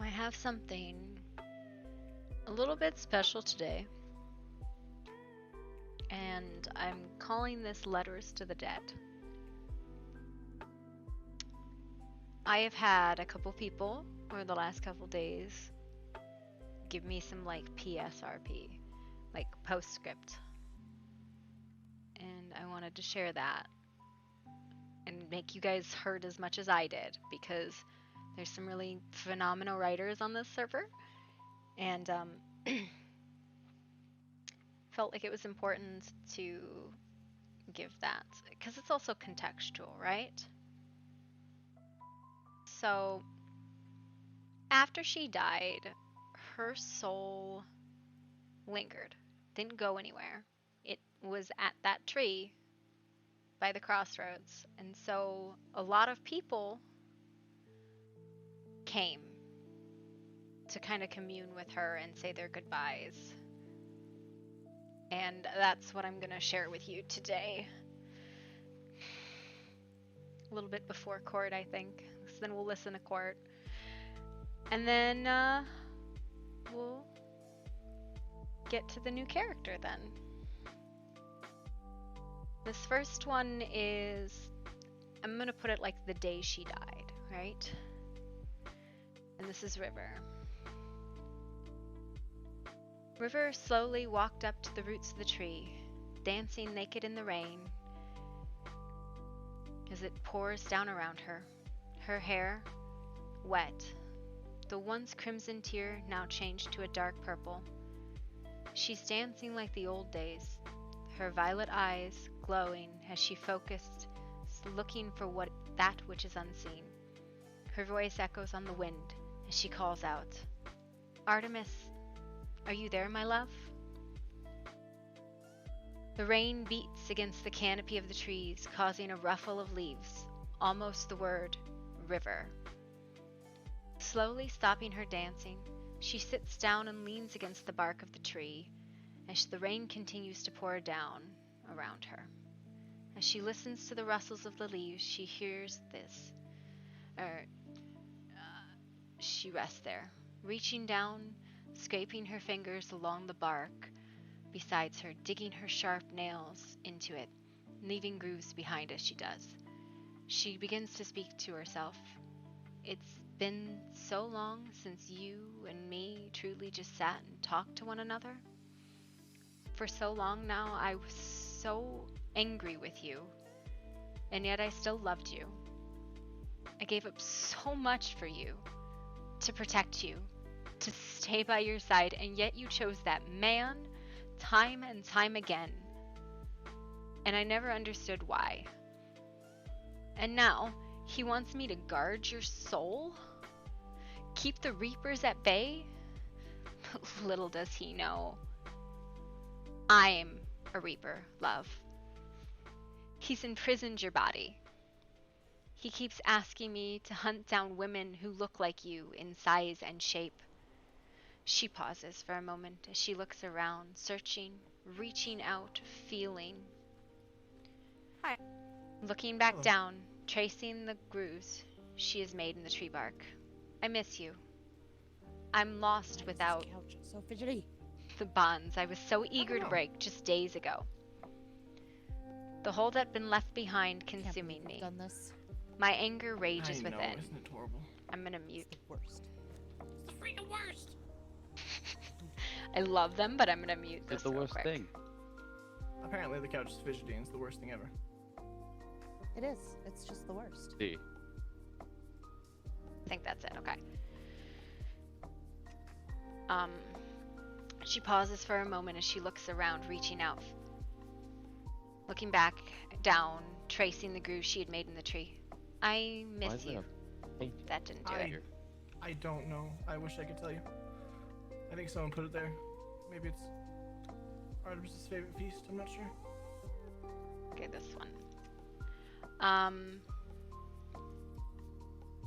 I have something a little bit special today, and I'm calling this Letters to the Dead. I have had a couple people over the last couple days give me some like PSRP, like postscript, and I wanted to share that and make you guys heard as much as I did, because there's some really phenomenal writers on this server, and felt like it was important to give that because it's also contextual, right? So after she died, her soul lingered, didn't go anywhere. It was at that tree by the crossroads, and so a lot of people came to kind of commune with her and say their goodbyes. And that's what I'm going to share with you today. A little bit before court, I think. So then we'll listen to court. And then we'll get to the new character then. This first one is, I'm going to put it like the day she died, right? And this is River. River slowly walked up to the roots of the tree, dancing naked in the rain as it pours down around her. Her hair, wet, the once crimson tear now changed to a dark purple. She's dancing like the old days, her violet eyes glowing as she focused, looking for that which is unseen. Her voice echoes on the wind as she calls out, "Artemis, are you there, my love?" The rain beats against the canopy of the trees, causing a ruffle of leaves, almost the word river. Slowly stopping her dancing, she sits down and leans against the bark of the tree as the rain continues to pour down around her. As she listens to the rustles of the leaves, she hears this. She rests there, reaching down, scraping her fingers along the bark besides her, digging her sharp nails into it, leaving grooves behind as she does. She begins to speak to herself. It's been so long since you and me truly just sat and talked to one another. For so long now, I was so angry with you, and yet I still loved you. I gave up so much for you, to protect you, to stay by your side, and yet you chose that man time and time again. And I never understood why. And now, he wants me to guard your soul? Keep the reapers at bay? Little does he know, I'm a reaper, love. He's imprisoned your body. He keeps asking me to hunt down women who look like you in size and shape. She pauses for a moment as she looks around, searching, reaching out, feeling. Hi. Looking back down, tracing the grooves she has made in the tree bark. I miss you. I'm lost without This couch is so fidgety. the bonds I was so eager to break just days ago. The hole that had been left behind consuming me. Done this. My anger rages I know, within. isn't it horrible? I'm gonna mute. It's the worst. It's the freaking worst! I love them, but I'm gonna mute this It's the real worst quick. thing. Apparently the couch is fidgety and it's the worst thing ever. It is. It's just the worst. See. I think that's it. Okay. She pauses for a moment as she looks around, reaching out. Looking back, down, tracing the groove she had made in the tree. I Why miss is there you. a paint That didn't do I- it. I don't know. I wish I could tell you. I think someone put it there. Maybe it's Artemis's favorite feast. I'm not sure. Okay, this one.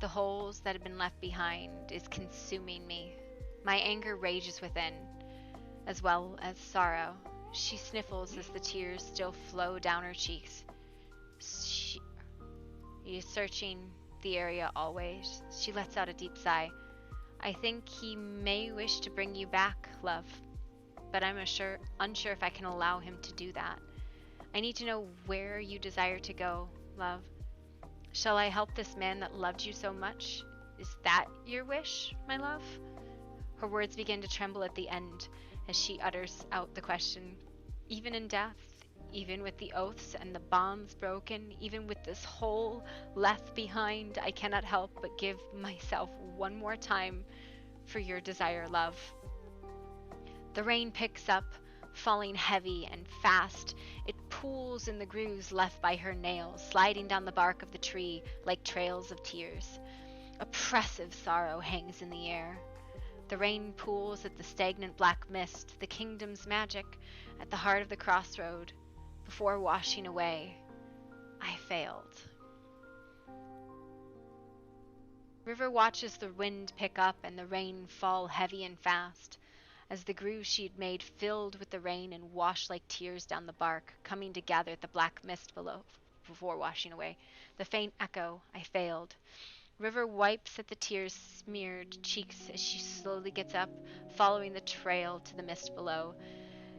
The holes that have been left behind is consuming me. My anger rages within, as well as sorrow. She sniffles as the tears still flow down her cheeks. She is searching the area always. She lets out a deep sigh. I think he may wish to bring you back, love, but I'm unsure if I can allow him to do that. I need to know where you desire to go, love. Shall I help this man that loved you so much? Is that your wish, my love? Her words begin to tremble at the end as she utters out the question. Even in death, even with the oaths and the bonds broken, even with this hole left behind, I cannot help but give myself one more time for your desire, love. The rain picks up, falling heavy and fast. It pools in the grooves left by her nails, sliding down the bark of the tree like trails of tears. Oppressive sorrow hangs in the air. The rain pools at the stagnant black mist, the kingdom's magic, at the heart of the crossroad. Before washing away, I failed. River watches the wind pick up and the rain fall heavy and fast, as the grooves she had made filled with the rain and washed like tears down the bark, coming to gather at the black mist below before washing away. The faint echo, I failed. River wipes at the tear-smeared cheeks as she slowly gets up, following the trail to the mist below.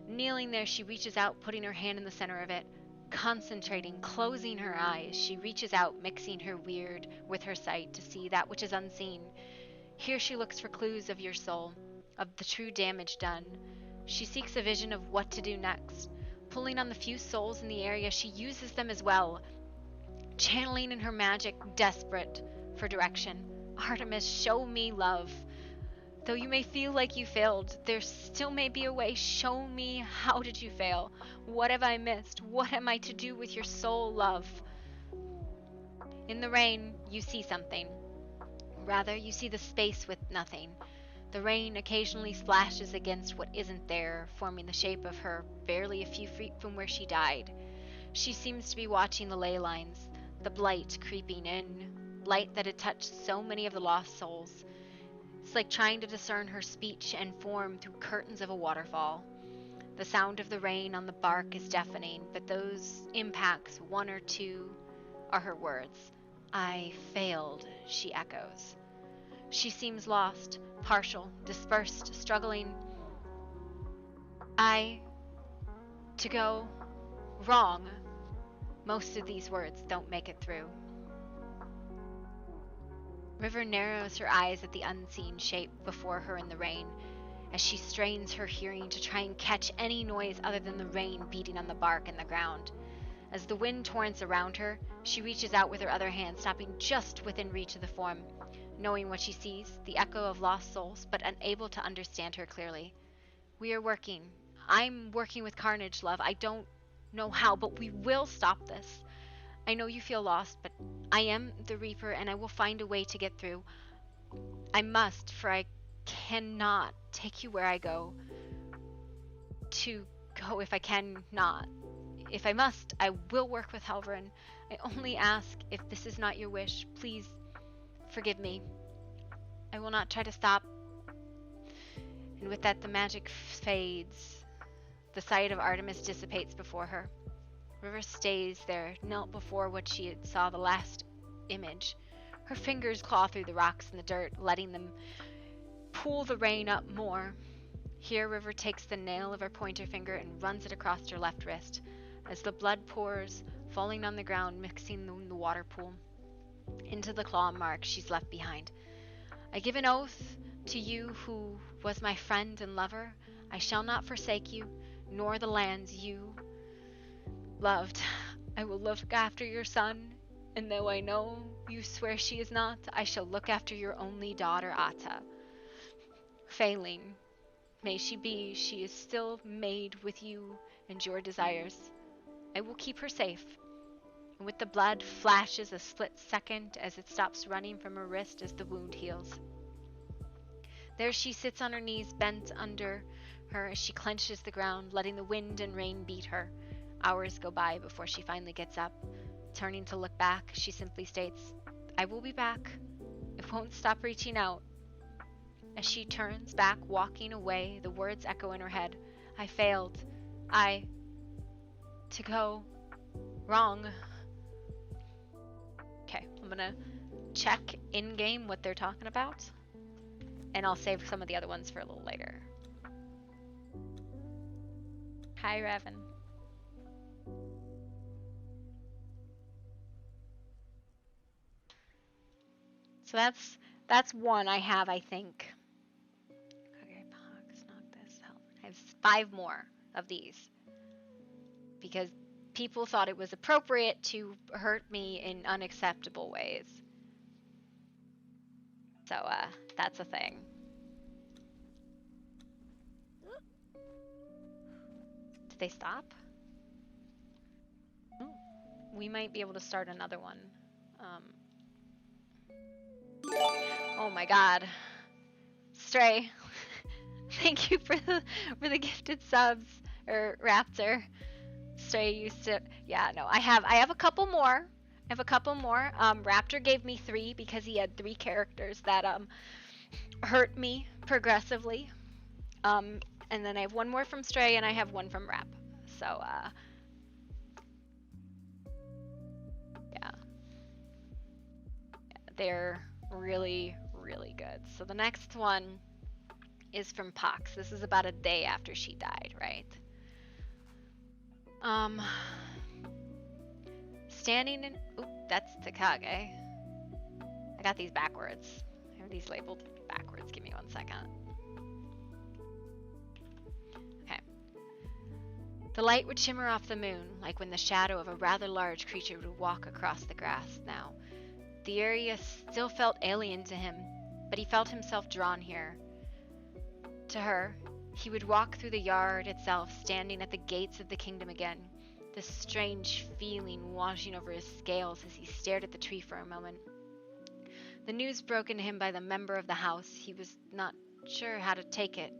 Kneeling there, she reaches out, putting her hand in the center of it. Concentrating, closing her eyes, she reaches out, mixing her weird with her sight to see that which is unseen. Here she looks for clues of your soul, of the true damage done. She seeks a vision of what to do next. Pulling on the few souls in the area, she uses them as well, channeling in her magic, desperate for direction. Artemis, show me love. Though you may feel like you failed, there still may be a way. Show me, how did you fail? What have I missed? What am I to do with your soul, love? In the rain, you see something. Rather, you see the space with nothing. The rain occasionally splashes against what isn't there, forming the shape of her, barely a few feet from where she died. She seems to be watching the ley lines, the blight creeping in, light that had touched so many of the lost souls. It's like trying to discern her speech and form through curtains of a waterfall. The sound of the rain on the bark is deafening, but those impacts, one or two, are her words. I failed, she echoes. She seems lost, partial, dispersed, struggling. To go wrong. Most of these words don't make it through. River narrows her eyes at the unseen shape before her in the rain, as she strains her hearing to try and catch any noise other than the rain beating on the bark and the ground. As the wind torrents around her, she reaches out with her other hand, stopping just within reach of the form, knowing what she sees, the echo of lost souls, but unable to understand her clearly. We are working. I'm working with Carnage, love. I don't know how, but we will stop this. I know you feel lost, but I am the Reaper, and I will find a way to get through. I must, for I cannot take you where I go. To go if I cannot. If I must, I will work with Halvarin. I only ask, if this is not your wish, please forgive me. I will not try to stop. And with that, the magic fades. The sight of Artemis dissipates before her. River stays there, knelt before what she had saw the last image. Her fingers claw through the rocks and the dirt, letting them pull the rain up more. Here River takes the nail of her pointer finger and runs it across her left wrist, as the blood pours, falling on the ground, mixing in the water pool, into the claw mark she's left behind. I give an oath to you who was my friend and lover. I shall not forsake you, nor the lands you loved. I will look after your son, and though I know you swear she is not, I shall look after your only daughter, Ata. Failing, may she be, she is still made with you and your desires. I will keep her safe. And with the blood flashes a split second as it stops running from her wrist as the wound heals. There she sits on her knees, bent under her as she clenches the ground, letting the wind and rain beat her. Hours go by before she finally gets up. Turning to look back, she simply states, I will be back. It won't stop reaching out. As she turns back, walking away, the words echo in her head. I failed. To go wrong. Okay, I'm gonna check in-game what they're talking about. And I'll save some of the other ones for a little later. Hi, Revan. So that's one I have, I think. Okay, pox, knock this out. I have 5 more of these because people thought it was appropriate to hurt me in unacceptable ways. So that's a thing. Did they stop? We might be able to start another one. Oh my god. Stray. Thank you for the gifted subs. Or Raptor. Stray used to, yeah, no, I have a couple more. Raptor gave me 3 because he had 3 characters that hurt me progressively. And then I have 1 more from Stray and I have 1 from Rap. So yeah. They're really, really good. So the next one is from Pox. This is about a day after she died, right? Standing in, oop, that's Takage. I got these backwards. I have these labeled backwards. Give me 1 second. Okay. The light would shimmer off the moon, like when the shadow of a rather large creature would walk across the grass now. The area still felt alien to him, but he felt himself drawn here. To her, he would walk through the yard itself, standing at the gates of the kingdom again, this strange feeling washing over his scales as he stared at the tree for a moment. The news broken to him by the member of the house, he was not sure how to take it.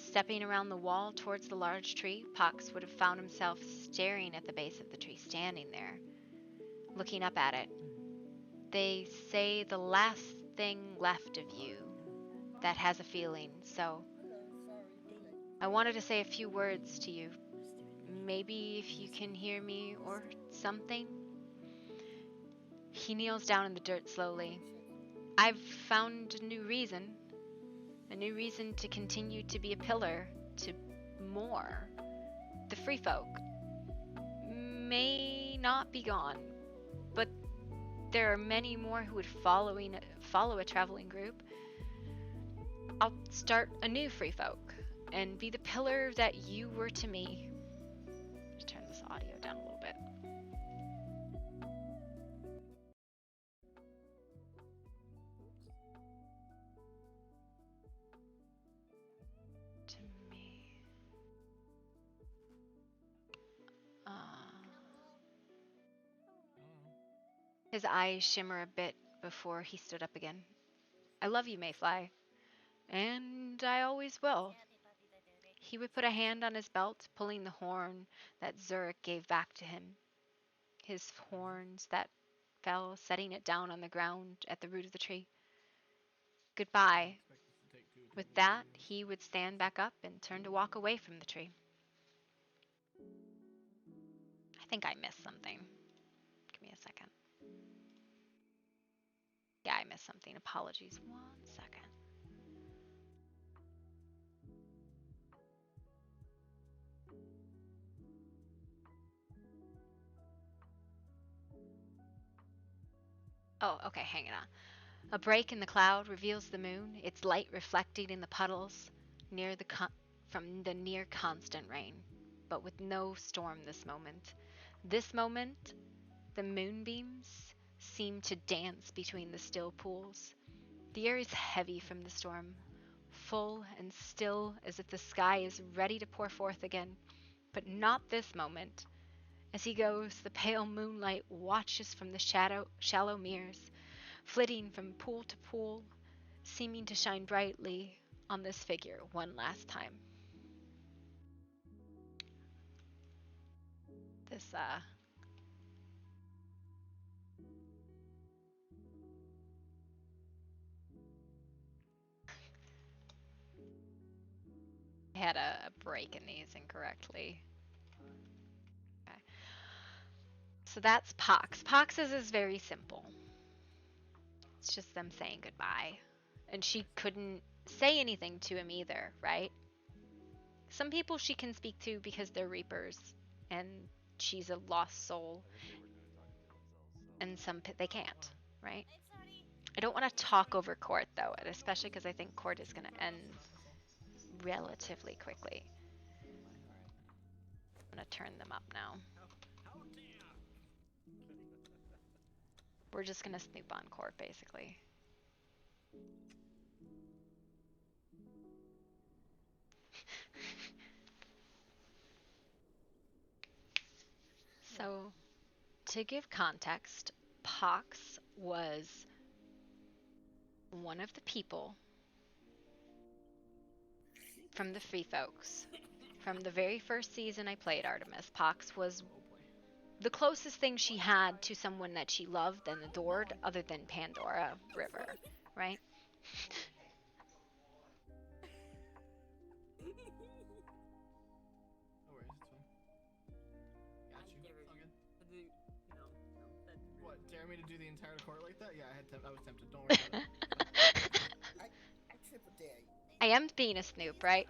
Stepping around the wall towards the large tree, Pox would have found himself staring at the base of the tree, standing there, looking up at it. They say the last thing left of you that has a feeling, so I wanted to say a few words to you. Maybe if you can hear me or something. He kneels down in the dirt slowly. I've found a new reason to continue to be a pillar to more. The free folk may not be gone, but there are many more who would follow a traveling group. I'll start a new free folk and be the pillar that you were to me. Let's turn this audio down a little bit. To me. His eyes shimmer a bit before he stood up again. I love you, Mayfly. And I always will. He would put a hand on his belt, pulling the horn that Zurich gave back to him. His horns that fell, setting it down on the ground at the root of the tree. Goodbye. With that, he would stand back up and turn to walk away from the tree. I think I missed something. Give me a second. Yeah, I missed something. Apologies. 1 second. Oh, okay, hang on. A break in the cloud reveals the moon, its light reflecting in the puddles from the near constant rain, but with no storm this moment. This moment, the moonbeams seem to dance between the still pools. The air is heavy from the storm, full and still as if the sky is ready to pour forth again, but not this moment. As he goes, the pale moonlight watches from the shallow mirrors, flitting from pool to pool, seeming to shine brightly on this figure one last time. This, I had a break in these incorrectly. Okay. So that's Pox. Pox's is very simple. It's just them saying goodbye. And she couldn't say anything to him either, right? Some people she can speak to because they're Reapers and she's a lost soul, and some they can't, right? I don't want to talk over Court though, and especially because I think Court is going to end relatively quickly. I'm going to turn them up now. We're just going to snoop on Court basically. So, to give context, Pox was one of the people from the Free Folks. From the very first season I played Artemis, Pox was the closest thing she had to someone that she loved and adored other than Pandora River, right? No worries, it's fine. Got you. All good. What, dare me to do the entire court like that? Yeah, I was tempted. Don't worry about it. I triple dare you. I am being a snoop, right?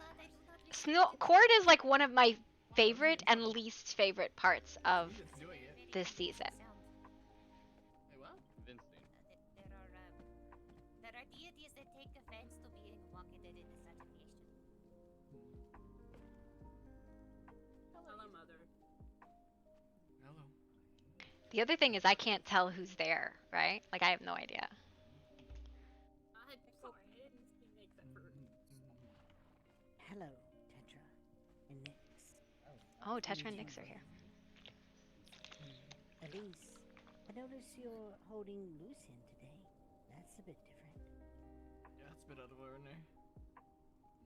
Court is like one of my favorite and least favorite parts of It's doing it. this season. Hey, what? There are deities that take offense to being walked in such occasion. Hello, Mother. Hello. The other thing is I can't tell who's there, right? Like I have no idea. Hello, Tetra and Nyx. Oh, Tetra and Nyx are here. Elise, I notice you're holding Lucian today. That's a bit different. Yeah, it's a bit out of ordinary.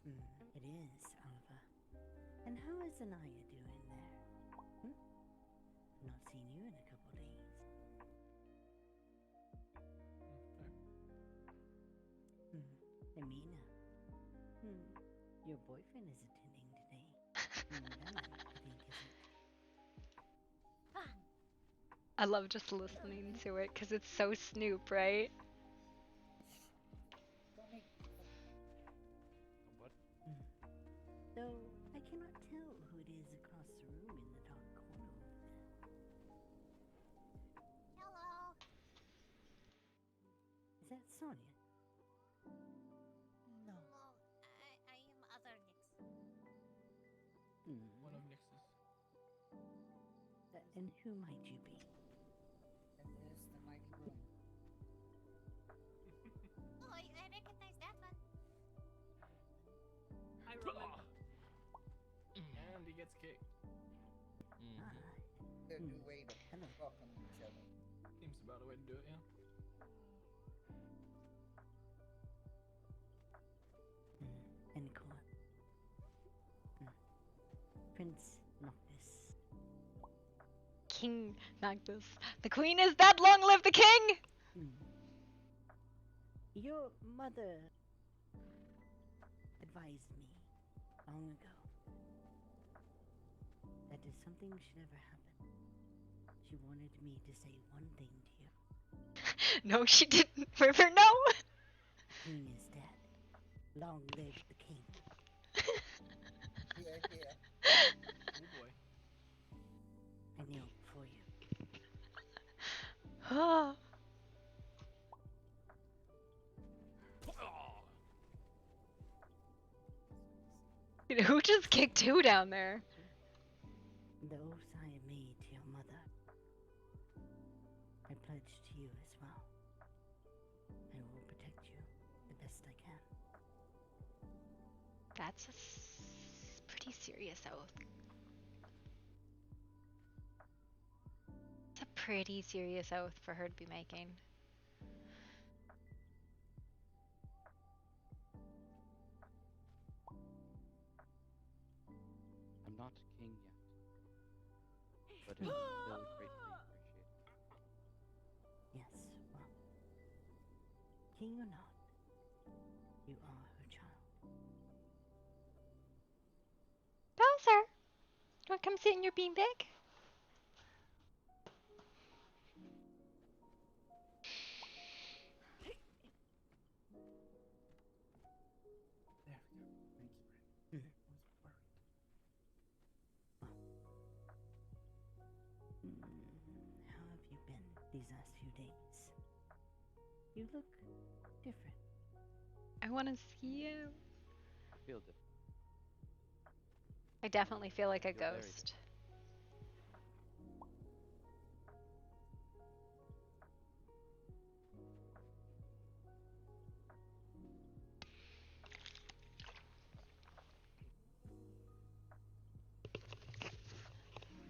It is, Oliver. And how is Anaya doing there? Not seen you in a couple days. Amina. Your boyfriend is attending today. Bella, I think, isn't. I love just listening to it because it's so Snoop, right? Though I cannot tell who it is across the room in the dark corner over there. Hello. Is that Sonia? No. Hello. I am Other Nix. One of Nyx's. And who might you be? That is the mighty room. Oh, I recognize that one. And he gets kicked. Ah, They're new way to hello. welcome each other. Seems about a way to do it, yeah. And Court. Prince Noctis. King Noctis. The queen is dead, long live the king! Your mother advised me long ago that if something should ever happen, she wanted me to say one thing to you. No, she didn't. River, no! The queen is dead. Long live the king. Yeah, yeah. Oh boy. I kneel before you. Who just kicked who down there? The oath I have made to your mother, I pledge to you as well. I will protect you the best I can. That's a pretty serious oath. It's a pretty serious oath for her to be making. I'm not king yet, but it is still greatly appreciated. Yes, well, king or not, you are her child. Bowser! Do you want to come sit in your beanbag? You look different. I want to see you. I feel different. I definitely feel like a You're very ghost.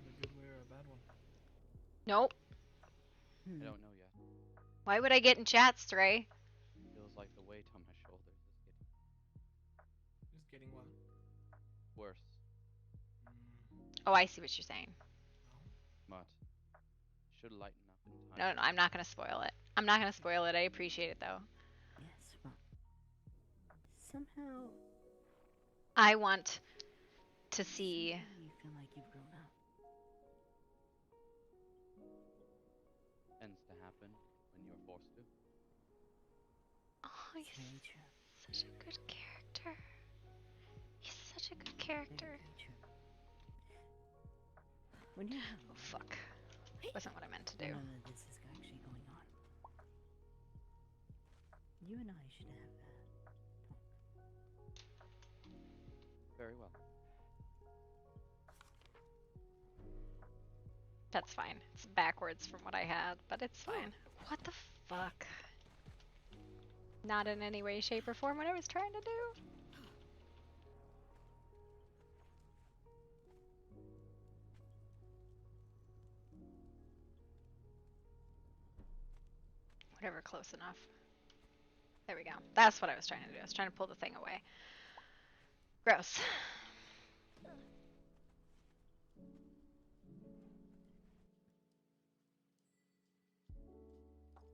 A good way or a bad one? Nope. I don't know yet. Why would I get in chats, Stray? Feels like the weight on my shoulders is getting Just getting what? worse. Oh, I see what you're saying. But should lighten up in time. No, I'm not going to spoil it. I'm not going to spoil it. I appreciate it, though. Yes, well, somehow I want to see... you feel like you've grown up. Tends to happen when you're forced to. Oh, It's he's very true. such a good character. He's such a good Very, character. very true. When you're Oh, young, fuck. Wasn't what I meant to do. none of this is actually going on. You and I should have that talk. Very well. That's fine. It's backwards from what I had, but it's fine. What the fuck? Not in any way, shape, or form what I was trying to do. Whatever, close enough. There we go. That's what I was trying to do. I was trying to pull the thing away. Gross.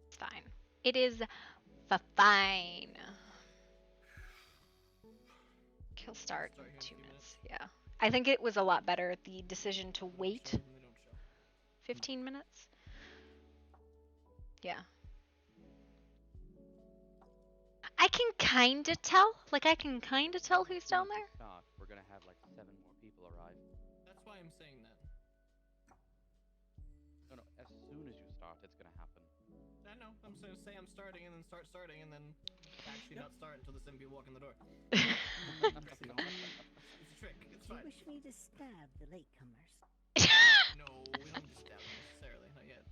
It's fine. It is fine. He'll start in Start here in 2 a few minutes. Yeah. I think it was a lot better, the decision to wait Show them, they don't show. 15 minutes. Yeah. I can kinda tell. Like, I can kinda tell who's As soon down as you there. start, we're gonna have like 7 more people arrive. That's why I'm saying that. No, as soon as you start, it's gonna happen. I know. I'm so say I'm starting and then start starting and then actually not start until the 7 people walk in the door. It's a trick. It's Do you fine. wish me to stab the latecomers? No, we don't just stab them necessarily. Not yet.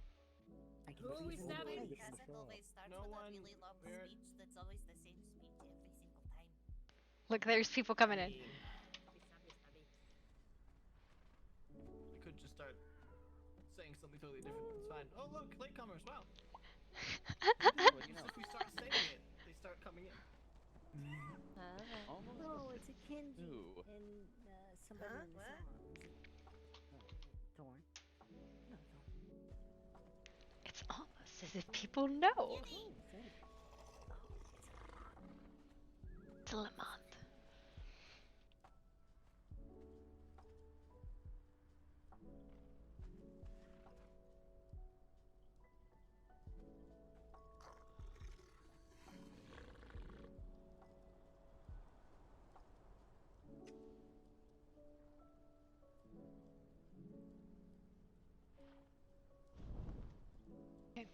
I can Who are we freeze them in stabbing? place Doesn't before. always start No with one. a really long We're- speech that's always the same speech every single time. Look, there's people coming in. We could just start saying something totally different. It's fine. Oh look, latecomers. Wow. You know, If we start saying it, they start coming in. almost No, as it's if a Kenji Ooh. and somebody Huh? in the What? song. Thorn. No, Thorn. It's almost as if people know. Oh, thank you. It's Lamont. Okay.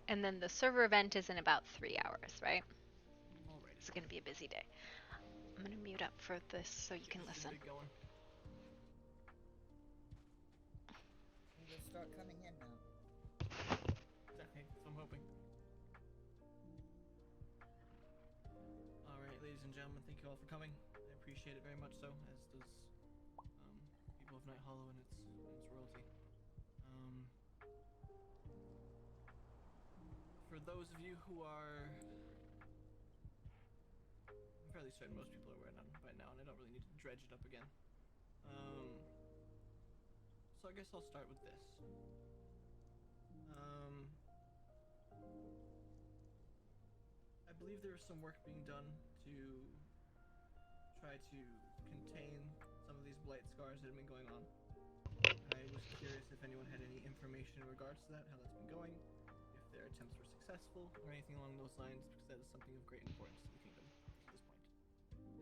And then the server event is in about 3 hours, right? Alright. It's gonna be a busy day. I'm gonna mute up for this so you can listen. Going. They'll start coming in now. Exactly. That's what I'm hoping. Alright, ladies and gentlemen, thank you all for coming. I appreciate it very much so, as does people of Night Hollow and its royalty. For those of you who are, I'm fairly certain most people are aware by now, and I don't really need to dredge it up again. So I guess I'll start with this. I believe there is some work being done to try to contain some of these blight scars that have been going on. was curious if anyone had any information in regards to that, how that's been going, if their attempts were successful, or anything along those lines, because that is something of great importance to the kingdom at this point.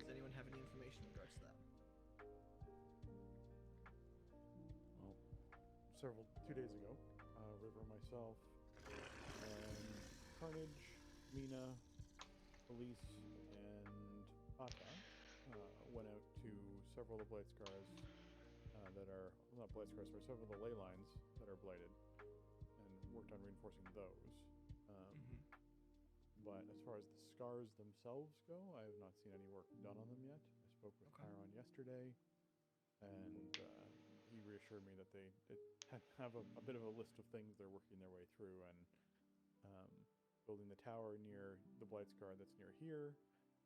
Does anyone have any information in regards to that? Well, 2 days ago, River, myself, Carnage, Mina, Elise, and Ata went out to several of the Blight Scars that are, not Blight Scars, sorry, several of the ley lines that are blighted, and worked on reinforcing those. But as far as the scars themselves go, I have not seen any work done on them yet. I spoke with Chiron yesterday, and he reassured me that they have a bit of a list of things they're working their way through, and building the tower near the Blight Scar that's near here,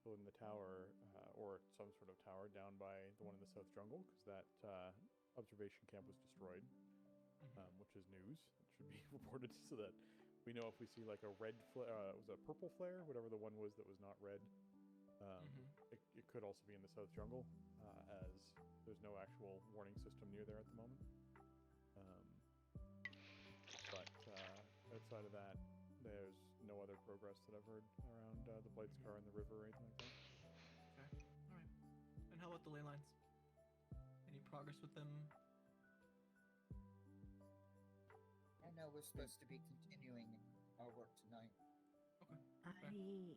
building the tower, or some sort of tower down by the one in the South Jungle, because that observation camp was destroyed, which is news. It should be reported so that we know if we see like a red flare, it was a purple flare, whatever the one was that was not red. It could also be in the South Jungle, as there's no actual warning system near there at the moment. But outside of that, there's no other progress that I've heard around the Blight Scar and the river or anything like that. Okay, alright. And how about the ley lines? Any progress with them? I know we're supposed to be continuing our work tonight. Okay. I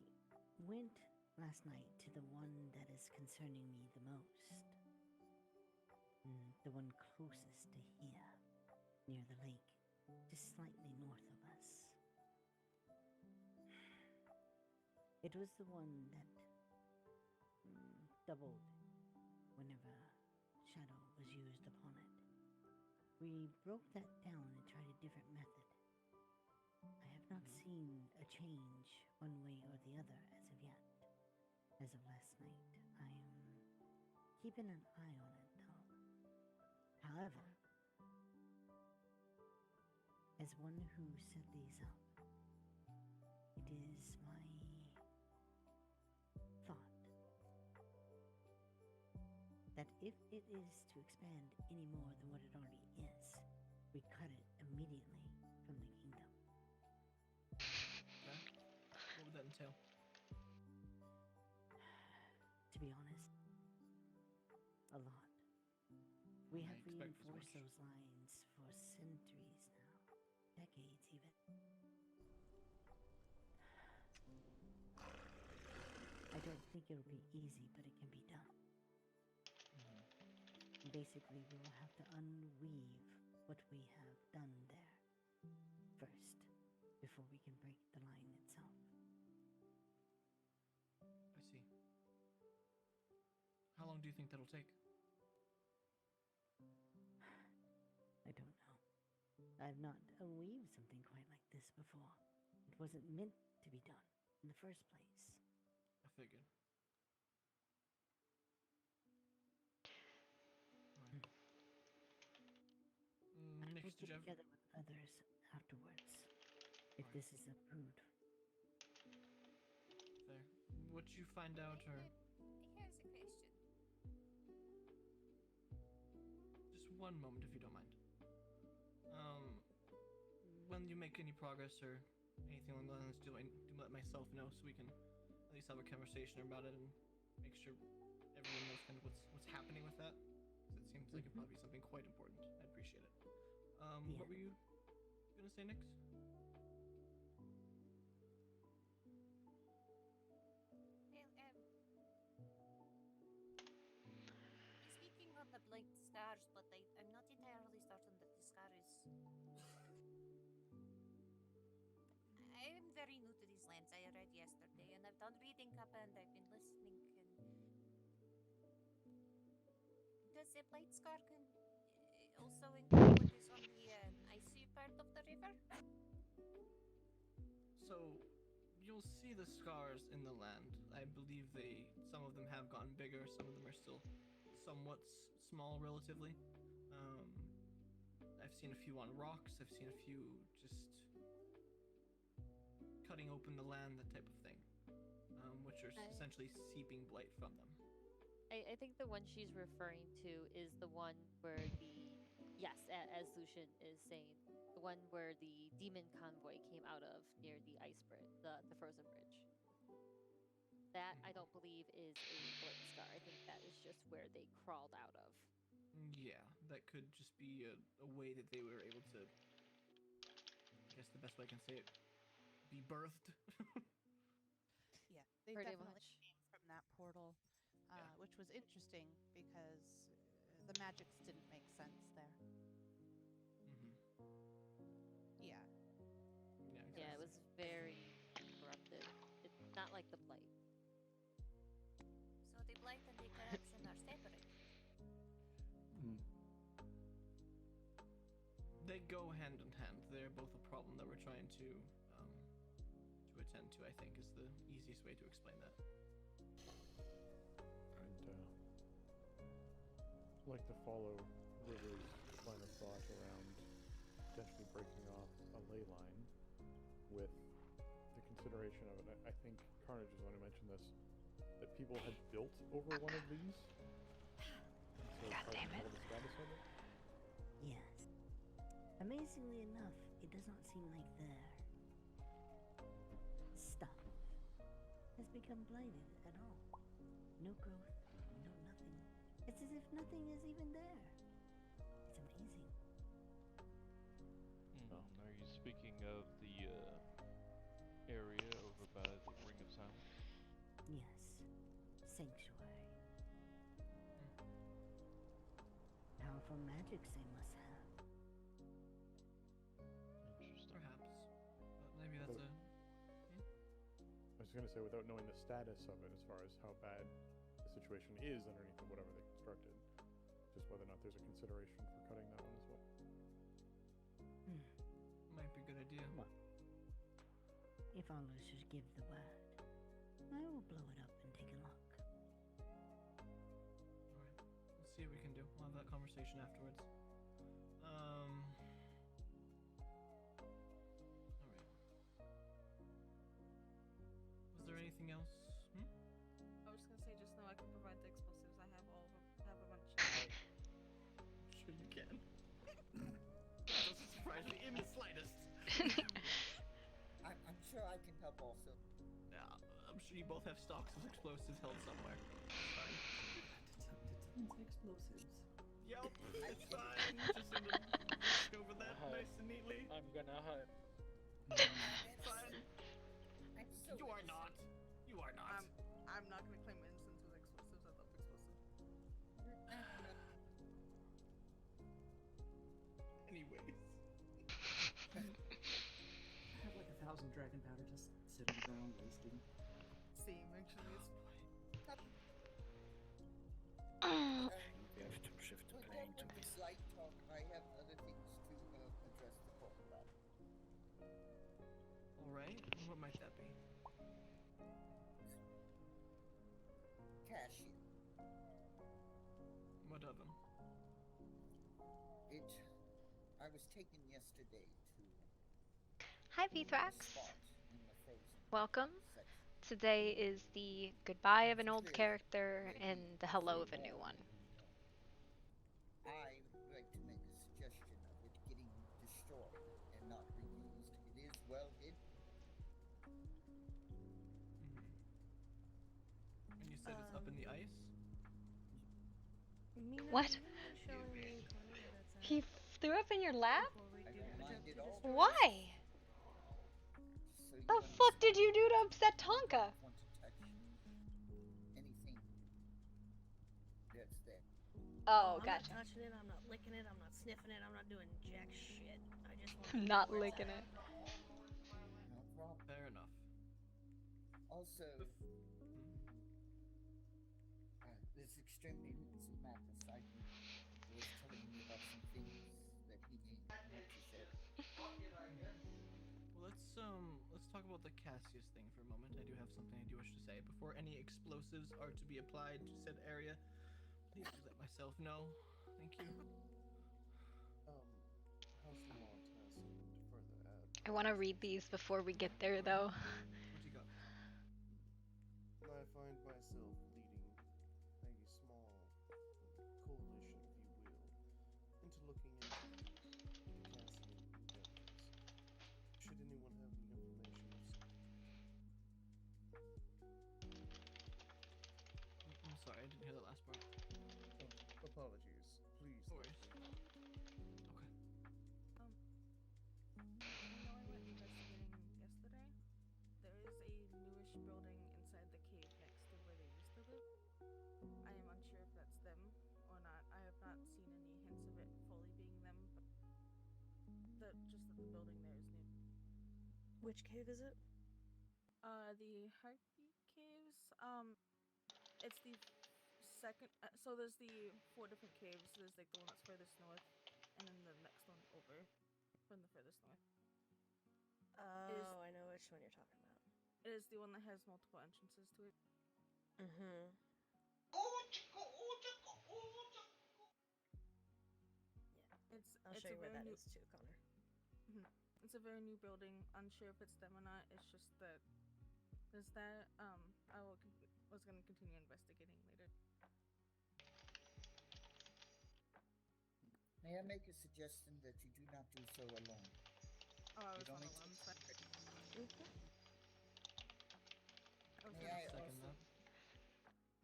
went last night to the one that is concerning me the most. The one closest to here, near the lake, just slightly north of us. It was the one that doubled whenever shadow was used upon it. We broke that down and tried a different method. I have not seen a change one way or the other as of yet. As of last night, I am keeping an eye on it though. However, as one who set these up, it is my thought that if it is to expand any more than what it already is, we cut it immediately from the kingdom. Okay. What would that entail? To be honest, a lot. We have reinforced those lines for centuries now, decades even. I don't think it'll be easy, but it can be done. Basically, we will have to unweave what we have done there first, before we can break the line itself. I see. How long do you think that'll take? I don't know. I've not unweaved something quite like this before. It wasn't meant to be done in the first place. I figured. We'll Nix, did get you have... together with others afterwards, if this is approved. There. What'd you find out, or... Here's a question. Just one moment, if you don't mind. When you make any progress or anything along those lines, do let myself know so we can at least have a conversation about it and make sure everyone knows kind of what's happening with that. Because it seems like it'd probably be something quite important. I'd appreciate it. What were you gonna say, Nix? Speaking on the blight scars, but I'm not entirely certain that the scar is. I am very new to these lands. I read yesterday, and I've done reading up, and I've been listening. And does the blight scar also include what is on the icy part of the river? So, you'll see the scars in the land. I believe some of them have gotten bigger, some of them are still somewhat small relatively. I've seen a few on rocks, I've seen a few just cutting open the land, that type of thing, which are essentially seeping blight from them. I think the one she's referring to is the one where the Yes, as Lucian is saying, the one where the demon convoy came out of near the ice bridge, the frozen bridge. That I don't believe is a blight scar. I think that is just where they crawled out of. Yeah, that could just be a way that they were able to. I guess the best way I can say it, be birthed. Yeah, they Pretty definitely much. came from that portal, Yeah. which was interesting because the magics didn't make sense there. Mm-hmm. Yeah. Yeah. Exactly. Yeah, it was very corrupted. It's not like the blight. So the blight and the corruption are separated. They go hand in hand. They're both a problem that we're trying to attend to. I think is the easiest way to explain that. I'd like to follow River's line of thought around potentially breaking off a ley line with the consideration of it. I think Carnage is the one who mentioned this, that people had built over one of these. So God damn it. The status of it. Yes. Amazingly enough, it does not seem like their stuff has become blighted at all. No growth, no nothing. It's as if nothing is even there. It's amazing. Are you speaking of the area over by the Ring of Silence? Yes. Sanctuary. Powerful magics they must have. Interesting. Perhaps, but maybe that's So- I was going to say, without knowing the status of it, as far as how bad the situation is underneath of whatever they constructed, just whether or not there's a consideration for cutting that one as well. might be a good idea. Well, if our losers give the word, I will blow it up and take a look. All right, let's see what we can do. We'll have that conversation afterwards. All right. Was there anything else? I was just gonna say, just know I can provide the explosives. I have all of them. I have a bunch. Sure you can. Doesn't surprise me in the slightest. I'm sure I can help also. Yeah, I'm sure you both have stocks of explosives held somewhere. It's fine. Explosives. Yep, it's fine. Just gonna just over that nice and neatly. I'm gonna hide. It's fine. I'm so You are not. You are not. I'm not gonna claim innocence with explosives. I love explosives. Anyways. I have like 1,000 dragon powder just sitting around wasting. Same, actually. We have to shift the plane to this light talk. I have other things to address the court about. All right. What might that be? Cashier. What of them? I was taken yesterday to Hi, a Vthrax. spot in the frozen Welcome. section. Today is the goodbye of an old character and the hello of a new one. I would like to make a suggestion of it getting destroyed and not reused. It is well hidden. And you said it's up in the ice? What? He threw up in your lap? I don't mind it all. Why? So you The fuck did you do to upset Tonka? want to touch anything that's there. Oh, I'm gotcha. not touching it, I'm not licking it, I'm not sniffing it, I'm not doing jack shit. I just want I'm not licking it. No problem. Fair enough. Also, this extremely innocent Magnus, I was telling me about some things that he didn't want to share. Well, let's talk about the Cassius thing for a moment. I do have something I do wish to say. Before any explosives are to be applied to said area, please let myself know. Thank you. House Lamont has something to further add. I want to read these before we get there, though. What you got? I find myself leading a small coalition, if you will, into looking into apologies. Please. No worries. Okay. I know I went investigating yesterday. There is a newish building inside the cave next to where they used to live. I am unsure if that's them or not. I have not seen any hints of it fully being them, but just that the building there is new. Which cave is it? The Heartbeat Caves. It's the second. So there's the 4 different caves. There's like the one that's furthest north, and then the next one over from the furthest north. Oh, I know which one you're talking about. It is the one that has multiple entrances to it. Mm-hmm. I'll show you where that is too, Connor. It's a very new building. Unsure if it's them or not. It's just that there's that. I was gonna continue investigating later. May I make a suggestion that you do not do so alone? Oh, I was It on only the one side.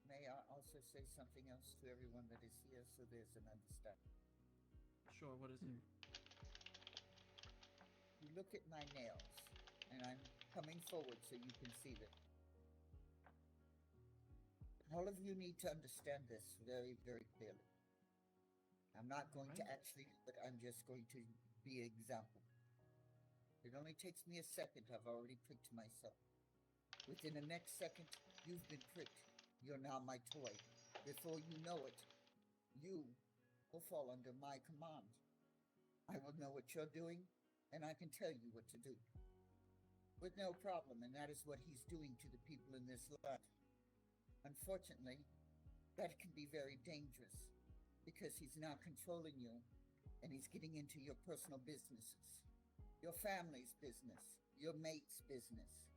May I also say something else to everyone that is here so there's an understanding? Sure, what is it? You look at my nails, and I'm coming forward so you can see them. All of you need to understand this very, very clearly. I'm not going to actually do it, I'm just going to be an example. It only takes me a second, I've already pricked myself. Within the next second, you've been pricked. You're now my toy. Before you know it, you will fall under my command. I will know what you're doing, and I can tell you what to do. With no problem, and that is what he's doing to the people in this land. Unfortunately, that can be very dangerous, because he's now controlling you, and he's getting into your personal businesses, your family's business, your mate's business,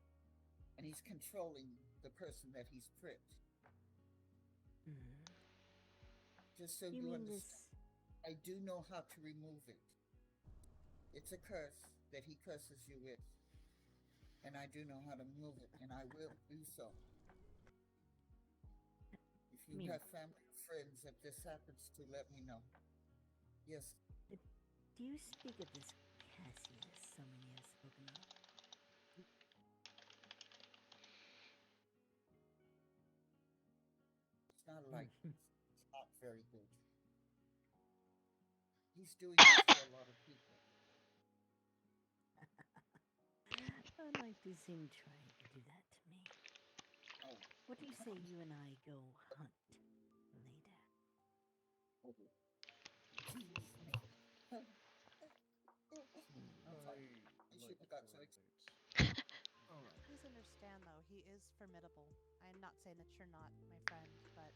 and he's controlling the person that he's pricked. Just so you understand, I do know how to remove it. It's a curse that he curses you with, and I do know how to move it, and I will do so. If you have family or friends that this happens to, let me know. Yes. Do you speak of this Cassius someone you have spoken of? It's not like it's not very good. He's doing this to a lot of people. I'd like to see him try to do that to me. Oh. What do you say you and I go hunt later? Please understand, though, he is formidable. I'm not saying that you're not my friend, but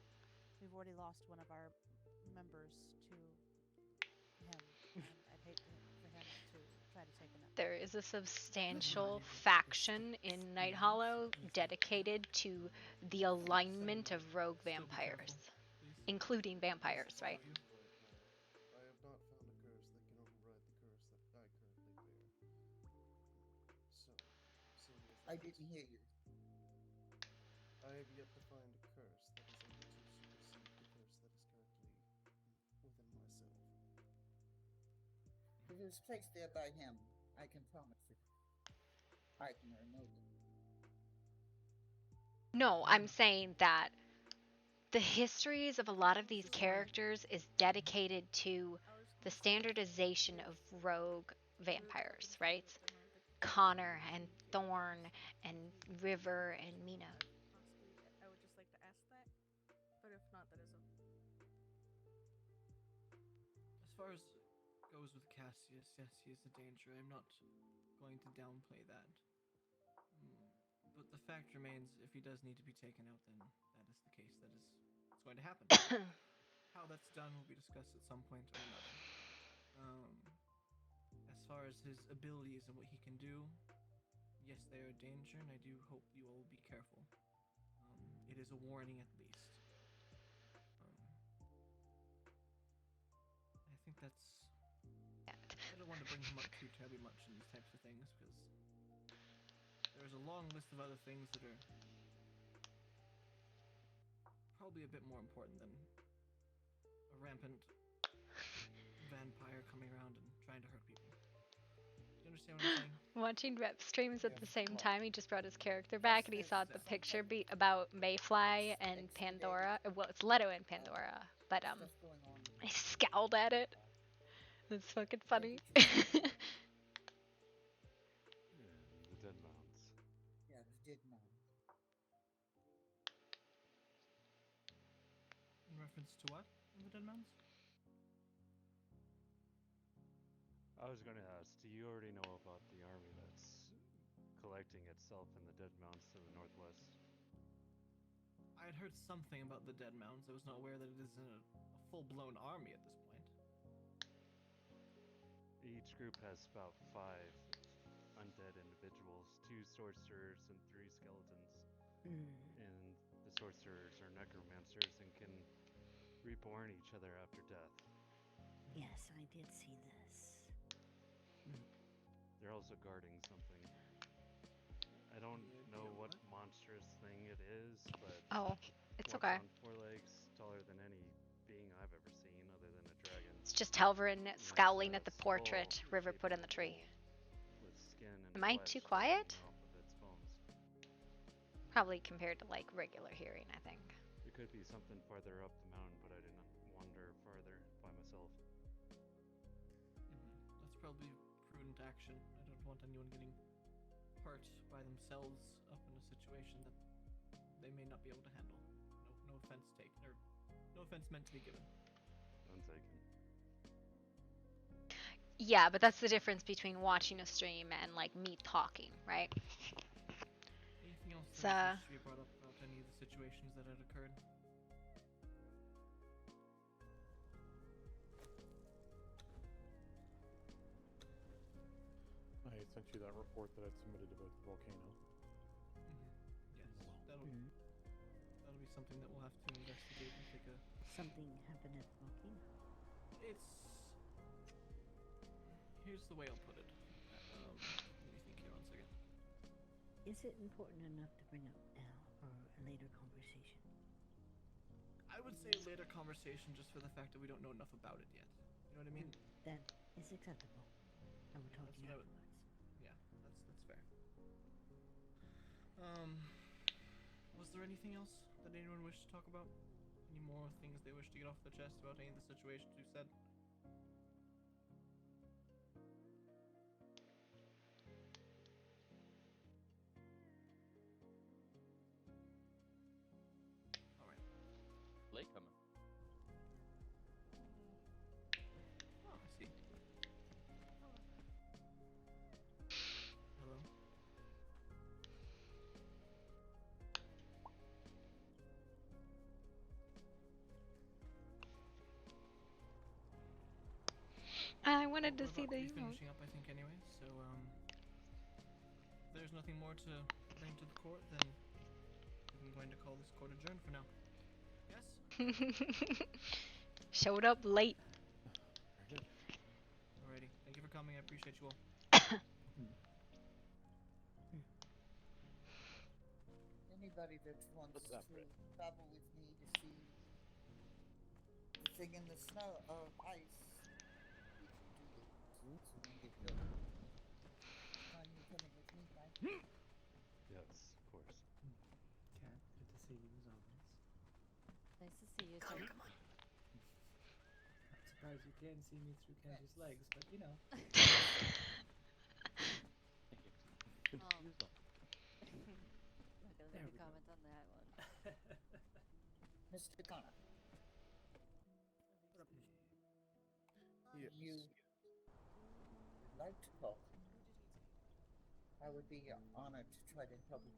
we've already lost one of our members to him, and I'd hate for him to try to take another. There is a substantial faction in Night Hollow dedicated to the alignment of rogue vampires, including vampires, right? I have not found a curse that can override the curse that I currently bear. So, seeing as I didn't hear you. I have yet to find a curse that is able to supersede the curse that is currently within myself. If it was placed there by him, I can promise you, I can remove it. No, I'm saying that the histories of a lot of these characters is dedicated to the standardization of rogue vampires, right? Connor and Thorn and River and Mina. I would just like to ask that, but if not, that is okay. As far as goes with Cassius, yes, he is a danger. I'm not going to downplay that. But the fact remains, if he does need to be taken out, then that is the case. That is what's going to happen. How that's done will be discussed at some point or another. As far as his abilities and what he can do, yes, they are a danger, and I do hope you all will be careful. It is a warning at least. I think that's... I don't want to bring him up too terribly much in these types of things, because there's a long list of other things that are probably a bit more important than a rampant vampire coming around and trying to hurt people. Do you understand what I'm saying? Watching rep streams at the same well, time, he just brought his character back and he saw the picture be about Mayfly and Pandora. Well, it's Leto and Pandora, but stuff going on. he scowled at it. That's fucking funny. Yeah, the dead mounds. Yeah, the dead man. In reference to what? In the Dead Mounds? I was going to ask, do you already know about the army that's collecting itself in the dead mounds to the northwest? I had heard something about the Dead Mounds. I was not aware that it is a full-blown army at this point. Each group has about 5 undead individuals, 2 sorcerers and 3 skeletons. And the sorcerers are necromancers and can reborn each other after death. Yes, I did see this. They're also guarding something. I don't know what monstrous thing it is, but Oh, it's walks okay. on 4 legs, taller than any being I've ever seen other than a dragon. It's just Halvarin scowling at the skull portrait River put in the tree. With skin and Am I flesh too quiet? hanging off of its bones. Probably compared to like regular hearing, I think. It could be something farther up the mountain, but I didn't wander farther by myself. That's probably prudent action. I don't want anyone getting hurt by themselves up in a situation that they may not be able to handle. No offense taken, or no offense meant to be given. None taken. Yeah, but that's the difference between watching a stream and like me talking, right? Anything else So, that should be brought up about any of the situations that had occurred? I sent you that report that I'd submitted about the volcano. Yes, that'll be something that we'll have to investigate and take a. Something happened at the volcano. Here's the way I'll put it. Let me think here 1 second. Is it important enough to bring up now or a later conversation? I would say later conversation just for the fact that we don't know enough about it yet. You know what I mean? That is acceptable. I will talk to you That's what I afterwards. Yeah, that's fair. Was there anything else that anyone wished to talk about? Any more things they wish to get off their chest about any of the situations you said? Alright. Late coming. Oh, I see. Hello? I wanted to We're see about the to be finishing up, I think, anyway. So, if there's nothing more to bring to the court, then I'm going to call this court adjourned for now. Yes? Showed up late. Very good. Alrighty. Thank you for coming. I appreciate you all. Anybody that wants What's to up, Brett? travel with me to see the thing in the snow or ice, we can do it. So we get built. Are you coming with me, right? Yes, of course. Cat, good to see you as always. Nice to see you. Come too. on. I'm surprised you can see me through Candy's legs, but you know. Confused on. Not gonna There make we a go. comment on that one. Mr. Connor, Yes. you would like to talk. I would be honored to try to help you.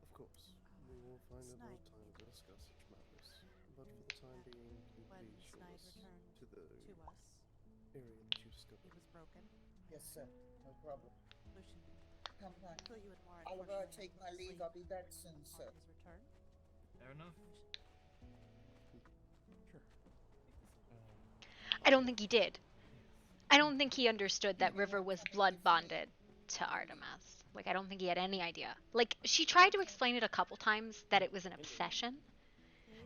Of course. We will find a little Snide. time to discuss such matters. But for the time being, can you When please show Snide us returned to the to us, area that you it discovered? was broken. Yes, sir. No problem. Lucian, Come on. kill you and Mara. Oliver, unfortunately, take my leave. sleep I'll be back soon, on sir. his return. Fair enough. Sure. I don't think he did. I don't think he understood that River was blood bonded to Artemis. Like, I don't think he had any idea. Like, she tried to explain it a couple times that it was an obsession,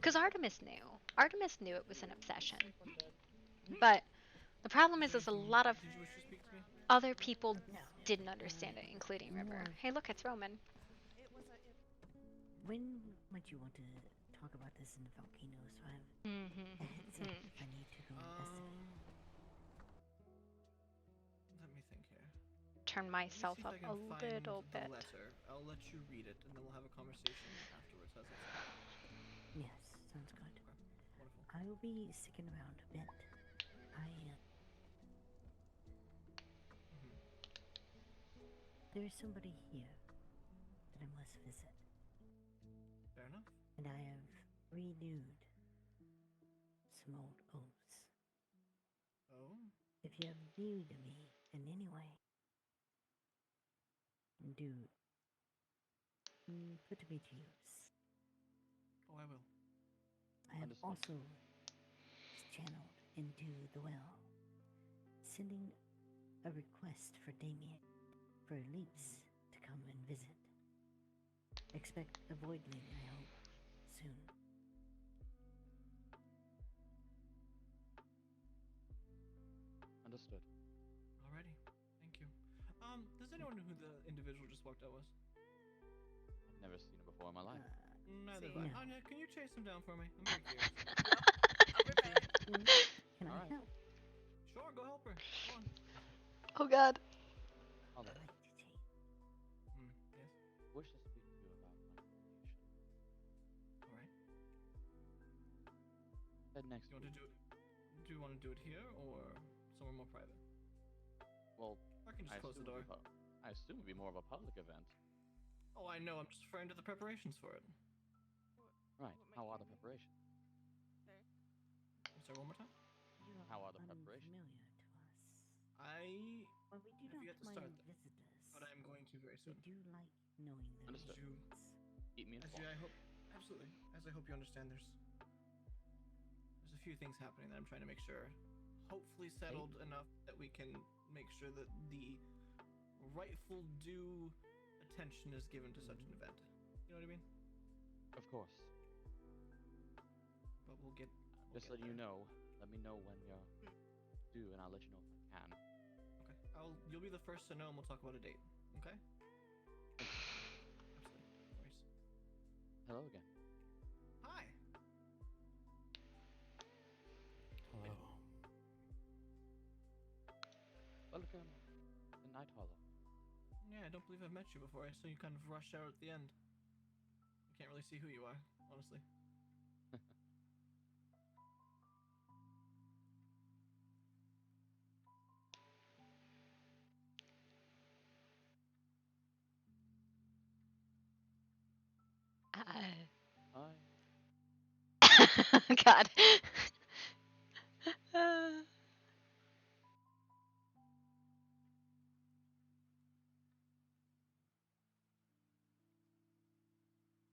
Because Artemis knew it was an obsession. But the problem is a lot of Did you wish to speak to me? other people No. didn't understand it, including River. More. Hey, look, it's Roman. It was a. It, When might you want to talk about this in the volcano so I have a heads up if I need to go investigate? Let me think here. Turn Let me myself see if up I a can find little the bit. letter. I'll let you read it, and then we'll have a conversation afterwards. How's that sound? Yes, sounds good. Wonderful. I will be sticking around a bit. There is somebody here that I must visit. Fair enough. And I have renewed some old oaths. Oh? If you are new to me in any way, do put me to use. Oh, I will. I have also channeled into the well, sending a request for Damien for Leaps to come and visit. Expect a voidling, I hope, soon. Understood. Alrighty. Thank you. Does anyone know who the individual just walked out was? I've never seen him before in my life. Neither See? have I. No. Anya, can you chase him down for me? I'm very curious. I'll be back. Can I Alright. help? Sure, go help her. Go on. Oh god. Although, I like to change. Yes. wish to speak to you about my location. Alright. Head next Do you want week. to do it? Do you want to do it here or somewhere more private? Well, I can just close the door. I assume it'd be more of a public event. Oh, I know. I'm just referring to the preparations for it. Right. What How are make the preparations? There. Sorry, one more time. You How are are the preparations? unfamiliar to us. I While we do have not yet to start mind them, visitors, but I'm going to very we soon. do like knowing their Understood. needs. Keep me As informed. you, I hope, absolutely. As I hope you understand, there's a few things happening that I'm trying to make sure, hopefully settled enough that we can make sure that the rightful due attention is given to such an event. You know what I mean? Of course. But we'll get. Just letting you know. Let me know when you're due, and I'll let you know if I can. Okay. You'll be the first to know, and we'll talk about a date. Okay? Absolutely. No worries. Hello again. Hi. Hello. Welcome to Night Hollow. Yeah, I don't believe I've met you before. I saw you kind of rush out at the end. I can't really see who you are, honestly. Hi. God.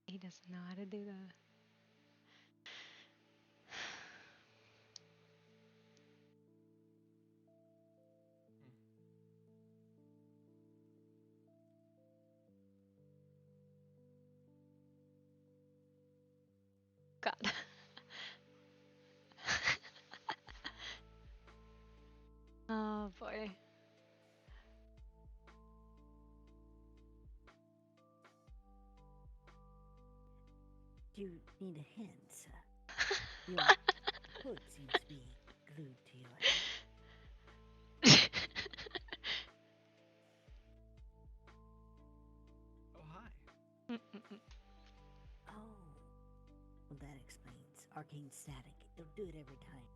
He doesn't know how to do that. God. Oh boy. Do you need a hand, sir? Your hood seems to be glued to your head. Oh, hi. Oh. Well, that explains arcane static. It'll do it every time.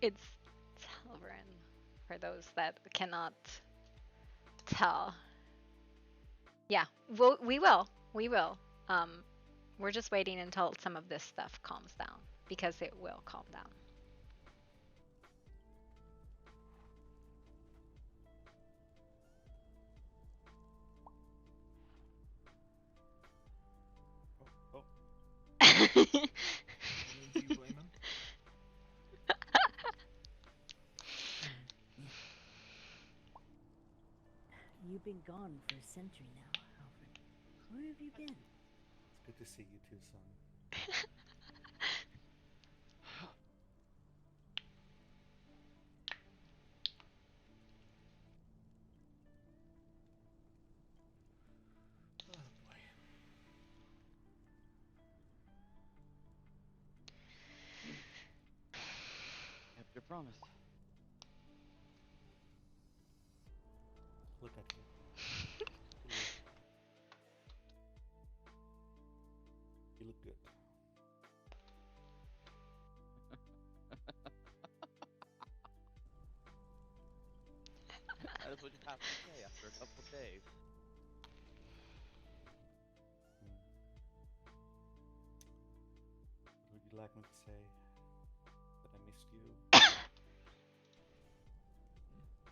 It's Talvin, for those that cannot tell. Yeah, we will. We will. We're just waiting until some of this stuff calms down, because it will calm down. Oh. I mean, do you blame him? You've been gone for a century now, Alfred. Where have you been? Good to see you too, son. Oh boy. Kept your promise. Look at you. You look good. That is what you have to say after a couple days. What would you like me to say? That I missed you?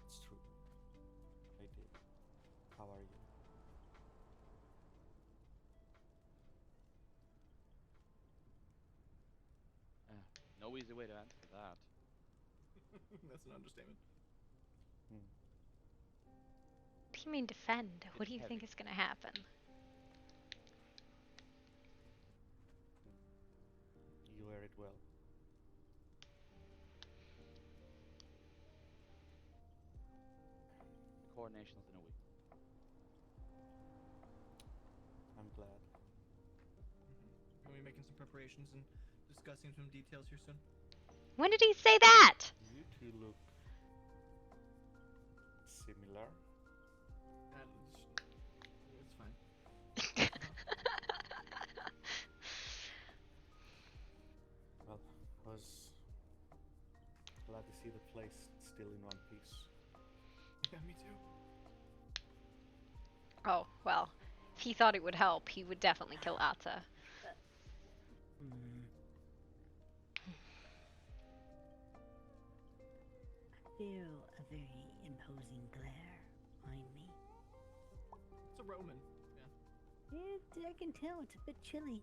It's true. I did. How are you? No easy way to answer that. That's an understatement. What do you mean defend? What do you think is gonna happen? You wear it well. The coronation's in a week. I'm glad. We'll be making some preparations and discussing some details here soon. When did he say that? You two look similar. It's fine. Well, I was glad to see the place still in one piece. Yeah, me too. Oh, well, if he thought it would help, he would definitely kill Ata. I feel a very imposing glare behind me. It's a Roman. Yeah. I can tell it's a bit chilly.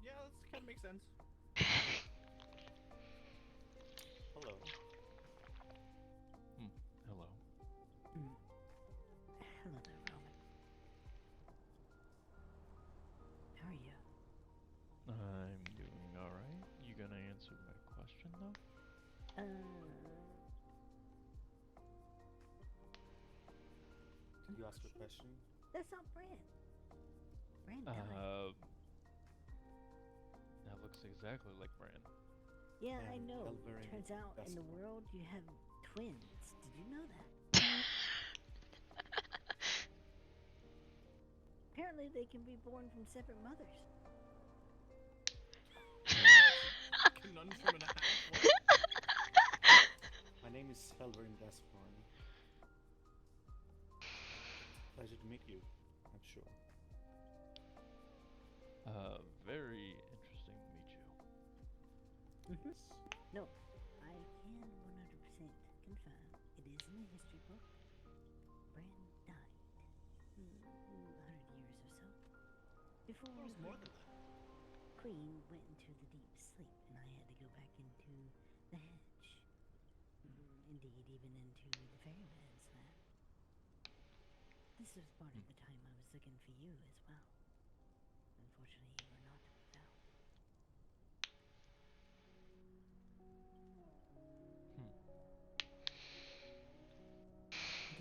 Yeah, that kind of makes sense. Hello. Hello. Hello there, Roman. How are you? I'm doing alright. You gonna answer my question though? Did you ask a question? That's not Bran. Bran died. That looks exactly like Bran. Yeah, I And know. Elverin Turns out in the Vesper. world you have twins. Did you know that? Apparently they can be born from separate mothers. Conundrum and a half. My name is Elverin Vesper. Pleasure to meet you, I'm sure. Very interesting to meet you. No, I can 100% confirm it is in the history book. Bran died 100 years or so before It was more than that. Queen went into the deep sleep, and I had to go back into the hedge. Indeed, even into the fairyman's land. This was part of the time I was looking for you as well. Unfortunately, you were not to be found.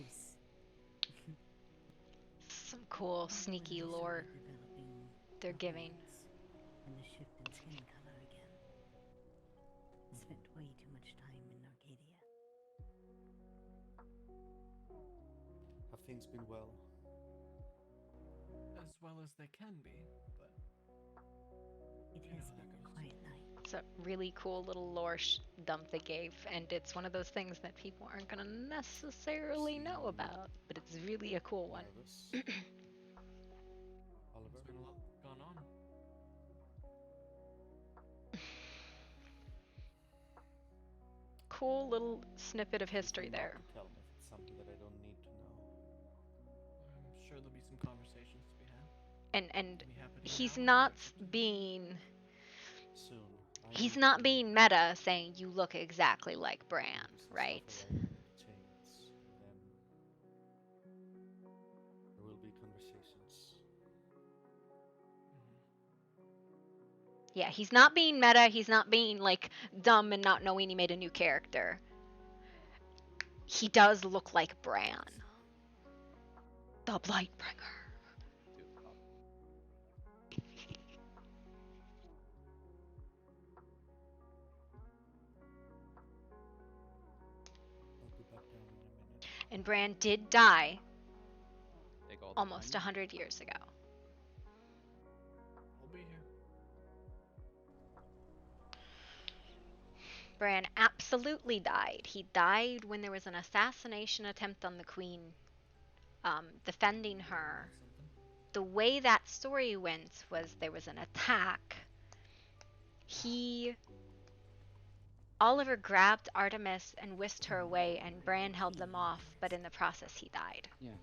This. Some cool, sneaky lore they're giving. And the shift in skin color again. Spent way too much time in Arcadia. Have things been well? As well as they can be, but it has been a quiet night. It's a really cool little lore dump they gave, and it's one of those things that people aren't gonna necessarily know about, but it's really a cool one. Oliver? There's been a lot gone on. Cool little snippet of history there. Tell me if it's something that I don't need to know. I'm sure there'll be some conversations to be had. And he's not being soon. He's not being meta saying you look exactly like Bran, right? Chains. Then there will be conversations. Yeah, he's not being meta. He's not being like dumb and not knowing he made a new character. He does look like Bran, the Blightbringer. I'll be back down in a minute. And Bran did die Take all the almost time. 100 years ago. I'll be here. Bran absolutely died. He died when there was an assassination attempt on the queen, defending her. That's something. The way that story went was there was an attack. Oliver grabbed Artemis and whisked her away, and Bran held them off, but in the process he died. Yes,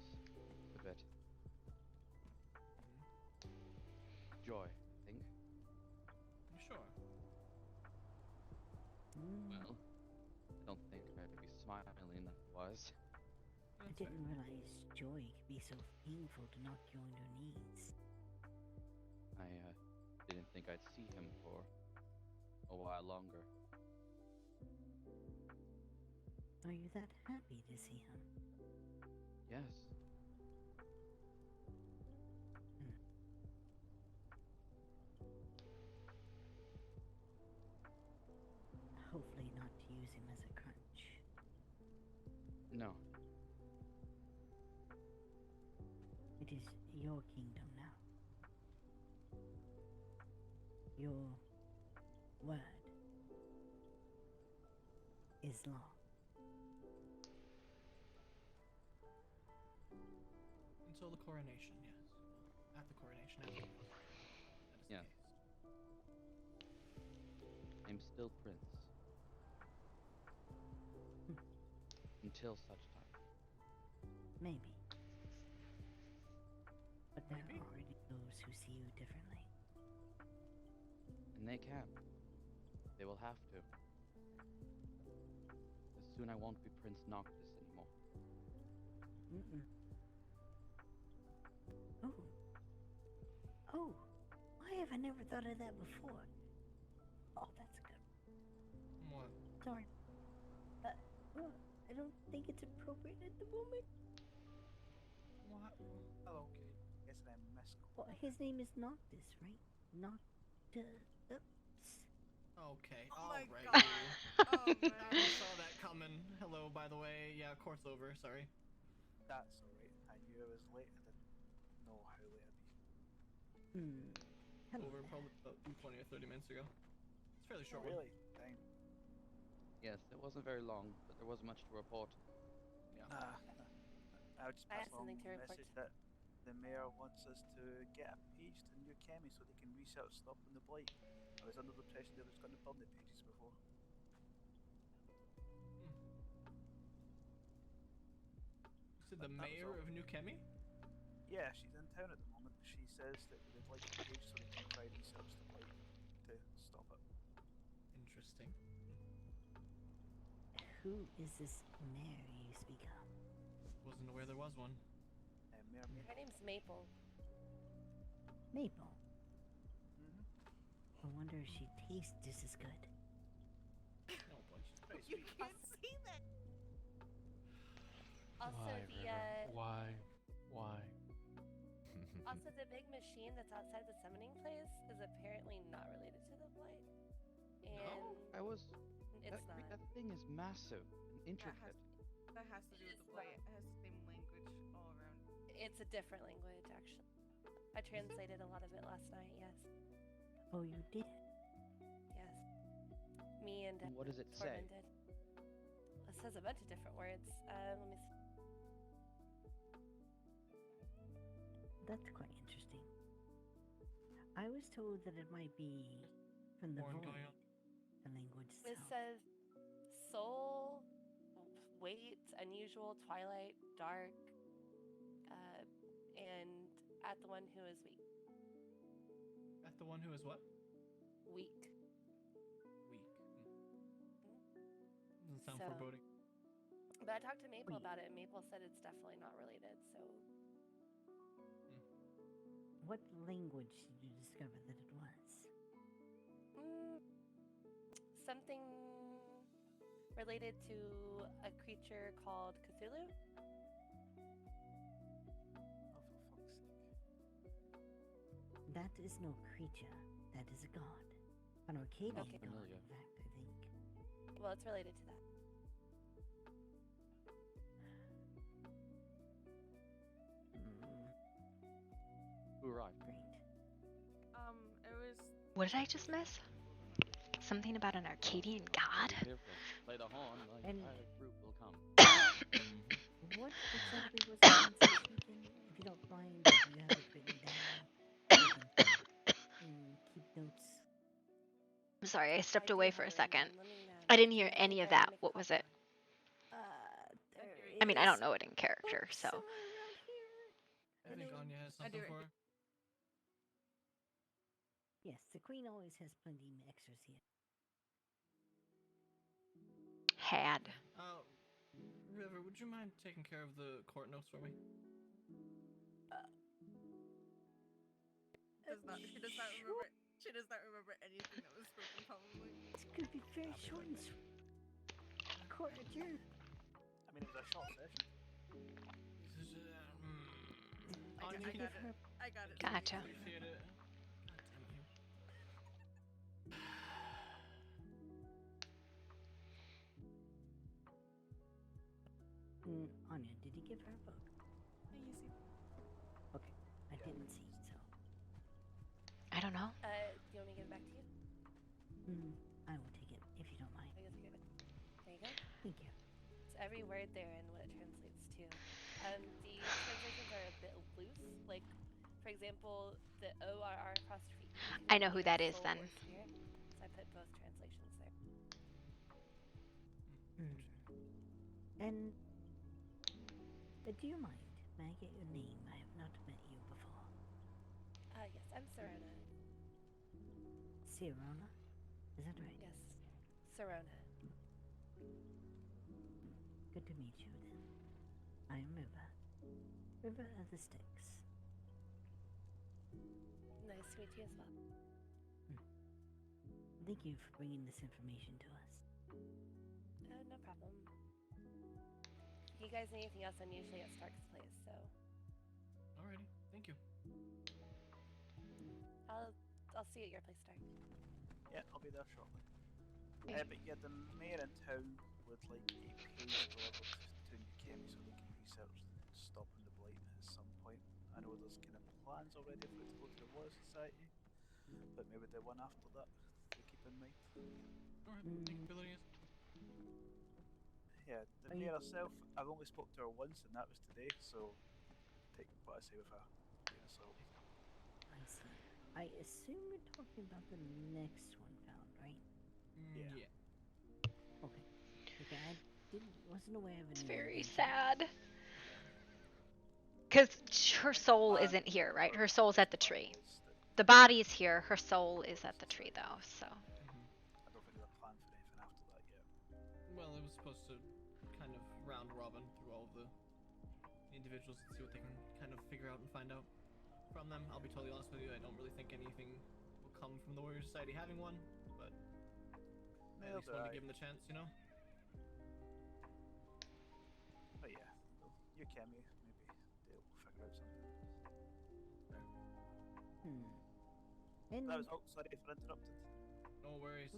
a bit. Joy, I think. You sure? Well, I don't think I'd be smiling otherwise. I didn't realize joy could be so painful to knock you on your knees. I didn't think I'd see him for a while longer. Are you that happy to see him? Yes. Hopefully not to use him as a crutch. No. It is your kingdom now. Your word is law. Until the coronation, yes. At the coronation, after that is Yes. the case. I'm still prince. Until such time. Maybe. But there Maybe. are already those who see you differently. And they can. They will have to. As soon I won't be Prince Noctis anymore. Mm-mm. Oh. Oh. Why have I never thought of that before? Oh, that's good. What? Sorry. Well, I don't think it's appropriate at the moment. What? Hello, Kate. Yes, I'm Mesco. Well, his name is Noctis, right? Noctis. Okay, Oh my alright. God. you. Oh man. I saw that coming. Hello, by the way. Yeah, court's over. Sorry. That's alright. I knew I was late. I didn't know how late I'd be. Hello Over there. probably about 20 or 30 minutes ago. It's a fairly short one. Really? Dang. Yes, it wasn't very long, but there wasn't much to report. Yeah. I would just I pass have along something to the report. message that the mayor wants us to get a page to New Chemi so they can research stopping the blight. I was under the impression they were just going to burn the pages before. So the mayor of New Chemi? Yeah, she's in town at the moment. She says that they would like a page so they can try research the blight to stop it. Interesting. Who is this mayor you speak of? Wasn't aware there was one. Mayor Her Maple. name's Maple. Maple. Mm-hmm. I wonder if she tastes just as good. Oh boy, she's pretty You sweet. can't see that. Also, Why, the River? Why? also the big machine that's outside the summoning place is apparently not related to the blight. And I was. it's that, not. that thing is massive and intricate. That has to do with the blight. It has the same language all around. It's a different language, actually. I translated a lot of it last night. Yes. Oh, you did? Yes. Me and And what does it say? Corbin did. It says a bunch of different words. Let me see. That's quite interesting. I was told that it might be from the Porn void, going on. the language It itself. says soul, wait, unusual, twilight, dark, and at the one who is weak. At the one who is what? Weak. Weak. Doesn't sound So- foreboding. But I talked to Maple Wait. about it, and Maple said it's definitely not related. So What language did you discover that it was? Something related to a creature called Cthulhu? Oh, for fuck's sake. That is no creature. That is a god. An Arcadian Okay. god, in fact, I think. Well, it's related to that. Who arrived? Great. It was. What did I just miss? Something about an Arcadian god? Play the horn, the And- entire group will come. What exactly was the sensation again? If you don't mind, if you have it written down, you can keep notes. I'm sorry, I stepped do away have for a it written second. down. Let me, I didn't do hear you any think of I can that. make a What call was for it? There I mean, I don't is know it in character, so. Somewhere around here. I think Anya has I do something it. for her. Yes, the queen always has plenty of extras here. Had. River, would you mind taking care of the court notes for me? She does not remember. She does not remember anything that was spoken. Probably. It's gonna be very short and sweet. Court adjourned. I mean, it was a short session. I Anya, got can you- it. I got it. Gotcha. Appreciate it. Anya, did you give her a book? Okay, I didn't see, so. I don't know. do you want me to give it back to you? I will take it, if you don't mind. I guess I give it. There you go. Thank you. It's every word there and what it translates to. The translations are a bit loose. Like, for example, the ORR apostrophe. I know who that is soul then. or spirit. So I put both translations there. And do you mind? May I get your name? I have not met you before. Yes, I'm Serona. Sirona? Is that right? Yes, Serona. Good to meet you then. I am River. River of the Styx. Nice to meet you as well. Thank you for bringing this information to us. No problem. If you guys need anything else, I'm usually at Stark's place, so Alrighty, thank you. I'll see you at your place, Stark. Yeah, I'll be there shortly. But yeah, the mayor in town would like a page delivered to Newcami so they can research stopping the blight at some point. I know there's kind of plans already for it to go to the Water Society, but maybe the one after that to keep in mind. Alright, thank you for letting us. Yeah, the mayor herself, I've only spoke to her once and that was today, so take what I say with her grain of salt. I see. I assume you're talking about the next one found, right? Yeah. Okay. Okay, I wasn't aware of It's any very other sad. Because her soul isn't here, right? Her soul's at the tree. The body is here. Her soul is at the tree, though, so. I don't think there's a plan for anything after that yet. Well, it was supposed to kind of round robin through all of the individuals and see what they can kind of figure out and find out from them. I'll be totally honest with you, I don't really think anything will come from the Warrior Society having one, but I at least wanted to give them the chance, you know? But yeah, you can maybe they'll figure out something. And That was all. Sorry for interrupting. No worries.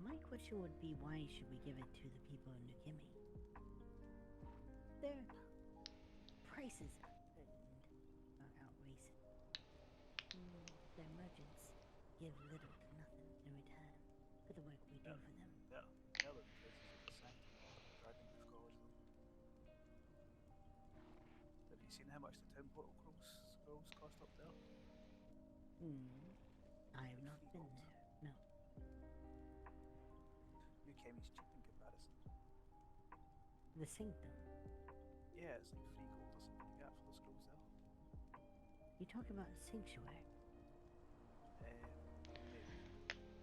my question would be, why should we give it to the people in Nukimi? Their prices are outrageous. Their merchants give little to nothing in return for the work we do for them. Yeah, the prices of the Sanctum or Dragonbooth College though. Have you seen how much the town portal scrolls cost up there? I have not been there. No. Newcami's cheap in comparison. The Sanctum. Yeah, it's like 3 gold or something like that for the scrolls there. You talk about Sanctuary. Maybe.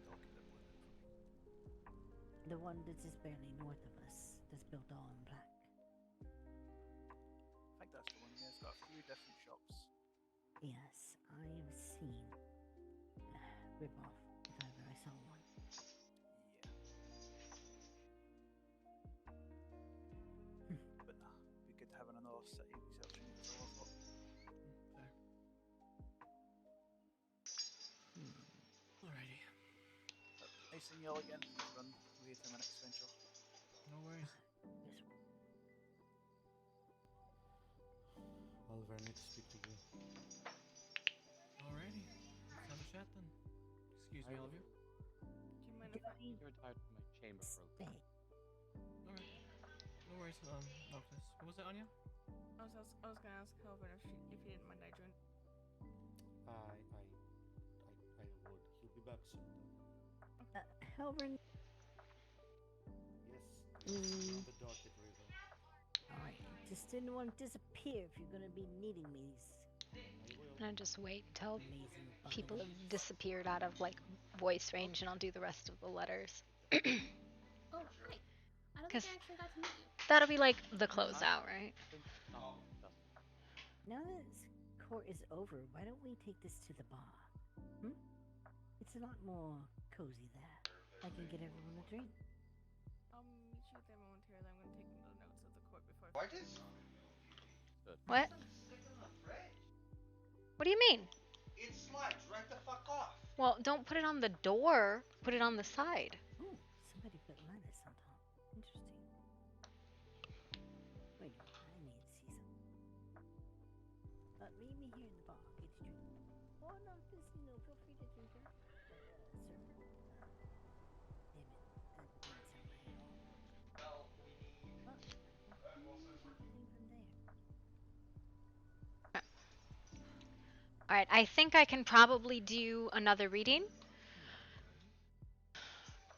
Don't get it blended for me. The one that is barely north of us, that's built all in black. I think that's the one. Yeah, it's got a few different shops. Yes, I have seen rip-off, if ever I saw city researching it, is all I thought. Fair. Hmm. Alrighty. But nice seeing you all again. Need to run away to my next venture. No worries. This one. Oliver, I need to speak to you. Alrighty. Let's have a chat then. Excuse me, all of you. Do you mind if I? You're tied to my chamber for a little. Alright. No worries, Noctis. What was it, Anya? I was gonna ask Calvin if he didn't mind I joined. I would. He'll be back soon. Helvern. Yes. Mm. On the docket, River. Alright, just didn't want to disappear if you're gonna be needing me. And I just wait until Amazing people have buggers. disappeared out of like voice range, and I'll do the rest of the letters. Oh, hi. I don't think I actually got to meet you. That'll be like the closeout, right? Now that court is over, why don't we take this to the bar? It's a lot more cozy there. I can get everyone a drink. I'll meet you there momentarily. I'm gonna take the notes of the court before. Why does What? stick in the fridge? What do you mean? It slides right the fuck off. Well, don't put it on the door. Put it on the side. Ooh, somebody put lettuce on top. Interesting. Wait a minute, I need to see something. Meet me here in the bar. Get your drink. Or not this, feel free to drink it. Sir. Damn it. That didn't sound right at all. Well, we need. From there. Alright, I think I can probably do another reading.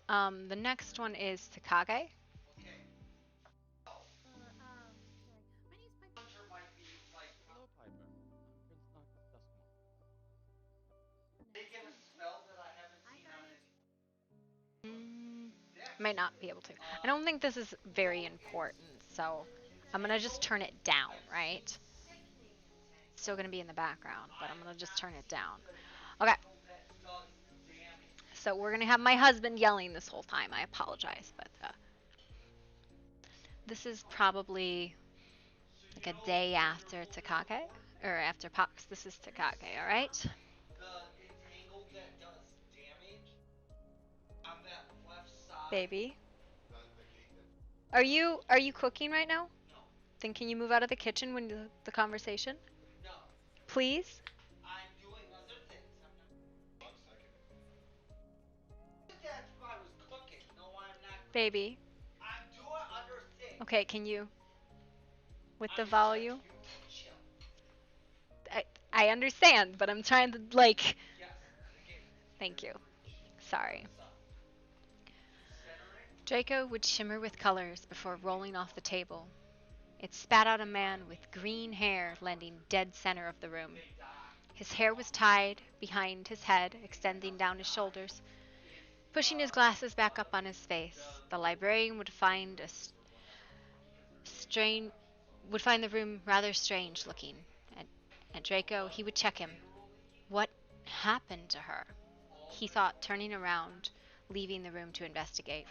The next one is Takage. Okay. Sorry. My name's Piper. Hunter might be like. Hello, Piper. Prince Noctis Duskmore. Making a spell that I haven't seen on any. Might not be able to. I don't think this is very important, so I'm gonna just turn it down, right? Still gonna be in the background, but I'm gonna just turn it down. Okay. So we're gonna have my husband yelling this whole time. I apologize, but this is probably like a day after Takage, or after Pox. This is Takage, all right? The entangle that does damage on that left side. Baby. Are you cooking right now? No. Then can you move out of the kitchen when the conversation? No. Please? I'm doing other things. I'm not. 1 second. That's why I was cooking. No, I'm not. Baby. I'm doing other things. Okay, can you? With the volume? You can chill. I understand, but I'm trying to, like... Yes. Okay. Thank you. Sorry. Draco would shimmer with colors before rolling off the table. It spat out a man with green hair landing dead center of the room. His hair was tied behind his head, extending down his shoulders. Pushing his glasses back up on his face, the librarian would find the room rather strange looking. At Draco, he would check him. What happened to her? He thought, turning around, leaving the room to investigate.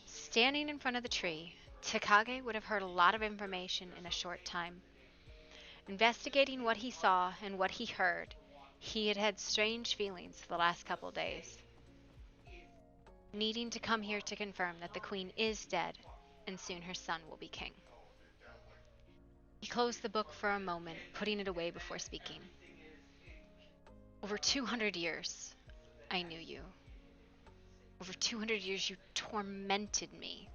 Standing in front of the tree, Takage would have heard a lot of information in a short time. Investigating what he saw and what he heard, he had had strange feelings the last couple days. Needing to come here to confirm that the queen is dead, and soon her son will be king. He closed the book for a moment, putting it away before speaking. Over 200 years, I knew you. Over 200 years, you tormented me.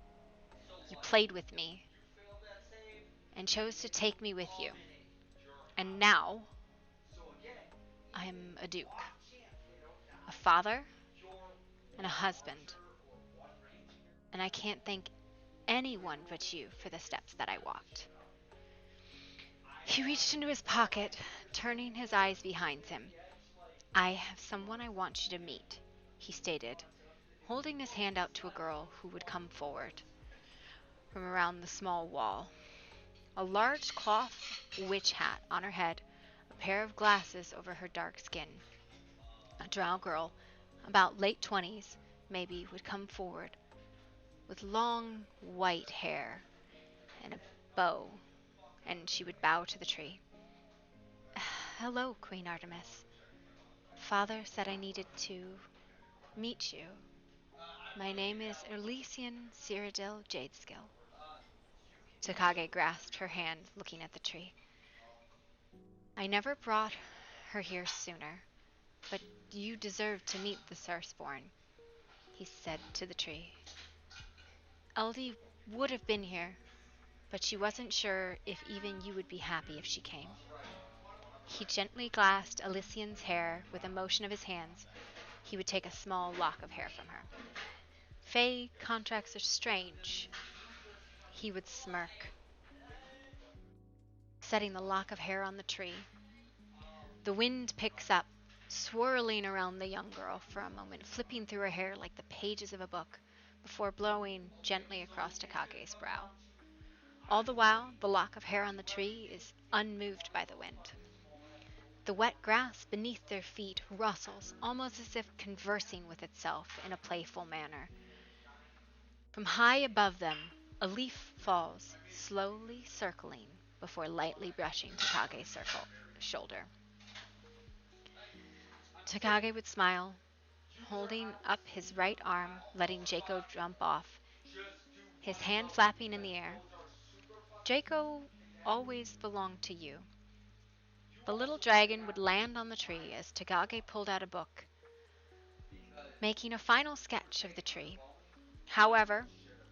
You played with me, and chose to take me with you. And now, I am a duke, a father, and a husband. And I can't thank anyone but you for the steps that I walked. He reached into his pocket, turning his eyes behind him. I have someone I want you to meet, he stated, holding his hand out to a girl who would come forward from around the small wall. A large cloth witch hat on her head, a pair of glasses over her dark skin. A drow girl, about late 20s, maybe, would come forward with long white hair and a bow, and she would bow to the tree. Hello, Queen Artemis. Father said I needed to meet you. My name is Elysian Cyrodiil Jadeskill. Takage grasped her hand, looking at the tree. I never brought her here sooner, but you deserve to meet the Firstborn, he said to the tree. Eldi would have been here, but she wasn't sure if even you would be happy if she came. He gently glassed Elysian's hair with a motion of his hands. He would take a small lock of hair from her. Fae contracts are strange. He would smirk, setting the lock of hair on the tree. The wind picks up, swirling around the young girl for a moment, flipping through her hair like the pages of a book, before blowing gently across Takage's brow. All the while, the lock of hair on the tree is unmoved by the wind. The wet grass beneath their feet rustles, almost as if conversing with itself in a playful manner. From high above them, a leaf falls, slowly circling before lightly brushing Takage's shoulder. Takage would smile, holding up his right arm, letting Jaco jump off, his hand flapping in the air. Jaco always belonged to you. The little dragon would land on the tree as Takage pulled out a book, making a final sketch of the tree. However,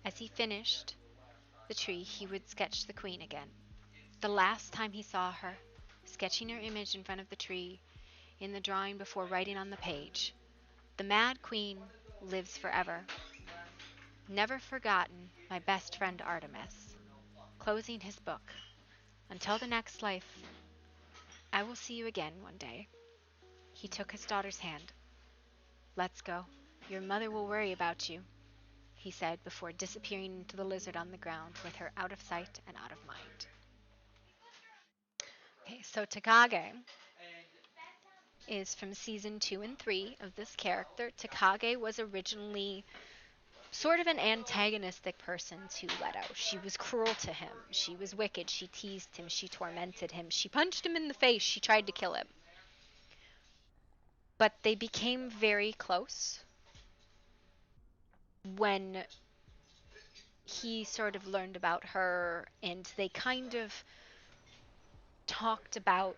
as he finished the tree, he would sketch the queen again. The last time he saw her, sketching her image in front of the tree in the drawing before writing on the page, "The Mad Queen lives forever. Never forgotten, my best friend Artemis." Closing his book. "Until the next life, I will see you again one day." He took his daughter's hand. "Let's go. Your mother will worry about you," he said before disappearing into the lizard on the ground with her out of sight and out of mind. Okay, so Takage is from season 2 and 3 of this character. Takage was originally sort of an antagonistic person to Leto. She was cruel to him. She was wicked. She teased him. She tormented him. She punched him in the face. She tried to kill him. But they became very close when he sort of learned about her, and they kind of talked about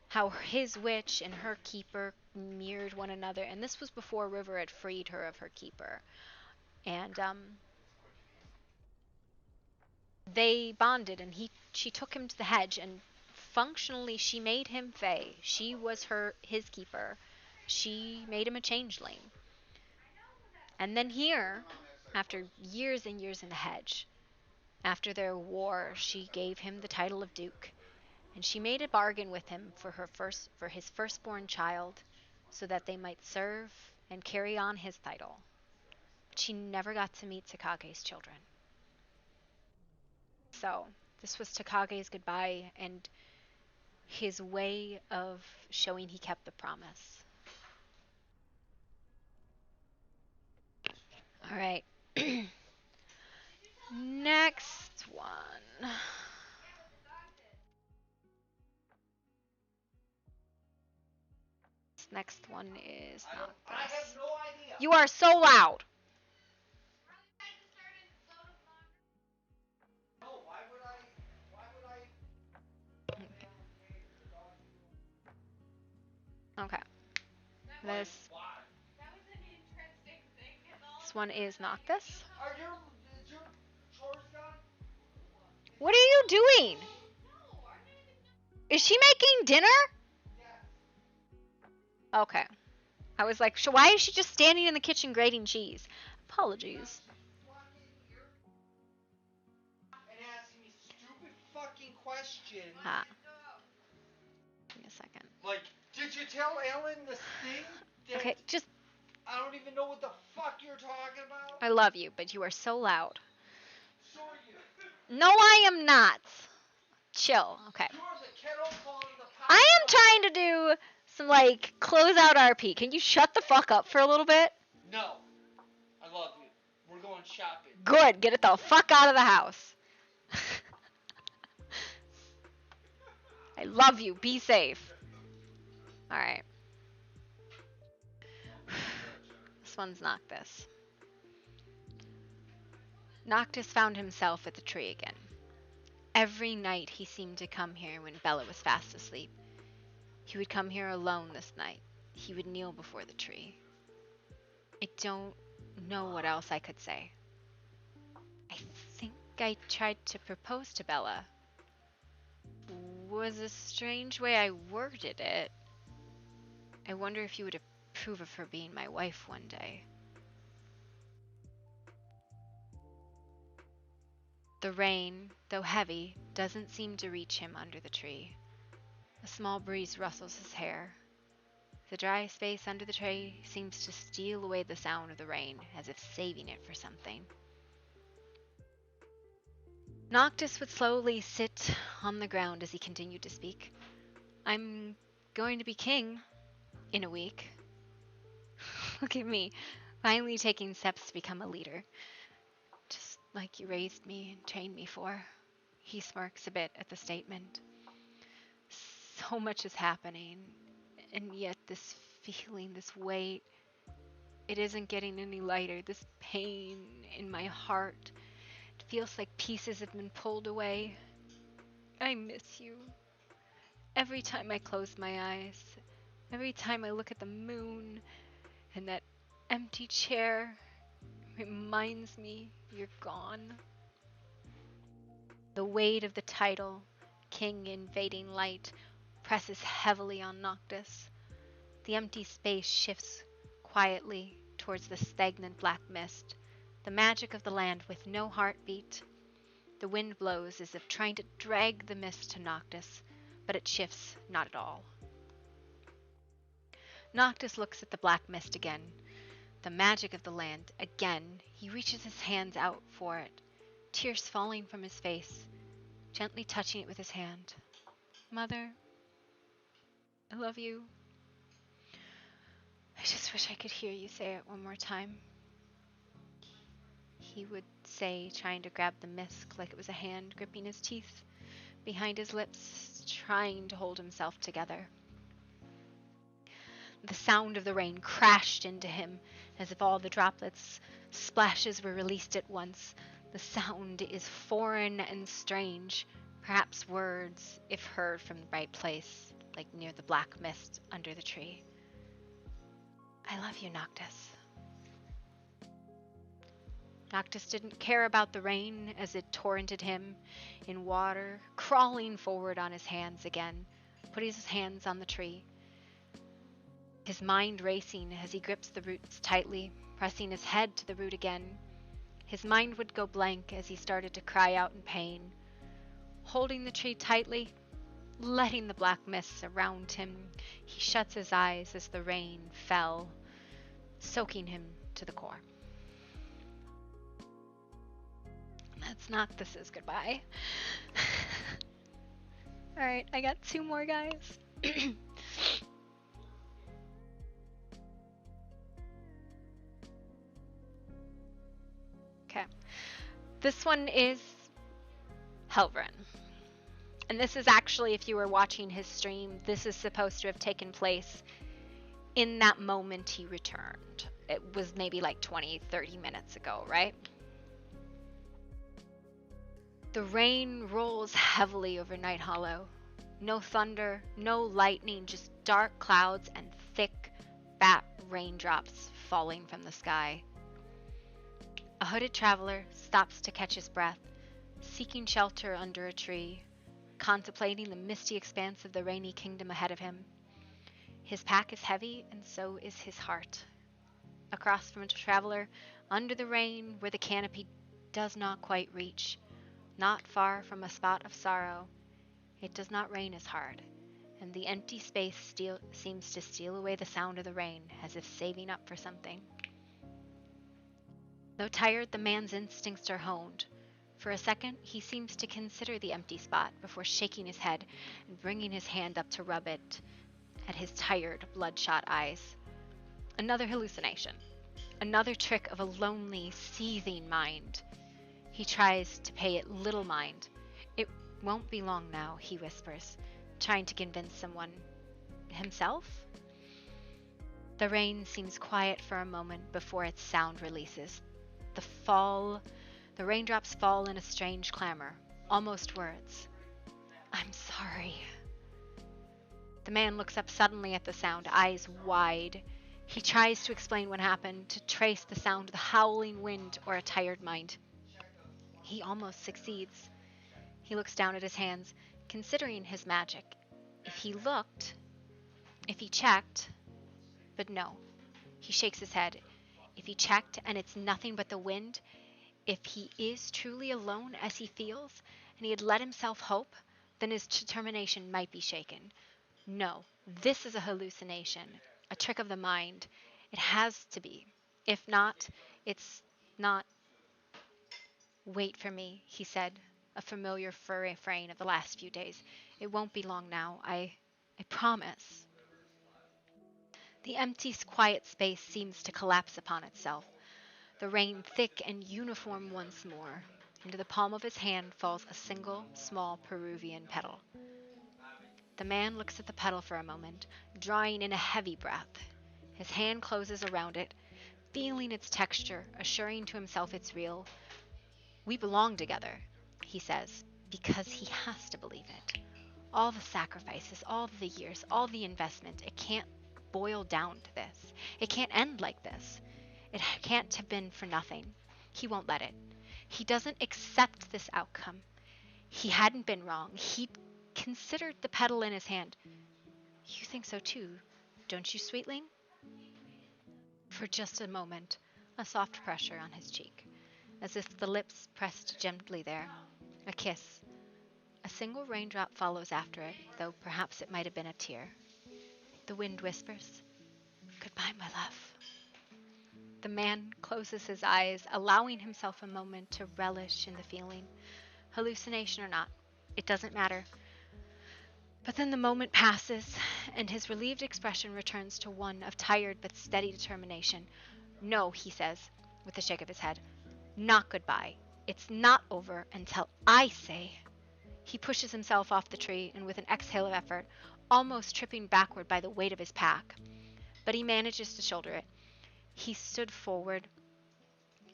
how his witch and her keeper mirrored one another, and this was before River had freed her of her keeper. And they bonded, and she took him to the hedge, and functionally she made him Fae. She was his keeper. She made him a changeling. And then here, after years and years in the hedge, after their war, she gave him the title of Duke, and she made a bargain with him for his firstborn child, so that they might serve and carry on his title. But she never got to meet Takage's children. So, this was Takage's goodbye and his way of showing he kept the promise. Alright. Next one. This next one is not this. I have no idea. You are so loud! No, why would I? Okay. This one is Noctis. Is your chores done? What are you doing? Is she making dinner? Okay. I was like, why is she just standing in the kitchen grating cheese? Apologies. And asking me stupid fucking questions. Give me a second. Like, did you tell Ellen this thing? Okay, just... I don't even know what the fuck you're talking about. I love you, but you are so loud. So are you. No, I am not. Chill. Okay. You are the kettle calling the pot. I am trying to do some, like, closeout RP. Can you shut the fuck up for a little bit? No. I love you. We're going shopping. Good. Get it the fuck out of the house. I love you. Be safe. Alright. This one's Noctis. Noctis found himself at the tree again. Every night he seemed to come here when Bella was fast asleep. He would come here alone this night. He would kneel before the tree. I don't know what else I could say. I think I tried to propose to Bella. Was a strange way I worded it. I wonder if you would approve of her being my wife one day. The rain, though heavy, doesn't seem to reach him under the tree. A small breeze rustles his hair. The dry space under the tree seems to steal away the sound of the rain, as if saving it for something. Noctis would slowly sit on the ground as he continued to speak. I'm going to be king in a week. Look at me, finally taking steps to become a leader. Just like you raised me and trained me for. He smirks a bit at the statement. So much is happening, and yet this feeling, this weight, it isn't getting any lighter. This pain in my heart, it feels like pieces have been pulled away. I miss you. Every time I close my eyes, every time I look at the moon and that empty chair, reminds me you're gone. The weight of the title, King Invading Light, presses heavily on Noctis. The empty space shifts quietly towards the stagnant black mist, the magic of the land with no heartbeat. The wind blows as if trying to drag the mist to Noctis, but it shifts not at all. Noctis looks at the black mist again, the magic of the land again. He reaches his hands out for it, tears falling from his face, gently touching it with his hand. Mother, I love you. I just wish I could hear you say it one more time. He would say, trying to grab the mist like it was a hand gripping his teeth behind his lips, trying to hold himself together. The sound of the rain crashed into him as if all the droplets, splashes were released at once. The sound is foreign and strange, perhaps words, if heard from the right place, like near the black mist under the tree. I love you, Noctis. Noctis didn't care about the rain as it torrented him in water, crawling forward on his hands again, putting his hands on the tree. His mind racing as he grips the roots tightly, pressing his head to the root again. His mind would go blank as he started to cry out in pain. Holding the tree tightly, letting the black mist surround him, he shuts his eyes as the rain fell, soaking him to the core. That's Noctis's goodbye. Alright, I got 2 more guys. Okay. This one is Helvrin. And this is actually, if you were watching his stream, this is supposed to have taken place in that moment he returned. It was maybe like 20-30 minutes ago, right? The rain rolls heavily over Night Hollow. No thunder, no lightning, just dark clouds and thick, fat raindrops falling from the sky. A hooded traveler stops to catch his breath, seeking shelter under a tree, contemplating the misty expanse of the rainy kingdom ahead of him. His pack is heavy, and so is his heart. Across from the traveler, under the rain, where the canopy does not quite reach, not far from a spot of sorrow, it does not rain as hard, and the empty space seems to steal away the sound of the rain, as if saving up for something. Though tired, the man's instincts are honed. For a second, he seems to consider the empty spot before shaking his head and bringing his hand up to rub it at his tired, bloodshot eyes. Another hallucination. Another trick of a lonely, seething mind. He tries to pay it little mind. It won't be long now, he whispers. trying to convince someone. Himself? The rain seems quiet for a moment before its sound releases. The raindrops fall in a strange clamor, almost words. I'm sorry. The man looks up suddenly at the sound, eyes wide. He tries to explain what happened, to trace the sound of the howling wind or a tired mind. He almost succeeds. He looks down at his hands, considering his magic. If he checked, but no. He shakes his head. If he checked and it's nothing but the wind, if he is truly alone as he feels, and he had let himself hope, then his determination might be shaken. No, this is a hallucination, a trick of the mind. It has to be. If not, it's not. Wait for me, he said, a familiar refrain of the last few days. It won't be long now. I promise. The empty, quiet space seems to collapse upon itself. The rain thick and uniform once more. Into the palm of his hand falls a single, small Peruvian petal. The man looks at the petal for a moment, drawing in a heavy breath. His hand closes around it, feeling its texture, assuring to himself it's real. We belong together, he says, because he has to believe it. All the sacrifices, all the years, all the investment, it can't boil down to this. It can't end like this. It can't have been for nothing. He won't let it. He doesn't accept this outcome. He hadn't been wrong. He considered the petal in his hand. You think so too, don't you, sweetling? For just a moment, a soft pressure on his cheek, as if the lips pressed gently there. A kiss. A single raindrop follows after it, though perhaps it might have been a tear. The wind whispers, "Goodbye, my love." The man closes his eyes, allowing himself a moment to relish in the feeling. Hallucination or not, it doesn't matter. But then the moment passes, and his relieved expression returns to one of tired but steady determination. No, he says, with a shake of his head. Not goodbye. It's not over until I say. He pushes himself off the tree, and with an exhale of effort, almost tripping backward by the weight of his pack. But he manages to shoulder it. He stood forward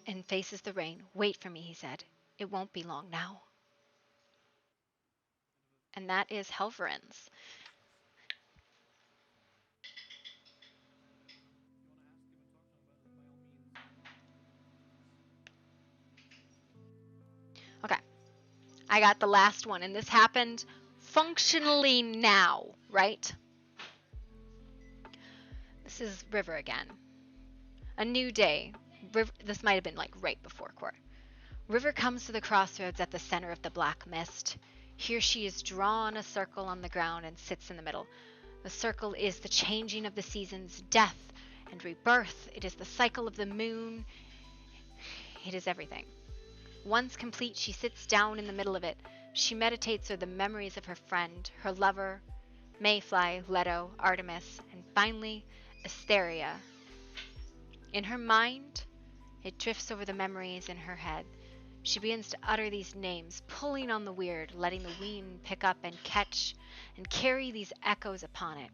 and faces the rain. Wait for me, he said. It won't be long now. And that is Helverins. Okay, I got the last one, and this happened functionally now, right? This is River again. A new day. This might have been like right before court. River comes to the crossroads at the center of the black mist. Here she is drawn a circle on the ground and sits in the middle. The circle is the changing of the seasons, death and rebirth. It is the cycle of the moon. It is everything. Once complete, she sits down in the middle of it. She meditates over the memories of her friend, her lover, Mayfly, Leto, Artemis, and finally, Asteria. In her mind, it drifts over the memories in her head. She begins to utter these names, pulling on the weird, letting the wind pick up and catch and carry these echoes upon it.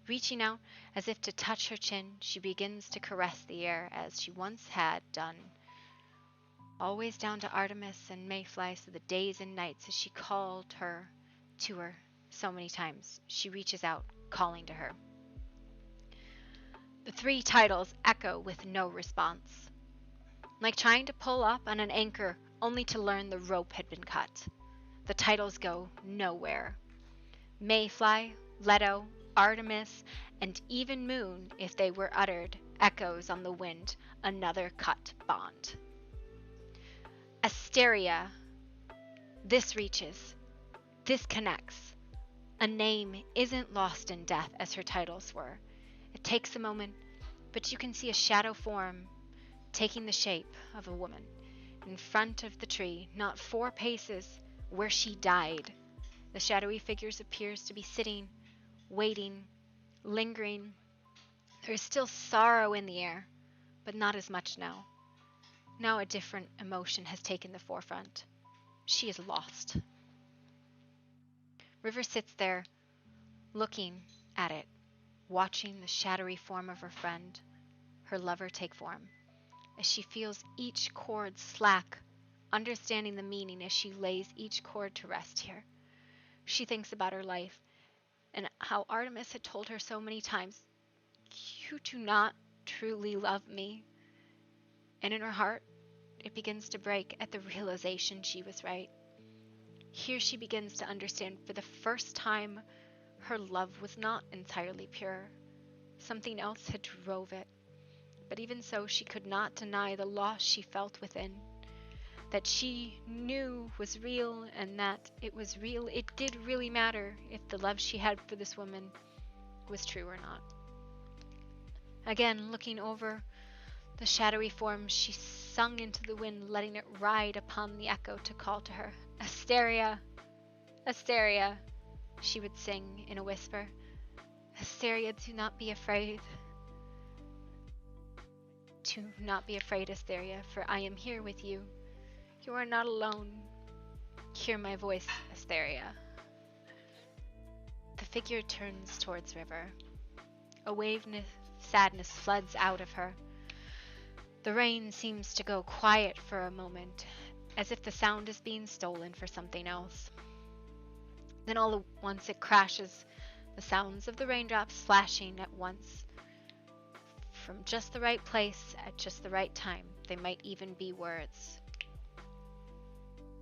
Reaching out as if to touch her chin, she begins to caress the air as she once had done. Always down to Artemis and Mayfly, so the days and nights as she called her to her so many times. She reaches out, calling to her. The three titles echo with no response. Like trying to pull up on an anchor only to learn the rope had been cut. The titles go nowhere. Mayfly, Leto, Artemis, and even Moon, if they were uttered, echoes on the wind, another cut bond. Asteria. This reaches. This connects. A name isn't lost in death as her titles were. It takes a moment, but you can see a shadow form taking the shape of a woman in front of the tree, not 4 paces where she died. The shadowy figure appears to be sitting, waiting, lingering. There is still sorrow in the air, but not as much now. Now a different emotion has taken the forefront. She is lost. River sits there, looking at it, watching the shadowy form of her friend, her lover, take form, as she feels each chord slack, understanding the meaning as she lays each chord to rest here. She thinks about her life and how Artemis had told her so many times, "You do not truly love me." And in her heart, it begins to break at the realization she was right. Here she begins to understand for the first time her love was not entirely pure. Something else had drove it. But even so, she could not deny the loss she felt within. That she knew was real, and that it was real. It did really matter if the love she had for this woman was true or not. Again, looking over the shadowy form, she sung into the wind, letting it ride upon the echo to call to her. "Asteria! Asteria!" she would sing in a whisper. "Asteria, do not be afraid. Do not be afraid, Asteria, for I am here with you. You are not alone. Hear my voice, Asteria." The figure turns towards River. A wave of sadness floods out of her. The rain seems to go quiet for a moment, as if the sound is being stolen for something else. Then all at once it crashes, the sounds of the raindrops splashing at once. From just the right place, at just the right time. They might even be words.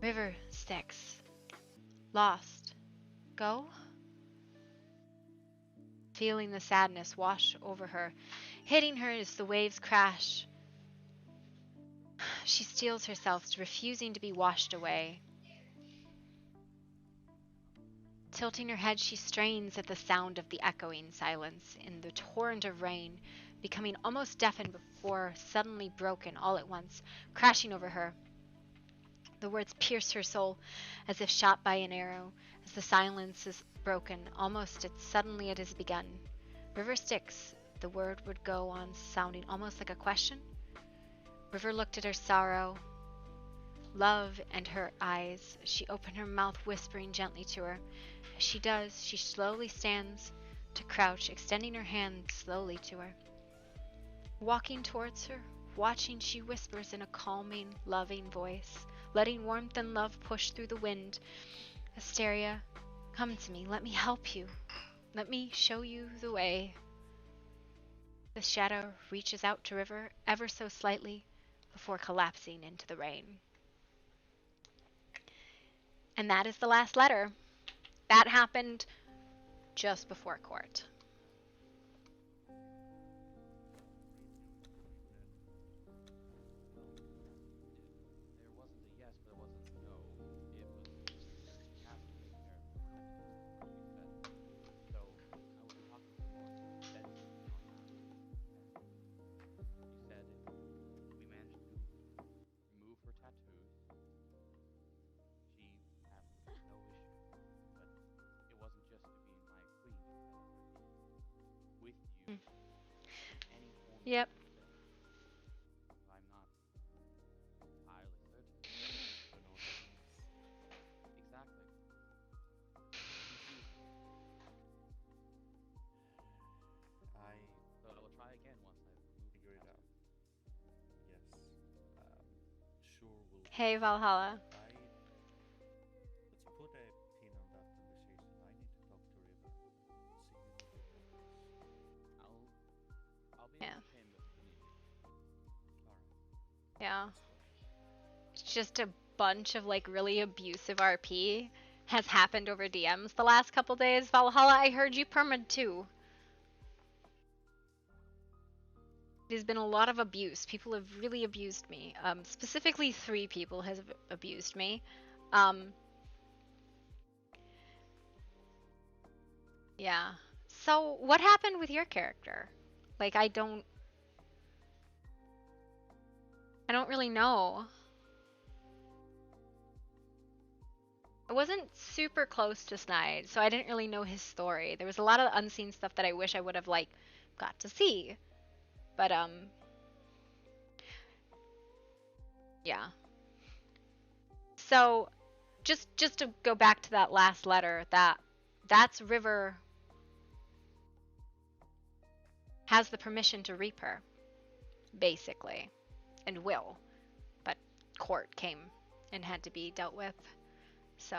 River Styx. Lost. Go? Feeling the sadness wash over her, hitting her as the waves crash. She steels herself, refusing to be washed away. Tilting her head, she strains at the sound of the echoing silence in the torrent of rain, becoming almost deafened before suddenly broken all at once, crashing over her. The words pierce her soul as if shot by an arrow. As the silence is broken, almost suddenly it has begun. River Styx, the word would go on sounding almost like a question. River looked at her sorrow, love, and her eyes. She opened her mouth, whispering gently to her. As she does, she slowly stands to crouch, extending her hand slowly to her. Walking towards her, watching, she whispers in a calming, loving voice, letting warmth and love push through the wind. "Asteria, come to me. Let me help you. Let me show you the way." The shadow reaches out to River ever so slightly before collapsing into the rain. And that is the last letter. That happened just before court. There wasn't a yes, but it wasn't a no. It was just you have to take care of the tattoo, like you said. So I was talking to her more extensively on that, and she said if we managed to remove her tattoos, she would have no issue. But it wasn't just to be my queen. She said it would be with you in any form Yep. you said. I'm not entirely certain. So no limits. Exactly. It's confusing. I So I will try again once I've removed figure the it out. tattoo. Yes. Sure will Hey, Valhalla. let's put a pin on that conversation. I need to talk to River. See you when you get this. I'll be in Yeah. the chamber if you need me. Alright. Yeah. Let's go. It's just a bunch of like really abusive RP has happened over DMs the last couple days. Valhalla, I heard you permad too. There's been a lot of abuse. People have really abused me. Specifically 3 people have abused me. Yeah. So what happened with your character? Like I don't really know. I wasn't super close to Snide, so I didn't really know his story. There was a lot of unseen stuff that I wish I would have like got to see. But yeah. So just to go back to that last letter, that's River has the permission to reap her, basically, and will. But court came and had to be dealt with. So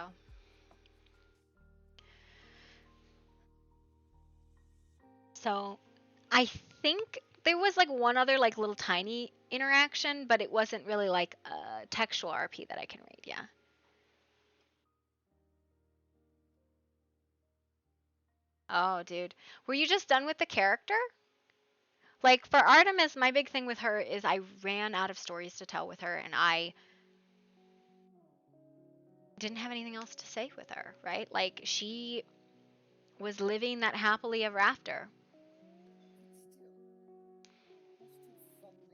I think there was like one other like little tiny interaction, but it wasn't really like a textual RP that I can read, yeah. Oh, dude. Were you just done with the character? Like for Artemis, my big thing with her is I ran out of stories to tell with her and I didn't have anything else to say with her, right? Like she was living that happily ever after.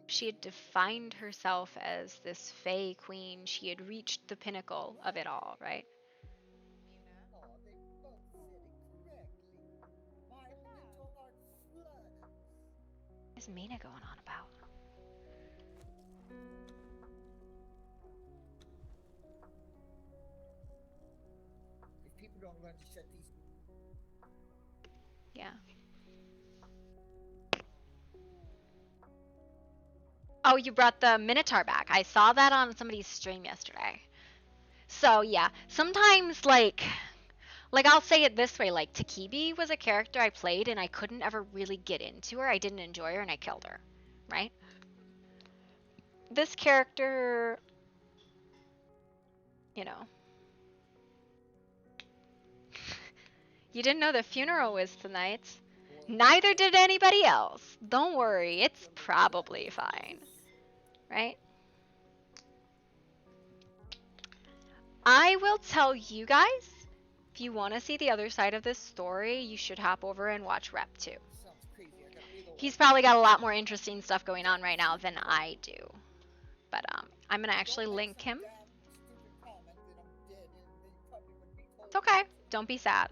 She had defined herself as this fae queen. She had reached the pinnacle of it all, right? Oh, they both said it correctly. My mental heart floods. What is Mina going on about? If people don't learn to shut these. Yeah. Oh, you brought the Minotaur back. I saw that on somebody's stream yesterday. So yeah, sometimes like I'll say it this way, like Takibi was a character I played and I couldn't ever really get into her. I didn't enjoy her and I killed her, right? This character, you know. You didn't know the funeral was tonight. Neither did anybody else. Don't worry, it's probably fine. Right? I will tell you guys, if you want to see the other side of this story, you should hop over and watch Rep 2. He's probably got a lot more interesting stuff going on right now than I do. But I'm going to actually link him. It's okay. Don't be sad.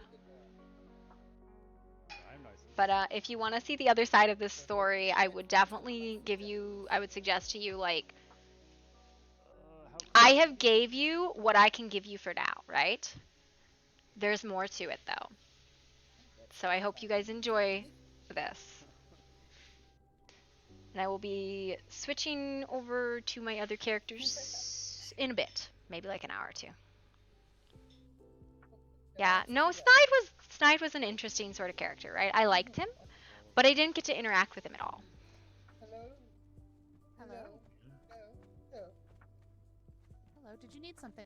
But if you want to see the other side of this story, I would definitely I would suggest to you, like, I have gave you what I can give you for now, right? There's more to it, though. So I hope you guys enjoy this. And I will be switching over to my other characters in a bit. Maybe like an hour or two. Yeah, no, Snide was an interesting sort of character, right? I liked him, but I didn't get to interact with him at all. Hello? Hello, did you need something?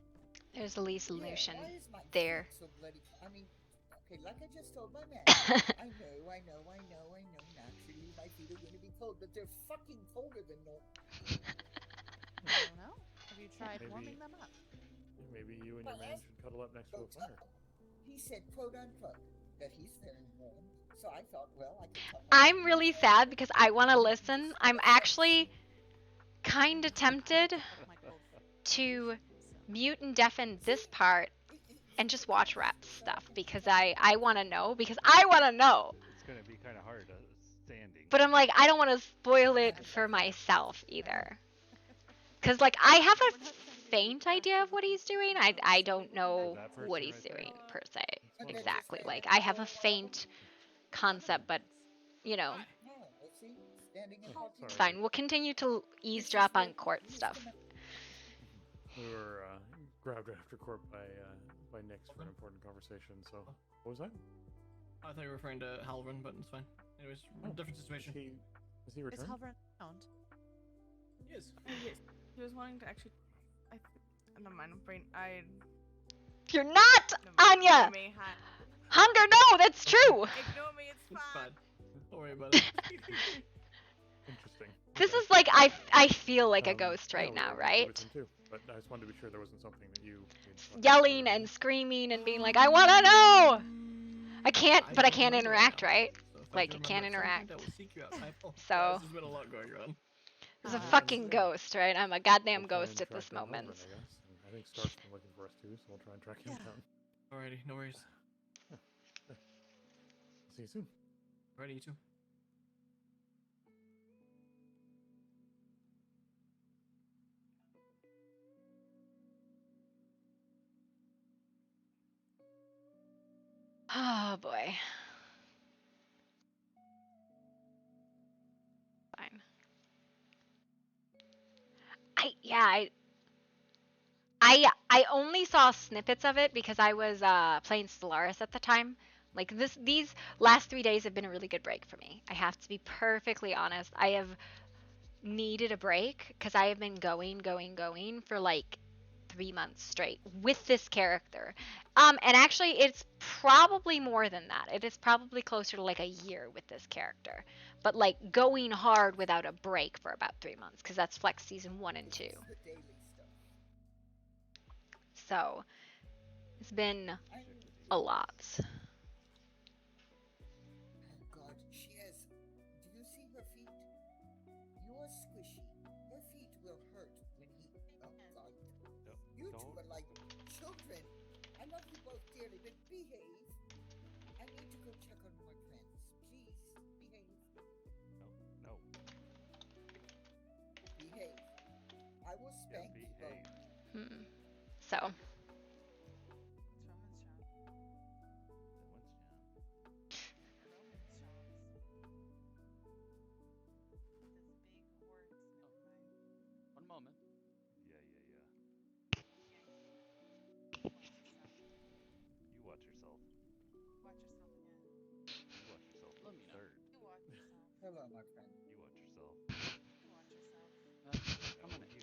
There's a Lee solution why is my there. feet so bloody? I mean, okay, like I just told my man. I know. Naturally, my feet are going to be cold, but they're fucking colder than normal. I don't know. Have you tried warming them up? Maybe you and your man should cuddle up next to a fire. He said, quote unquote, that he's very warm. So I thought, well, I could come. I'm really sad because I want to listen. I'm actually kind of tempted to mute and deafen this part and just watch Rep stuff because I want to know. Because I want to know. It's going to be kind of hard standing. But I'm like, I don't want to spoil it for myself either. Because, like, I have a faint idea of what he's doing. I don't know what he's doing, per se. Exactly. Like, I have a faint concept, but, you know. It's fine. We'll continue to eavesdrop on court stuff. We were grabbed after court by Nyx for an important conversation, so... What was that? I thought you were referring to Halvern, but it's fine. Anyways, different situation. Is he returned? Is Halvern found? Yes. He was wanting to actually... Never mind, You're not, Anya! Hunger, no, that's true! Ignore me, it's fine. Don't worry about it. Interesting. This is like, I feel like a ghost right now, right? Too, but I just wanted to be sure there wasn't something that you... Yelling and screaming and being like, I want to know! I can't interact, right? Like, I can't interact. So... There's been a lot going on. It's a fucking ghost, right? I'm a goddamn ghost at this moment. I think Stark's been looking for us too, so we'll try and track him down. Alrighty, no worries. See you soon. Alrighty, you too. Oh boy. Yeah, I only saw snippets of it because I was playing Stellaris at the time. Like these last 3 days have been a really good break for me. I have to be perfectly honest. I have needed a break because I have been going for like 3 months straight with this character. And actually, it's probably more than that. It is probably closer to like a year with this character. But like going hard without a break for about 3 months because that's Flex season 1 and 2. The daily stuff. So it's been a lot. Oh God, she has. Do you see her feet? You are squishy. Her feet will hurt when he. Oh God. You two are like children. I love you both dearly, but behave. I need to go check on my friends. Please behave. No. Behave. I will spank you both. So. One moment. Yeah. You watch yourself. Watch yourself again. You watch yourself for the third. You watch yourself. Hello, my friend. You watch yourself. You watch yourself. I'm gonna you.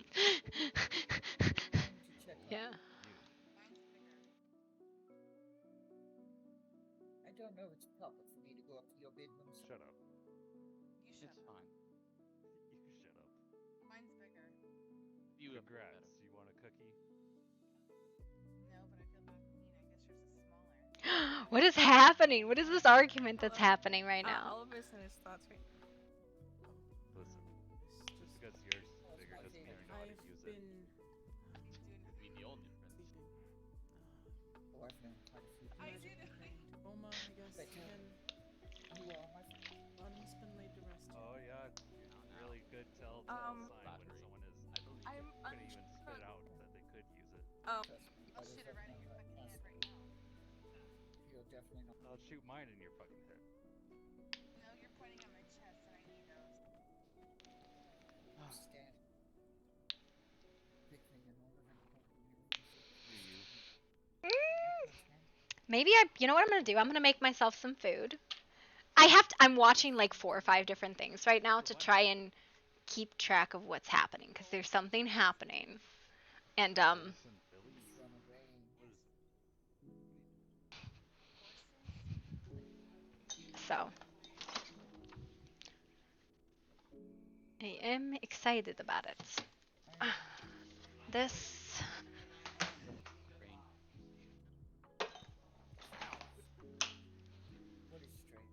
Yeah. Mine's bigger. I don't know it's proper for me to go up to your bedroom. Shut up. You shut It's up. fine. You shut up. Mine's bigger. You Congrats. You want a cookie? No, but I feel bad for Nina. I guess yours is smaller. What is happening? What is this argument that's happening right now? Oliver's in his thoughts right now. Listen, just because yours is bigger doesn't mean you know how to use it. be the only difference. Oh, I've known quite a few. I did it. Oma, I guess, But, again. You are my friend. One's been laid to rest. Oh yeah, really good telltale sign when someone is I'm gonna even spit out that they could use it. I'll shoot it right in your fucking head right now. You're definitely not. I'll shoot mine in your fucking head. No, you're pointing at my chest, and I need those. Stand. Pick me in order and Maybe you know what I'm gonna do? I'm gonna make myself some food. I'm watching like 4 or 5 different things right now to try and keep track of what's happening because there's something happening. And so I am excited about it. This What is strange?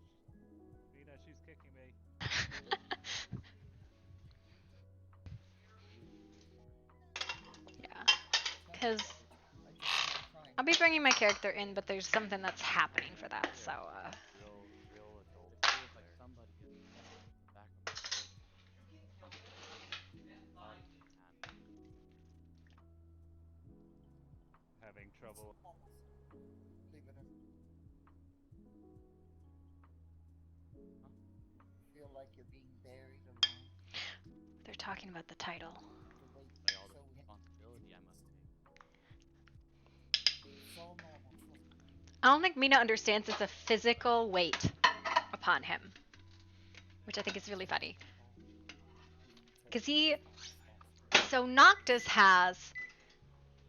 Nina, she's kicking me. Yeah, because I'll be bringing my character in, but there's something that's happening for that. So real adult. It feels like somebody is back on the boat. Having trouble. Leave it in. Feel like you're being buried alone. they're talking about the title. Like all the responsibility I must take. It's all normal. I don't think Mina understands it's a physical weight upon him, which I think is really funny. Because so Noctis has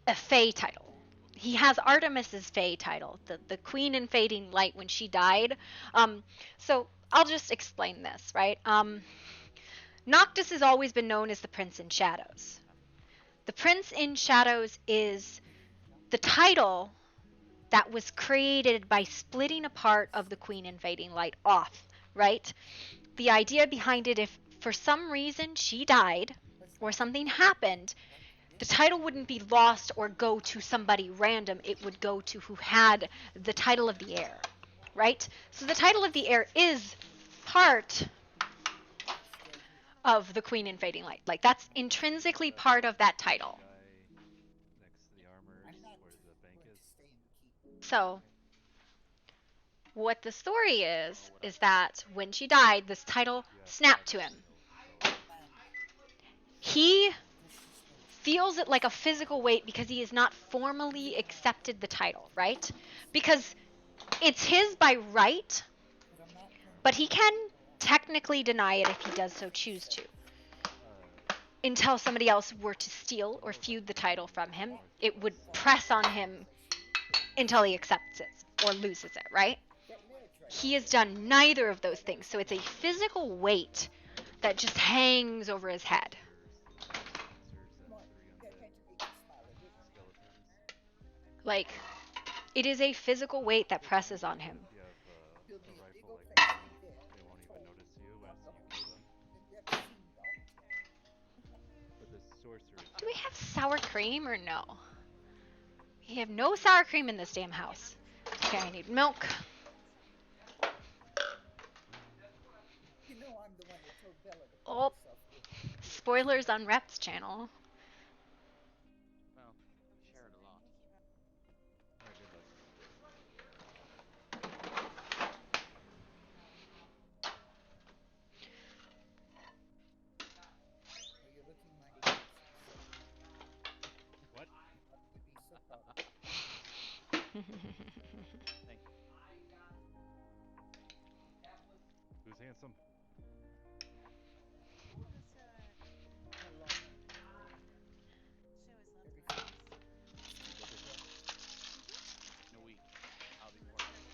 a Fae title. He has Artemis's Fae title, the Queen in Fading Light when she died. So I'll just explain this, right? Noctis has always been known as the Prince in Shadows. The Prince in Shadows is the title that was created by splitting a part of the Queen in Fading Light off, right? The idea behind it, if for some reason she died or something happened, the title wouldn't be lost or go to somebody random. It would go to who had the title of the heir, right? So the title of the heir is part of the Queen in Fading Light. Like, that's intrinsically part of that title. Next to the armor where the bank is. So what the story is that when she died, this title snapped to him. He feels it like a physical weight because he has not formally accepted the title, right? Because it's his by right, but he can technically deny it if he does so choose to. Until somebody else were to steal or feud the title from him, it would press on him until he accepts it or loses it, right? He has done neither of those things, so it's a physical weight that just hangs over his head. Like, it is a physical weight that presses on him. If you have a rifle like that, they won't even notice you as you kill them. But the sorcerers. Do we have sour cream or no? We have no sour cream in this damn house. Okay, I need milk. You know I'm the one that told Bella to put Oh, herself with. spoilers on Rep's channel. Well, shared a lot. Alright, good luck. Well, you're looking mighty handsome, sir. What? You'd be so proud of Thank you. Who's handsome? Hello. Show his love Everything hands. In a week, I'll be more handsome.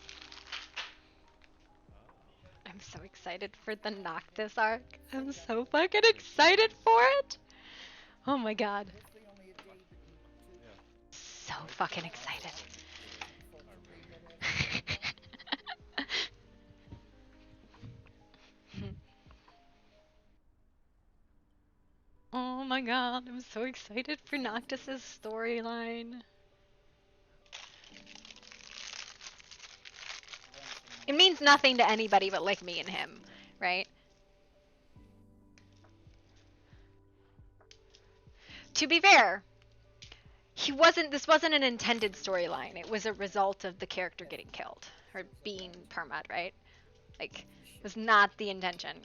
I'm so excited for the Noctis arc. I'm so fucking excited for it. Oh my god. Hopefully only a day or two. Yeah. So fucking excited. Oh my god, I'm so excited for Noctis's storyline. It means nothing to anybody but like me and him, right? To be fair, this wasn't an intended storyline. It was a result of the character getting killed or being permad, right? Like, it was not the intention.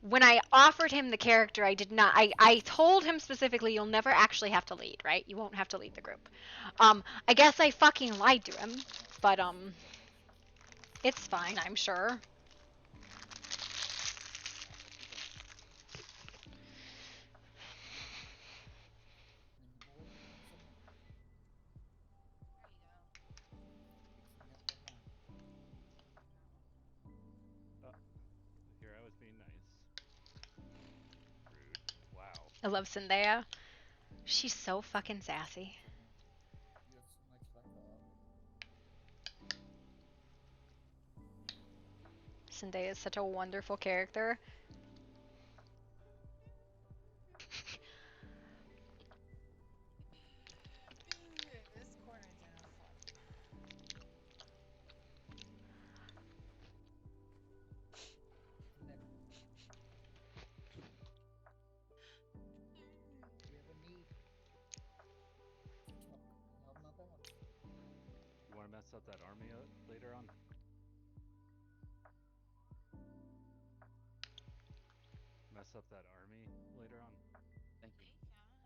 When I offered him the character, I told him specifically, you'll never actually have to lead, right? You won't have to lead the group. I guess I fucking lied to him, but, it's fine, I'm sure. Here I was being nice. Rude. Wow. I love Zendaya. She's so fucking sassy. You're so much like Zendaya is such a wonderful character. This corner's enough fun. you ever need to talk about You want to mess up that army later on? Mess up that army later on? Thank you.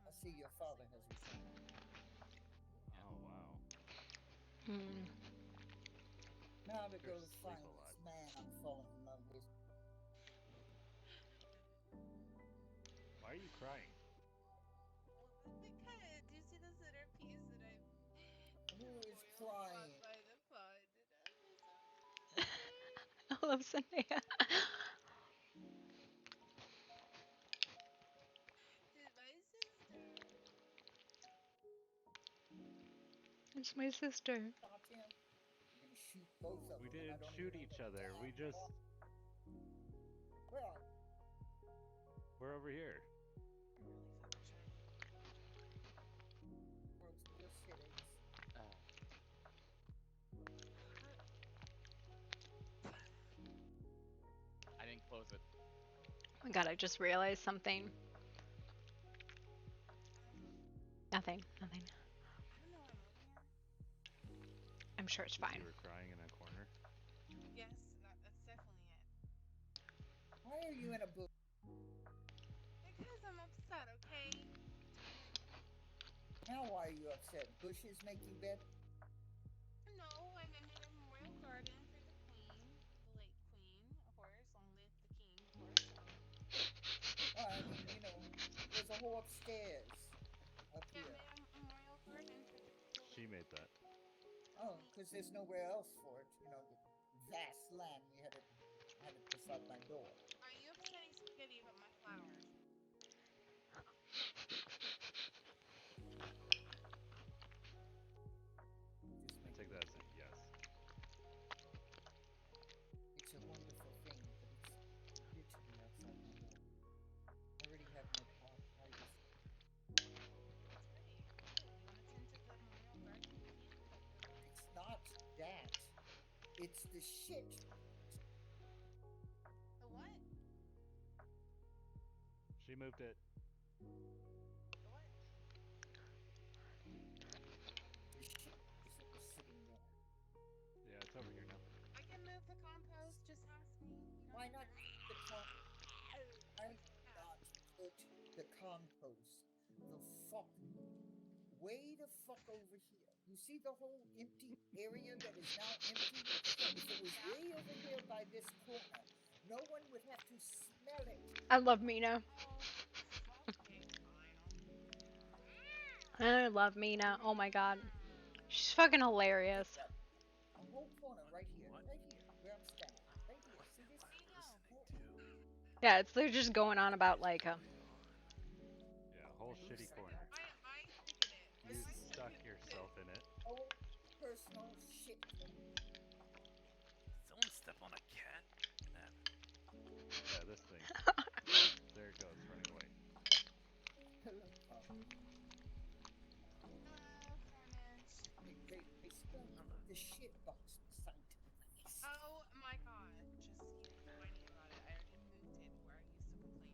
I see your father has returned. Oh, wow. Now to go You're to asleep find a lot. this man I'm falling in love with. Why are you crying? Because do you see the centerpiece that I Who is crying? by the pond? I love Zendaya. Did my sister? It's my sister. Stop him. I'm gonna shoot both of We them. didn't shoot each other. We just... Where are We're over here. World's worst headaches. I didn't close it. Oh my god, I just realized something. Nothing. I don't know why I'm over here. I'm sure it's fine. You were crying in a corner. Yes, that's definitely it. Why are you in a book? Because I'm upset, okay? Now why are you upset? Bushes make you bed? No, I made a memorial garden for the queen, the late queen, of course. Long live the king, of course. Well, I mean, you know, there's a whole upstairs up Yeah, here. I made a memorial garden for the She made that. Oh, because there's nowhere else for it. You know, the vast land we had it beside my door. Are you upsetting Spaghetti about my flowers? I take that as a yes. It's a wonderful thing, but it's literally outside my door. I already have no privacy. That's great. Cool. You want to tend to the memorial garden? You can. It's not that. It's the shit. The what? She moved it. The what? The shit that was sitting there. Yeah, it's over here now. I can move the compost. Just ask me. Why not the compost? Why not put the compost the fuck way the fuck over here? You see the whole empty area that is now empty? If it was way over here by this corner, no one would have to smell it. I love Mina. I love Mina. Oh my god. She's fucking hilarious. A whole corner right here. Right here. Where I'm standing. Right here. See this? Yeah, they're just going on about like Yeah, whole shitty corner. You stuck yourself in it. Oh, personal shit. Someone step on a cat? Yeah, this thing. There it goes, running away. Hello, Tom. They spelled the shit box beside it. Oh my god. Just keep whining about it. I already moved it. Why are you still complaining?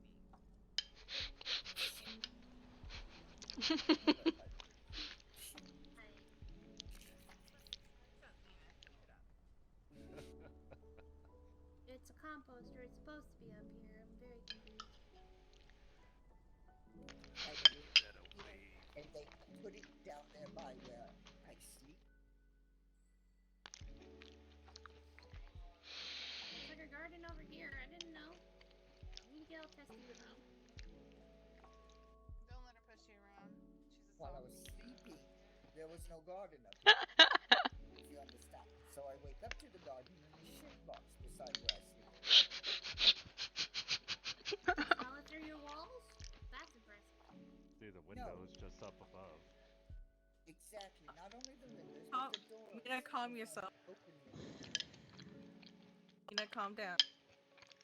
It's a composter. It's supposed to be up here. I'm very confused. And they put it down there by where I sleep. Looks like a garden over here. I didn't know. You need to get all testy with me. Don't let her push you around. She's a While I was softie. sleeping, there was no garden up here. If you understand. So I wake up to the garden and the shit box beside where I sleep. Smell it through your walls? That's impressive. Through the windows just up above. Exactly. Not only the windows, but the doors. Mina, calm yourself. Open windows. Mina, calm down.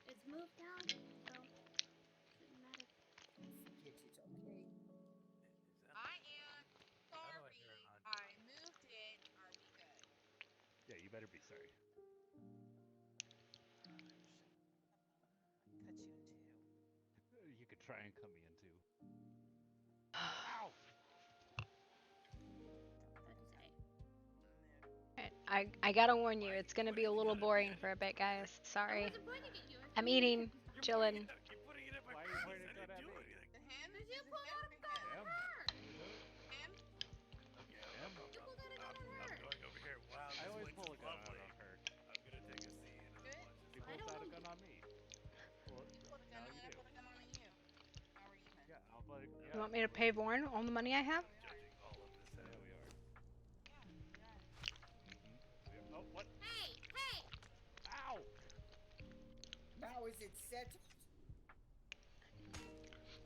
It's moved now, so shouldn't matter. Forget it, okay? I am sorry. I moved it. Are we good? Yeah, you better be sorry. Cut you in two. You could try and cut me in too. Ow! I gotta warn you, it's gonna be a little boring for a bit, guys. Sorry. I'm eating, chilling. Why are you pointing a gun at me? Did you pull out a gun at her? Him? I'm going over here while I always this pull a place gun is out lovely. on her. I'm gonna take a seat and Good. watch this. She pulls out a gun on me. Well, Put a gun now on you me. I do. put a gun on you. Now we're even. Yeah, I'll play. You want me to pay Warren all the money I have? Judging all of this, Yeah, we are. Yeah, we are. Oh, what? Hey! Hey! Ow! Now is it settled?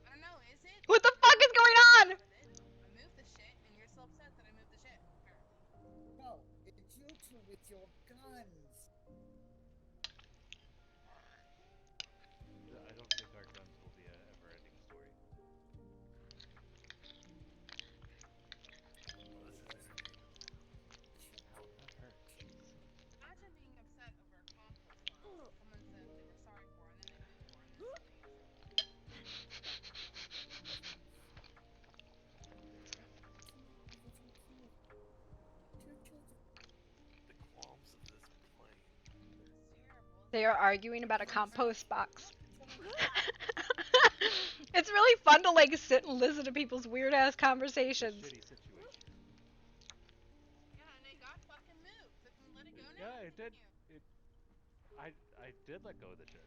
I don't know, is it? What the fuck is going on? I moved the shit, and you're so upset that I moved the shit, apparently. No, it's you two with your guns. I don't think our guns will be a ever-ending story. Well, this is entertaining. Ow, that hurt. Jeez. Imagine being upset over a compost pile. Someone said they were sorry for, and then they moved for, and then The qualms of this plane. They are arguing about a compost box. It's really fun to like sit and listen to people's weird ass conversations. Shitty Yeah, I did. I did let go of the shit.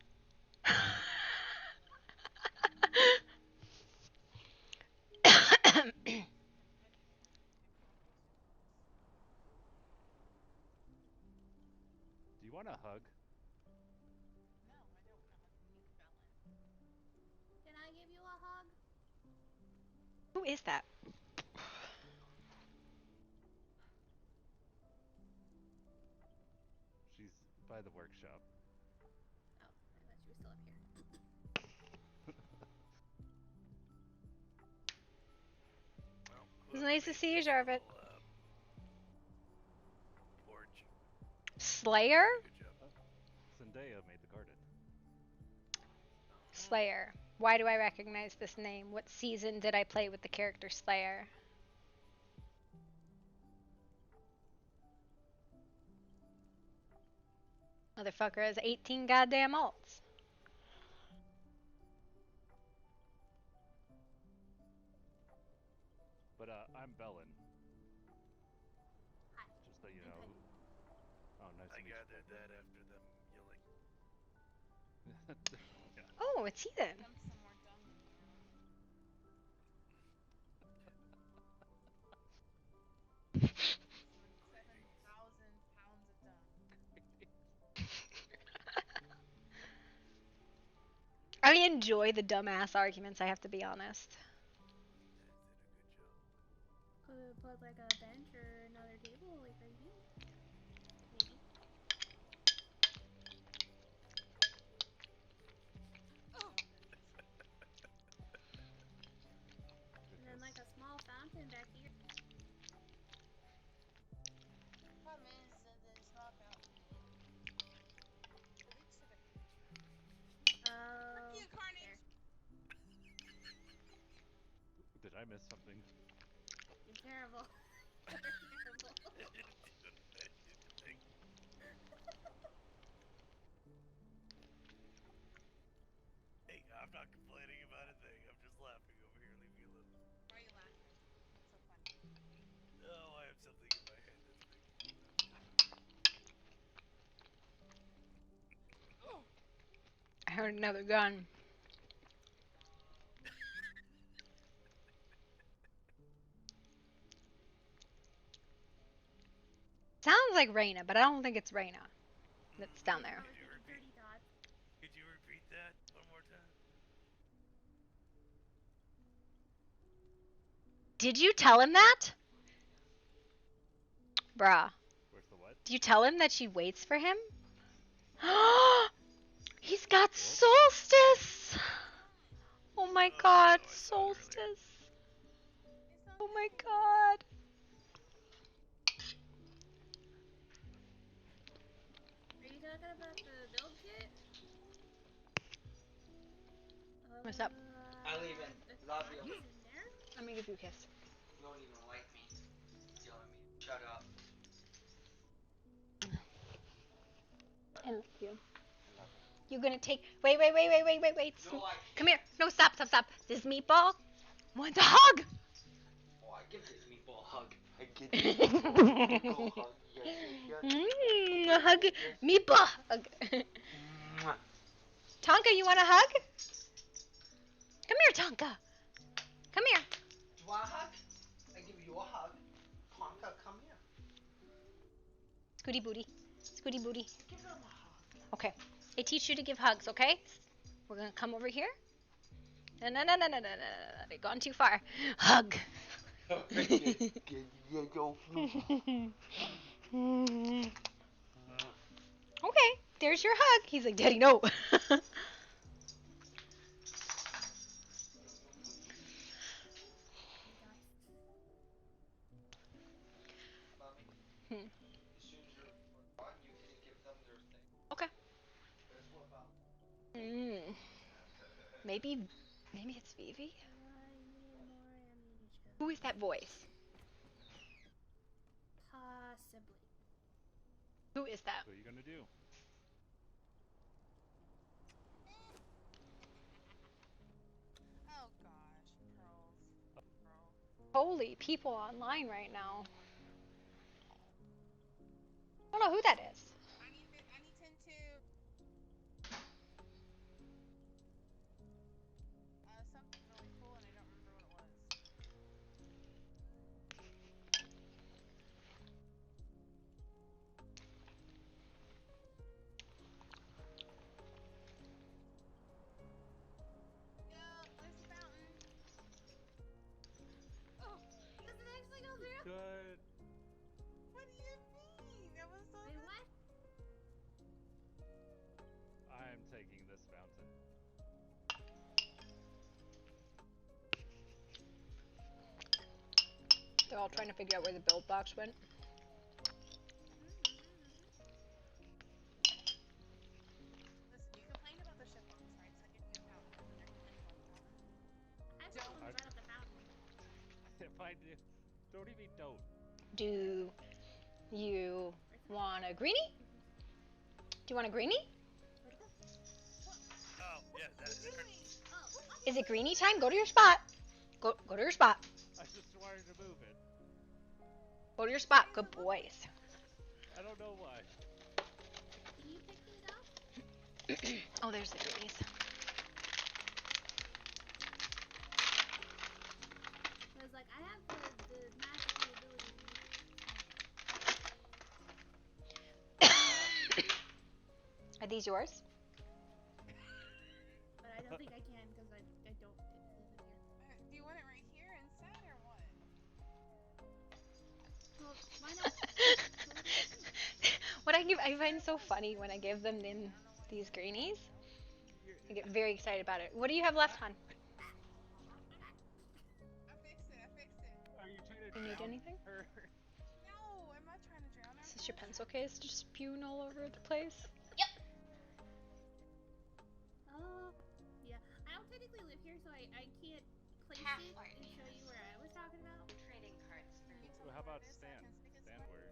Do you want a hug? Can I give you a hug? Who is that? She's by the workshop. Oh, I thought she was still up here. It's nice to see you, Jarvis. Slayer? Zendaya made the garden. Slayer. Why do I recognize this name? What season did I play with the character Slayer? Motherfucker has 18 goddamn alts. But I'm Bellin. Hi. Just so you know. Oh, nice to meet you. I gathered that after them yelling. Yeah. Oh, it's Ethan. I enjoy the dumbass arguments, I have to be honest. Could put like a bench or another table like right here. Maybe. And then like a small fountain back here. Problem is that the small fountain, it leaks to the. Oh. You, Carnage! Did I miss something? You're terrible. You're terrible. Hey, I'm not complaining about a thing. I'm just laughing over here. Leave me alone. Why are you laughing? What's so funny? Oh, I have something in my head that's making me laugh. I heard another gun. Sounds like Reyna, but I don't think it's Reyna that's down there. Could you repeat that one more time? Did you tell him that? Bruh. Where's the what? Do you tell him that she waits for him? He's got solstice! Oh my god, solstice. Oh my god. Are you talking about the build kit? What's up? I leave in. Love you. In there? Let me give you a kiss. You don't even like me. Telling me to shut up. I love you. I love you. You're gonna take. Wait. No, Come here. No, stop. This meatball wants a hug. Oh, I give this meatball a hug. I give this meatball a hug. Yes. A hug. Meatball hug. Tonka, you want a hug? Come here, Tonka. Come here. You want a hug? I give you a hug. Tonka, come here. Scooty booty. Scooty booty. Give them a hug. Okay. I teach you to give hugs, okay? We're gonna come over here. No. They've gone too far. Hug. Okay, there's your hug. He's like, Daddy, no. Mommy, Hmm. as soon as you're done, you can give them their thing. Okay. Let's flip out. Maybe it's Vivi. I need more ammunition. Who is that voice? Possibly. Who is that? What are you gonna do? Oh gosh, pearls. Holy people online right now. I don't know who that is. I need him to. Something really cool, and I don't remember what it was. Yo, there's the fountain. Oh, does it actually go through? Good. What do you mean? That was so. Wait, what? I'm taking this fountain. They're all trying to figure out where the build box went. Listen, you complained about the ship box, right? So I give you a fountain. Does it actually end on the fountain? I still Don't. right up the fountain. If I do, don't even don't. Do you want a greenie? Do you want a greenie? Where'd it go? Oh, yeah, that is correct. Is it greenie time? Go to your spot. Go to your spot. I just wanted to move it. Go to your spot. Good boys. I don't know why. Can you pick it up? Oh, there's the greenies. Because, like, I have the magical ability to use it. Are these yours? But I don't think I can because I don't live in here. Do you want it right here instead, or what? Well, why not? What I find so funny when I give them these greenies, I get very excited about it. What do you have left, hon? I fixed it. Are you trying to You need drown anything? No, her? I'm not trying to drown her. Is this your pencil case just spewing all over the place? Yeah. I don't technically live here, so I can't place it and show you where I was talking about. Trading cards. Well, how about Stan? Stan where?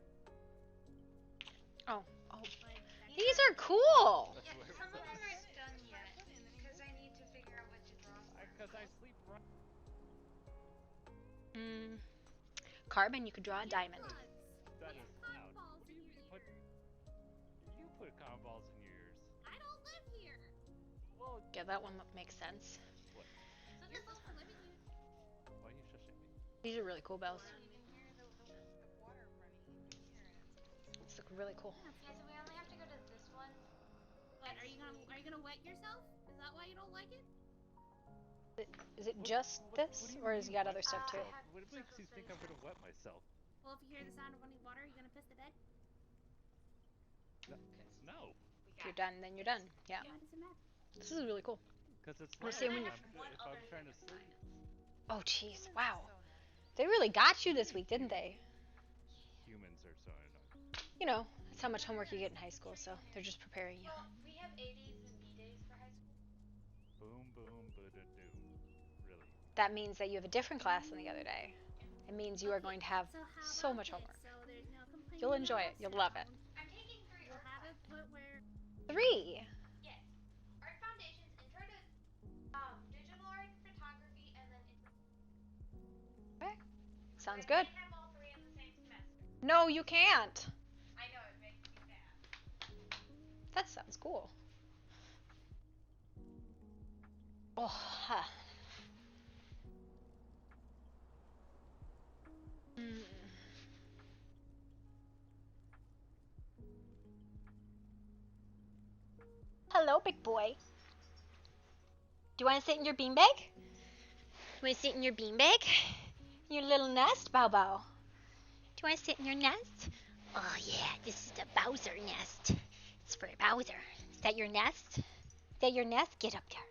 Oh. Like, These are cool. That's where Some of them it's aren't done yet because I need to figure out what to draw for. Because I sleep right. Carbon, you could draw a diamond. That is loud. What do you mean? You put cotton balls in your ears. I don't live here. Well, Yeah, that one makes sense. What? So you're supposed to live in here. Why are you shushing me? These are really cool bells. You can hear the water running. You can hear it. These look really cool. Okay, so we only have to go to this one. But are you gonna wet yourself? Is that why you don't like it? Is it just this, or has he got other stuff too? What makes you think I'm gonna wet myself? Well, if you hear the sound of running water, are you gonna piss the bed? No. If you're done, then you're done. Yeah. Why does it matter? This is really cool. Because it's We're loud seeing if when I'm trying to sleep. Oh, jeez. Wow. They really got you this week, didn't they? Humans are so annoying. You know, that's how much homework you get in high school, so they're just preparing you. Well, we have A days and B days for high school. Boom, boom, ba-da-doom. Really. That means that you have a different class than the other day. It means you are going to have so much homework. So there's no complaining. You'll enjoy it. You'll love it. I'm taking 3 We'll art have it classes. put where. 3. Yes. Art foundations, intro to digital art, photography, and then intro. Okay. Sounds I good. can't have all 3 in the same semester. No, you can't. I know, it makes me sad. That sounds cool. Oh, huh. Hello, big boy. Do you want to sit in your beanbag? You want to sit in your beanbag? Your little nest, Bao Bao. Do you want to sit in your nest? Oh, yeah, this is the Bowser nest. It's for Bowser. Is that your nest? Is that your nest? Get up there.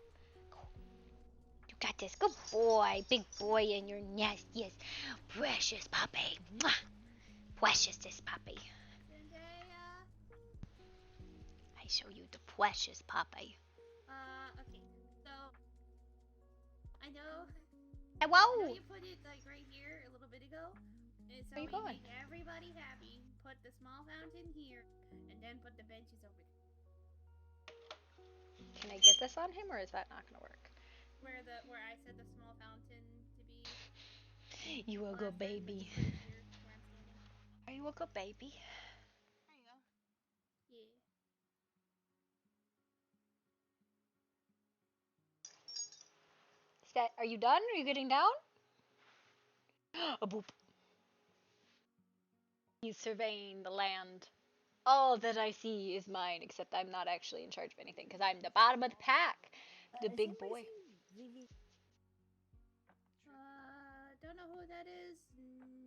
You got this. Good boy. Big boy in your nest. Yes. Precious puppy. Mwah. Precious this puppy. I show you the precious puppy. Okay. So I know. Hello. I know you put it like right here a little bit ago. And so Where you going? make everybody happy. Put the small fountain here, and then put the benches over there. Can I get this on him, or is that not going to work? Where I said the small fountain to be. You a good baby. Right here, where I'm standing. Are you a good baby? There you go. that. Are you done? Are you getting down? A boop. He's surveying the land. All that I see is mine, except I'm not actually in charge of anything because I'm the bottom of the pack. The big boy. Don't know who that is.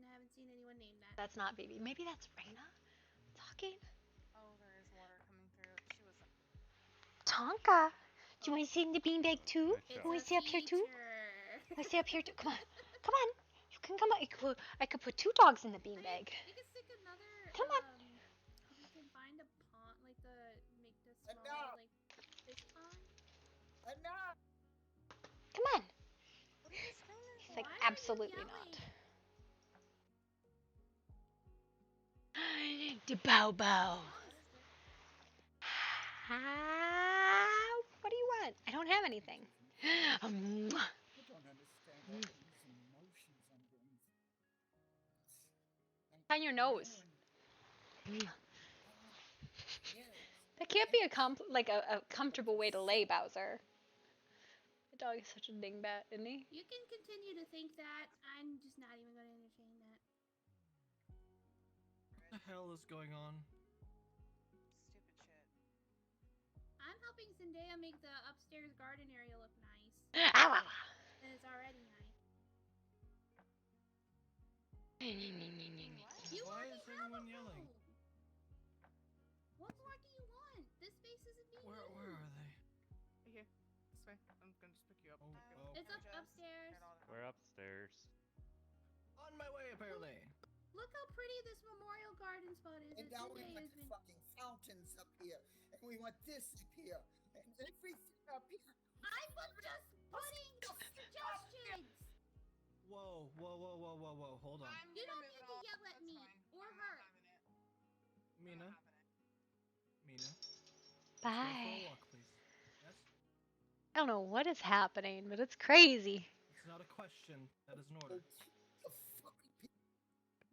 Haven't seen anyone named that. That's not Vivi. Maybe that's Reyna talking. Oh, there is water coming through. She was. Tonka, do you want to sit in the beanbag too? It's You want to sit up here too? Want to sit up here too? Come on, come on. You can come on. I could put 2 dogs in the beanbag. We can stick another. Come on. We can find a pond, like make the smaller like fish pond. Enough. Come on. He's like, absolutely not. The bow bow. What do you want? I don't have anything. I don't understand all these emotions I'm going through. On your nose. That can't be a comfortable way to lay, Bowser. The dog is such a dingbat, isn't he? You can continue to think that. I'm just not even going to entertain that. What the hell is going on? Stupid shit. I'm helping Zendaya make the upstairs garden area look nice. And it's already nice. Why is everyone yelling? What more do you want? This space isn't being Where used. are they? Here, this way. I'm gonna just pick you up. It's upstairs. We're upstairs. On my way, apparently. Look how pretty this memorial garden spot is. And now we want the fucking fountains up here, and we want this up here, and everything up here. I was just putting suggestions. Whoa, hold on. You don't need to yell at me or her. Mina. Bye. Walk, please. Yes? I don't know what is happening, but it's crazy. It's not a question. That is an order.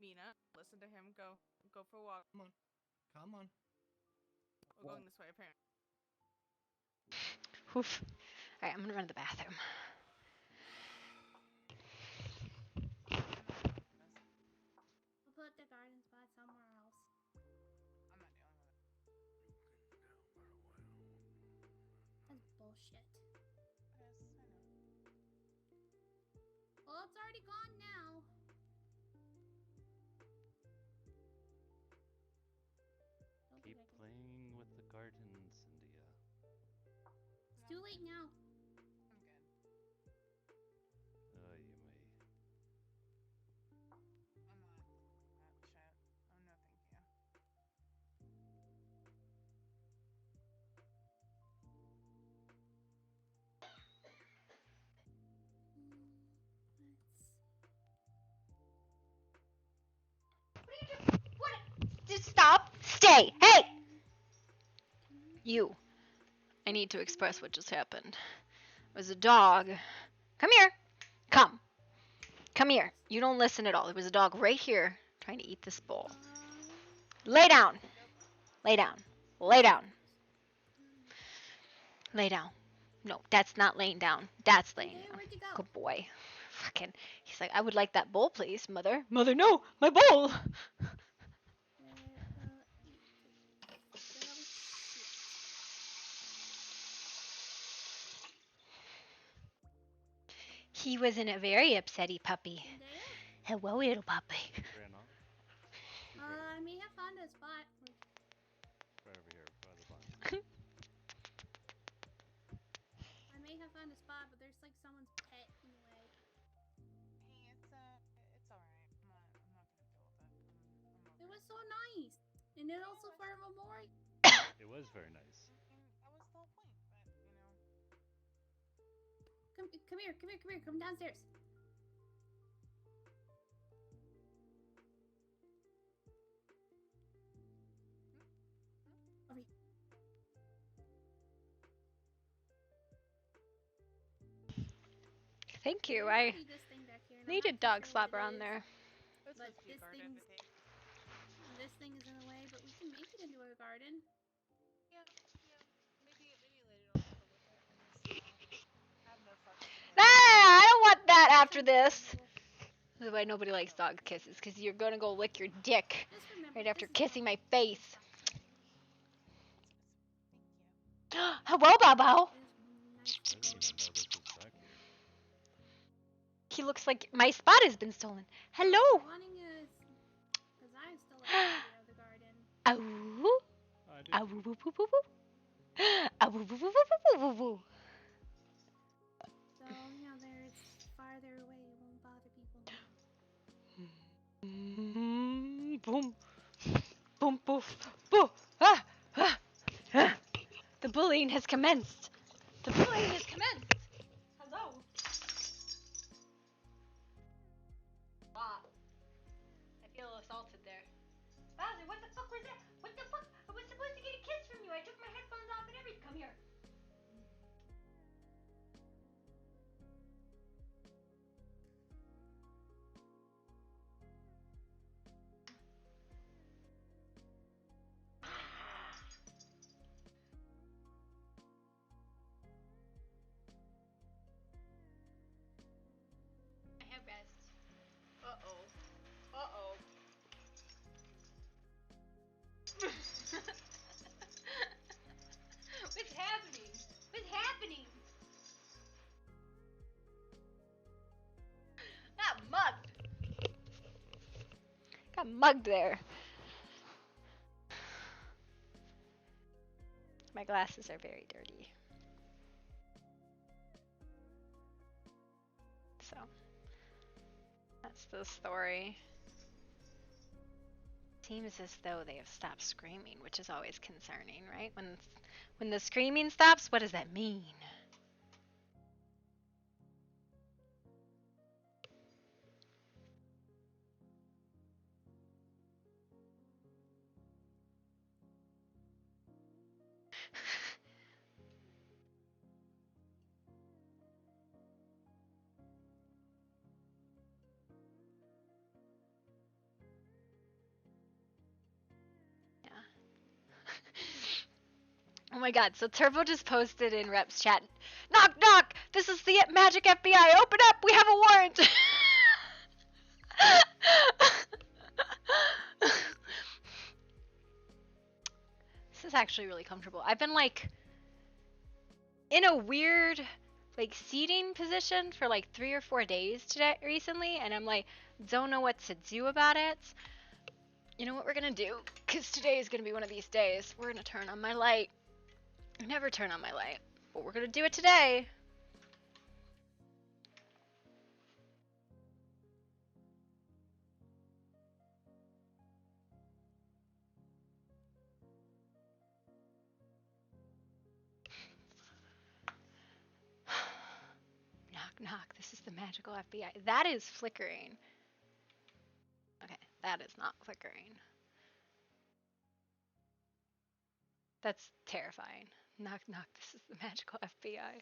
Mina, listen to him. Go for a walk. Come on. We're going this way, apparently. Oof. Alright, I'm gonna run to the bathroom. We'll put the garden spot somewhere else. I'm not dealing with it. That's bullshit. Yes, I know. Well, it's already gone now. Keep playing with the gardens, India. It's too late now. I'm good. Oh, you may. I'm not that shit. Oh, no, thank you. Just stop. Stay. Hey! You. I need to express what just happened. There's a dog. Come here. Come. Come here. You don't listen at all. There was a dog right here trying to eat this bowl. Lay down. Lay down. Lay down. Lay down. No, that's not laying down. That's laying down. Where'd you go? Good boy. Fucking. He's like, I would like that bowl, please, mother. Mother, no, my bowl. He was in a very upsetty puppy. Hello, little puppy. Ran off. I may have found a spot. Right over here by the barn. I may have found a spot, but there's like someone's pet in the way. Hey, it's alright. I'm not gonna deal with it. It was so nice, and then also for a memorial. It was very nice. That was the whole point, but you know. Come here, come downstairs. Over here. Thank you. I needed dog slapper on there. But this thing is in the way, but we can make it into a garden. Yeah. Maybe later I'll take a look at it. I have no fucks. Ah! want that after this. That's why nobody likes dog kisses, because you're gonna go lick your dick right after kissing my face. Hello, Bobo. He looks like my spot has been stolen. Hello. Ow. Ow. Woo, woo, woo, woo, woo. Ow, woo, woo, woo, woo, woo, woo. So, it's farther away. It won't bother people. Boom. Boom, poof, boo. Ah, ah, ah. The bullying has commenced. The bullying has commenced. Hello. Wow. I feel assaulted there. Bowser, what the fuck was that? What the fuck? I was supposed to get a kiss from you. I took my headphones off and everything. Come here. I have rest. Uh-oh. Uh-oh. What's happening? What's happening? Got mugged. Got mugged there. My glasses are very dirty. So, that's the story. Seems as though they have stopped screaming, which is always concerning, right? When the screaming stops, what does that mean? Oh my god, so Turbo just posted in Rep's chat, knock knock, this is the Magic FBI, open up, we have a warrant. This is actually really comfortable. I've been in a weird seating position for 3 or 4 days recently, and I'm don't know what to do about it. You know what we're gonna do? Because today is gonna be one of these days. We're gonna turn on my light. I never turn on my light, but we're gonna do it today. Knock, knock. This is the magical FBI. That is flickering. Okay, that is not flickering. That's terrifying. Knock, knock. This is the magical FBI.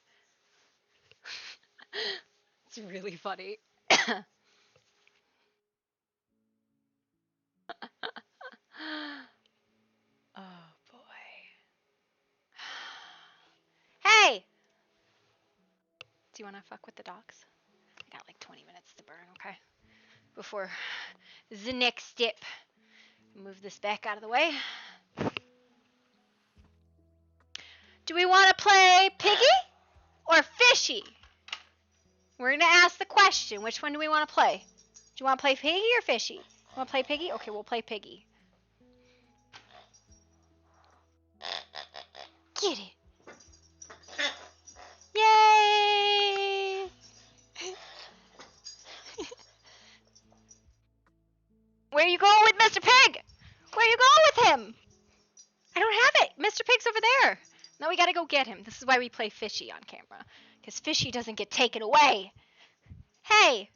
It's really funny. Oh boy. Hey! Do you want to fuck with the dogs? I got 20 minutes to burn, okay? Before the next step. Move this back out of the way. Do we want to play Piggy or Fishy? We're going to ask the question. Which one do we want to play? Do you want to play Piggy or Fishy? You want to play Piggy? Okay, we'll play Piggy. Get it. Yay! Where are you going with Mr. Pig? Where are you going with him? I don't have it. Mr. Pig's over there. Now we gotta go get him. This is why we play Fishy on camera. Because Fishy doesn't get taken away. Hey!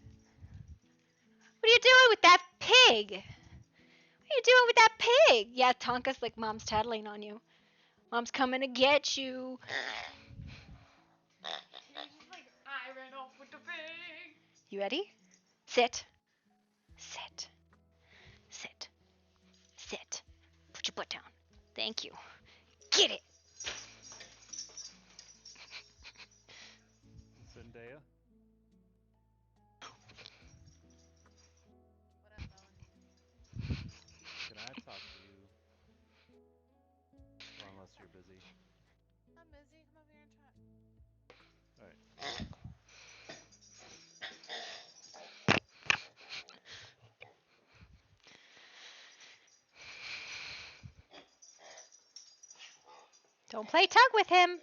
What are you doing with that pig? What are you doing with that pig? Yeah, Tonka's Mom's tattling on you. Mom's coming to get you. I ran off with the pig. You ready? Sit. Sit. Sit. Sit. Put your butt down. Thank you. Get it. Zendaya? you're busy. I'm busy. Come over here and chat. Alright. Don't play tug with him.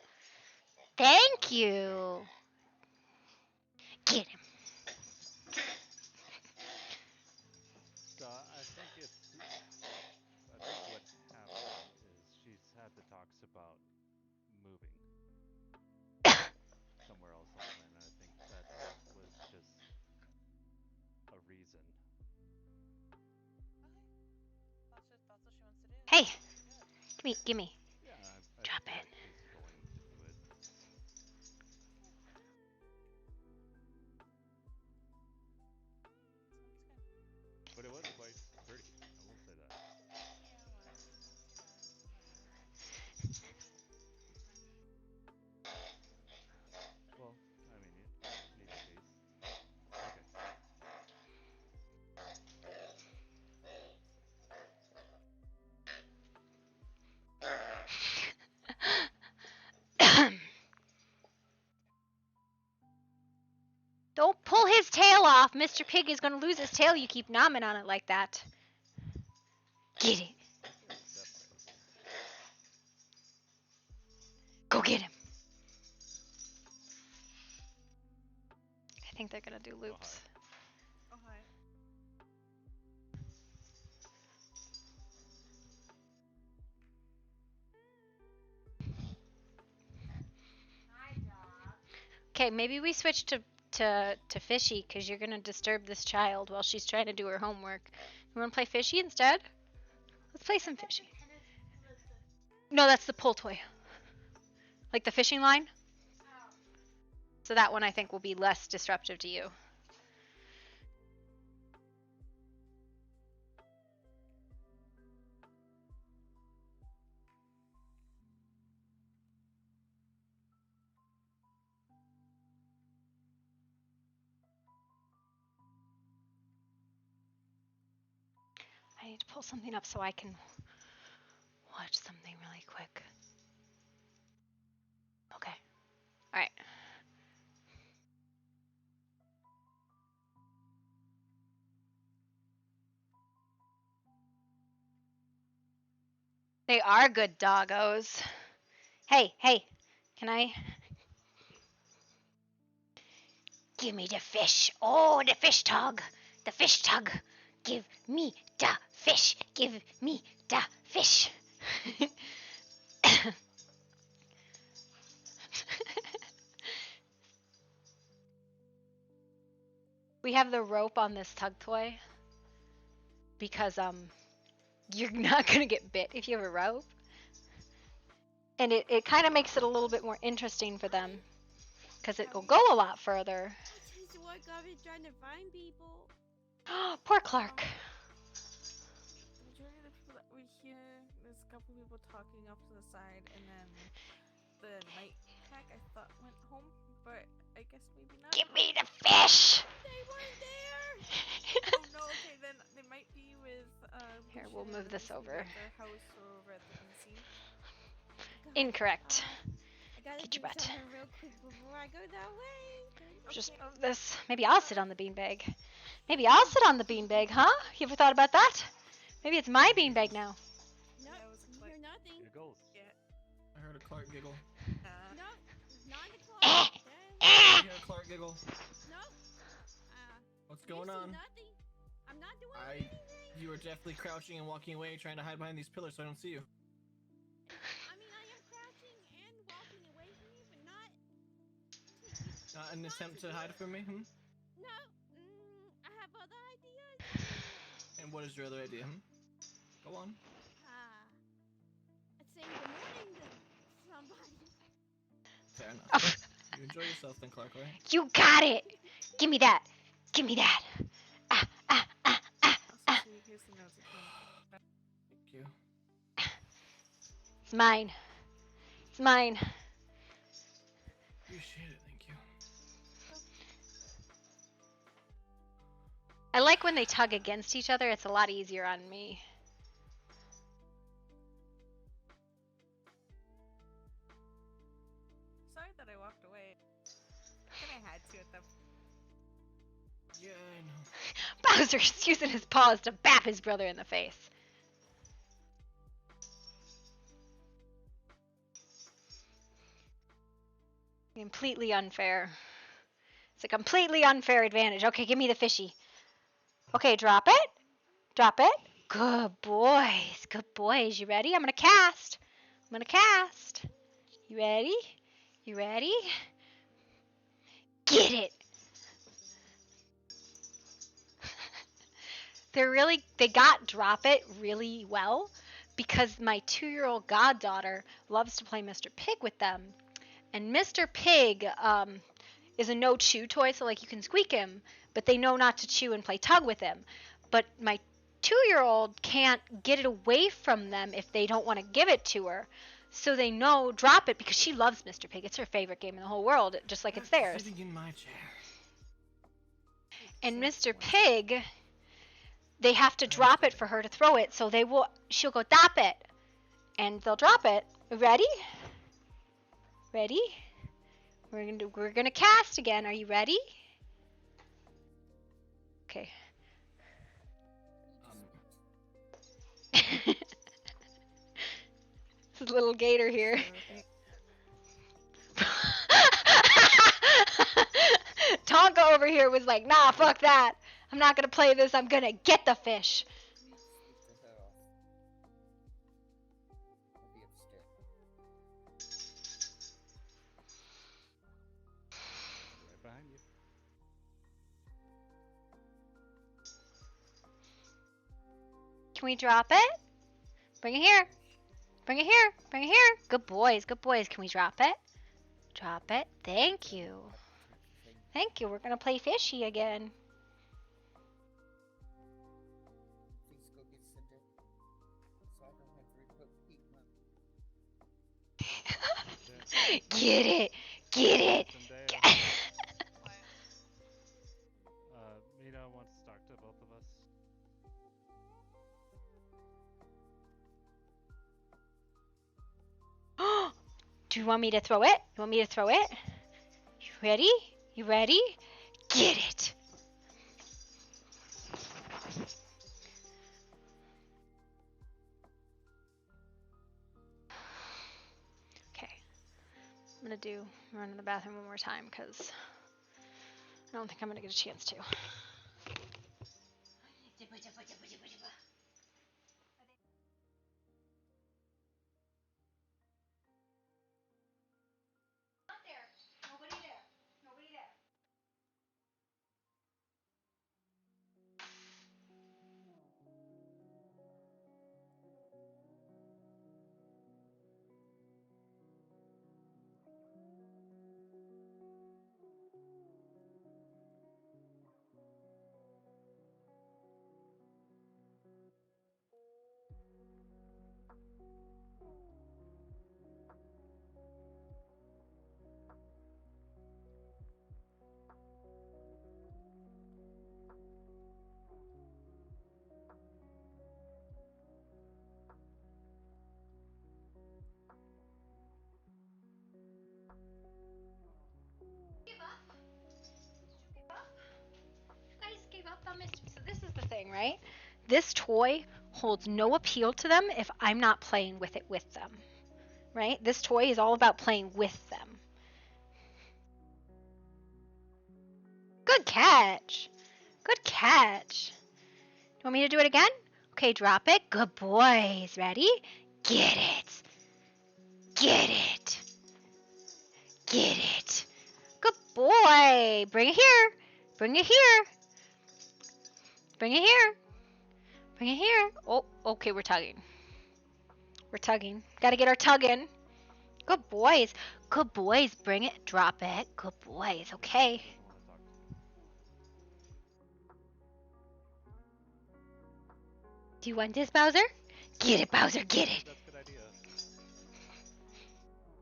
Thank you. Get him. So I think what happened is she's had the talks about moving somewhere else on the land, and I think that was just a reason. That's what she wants to do. Hey, gimme. Yeah, I Drop feel it. like she's going to do it. But it was quite pretty, I will say that. Well, I mean, you need a taste. Okay. Don't pull his tail off. Mr. Pig is going to lose his tail. You keep nomming on it like that. Get it. Go get him. I think they're going to do loops. Oh, hi. Okay, maybe we switch to Fishy because you're going to disturb this child while she's trying to do her homework. You want to play Fishy instead? Let's play some Fishy. No, that's the pull toy. Like the fishing line? So that one I think will be less disruptive to you. I need to pull something up so I can watch something really quick. Okay. All right. They are good doggos. Hey, can I? Give me the fish. Oh, the fish tug. The fish tug. Give me the fish. Give me the fish. We have the rope on this tug toy because you're not gonna get bit if you have a rope. And it kind of makes it a little bit more interesting for them because it will go a lot further. This is what I've been trying to find people. Poor Clark. The majority of the people that were here, there's a couple people talking off to the side, and then the night pack I thought went home, but I guess maybe not. Give me the fish. They weren't there. Oh no, okay, then they might be with Here, we'll move this over. At their house or over at the BC. Incorrect. I gotta Get do your butt. something real quick before I go that way. Just move this. Maybe I'll sit on the beanbag. Maybe I'll sit on the beanbag, huh? You ever thought about that? Maybe it's my beanbag now. No, you hear nothing. Yeah. I heard a Clark giggle. No, not the Clark. I hear a Clark giggle. No. What's going on? Nothing. I'm not doing anything. You were definitely crouching and walking away, trying to hide behind these pillars so I don't see you. I mean, I am crouching and walking away from you, but not. Not an attempt to hide from me, hmm? No. I have other ideas. And what is your other idea, hmm? Go on. I'd say good morning to somebody. Fair enough. You enjoy yourself then, Clark, right? You got it. Give me that. Give me that. Here's the notes again. Thank you. It's mine. It's mine. Appreciate it, thank you. I like when they tug against each other. It's a lot easier on me. Yeah, I know. Bowser's using his paws to bap his brother in the face. Completely unfair. It's a completely unfair advantage. Okay, give me the fishy. Okay, drop it. Drop it. Good boys. Good boys. You ready? I'm going to cast. I'm going to cast. You ready? You ready? Get it. They got drop it really well because my 2-year-old goddaughter loves to play Mr. Pig with them. And Mr. Pig is a no chew toy, so like you can squeak him, but they know not to chew and play tug with him. But my 2-year-old can't get it away from them if they don't want to give it to her. So they know drop it because she loves Mr. Pig. It's her favorite game in the whole world, just like it's theirs. Sitting in my chair. And Mr. Pig, they have to drop it for her to throw it. So she'll go dop it, and they'll drop it. Ready? Ready? We're gonna cast again. Are you ready? Okay. This little gator here. Tonka over here was like, nah, fuck that. I'm not gonna play this. I'm gonna get the fish. Right behind you. Can we drop it? Bring it here. Bring it here. Bring it here. Good boys. Good boys. Can we drop it? Drop it. Thank you. Thank you. We're gonna play fishy again. Get it. Get it. Mina wants to talk to both of us. Do you want me to throw it? You want me to throw it? You ready? You ready? Get it. Okay. I'm gonna run to the bathroom one more time because I don't think I'm gonna get a chance to. So this is the thing, right? This toy holds no appeal to them if I'm not playing with it with them, right? This toy is all about playing with them. Good catch. Good catch. You want me to do it again? Okay, drop it. Good boys. Ready? Get it. Get it. Get it. Good boy. Bring it here. Bring it here. Bring it here. Bring it here. Oh, okay, we're tugging. We're tugging. Gotta get our tug in. Good boys. Good boys. Bring it. Drop it. Good boys. Okay. Do you want this, Bowser? Get it, Bowser. Get it. That's a good idea.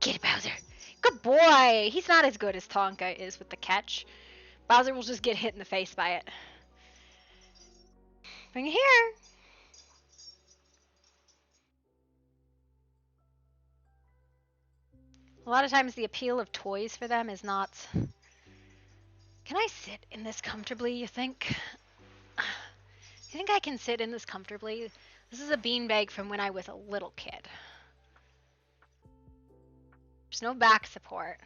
Get it, Bowser. Good boy. He's not as good as Tonka is with the catch. Bowser will just get hit in the face by it. Bring it here. A lot of times the appeal of toys for them is not... Can I sit in this comfortably, you think? You think I can sit in this comfortably? This is a beanbag from when I was a little kid. There's no back support.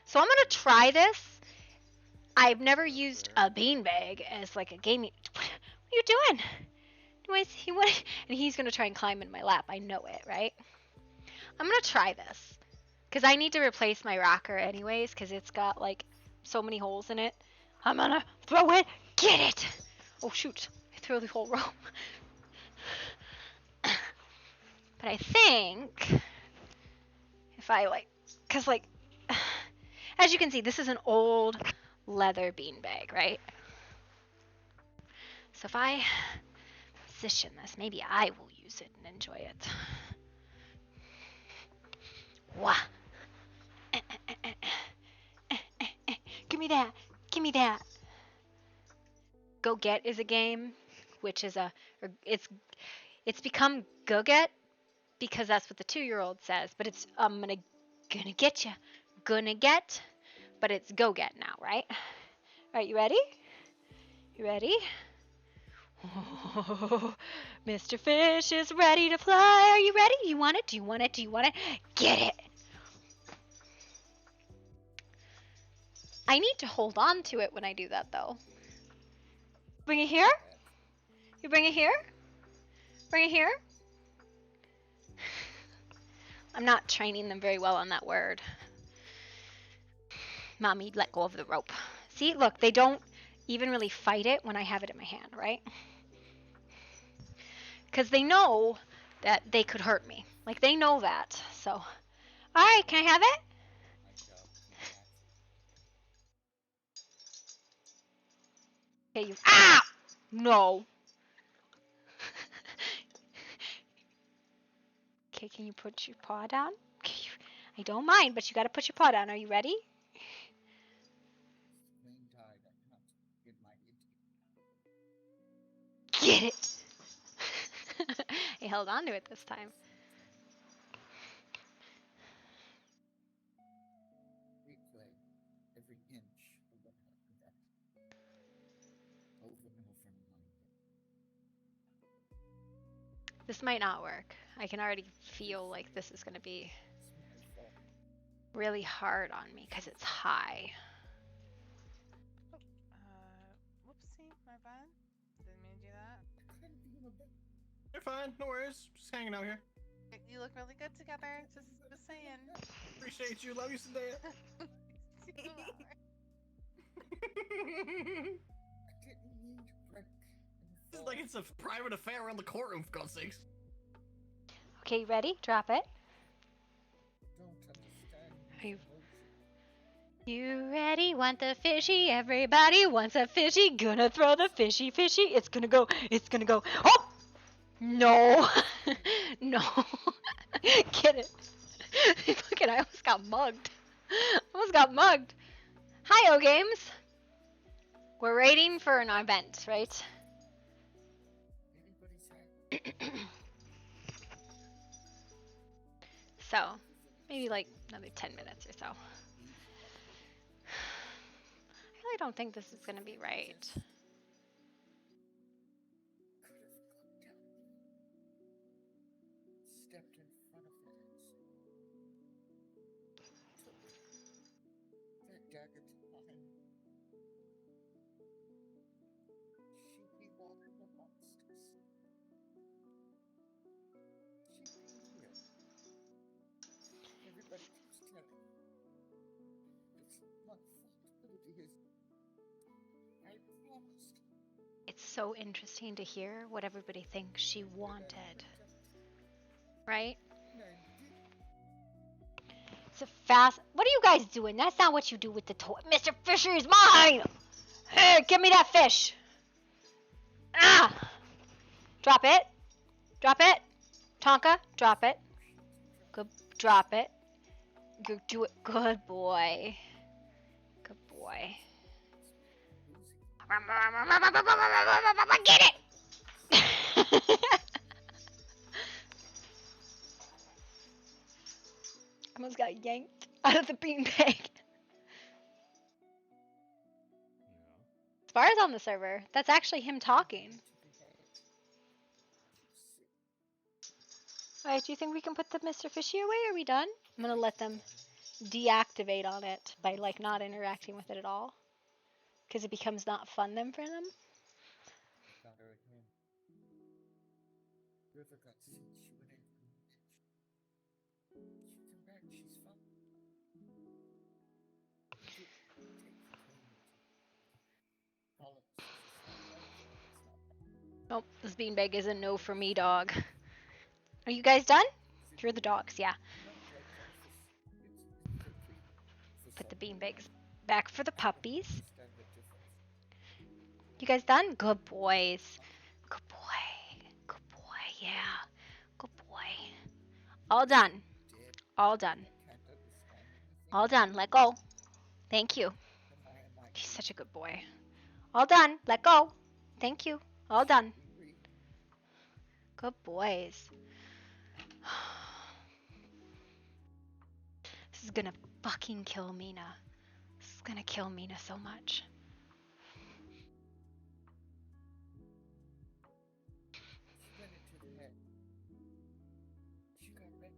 So I'm gonna try this. I've never used a beanbag as like a gaming. What are you doing? And he's gonna try and climb in my lap. I know it, right? I'm gonna try this because I need to replace my rocker anyways because it's got like so many holes in it. I'm gonna throw it. Get it! Oh shoot! I threw the whole rope. But I think if I cause as you can see, this is an old leather beanbag, right? So if I position this, maybe I will use it and enjoy it. Wah! Give me that! Give me that! Go Get is a game, which is it's become Go Get because that's what the 2-year-old says, but it's gonna get you, gonna get, but it's Go Get now, right? Alright, you ready? You ready? Oh, Mr. Fish is ready to fly. Are you ready? You want it? Do you want it? Do you want it? Get it! I need to hold on to it when I do that, though. Bring it here? You bring it here? Bring it here? I'm not training them very well on that word. Mommy, let go of the rope. See, look, they don't even really fight it when I have it in my hand, right? Because they know that they could hurt me. Like, they know that. So, alright, can I have it? Okay, you. Ah! No. Okay, can you put your paw down? I don't mind, but you gotta put your paw down. Are you ready? Get it! I held on to it this time. Replay every inch of what happened there. Over and over in my head. This might not work. I can already feel like this is gonna be really hard on me because it's high. Whoopsie, my bad. Didn't mean to do that. You're fine, no worries. Just hanging out here. You look really good together. Just saying. Appreciate you. Love you, Zendaya. This is like it's a private affair around the courtroom, for God's sakes. Okay, ready? Drop it. Are you ready? Want the fishy? Everybody wants a fishy. Gonna throw the fishy. It's gonna go. It's gonna go. Oh! No. No. Get it. Look at I almost got mugged. Hi, O Games. We're waiting for an event, right? So, maybe like another 10 minutes or so. I really don't think this is gonna be right. Stepped in front of it. Took that dagger to mine. She'd be walking amongst us. She'd be here. Everybody keeps telling me it's my fault, but it is. I promised. It's so interesting to hear what everybody thinks she wanted. Right? It's a fast. What are you guys doing? That's not what you do with the toy. Mr. Fisher is mine! Hey, give me that fish! Ah! Drop it. Drop it. Tonka, drop it. Good. Drop it. Good. Do it. Good boy. Good boy. Get it! Almost got yanked out of the beanbag. Bar's on the server. That's actually him talking. Alright, do you think we can put the Mr. Fishy away? Are we done? I'm gonna let them deactivate on it by like not interacting with it at all. Because it becomes not fun then for them. Got her again. River got sick. She went in. She'll come back. She's fine. Take the pain. Call it. Nope, this beanbag isn't no for me, dog. Are you guys done? You're the dogs, yeah. Put the beanbags back for the puppies. You guys done? Good boys. Good boy. Good boy, yeah. Good boy. All done. All done. All done. Let go. Thank you. He's such a good boy. All done. Let go. Thank you. All done. Good boys. This is gonna fucking kill Mina. This is gonna kill Mina so much. She went into the head. She got red.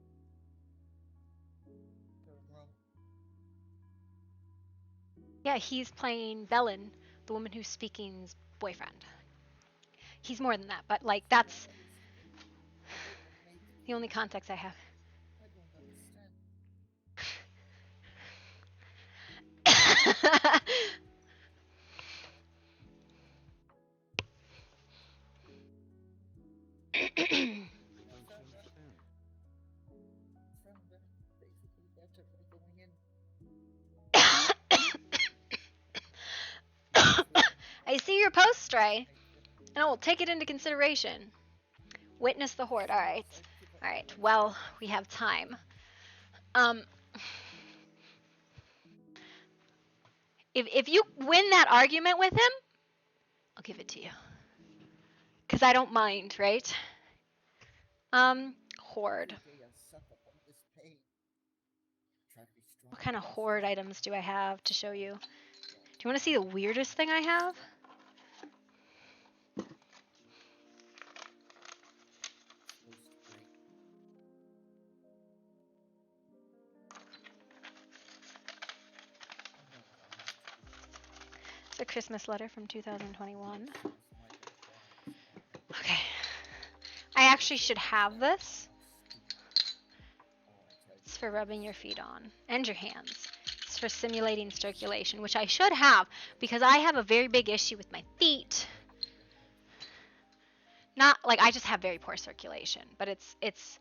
Yeah, he's playing Bellin, the woman who's speaking's boyfriend. He's more than that, but like that's the only context I have. I don't understand. I see your post, Stray, and I will take it into consideration. Witness the horde. Alright. Alright, well, we have time. If you win that argument with him, I'll give it to you. Because I don't mind, right? Horde. What kind of horde items do I have to show you? Do you want to see the weirdest thing I have? It's a Christmas letter from 2021. Okay. I actually should have this. It's for rubbing your feet on and your hands. It's for simulating circulation, which I should have because I have a very big issue with my feet. Not like I just have very poor circulation, but it's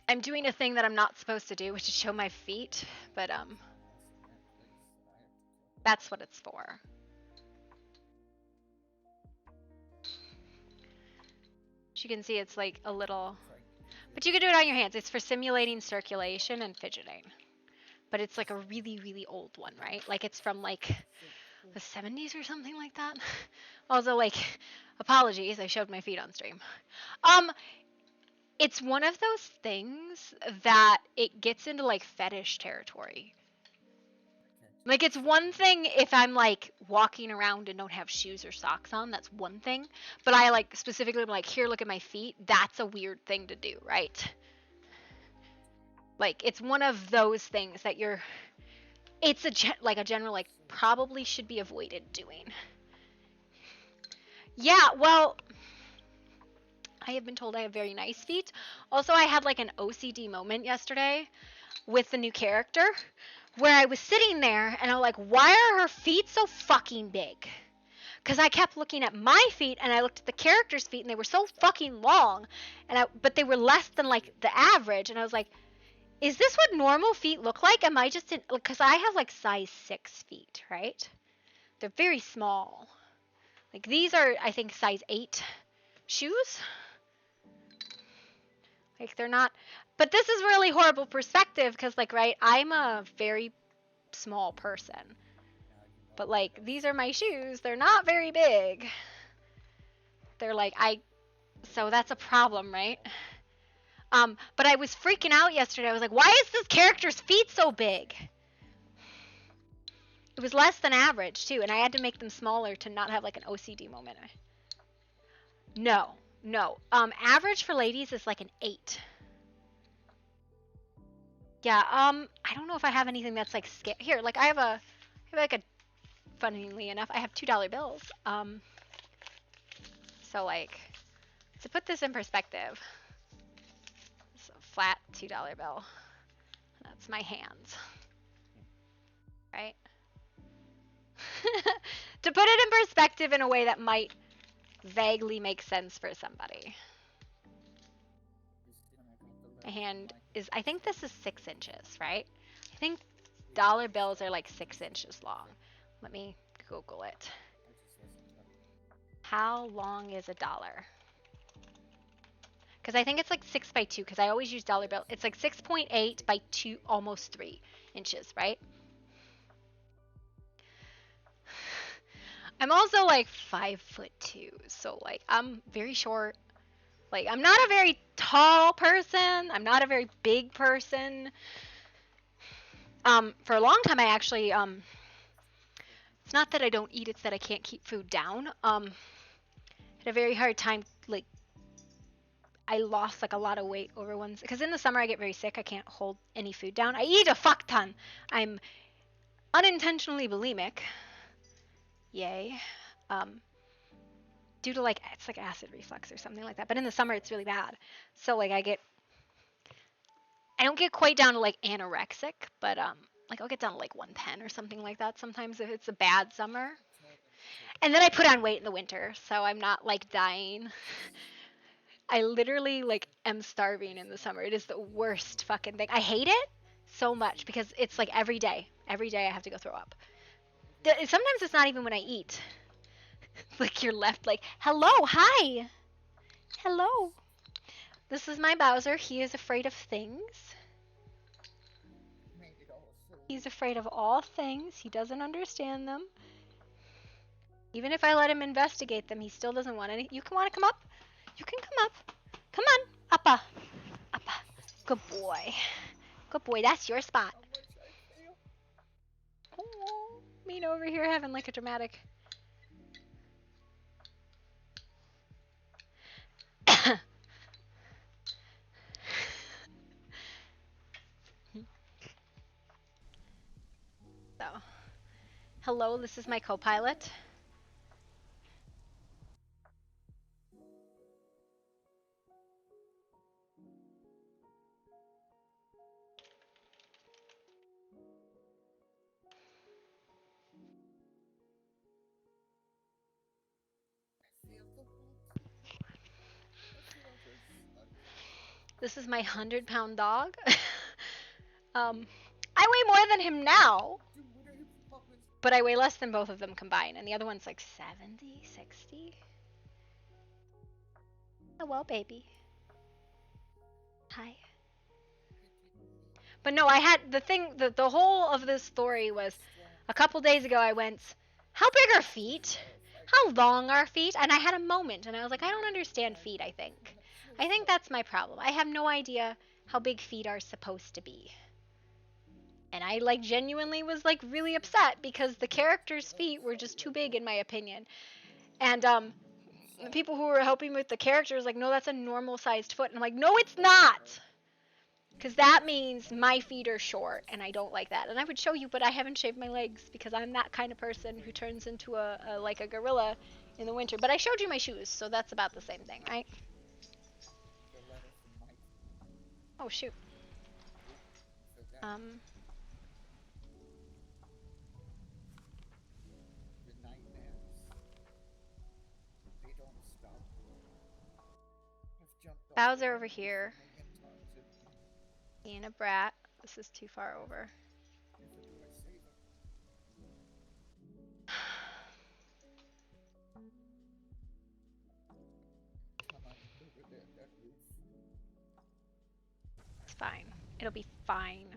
I'm doing a thing that I'm not supposed to do, which is show my feet, but that's what it's for. As you can see, it's like a little, but you can do it on your hands. It's for simulating circulation and fidgeting, but it's like a really, really old one, right? Like it's from like the 70s or something like that. Also, like, apologies, I showed my feet on stream. It's one of those things that it gets into like fetish territory. Like it's one thing if I'm like walking around and don't have shoes or socks on, that's one thing. But I like specifically am like, here, look at my feet. That's a weird thing to do, right? Like it's one of those things that it's a general like probably should be avoided doing. Yeah, well, I have been told I have very nice feet. Also, I had like an OCD moment yesterday with the new character where I was sitting there and I'm like, why are her feet so fucking big? Because I kept looking at my feet and I looked at the character's feet and they were so fucking long, but they were less than like the average. And I was like, is this what normal feet look like? Am I just in, because I have like size 6 feet, right? They're very small. Like these are, I think, size 8 shoes. Like they're not, but this is really horrible perspective because like, right, I'm a very small person. But like, these are my shoes. They're not very big. They're like, so that's a problem, right? But I was freaking out yesterday. I was like, why is this character's feet so big? It was less than average too, and I had to make them smaller to not have like an OCD moment. No. Average for ladies is like an 8. Yeah, I don't know if I have anything that's like here, like I have like a, funnily enough, I have $2 bills. So like, to put this in perspective, it's a flat $2 bill. That's my hands. Right? To put it in perspective in a way that might vaguely make sense for somebody. My hand is, I think this is 6 inches, right? I think dollar bills are like 6 inches long. Let me Google it. How long is a dollar? Because I think it's like 6 by 2, because I always use dollar bill. It's like 6.8 by 2, almost 3 inches, right? I'm also like 5'2", so like I'm very short. Like I'm not a very tall person. I'm not a very big person. For a long time I actually it's not that I don't eat, it's that I can't keep food down. Had a very hard time, like I lost like a lot of weight over ones, because in the summer I get very sick. I can't hold any food down. I eat a fuck ton. I'm unintentionally bulimic. Yay. Due to like, it's like acid reflux or something like that. But in the summer it's really bad. So like I don't get quite down to like anorexic, but like I'll get down to like 110 or something like that sometimes if it's a bad summer. And then I put on weight in the winter, so I'm not like dying. I literally like am starving in the summer. It is the worst fucking thing. I hate it so much because it's like every day. Every day I have to go throw up. Sometimes it's not even when I eat. Like you're left like, hello, hi. Hello. This is my Bowser. He is afraid of things. He's afraid of all things. He doesn't understand them. Even if I let him investigate them, he still doesn't want any. You can want to come up? You can come up. Come on. Uppa. Uppa. Good boy. Good boy. That's your spot. Oh, Mina over here having like a dramatic. So, hello, this is my co-pilot. This is my 100-pound dog. I weigh more than him now, but I weigh less than both of them combined, and the other one's like 70, 60. Oh, well, baby. Hi. But no, I had the whole of this story was a couple days ago I went, how big are feet? How long are feet? And I had a moment, and I was like, I don't understand feet, I think. I think that's my problem. I have no idea how big feet are supposed to be. And I like genuinely was like really upset because the character's feet were just too big in my opinion. And the people who were helping with the character was like, no, that's a normal sized foot. And I'm like, no, it's not. Because that means my feet are short, and I don't like that. And I would show you, but I haven't shaved my legs because I'm that kind of person who turns into a like a gorilla in the winter. But I showed you my shoes, so that's about the same thing, right? Oh, shoot. Bowser over here. Being a brat. This is too far over. It's fine. It'll be fine.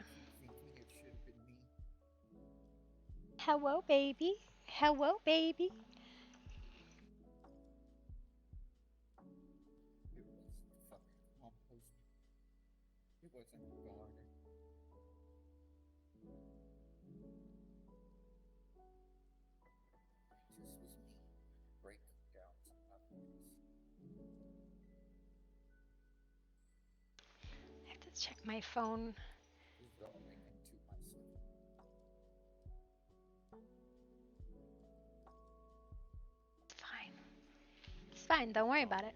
Hello, baby. Hello, baby. check my phone. Rolling into myself. It's fine. It's fine. Don't worry about it.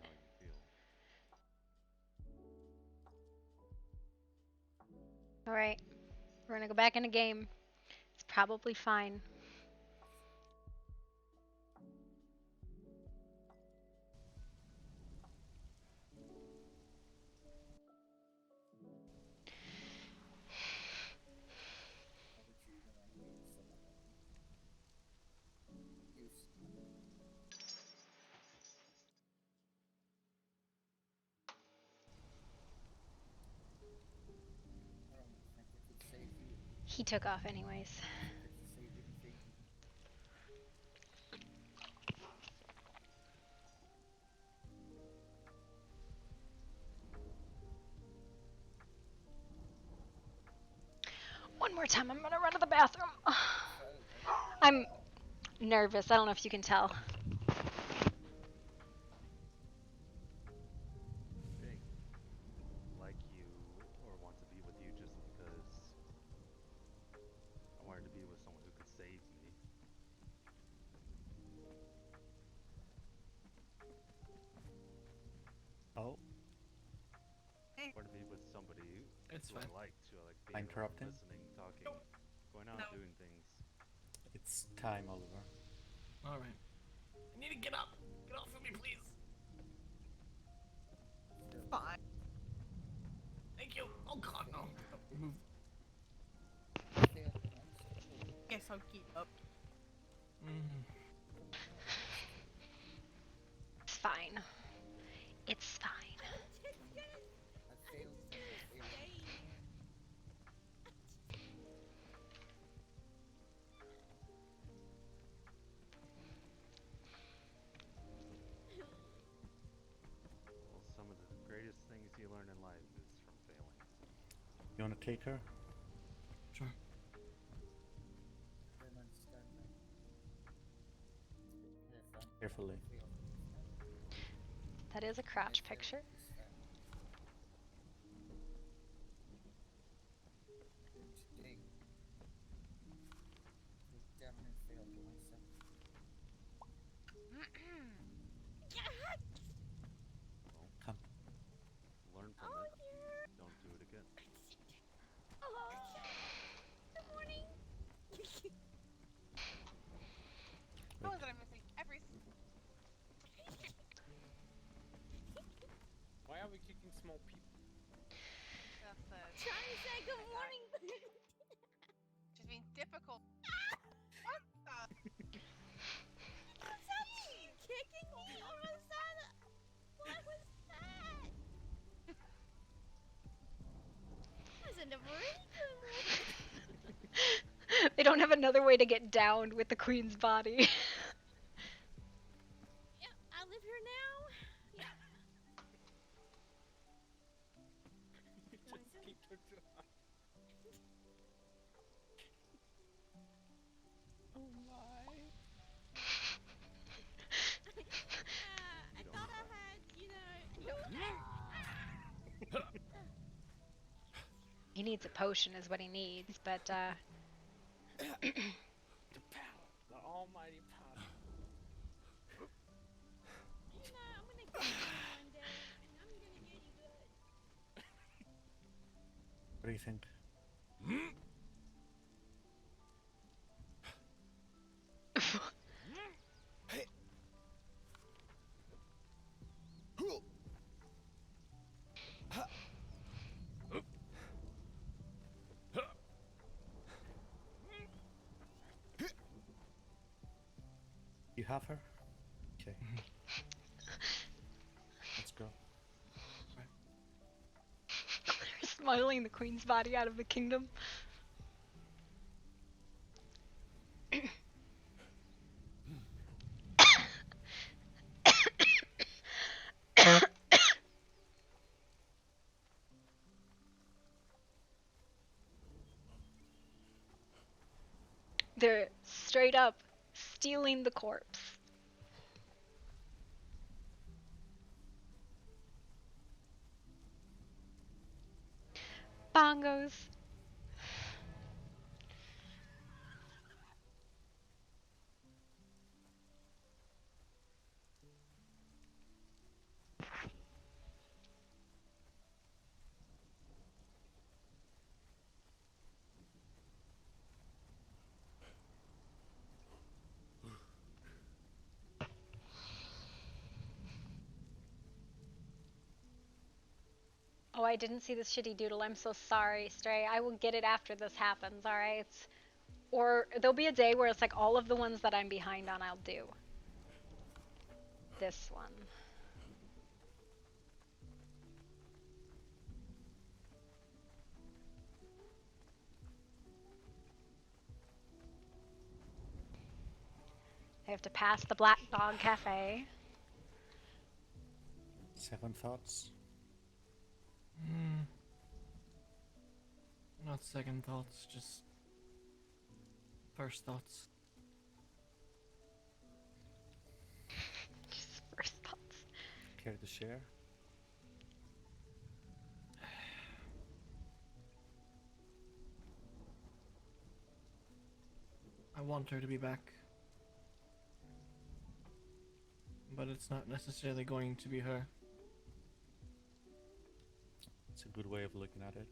All right. We're gonna go back in the game. It's probably fine. He took off anyways. One more time, I'm gonna run to the bathroom. I'm nervous. I don't know if you can tell. Like you or want to be with you just because I wanted to be with someone who could save me. Oh. I wanted to be with somebody who I liked, who I like being Interrupting? listening, talking, going out, doing things. It's time, Oliver. Alright. I need to get up! Get off of me, please! Fine. Thank you! Oh god, no! Move. Guess I'll keep up. It's fine. It's fine. Well, some of the greatest things you learn in life is from failing. You wanna take her? Sure. Carefully. That is a crotch picture. Come. Learn from it. Don't do it again. Good morning. How was I missing everything? Why are we kicking small people? Trying to say good morning. Just being difficult. What the? What's that? Kicking me? Or was that? What was that? Wasn't a very good one. They don't have another way to get down with the queen's body. Yeah, I live here now. Yeah. You just kicked her too hard. Oh my. I thought I had, He needs a potion is what he needs, but The power. The almighty power. I'm gonna get you one day, and I'm gonna get you good. What do you think? You have her? Okay. Let's go. they're smuggling the queen's body out of the kingdom. They're straight up stealing the corpse. Bongos. Oh, I didn't see this shitty doodle. I'm so sorry, Stray. I will get it after this happens, alright? Or there'll be a day where it's like all of the ones that I'm behind on, I'll do. This one. I have to pass the Black Dog Cafe. Second thoughts? Not second thoughts, just first thoughts. Just first thoughts. Care to share? I want her to be back. But it's not necessarily going to be her. It's a good way of looking at it.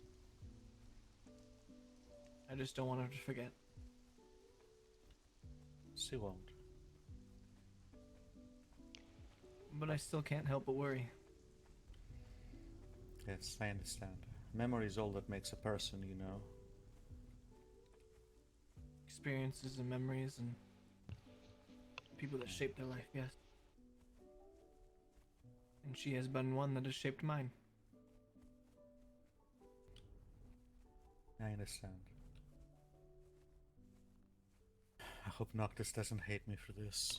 I just don't want her to forget. She won't. But I still can't help but worry. Yes, I understand. Memory is all that makes a person, you know. Experiences and memories and people that shape their life, yes. And she has been one that has shaped mine. I understand. I hope Noctis doesn't hate me for this.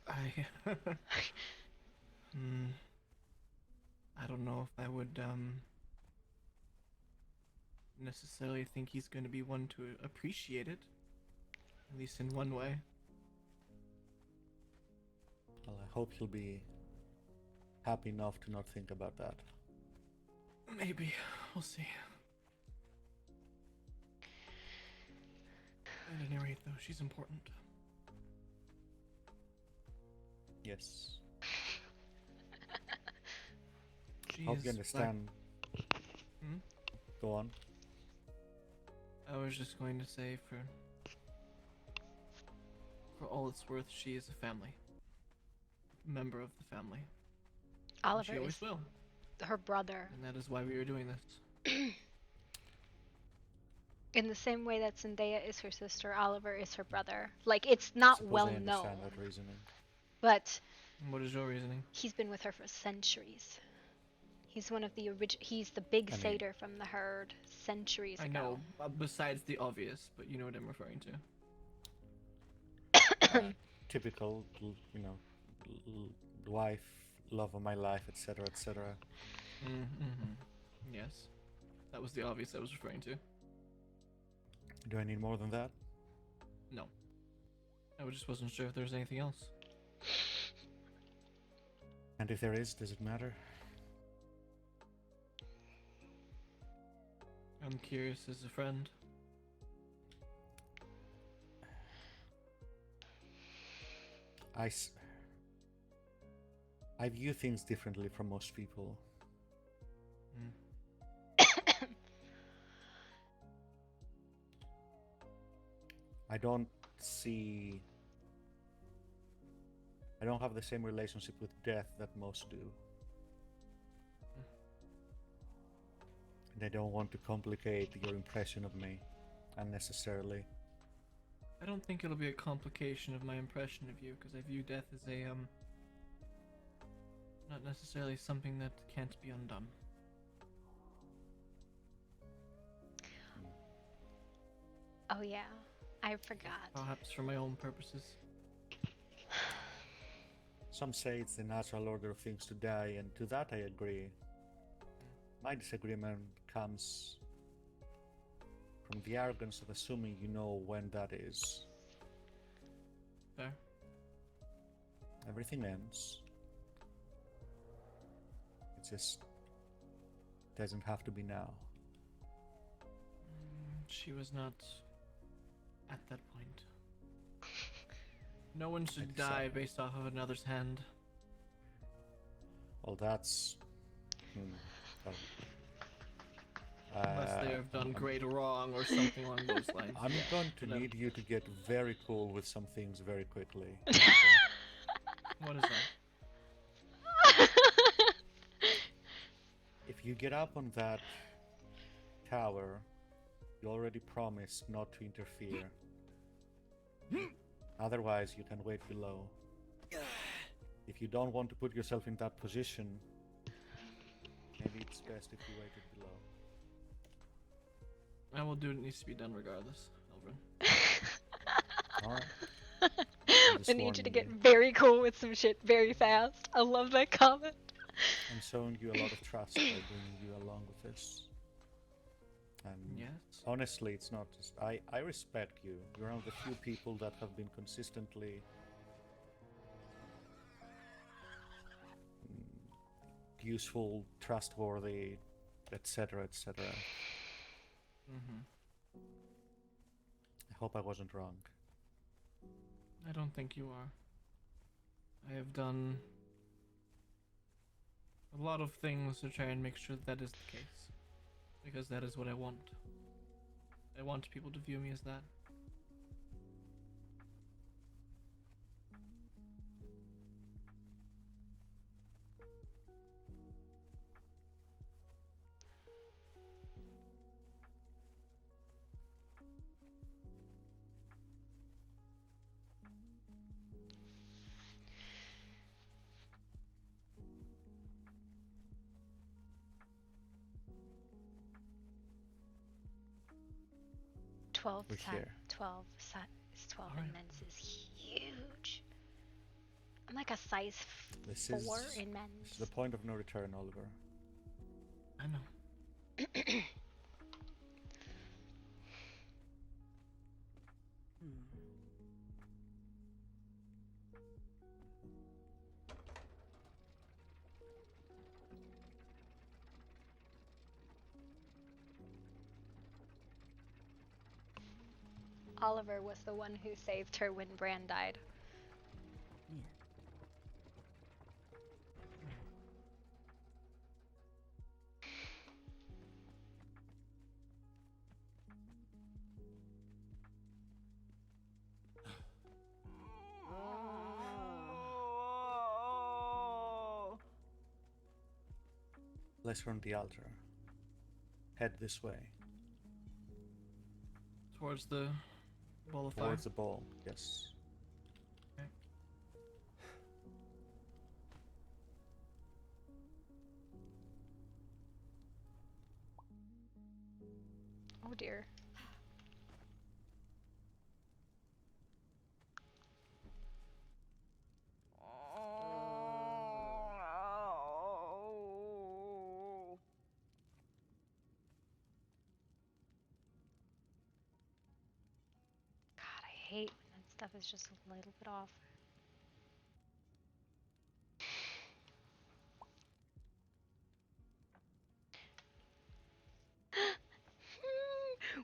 I don't know if I would necessarily think he's going to be one to appreciate it, at least in one way. Well, I hope he'll be happy enough to not think about that. Maybe. We'll see. At any rate, though, she's important. Yes. She Hope is you understand. Go on. I was just going to say, for all it's worth, she is a family. Member of the family. Oliver she always is will. her brother. And that is why we are doing this. In the same way that Zendaya is her sister, Oliver is her brother. Like, it's not well I understand known. that reasoning. But what is your reasoning? He's been with her for centuries. He's one of the he's the big satyr from the herd centuries ago. I know, besides the obvious, but you know what I'm referring to. Typical, you know, wife, love of my life, etc., etc. Yes, that was the obvious I was referring to. Do I need more than that? No. I just wasn't sure if there was anything else. And if there is, does it matter? I'm curious as a friend. I view things differently from most people. I don't have the same relationship with death that most do. And I don't want to complicate your impression of me unnecessarily. I don't think it'll be a complication of my impression of you, because I view death as a, not necessarily something that can't be undone. Oh yeah, I forgot. Perhaps for my own purposes. Some say it's the natural order of things to die, and to that I agree. My disagreement comes from the arrogance of assuming you know when that is. Fair. Everything ends. It just doesn't have to be now. She was not at that point. No one should die based off of another's hand. Well, that's... well, Unless they have done great wrong or something along those lines. I'm yeah. going to Then- need you to get very cool with some things very quickly. What is that? If you get up on that tower, you already promised not to interfere. Otherwise, you can wait below. If you don't want to put yourself in that position, maybe it's best if you waited below. I will do what needs to be done regardless, Elvin. Alright. I need you to get very cool with some shit very fast. I love that comment. I'm showing you a lot of trust by bringing you along with this. And yes. honestly, it's not just... I respect you. You're one of the few people that have been consistently useful, trustworthy, etc., etc. I hope I wasn't wrong. I don't think you are. I have done a lot of things to try and make sure that is the case. Because that is what I want. I want people to view me as that. We're here. 12 in men's is huge. I'm like a size 4 in men's. This is the point of no return, Oliver. I know. Oliver was the one who saved her when Bran died. Place her on the altar. Head this way. Towards the ball of fire? Towards the ball, yes. Okay. Oh dear. God, I hate when that stuff is just a little bit off.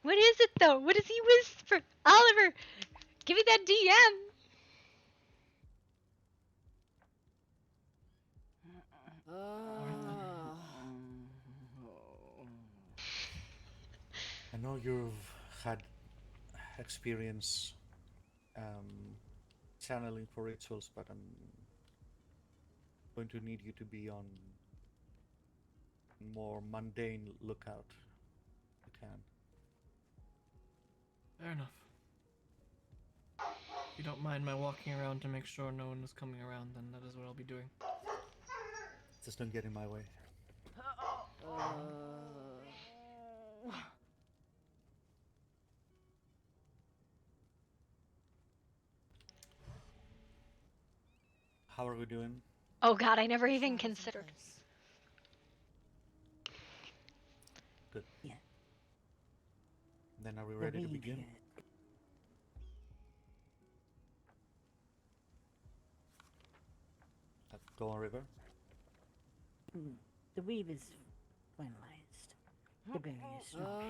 What is it though? What does he whisper? Oliver, give me that DM. I know you've had experience channeling for rituals, but I'm going to need you to be on more mundane lookout. You can. Fair enough. If you don't mind my walking around to make sure no one is coming around, then that is what I'll be doing. Just don't get in my way. How are we doing? Oh God, I never even considered. Good. Yeah. Then are we ready to begin? Go on, River. The weave is finalized. The barrier is strong.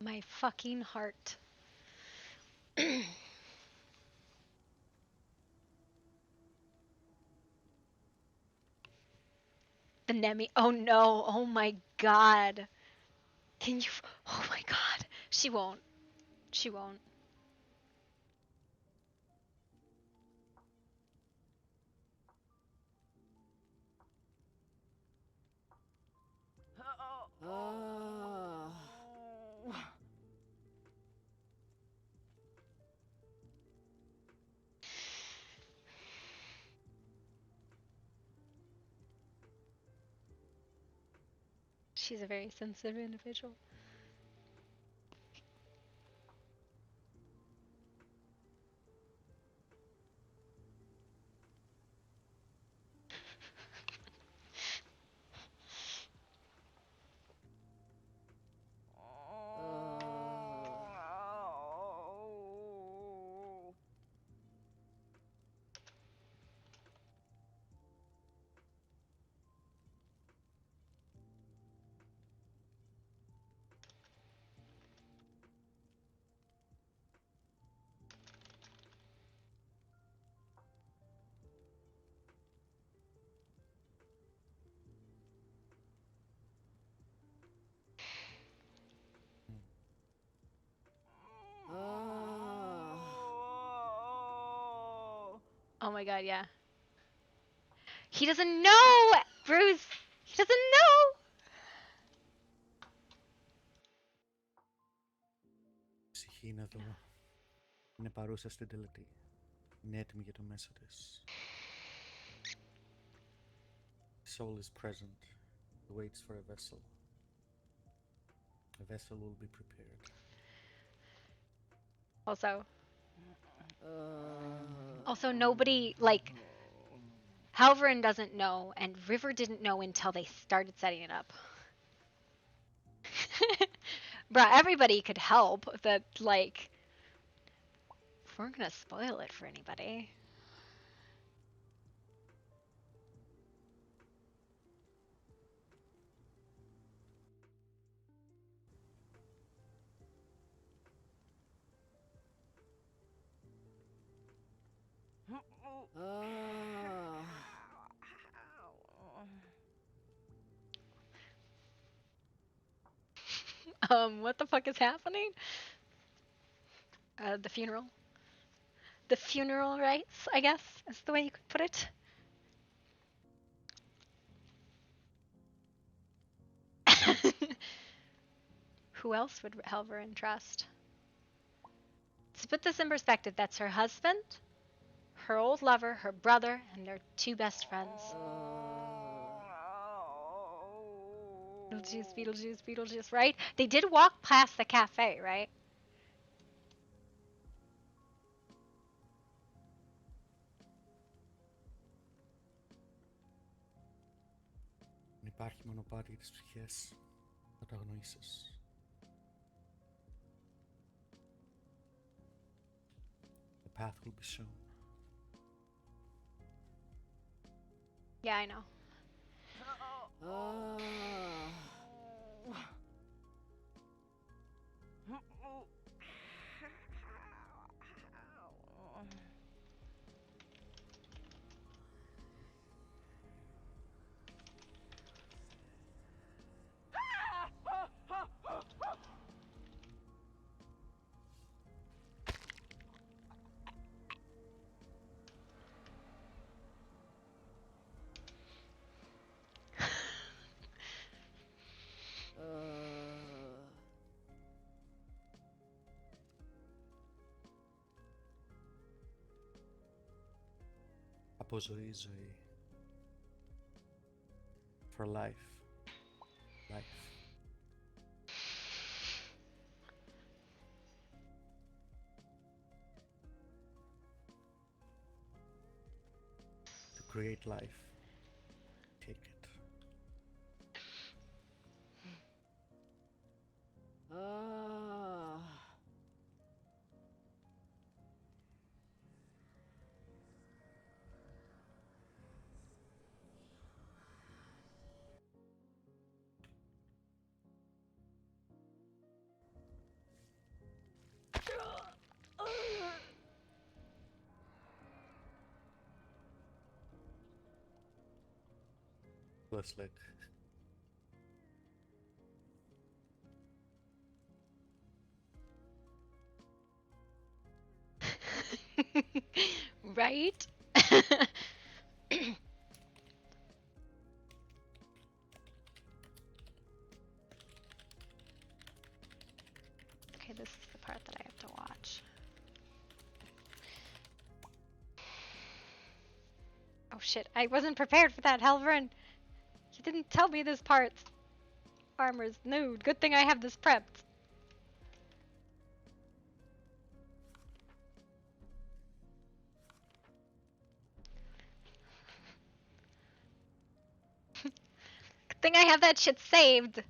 My fucking heart. The Nemi. Oh no. Oh my god. Can you? Oh my god. She won't. She won't. She's a very sensitive individual. Oh my god, yeah. He doesn't know! Bruce! He doesn't know! Ψυχή είναι εδώ. Είναι παρούσα στην τελετή. Είναι έτοιμη για το μέσο της. The soul is present. It waits for a vessel. A vessel will be prepared. Also, nobody, like, Halvarin doesn't know, and River didn't know until they started setting it up. Bruh, everybody could help, that, like, we weren't gonna spoil it for anybody. What the fuck is happening? The funeral. The funeral rites, I guess, is the way you could put it. Who else would Halvarin trust? To put this in perspective, that's her husband, her old lover, her brother, and their two best friends. Beetlejuice, Beetlejuice, Beetlejuice, right? They did walk past the cafe, right? Αν υπάρχει μονοπάτι για τις ψυχές, θα το αγνοήσεις. The path will be shown. Yeah, I know. Από ζωή ζωή. For life. Life. To create life. Take it. effortlessly. Right? Okay, this is the part that I have to watch. Oh shit, I wasn't prepared for that, Halvern! You didn't tell me this part! Armor's nude. Good thing I have this prepped. Good thing I have that shit saved.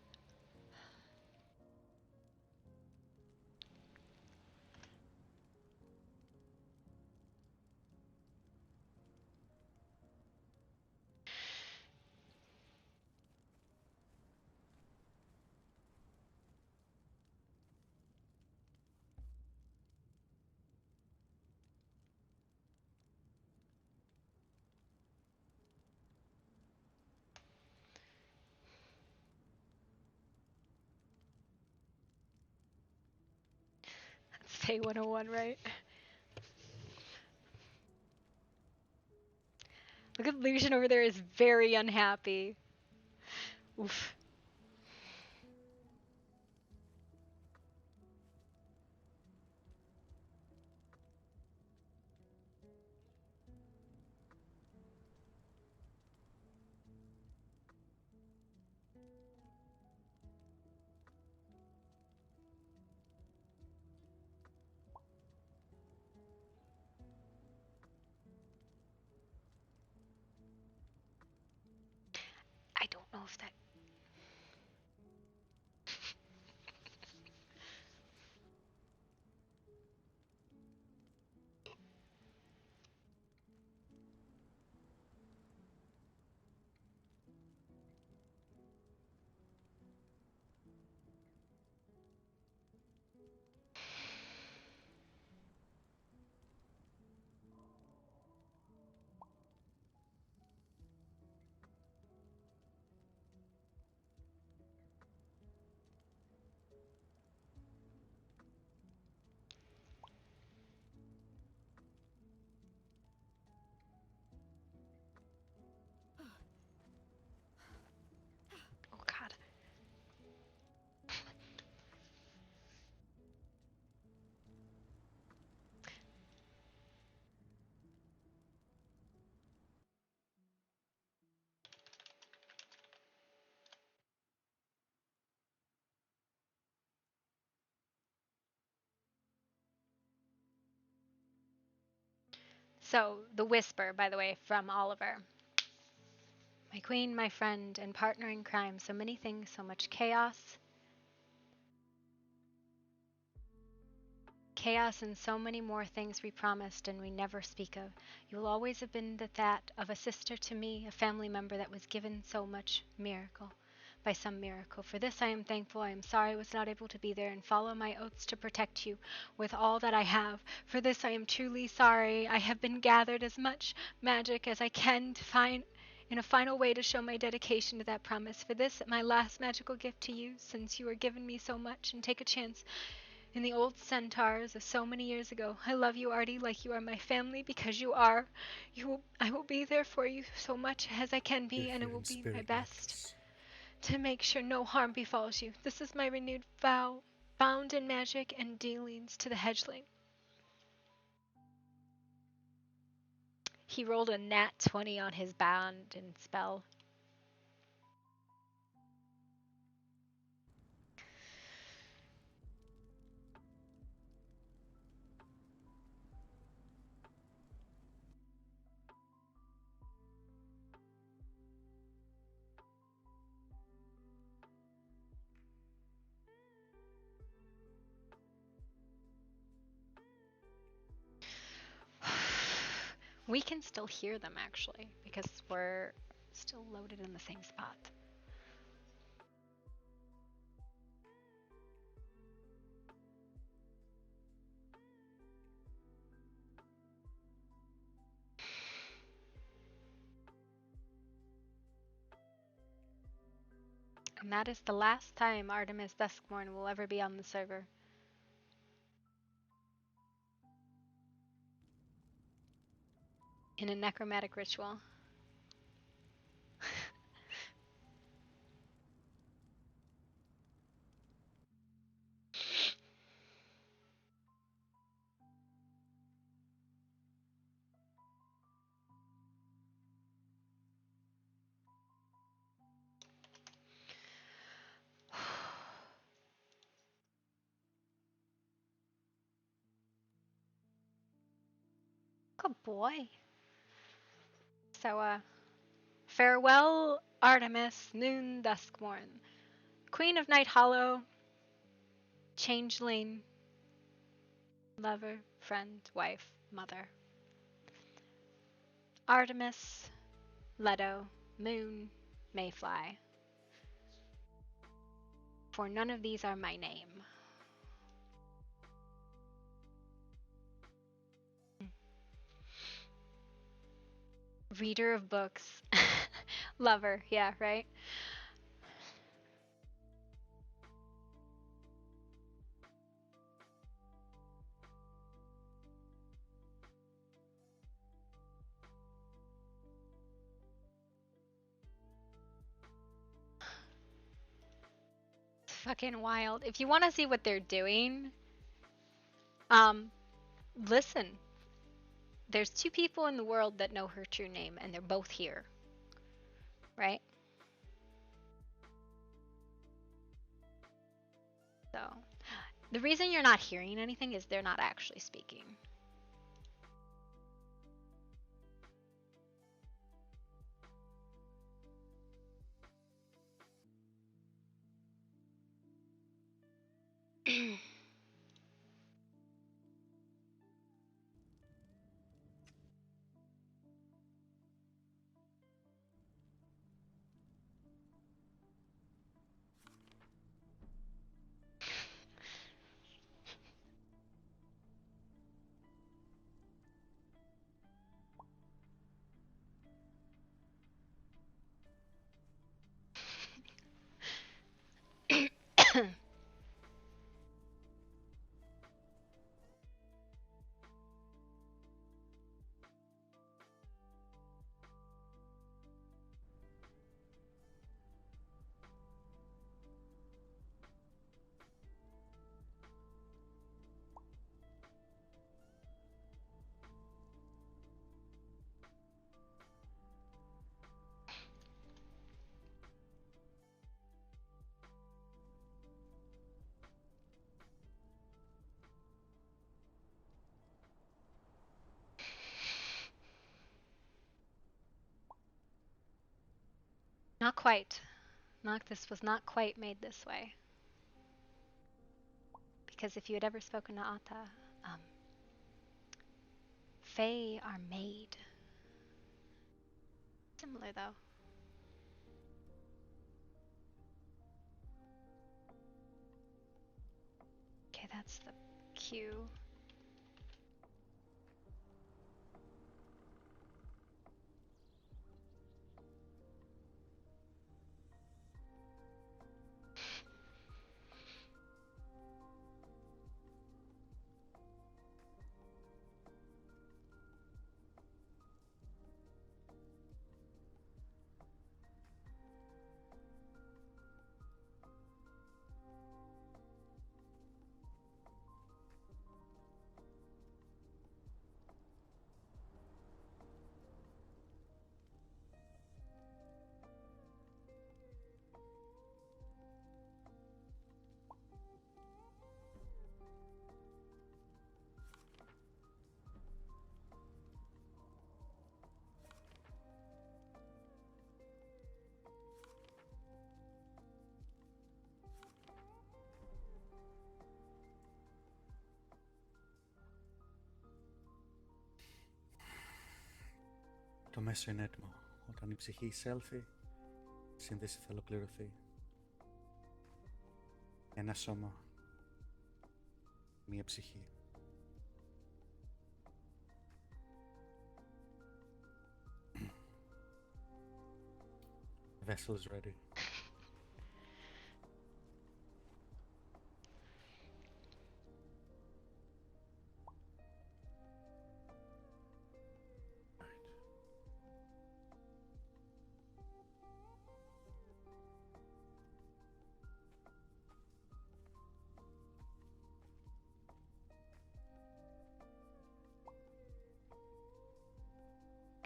Say 101, right? Look at Lucian over there is very unhappy. Oof. I don't know if that... Oh god. So, the whisper, by the way, from Oliver. My queen, my friend, and partner in crime. So many things, so much chaos. Chaos and so many more things we promised and we never speak of. You will always have been that of a sister to me, a family member that was given so much miracle. By some miracle. For this I am thankful. I am sorry I was not able to be there and follow my oaths to protect you with all that I have. For this I am truly sorry. I have been gathered as much magic as I can to find in a final way to show my dedication to that promise. For this, my last magical gift to you, since you are giving me so much and take a chance in the old centaurs of so many years ago. I love you, Artie, like you are my family, because you are. I will be there for you so much as I can be, and it will be my best to make sure no harm befalls you. This is my renewed vow, bound in magic and dealings to the hedgeling. He rolled a nat 20 on his bond and spell. We can still hear them, actually, because we're still loaded in the same spot. And that is the last time Artemis Duskmorn will ever be on the server. In a necromantic ritual. Good boy. So, farewell, Artemis Noon Duskmorn, Queen of Night Hollow, changeling, lover, friend, wife, mother. Artemis, Leto, Moon, Mayfly. For none of these are my name. Reader of books. Lover, yeah, right? It's fucking wild. If you want to see what they're doing, listen. There's 2 people in the world that know her true name, and they're both here. Right? So, the reason you're not hearing anything is they're not actually speaking. Not quite. Noctis was not quite made this way. Because if you had ever spoken to Atta, Fae are made. Similar though. Okay, that's the cue. Το μέσο είναι έτοιμο. Όταν η ψυχή εισέλθει, σύνδεση θα ολοκληρωθεί. Ένα σώμα, μία ψυχή. Vessel is ready.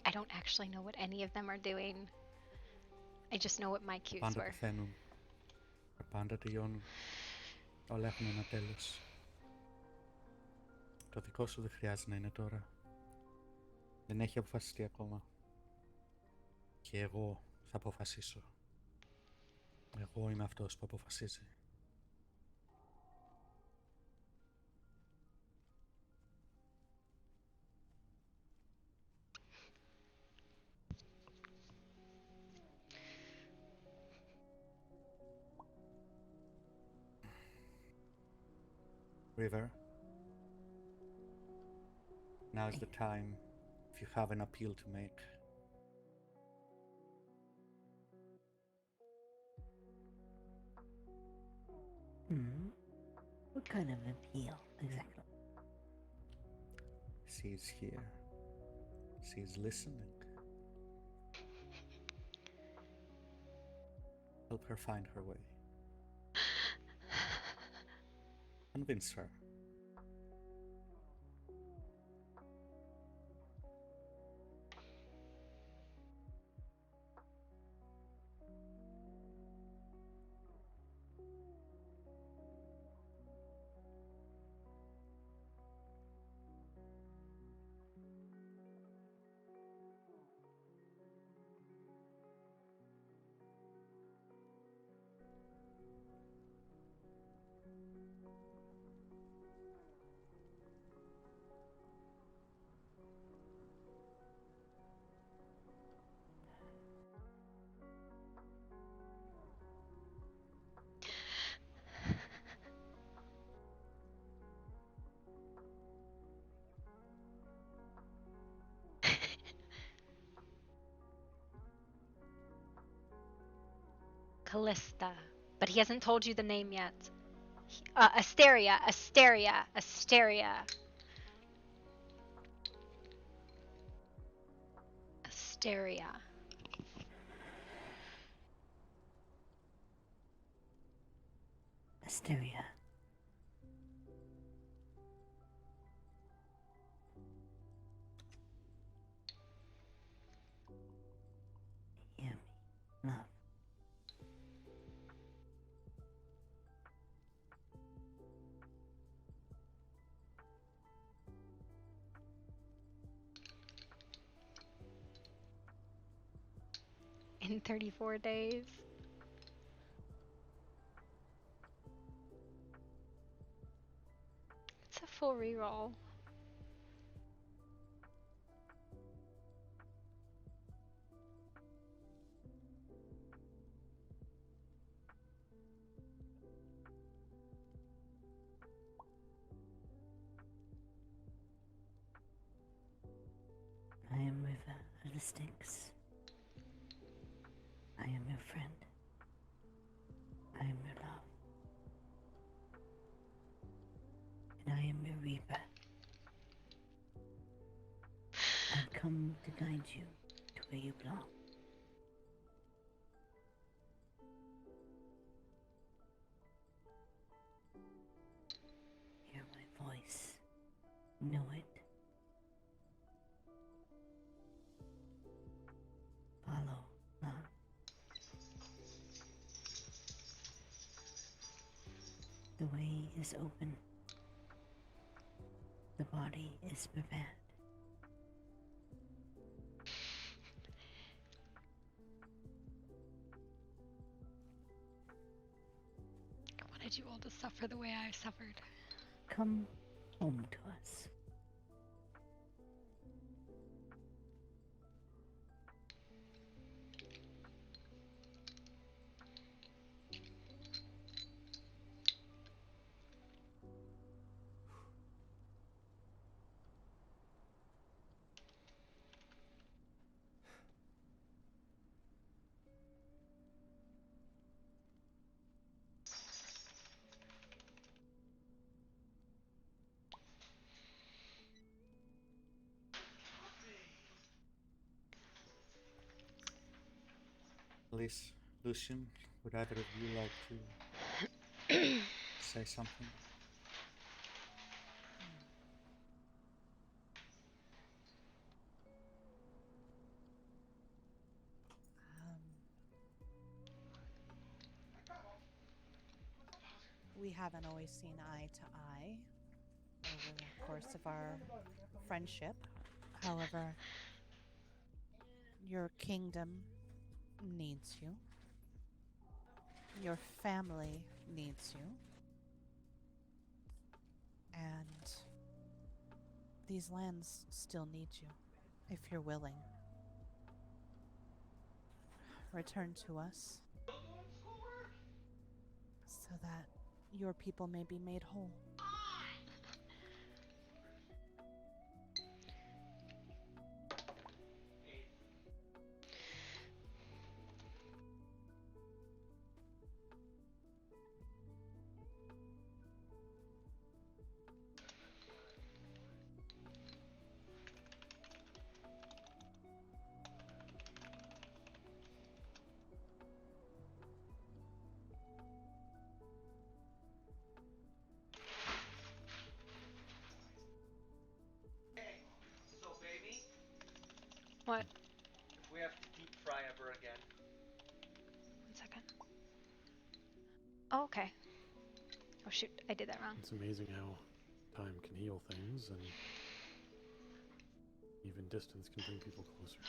I don't actually know what any of them are doing. I just know what my cues Πάντα were. πεθαίνουν. Πάντα τελειώνουν. Όλα έχουν ένα τέλος. Το δικό σου δεν χρειάζεται να είναι τώρα. Δεν έχει αποφασιστεί ακόμα. Και εγώ θα αποφασίσω. Εγώ είμαι αυτός που αποφασίζει. River, now's the time if you have an appeal to make. What kind of appeal, exactly? She's here. She's listening. Help her find her way. Convince her. Callista. But he hasn't told you the name yet. Asteria. Asteria. Asteria. Asteria. Asteria. Hear me, love. In 34 days. It's a full reroll. I am River of the Styx. I am your friend. I am your love. And I am your reaper. I've come to guide you to where you belong. Hear my voice. Know it. Follow, love. The way is open. The body is prepared. I wanted you all to suffer the way I suffered. Come home to us. Liz, Lucian, would either of you like to say something? we haven't always seen eye to eye over the course of our friendship. However, your kingdom needs you. Your family needs you. And these lands still need you, if you're willing. Return to us so that your people may be made whole. What? If we have to deep fry ever again. 1 second. Oh, okay. Oh shoot, I did that wrong. It's amazing how time can heal things, and even distance can bring people closer.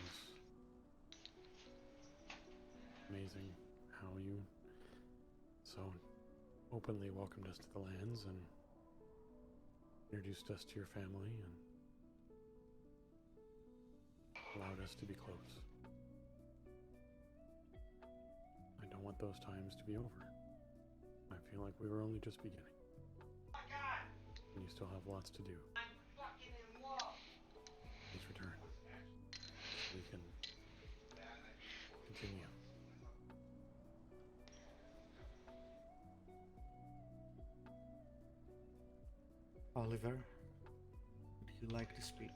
It's amazing how you so openly welcomed us to the lands and introduced us to your family and allowed us to be close. I don't want those times to be over. I feel like we were only just beginning. And you still have lots to do. I'm fucking in love. Please return so we can continue. Oliver, would you like to speak?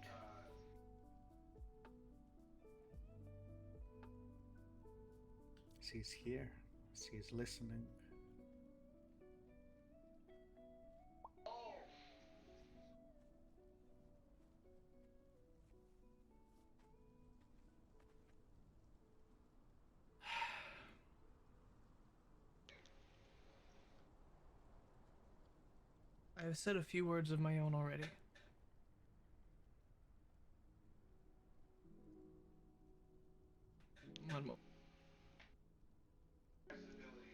She's here. She's listening. I have said a few words of my own already. One moment.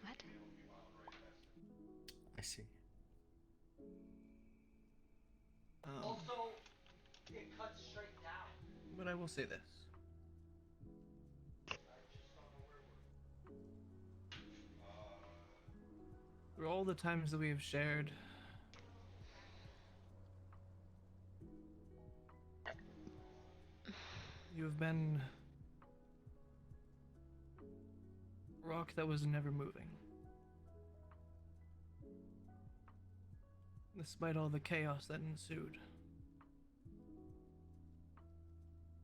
What? I see. Also, it cuts straight down. But I will say this. Through all the times that we have shared, you have been rock that was never moving. Despite all the chaos that ensued.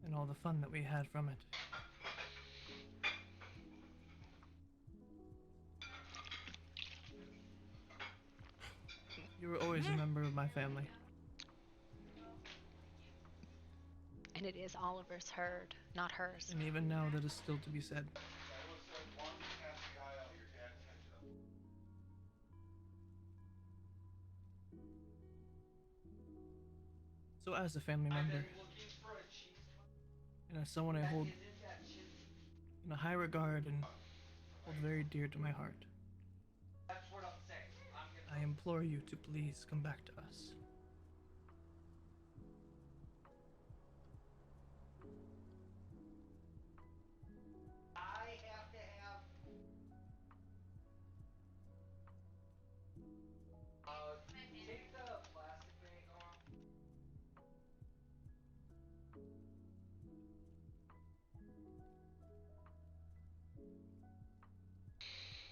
And all the fun that we had from it. You were always a member of my family. And it is Oliver's herd, not hers. And even now, that is still to be said. So as a family member, and as someone I hold in a high regard and hold very dear to my heart, That's what I'm saying. I implore you to please come back to us. I have to have take the plastic bag off.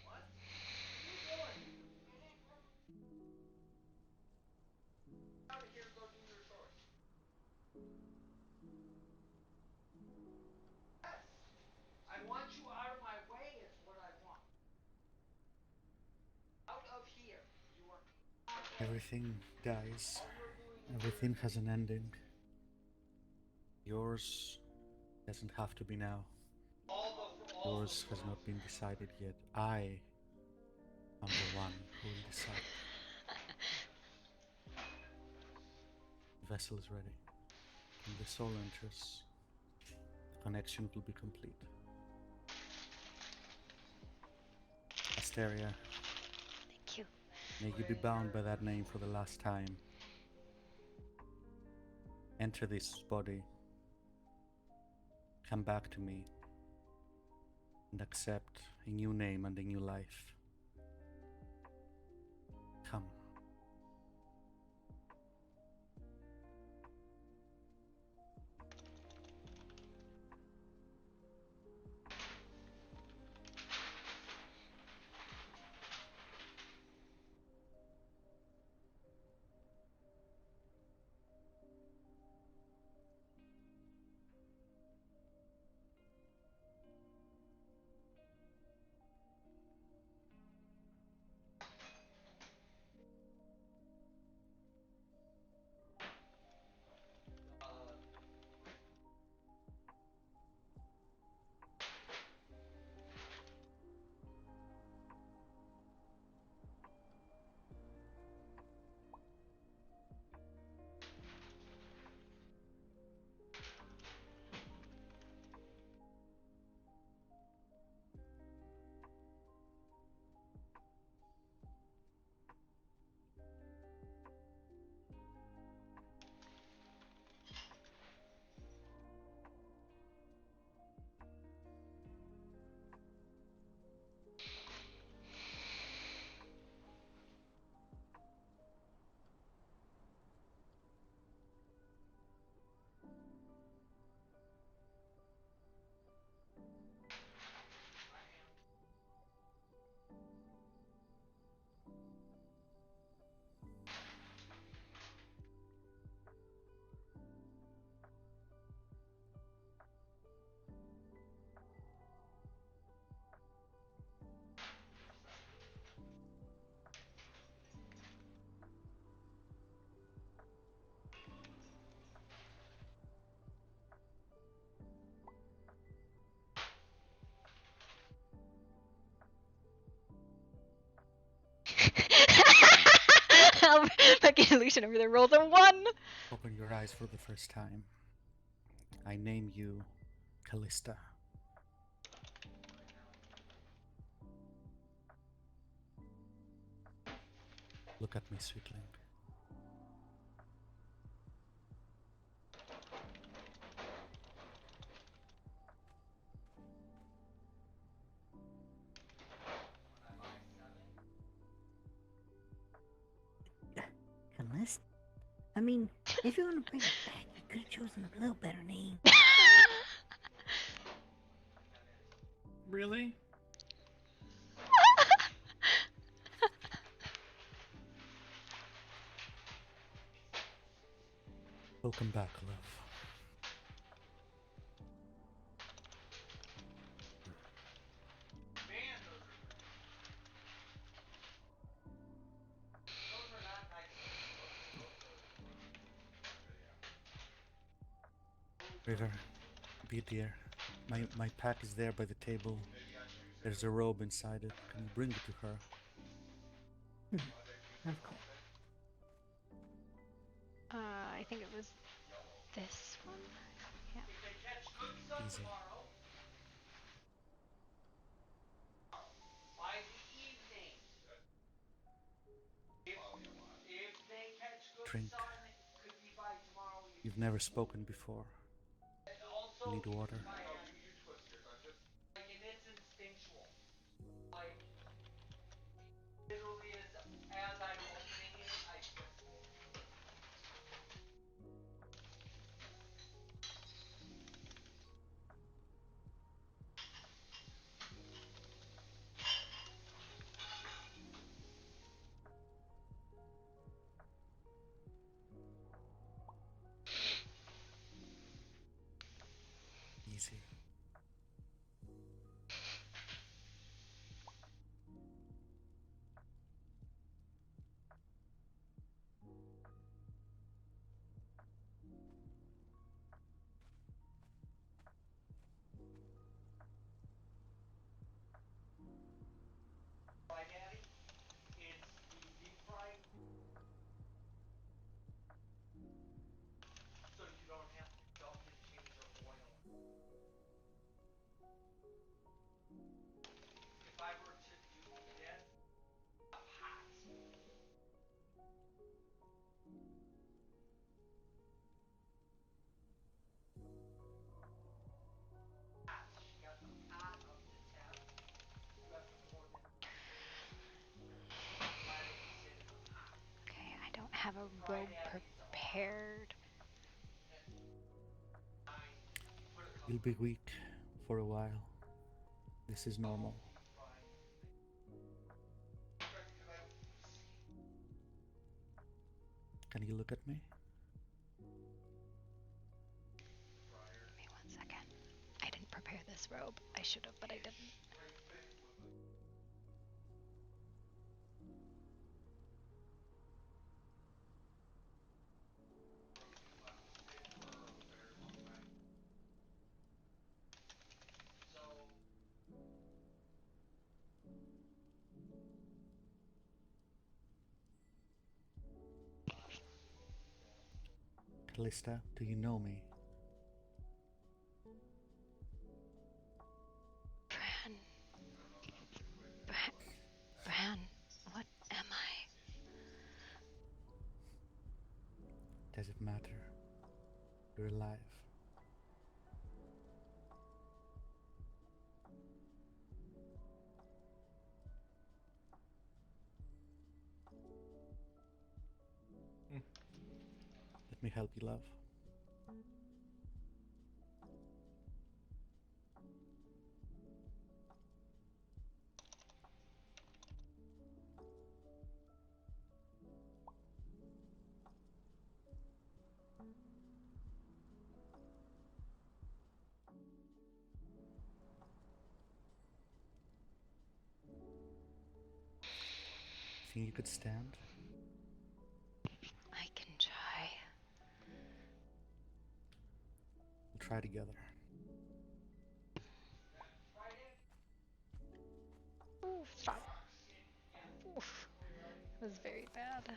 What? What are you doing? Out of here, go do your chores. Yes. I want you out of my way is what I want. Out of here. You are Everything dies. Everything has an ending. Yours doesn't have to be now. all Yours has not been decided yet. I am the one who will decide. The vessel is ready. When the soul enters, the connection will be complete. Asteria. Thank you. May you be bound by that name for the last time. Enter this body. Come back to me. And accept a new name and a new life. Come. Fucking Lucian over there rolls a 1. Open your eyes for the first time. I name you Callista. Look at me, sweetling. Callista? I mean, if you want to bring it back, you could have chosen a little better name. Really? Welcome back, love. River, be dear. My pack is there by the table. There's a robe inside it. Can you bring it to her? Of course. I think it was this one. Yeah. Easy. By the evening. If they catch good Drink. sun, it could be by tomorrow evening. You've never spoken before. Also, Need water? Like, and it's instinctual. Like, literally as I'm opening it, I twist it. Easy. robe prepared. You'll be weak for a while. This is normal. Can you look at me? Give me 1 second. I didn't prepare this robe. I should have, but I didn't. Callista, do you know me? Bran, what am I? Does it matter? You're alive. Let me help you, love. Think you could stand? I can try. We'll try together. Oof, stop. Oof. It was very bad.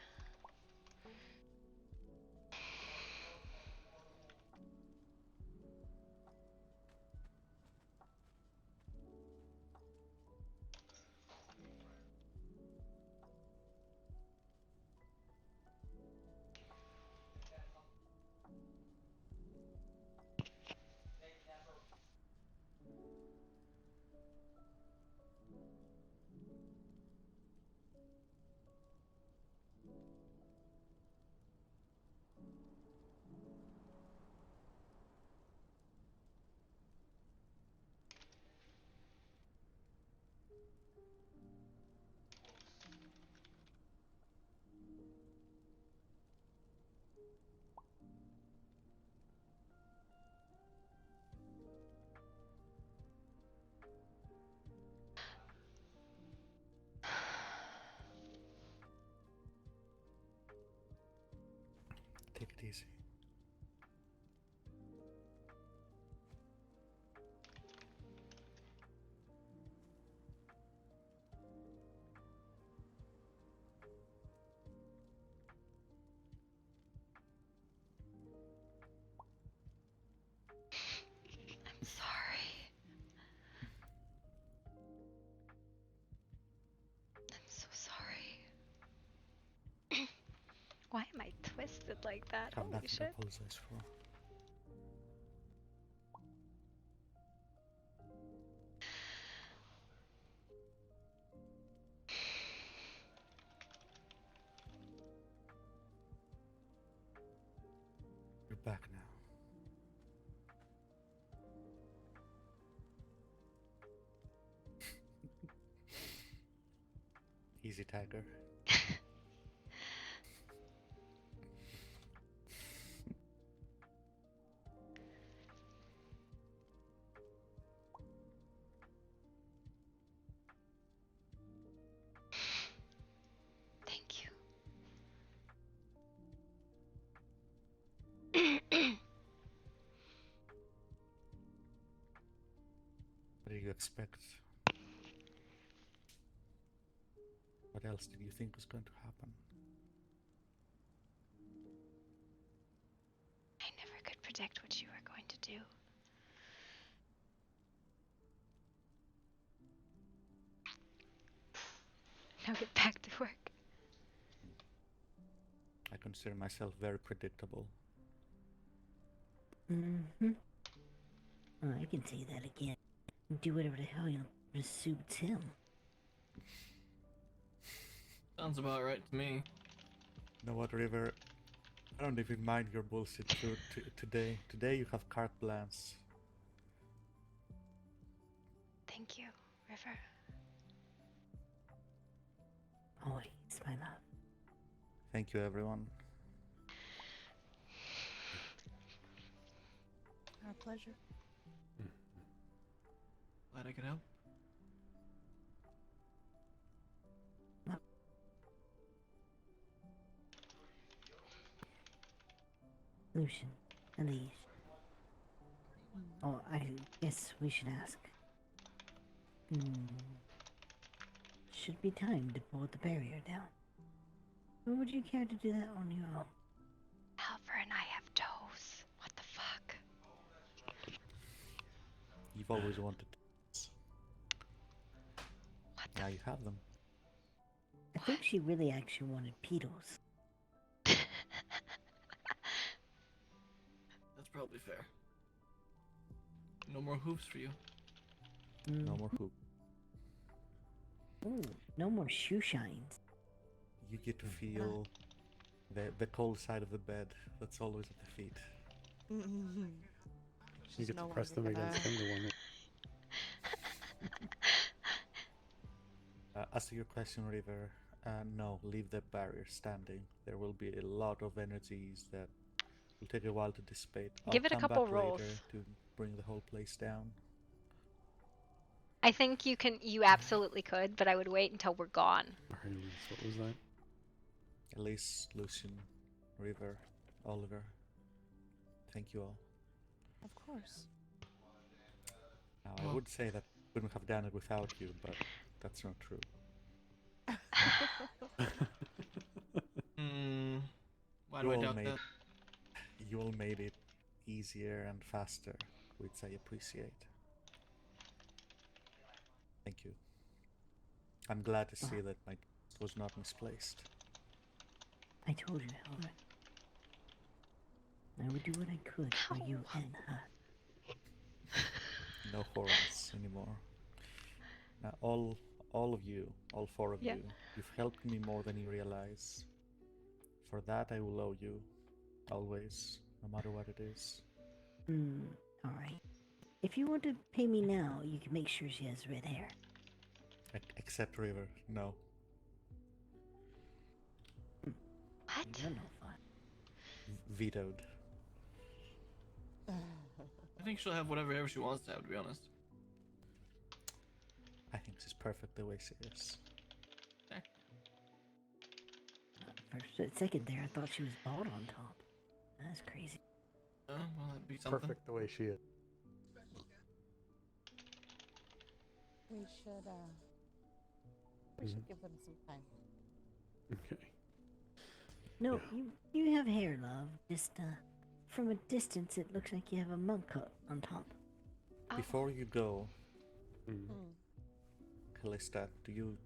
Take it easy. I'm sorry. I'm so sorry. Why am I twisted like that? Have Holy nothing to shit. apologize for. You're back now. Easy, Tiger. Thank you. What did you expect? What else did you think was going to happen? I never could predict what you were going to do. Now get back to work. I consider myself very predictable. Mm-hmm. Oh, I can say that again. Do whatever the hell suits him. Sounds about right to me. You know what, River? I don't even mind your bullshit today. Today you have carte blanche. Thank you, River. Always, my love. Thank you, everyone. Our pleasure. Glad I could help. Lucian, Elise. Oh, I guess we should ask. Should be time to pull the barrier down. Or would you care to do that on your own? Alvar and I have toes. What the fuck? You've always wanted toes. Now you have them. I think she really actually wanted pedals. That's probably fair. No more hooves for you. No more hoop. Ooh, no more shoe shines. You get to feel the cold side of the bed that's always at the feet. You get to press them against him to warm it. As to your question, River, no, leave the barrier standing. There will be a lot of energies that will take a while to dissipate. Give it a couple back rolls later to bring the whole place down. I think you absolutely could, but I would wait until we're gone. Alright, Elise, what was that? Elise, Lucian, River, Oliver. Thank you all. Of course. Now, I would say that we wouldn't have done it without you, but that's not true. Why do I doubt that? You all made it easier and faster, which I appreciate. Thank you. I'm glad to see that my trust was not misplaced. I told you, Alvar. I would do what I could for you and her. No horns anymore. Now, all of you, all four of you, you've helped me more than you realize. For that, I will owe you, always, no matter what it is. Alright. If you want to pay me now, you can make sure she has red hair. Except River, no. What? You're no fun. Vetoed. I think she'll have whatever she wants to have, to be honest. I think she's perfect the way she is. For a second there, I thought she was bald on top. That's crazy. Well, that'd be something. Perfect the way she is. We should give them some time. Okay. No, you have hair, love. Just, from a distance, it looks like you have a mug cut on top. Before you go, Callista, do you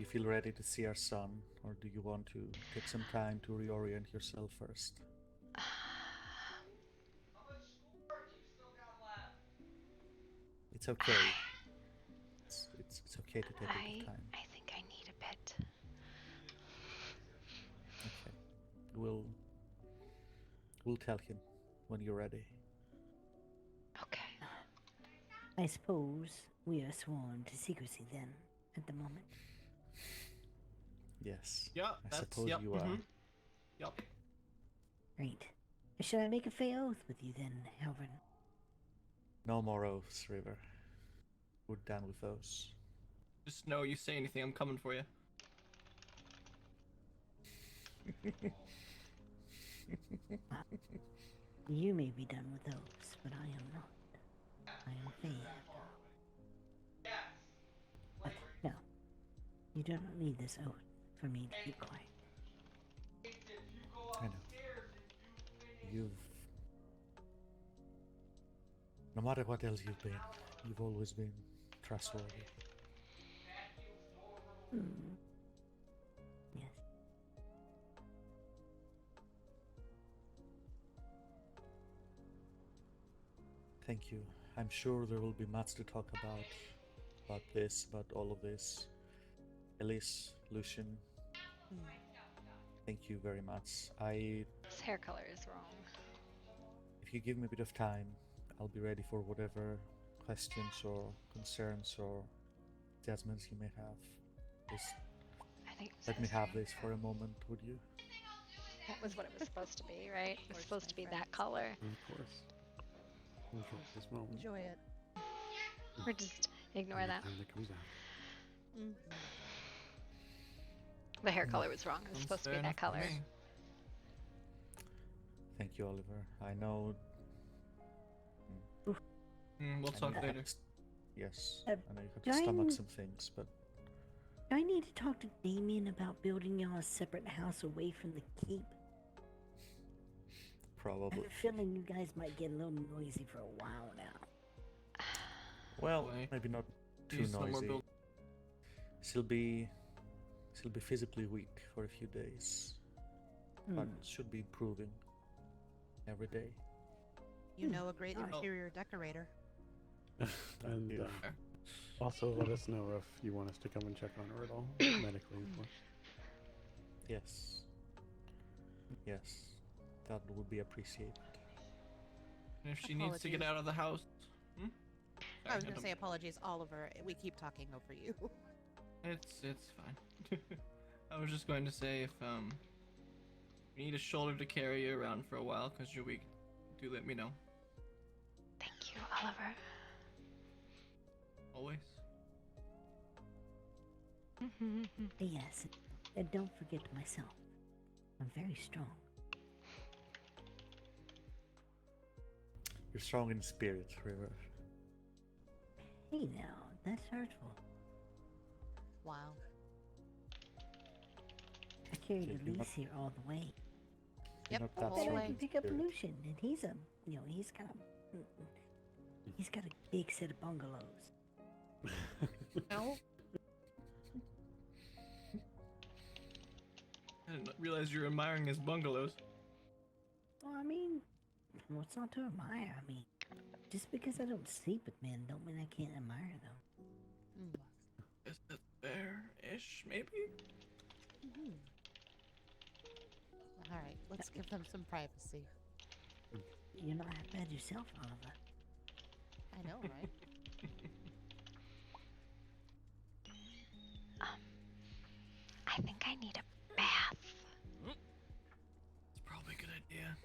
feel ready to see our son, or do you want to take some time to reorient yourself first? It's okay. It's okay to take a bit of time. I think I need a bit. Okay. We'll tell him when you're ready. Okay. I suppose we are sworn to secrecy then, at the moment. Yes. Yeah, I suppose you are. Yup. Great. Should I make a fey oath with you then, Halvard? No more oaths, River. We're done with those. Just know you say anything, I'm coming for you. You may be done with those, but I am not. I am fey. But no, you do not need this oath for me to keep quiet. I know. No matter what else you've been, you've always been trustworthy. Yes. Thank you. I'm sure there will be much to talk about this, about all of this. Elise, Lucian, Thank you very much. His hair color is wrong. If you give me a bit of time, I'll be ready for whatever questions or concerns or judgments you may have. Just I think let me have this for a moment, would you? that was what it was supposed to be, right? It was supposed to be that color. Of course. Enjoy this moment. Enjoy it. Or just ignore that. Anytime that comes out. The hair color was wrong. It was supposed to be that color. Thank you, Oliver. I know. We'll I know talk you had later. yes, Uh, I know you had do to I stomach n- some things, but Do I need to talk to Damien about building y'all a separate house away from the keep? I probably. have a feeling you guys might get a little noisy for a while now. Well, maybe not too He's no more noisy. build- She'll be physically weak for a few days, but should be improving every day. You know a great Oh. interior decorator. And also let us know if you want us to come and check on her at all, medically, of course. Yes. Yes, that would be appreciated. And if she needs to get out of the house, I was Sorry, going to don't- say apologies, Oliver. We keep talking over you. It's fine. I was just going to say if you need a shoulder to carry you around for a while because you're weak, do let me know. Thank you, Oliver. Always. Yes, and don't forget myself. I'm very strong. You're strong in spirit, River. Hey now, that's hurtful. Wow. I carried Yeah, the you're lease not- here all the way. You're not I that bet I strong can in pick up spirit. pollution, and he's got a big set of bungalows. No. I didn't realize you were admiring his bungalows. Well, I mean, what's not to admire? I mean, just because I don't sleep with men, don't mean I can't admire them. Is it fair-ish, maybe? All right, let's give them some privacy. You're not half bad yourself, Oliver. I know, right? I think I need a bath. It's probably a good idea.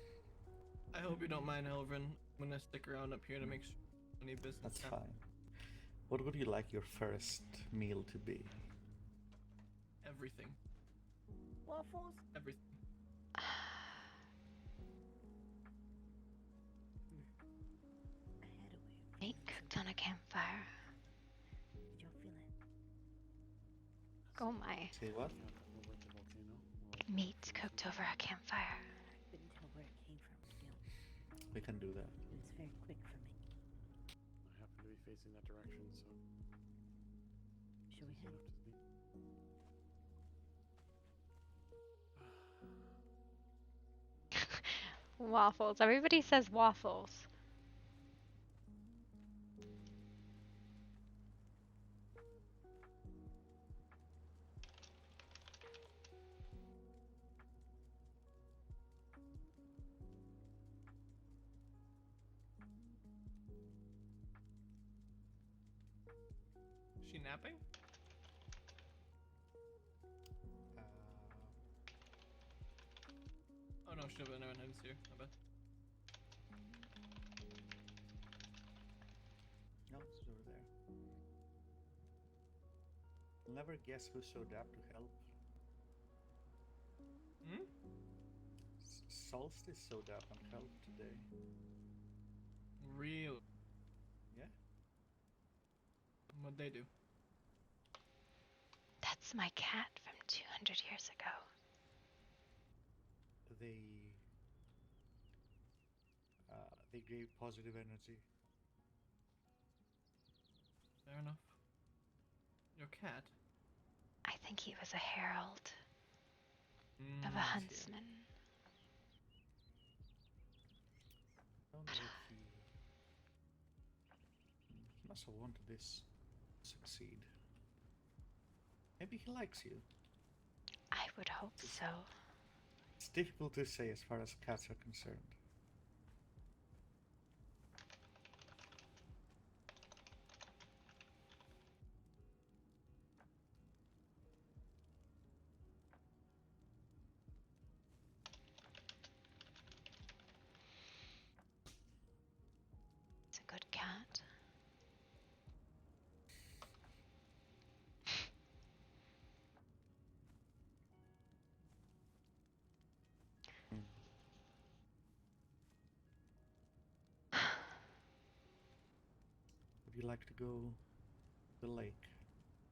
I hope you don't mind, Elvin. I'm gonna stick around up here to make sure any business That's happens. fine. What would you like your first meal to be? Everything. Waffles? Everything. Meat cooked on a campfire. Did y'all feel it? Oh my. Say what? Meat cooked over a campfire. Couldn't tell where it came from still. We can do that. It's very quick for me. I happen to be facing that direction, so. Shall we head? Waffles. Everybody says waffles. Is she napping? Oh no, she never mind. I didn't see her. My bad. No, it's over there. You'll never guess who showed up to help. Hmm? Solstice showed up and helped today. Real. Yeah? What'd they do? That's my cat from 200 years ago. They gave positive energy. Fair enough. Your cat? I think he was a herald of a huntsman. I don't know if he must have wanted this to succeed. Maybe he likes you. I would hope so. It's difficult to say as far as cats are concerned. It's a good cat. Would you like to go to the lake?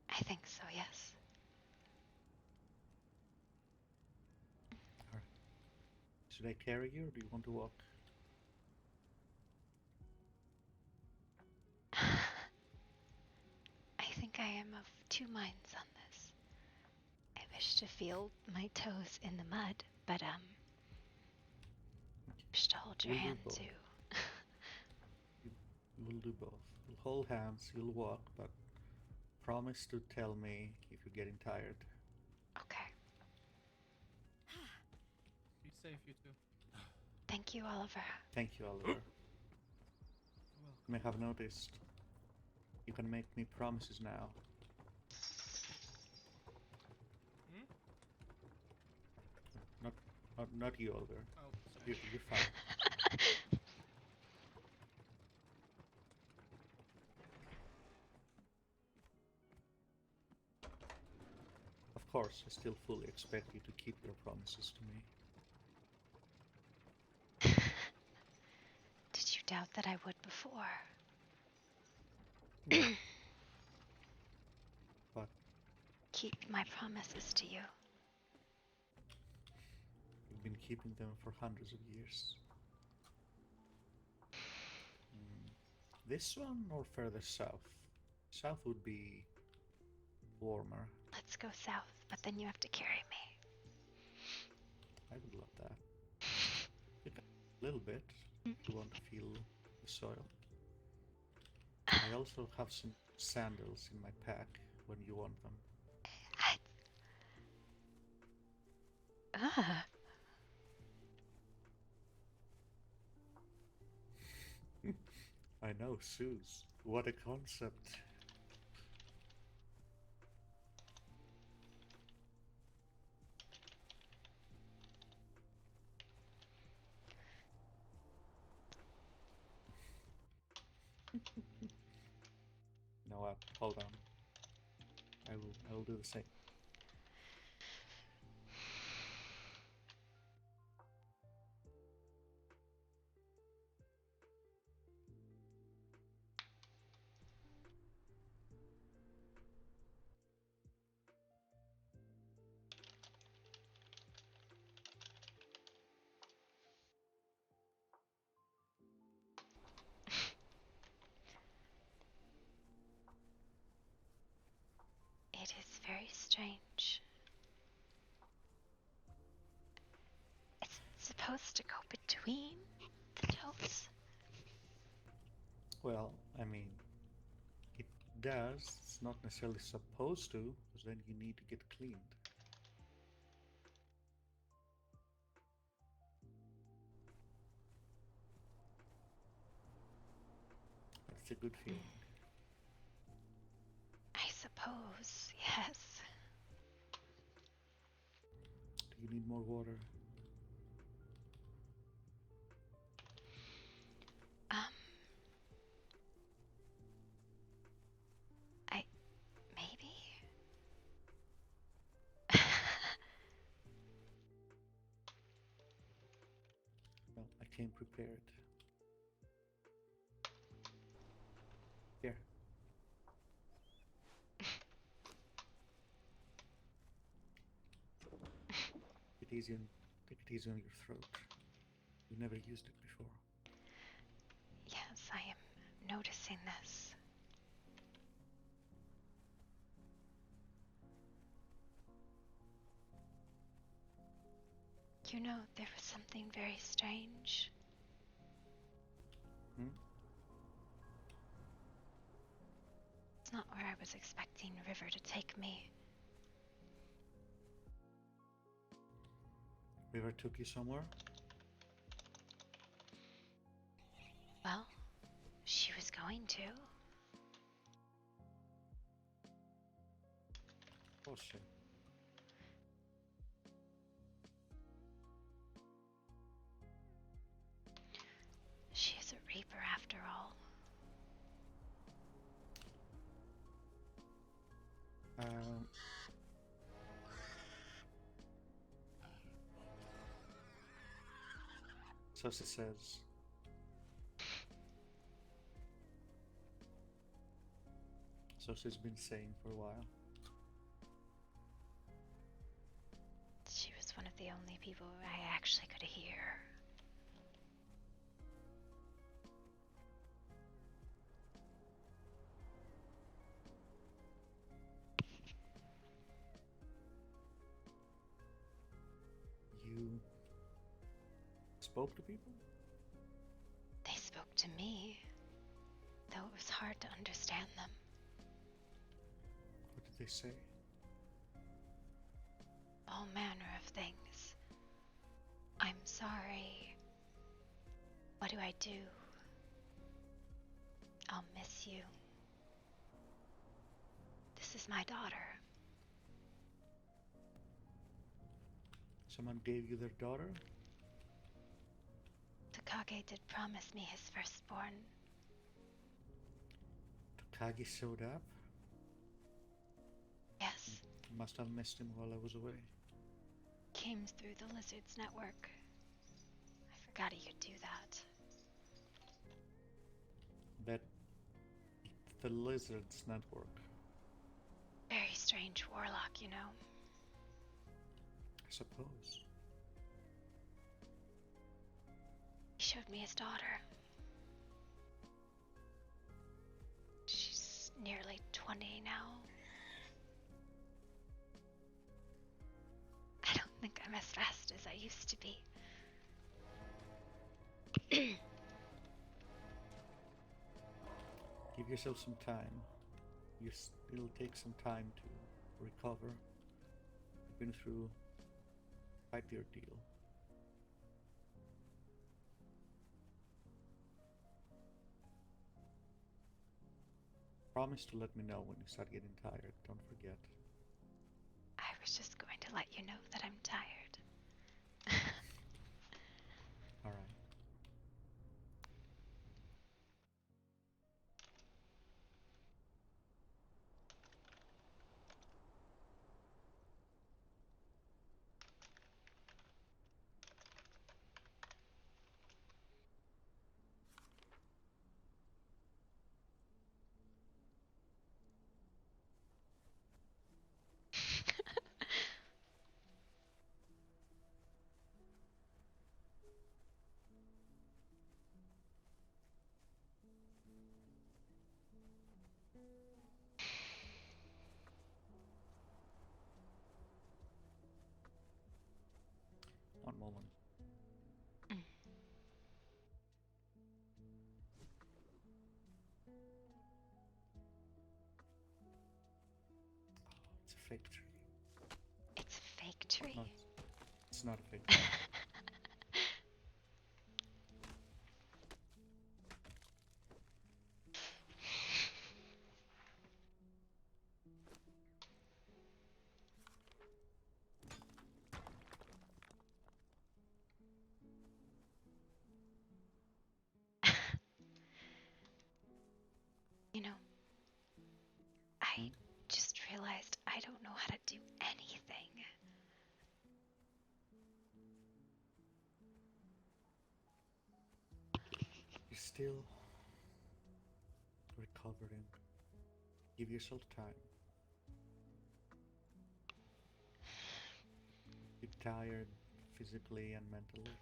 I think so, yes. Alright. Should I carry you or do you want to walk? I think I am of two minds on this. I wish to feel my toes in the mud, but wish to hold your We'll do hand both. too. We'll do both. We'll hold hands, you'll walk, but promise to tell me if you're getting tired. Okay. Be safe, you two. Thank you, Oliver. Thank you, Oliver. You may have noticed you can make me promises now. Not you, Oliver. Oh, sorry. You're fine. Of course, I still fully expect you to keep your promises to me. Did you doubt that I would before? But keep my promises to you. you've been keeping them for hundreds of years. This one or further south? South would be warmer. Let's go south, but then you have to carry me. I would love that. A little bit. You want to feel the soil. I also have some sandals in my pack when you want them. I know, shoes. What a concept. You know what? Hold on. I will do the same. It is very strange. It's supposed to go between the toes? Well, I mean, it does. It's not necessarily supposed to, because then you need to get cleaned. It's a good feeling. I suppose, yes. Do you need more water? Maybe? No, I came prepared. Here. Take it easy on your throat. You never used it before. Yes, I am noticing this. You know, there was something very strange. It's not where I was expecting River to take me. River took you somewhere? Well, she was going to. Oh shit. She is a reaper after all. So she says. So she's been saying for a while. She was one of the only people I actually could hear. You spoke to people? They spoke to me, though it was hard to understand them. What did they say? All manner of things. I'm sorry. What do I do? I'll miss you. This is my daughter. Someone gave you their daughter? Takage did promise me his firstborn. Takagi showed up? Yes. Must have missed him while I was away. Came through the lizard's network. I forgot he could do that. That the lizard's network. Very strange warlock, you know. I suppose. He showed me his daughter. She's nearly 20 now. I don't think I'm as fast as I used to be. Give yourself some time. It'll take some time to recover. You've been through quite the ordeal. Promise to let me know when you start getting tired. Don't forget. I was just going to let you know that I'm tired. All right. One moment. It's a fake tree. It's a fake tree? No, it's not a fake tree. You know, I just realized I don't know how to do anything. You're still recovering. Give yourself time. You're tired physically and mentally.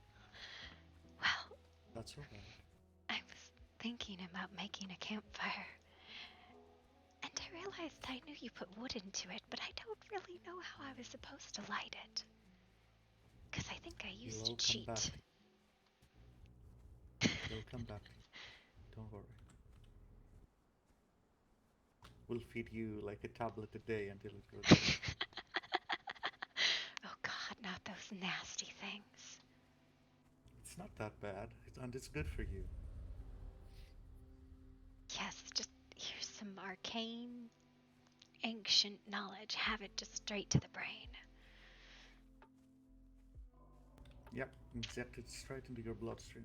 Well, that's alright. I was thinking about making a campfire. And I realized I knew you put wood into it, but I don't really know how I was supposed to light it. Because I think I used a cheat. They'll come back. Don't worry. We'll feed you like a tablet a day until it goes. Oh God, not those Those nasty things. It's not that bad, and it's good for you. Yes, just here's some arcane, ancient knowledge. Have it just straight to the brain. Yep, inject it straight into your bloodstream.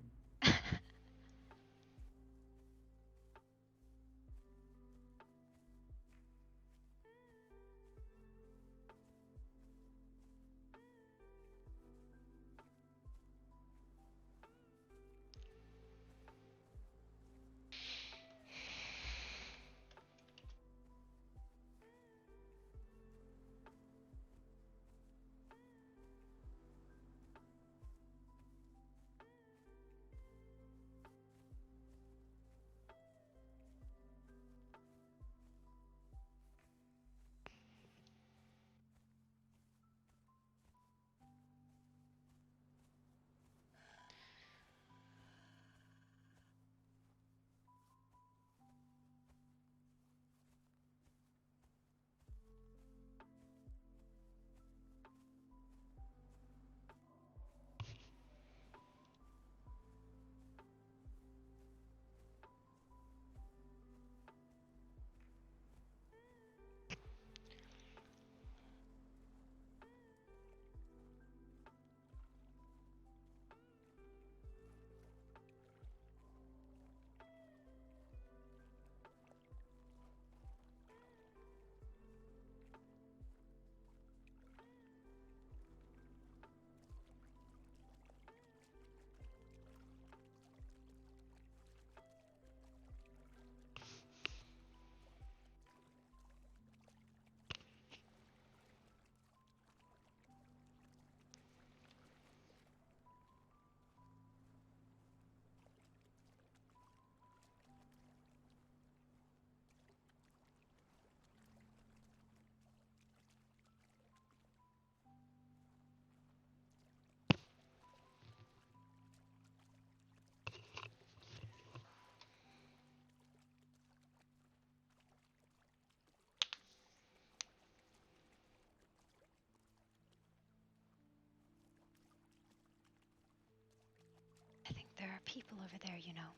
I think there are people over there, you know.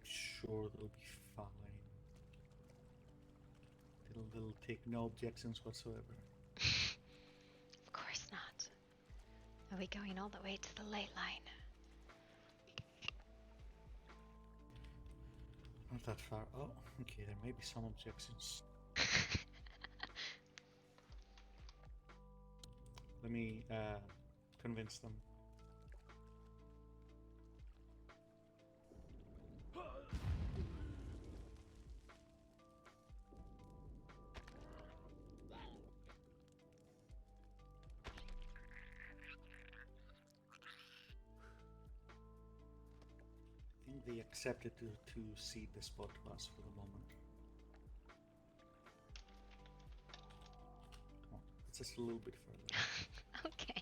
Sure, they'll be fine. They'll take no objections whatsoever. Of course not. Are we going all the way to the ley line? Not that far. Oh, okay, there may be some objections. Let me convince them. I think they accepted to cede the spot to us for the moment. Come on, it's just a little bit further. Okay.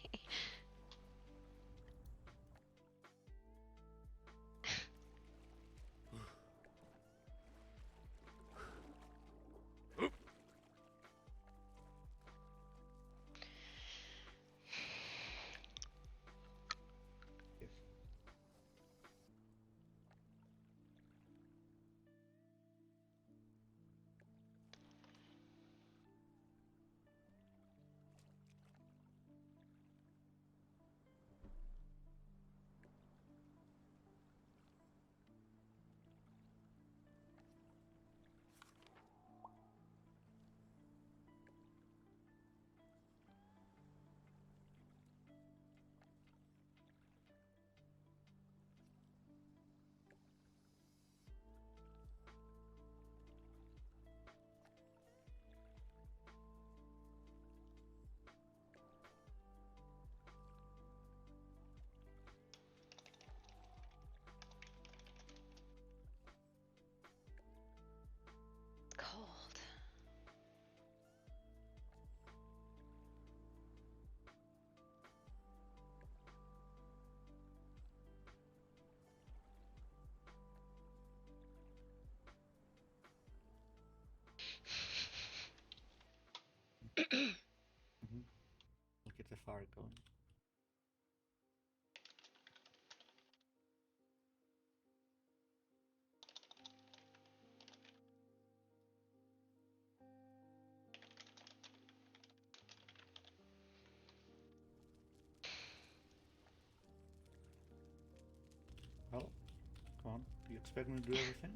expect me to do everything?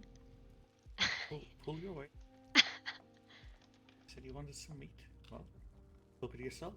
Pull your weight. Said you wanted some meat. Well, cook it yourself.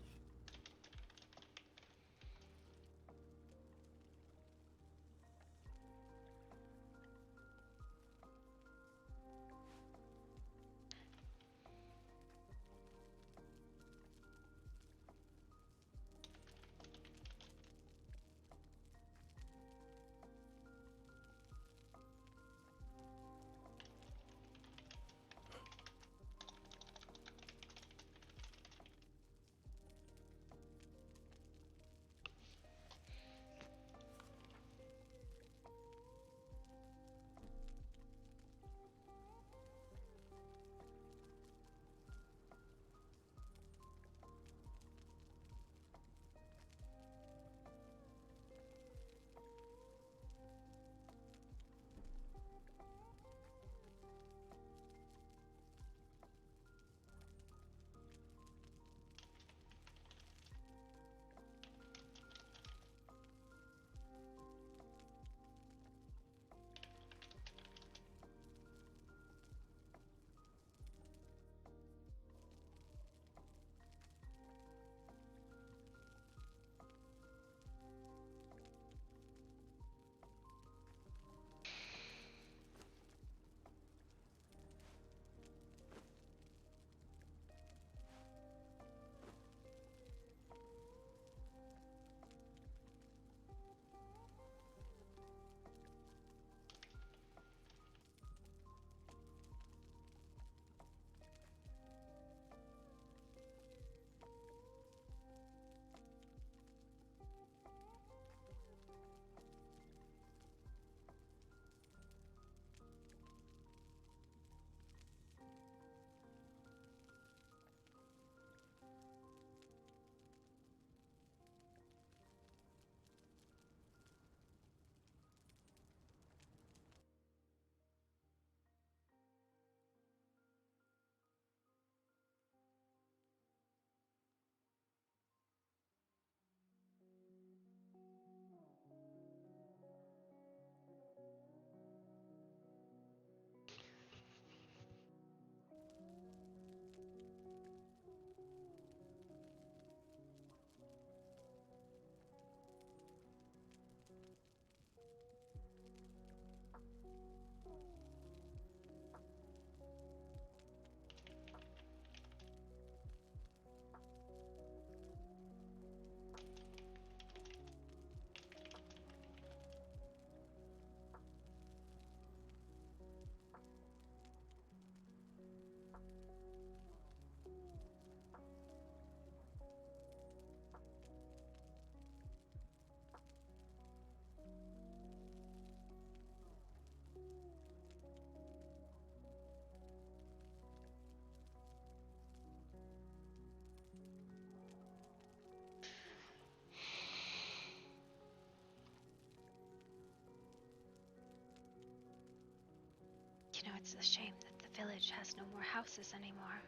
You know, it's a shame that the village has no more houses anymore.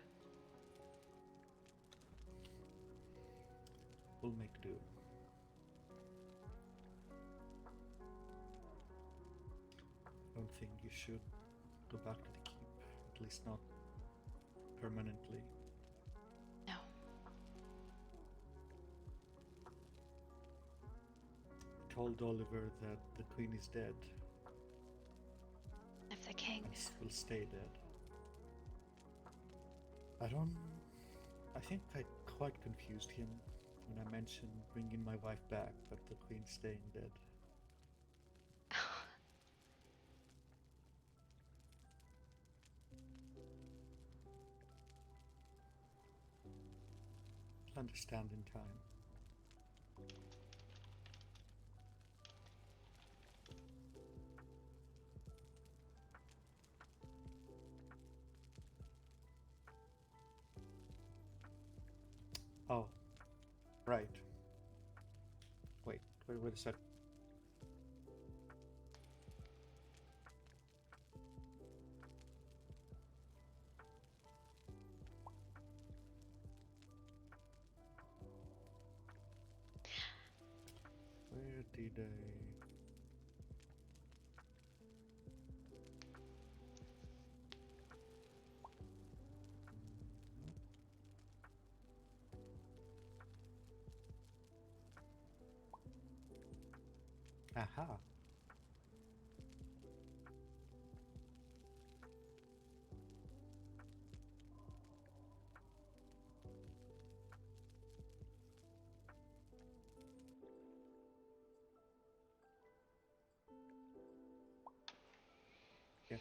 We'll make do. I don't think you should go back to the keep, at least not permanently. No. I told Oliver that the queen is dead. If the king will stay dead. I think I quite confused him when I mentioned bringing my wife back, but the queen staying dead. I'll understand in time. Oh, right. Wait a sec. Where did I... Aha. Yeah.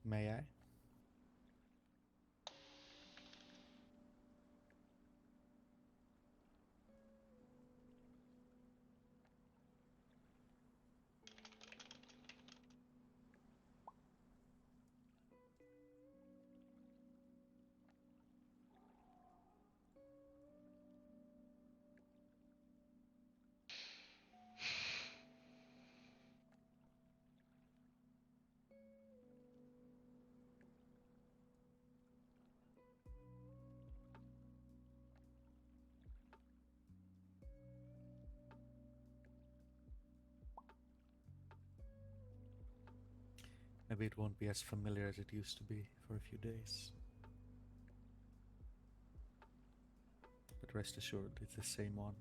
May I? Maybe it won't be as familiar as it used to be for a few days. But rest assured, it's the same one.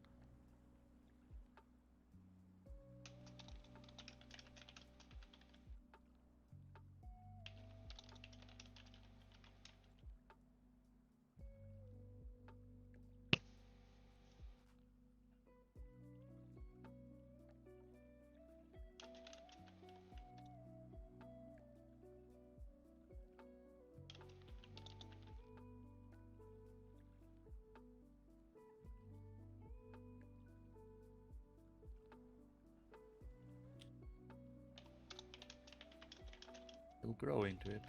You'll grow into it.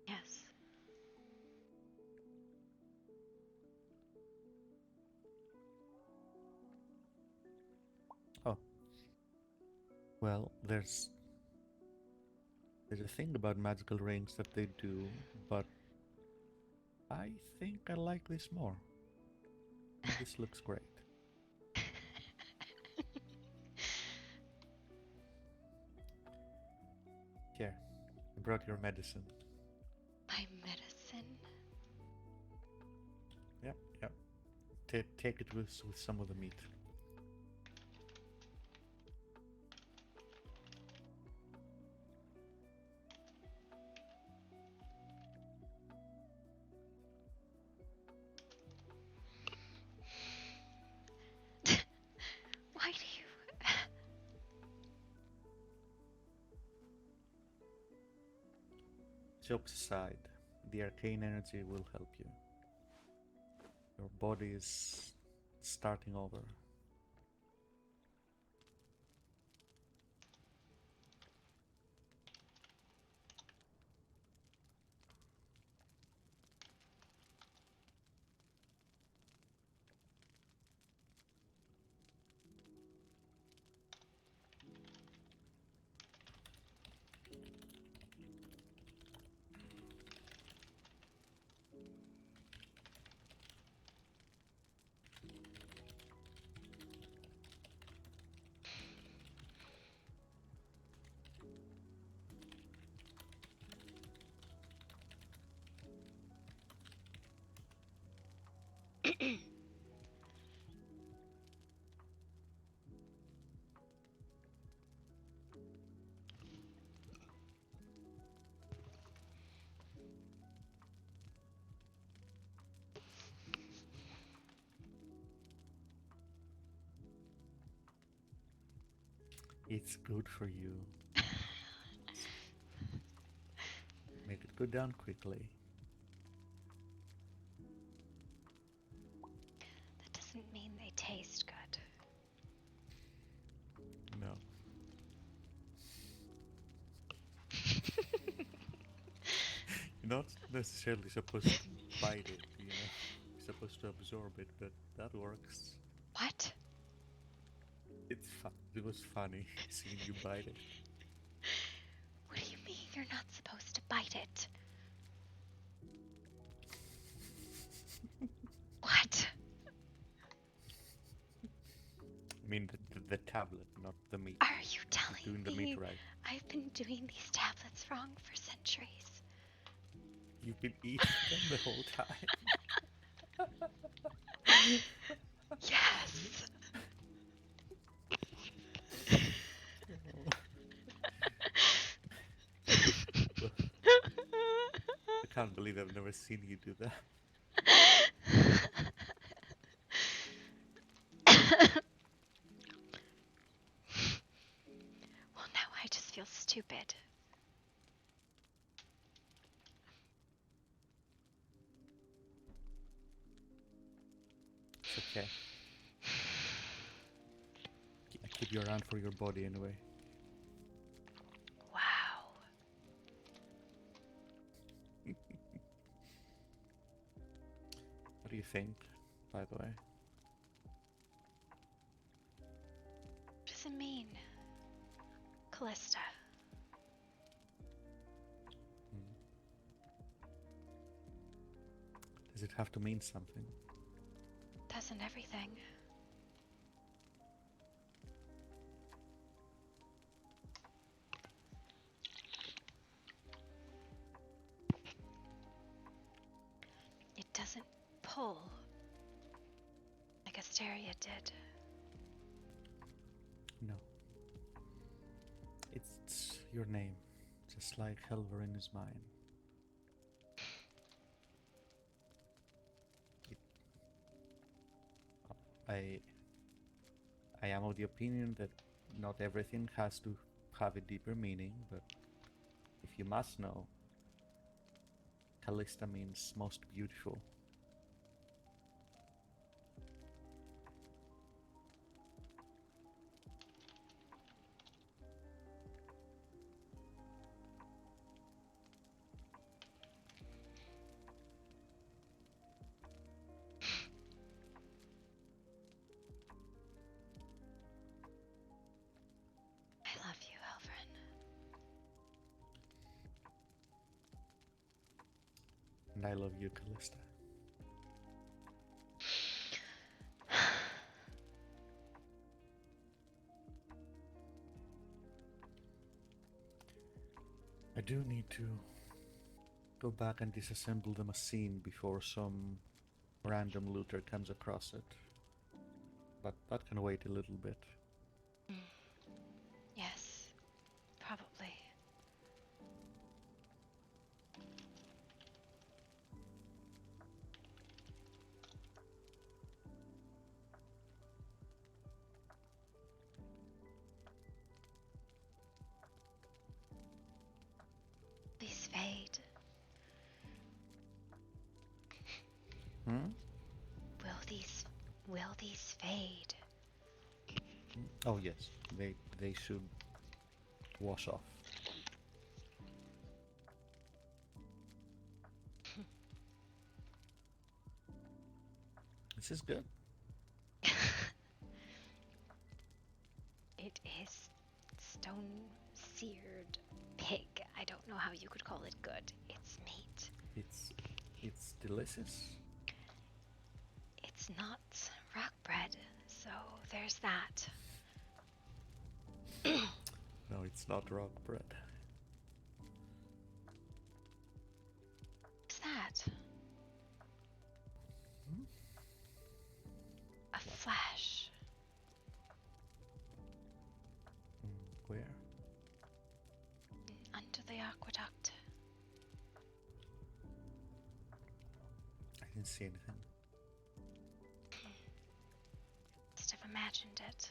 Yes. Oh. Well, there's a thing about magical rings that they do, but I think I like this more. This looks great. Here, I brought your medicine. My medicine? Yep, yep. Take it with some of the meat. Why do you... Jokes aside, the arcane energy will help you. Your body is starting over. It's good for you. Make it go down quickly. That doesn't mean they taste good. No. You're not necessarily supposed to bite it, you know. You're supposed to absorb it, but that works. What? It was funny seeing you bite it. What do you mean you're not supposed to bite it? What? I mean the tablet, not the meat. Are you telling You're doing the me meat right. I've been doing these tablets wrong for centuries? You've been eating them the whole time. Yes. I can't believe I've never seen you do that. Well, now I just feel stupid. It's okay. I keep you around for your body anyway. Wow. What do you think, by the way? What does it mean? Callista. Does it have to mean something? Doesn't everything? It doesn't pull like Asteria did. No. It's your name, just like Helverin is mine. I am of the opinion that not everything has to have a deeper meaning, but if you must know, Callista means most beautiful. I love you, Helverin. And I love you, Callista. I do need to go back and disassemble the machine before some random looter comes across it. But that can wait a little bit. Yes, probably. These fade. Hmm? Will these fade? Oh yes, they should wash off. This is good. It is stone seared pig. I don't know how you could call it good. It's meat. It's delicious. It's not rock bread, so there's that. No, it's not rock bread. What's that? A flash. Where? Under the aqueduct. I didn't see anything. Must have imagined it.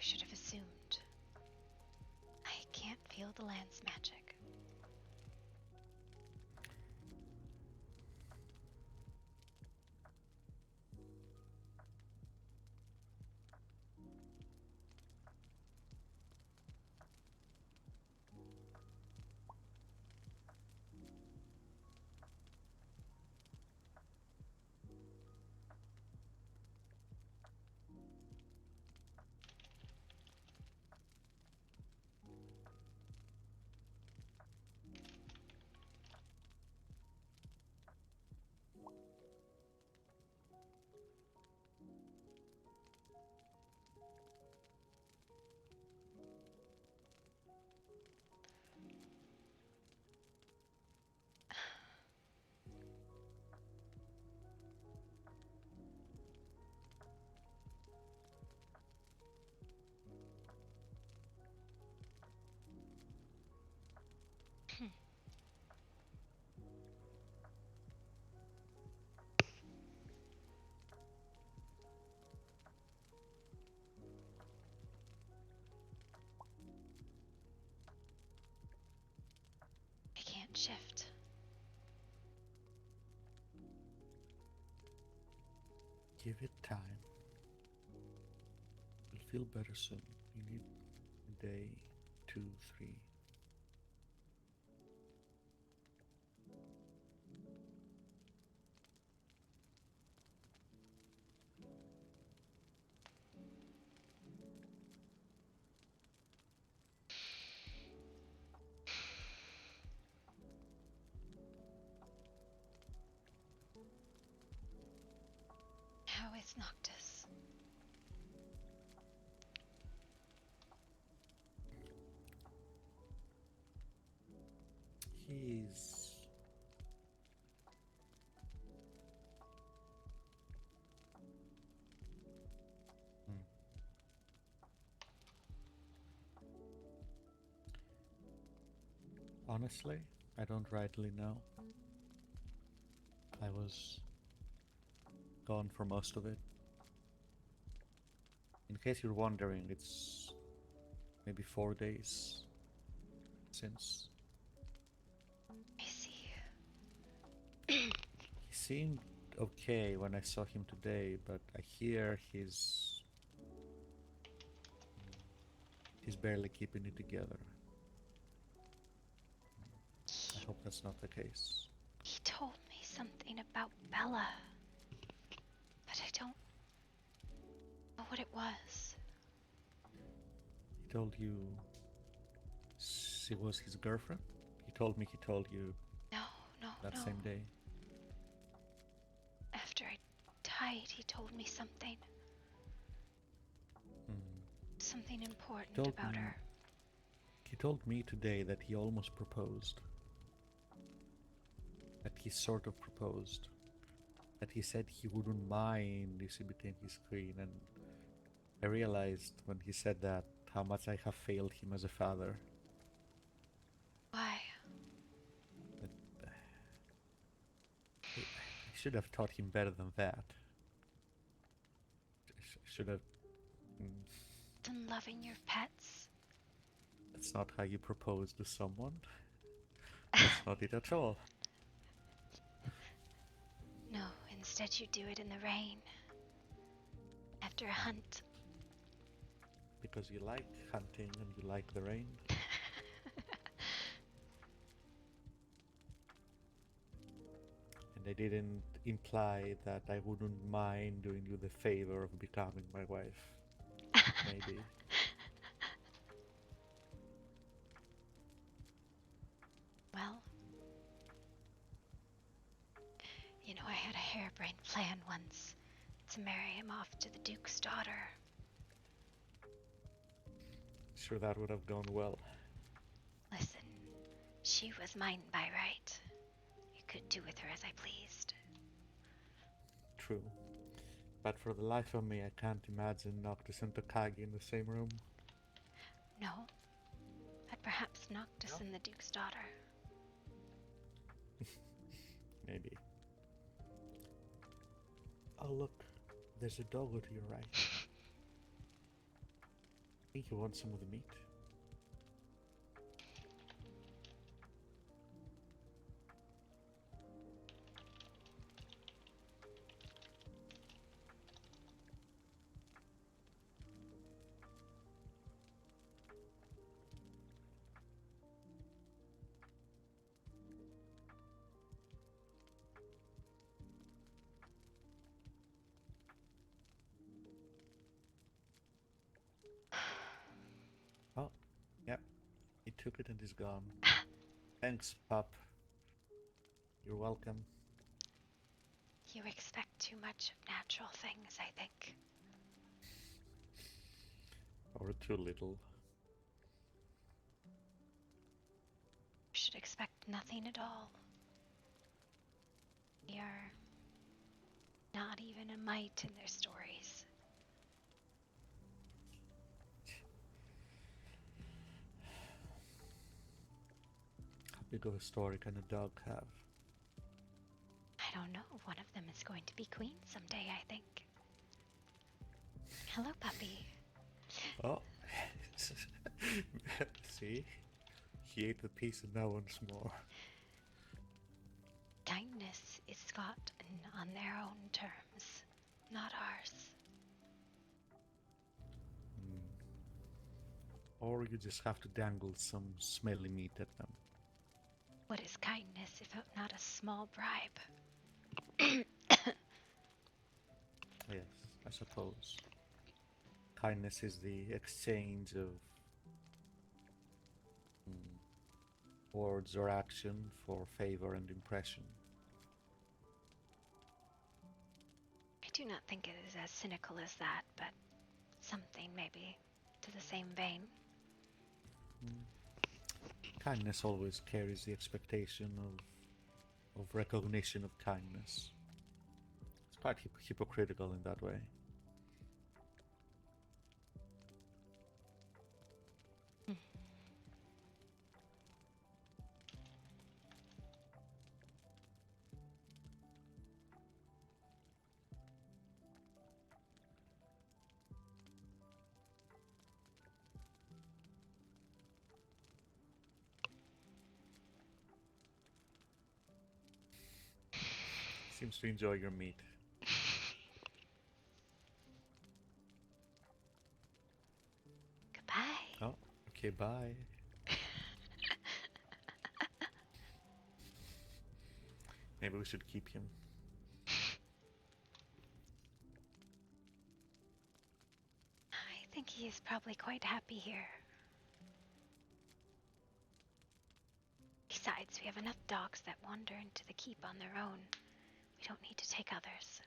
should have assumed. I can't feel the land's magic. I can't shift. Give it time. You'll feel better soon. You need a day, 2, 3. How is Noctis? He's honestly, I don't rightly know. I was gone for most of it. In case you're wondering, it's maybe 4 days since. I see. He seemed okay when I saw him today, but I hear he's barely keeping it together. I hope that's not the case. He told me something about Bella, but I don't know what it was. He told you she was his girlfriend? He told me he told you No. that same day. After I died, he told me something. Something important about her. He told me today that he almost proposed. That he sort of proposed. That he said he wouldn't mind if she became his queen, and I realized when he said that how much I have failed him as a father. Why? I should have taught him better than that. I should have... Than loving your pets? That's not how you propose to someone. That's not it at all. No, instead you do it in the rain. After a hunt. Because you like hunting and you like the rain. And I didn't imply that I wouldn't mind doing you the favor of becoming my wife. Maybe. Well, you know, I had a harebrained plan once to marry him off to the Duke's daughter. Sure, that would have gone well. Listen, she was mine by right. I could do with her as I pleased. True. But for the life of me, I can't imagine Noctis and Takagi in the same room. No, but perhaps Noctis and the Duke's daughter. Maybe. Oh look, there's a doggo to your right. think you want some of the meat. Oh, yep. He took it and is gone. Thanks, pup. You're welcome. You expect too much of natural things, I think. Or too little. You should expect nothing at all. They are not even a mite in their stories. How big of a story can a dog have? I don't know. One of them is going to be queen someday, I think. Hello, puppy. Oh. See? He ate the piece and now wants more. Kindness is gotten on their own terms, not ours. Or you just have to dangle some smelly meat at them. What is kindness if not a small bribe? Yes, I suppose. Kindness is the exchange of words or action for favor and impression. I do not think it is as cynical as that, but something maybe to the same vein. Kindness always carries the expectation of recognition of kindness. It's quite hypocritical in that way. Seems to enjoy your meat. Goodbye. Oh, okay, bye. Maybe we should keep him. I think he is probably quite happy here. Besides, we have enough dogs that wander into the keep on their own. We don't need to take others.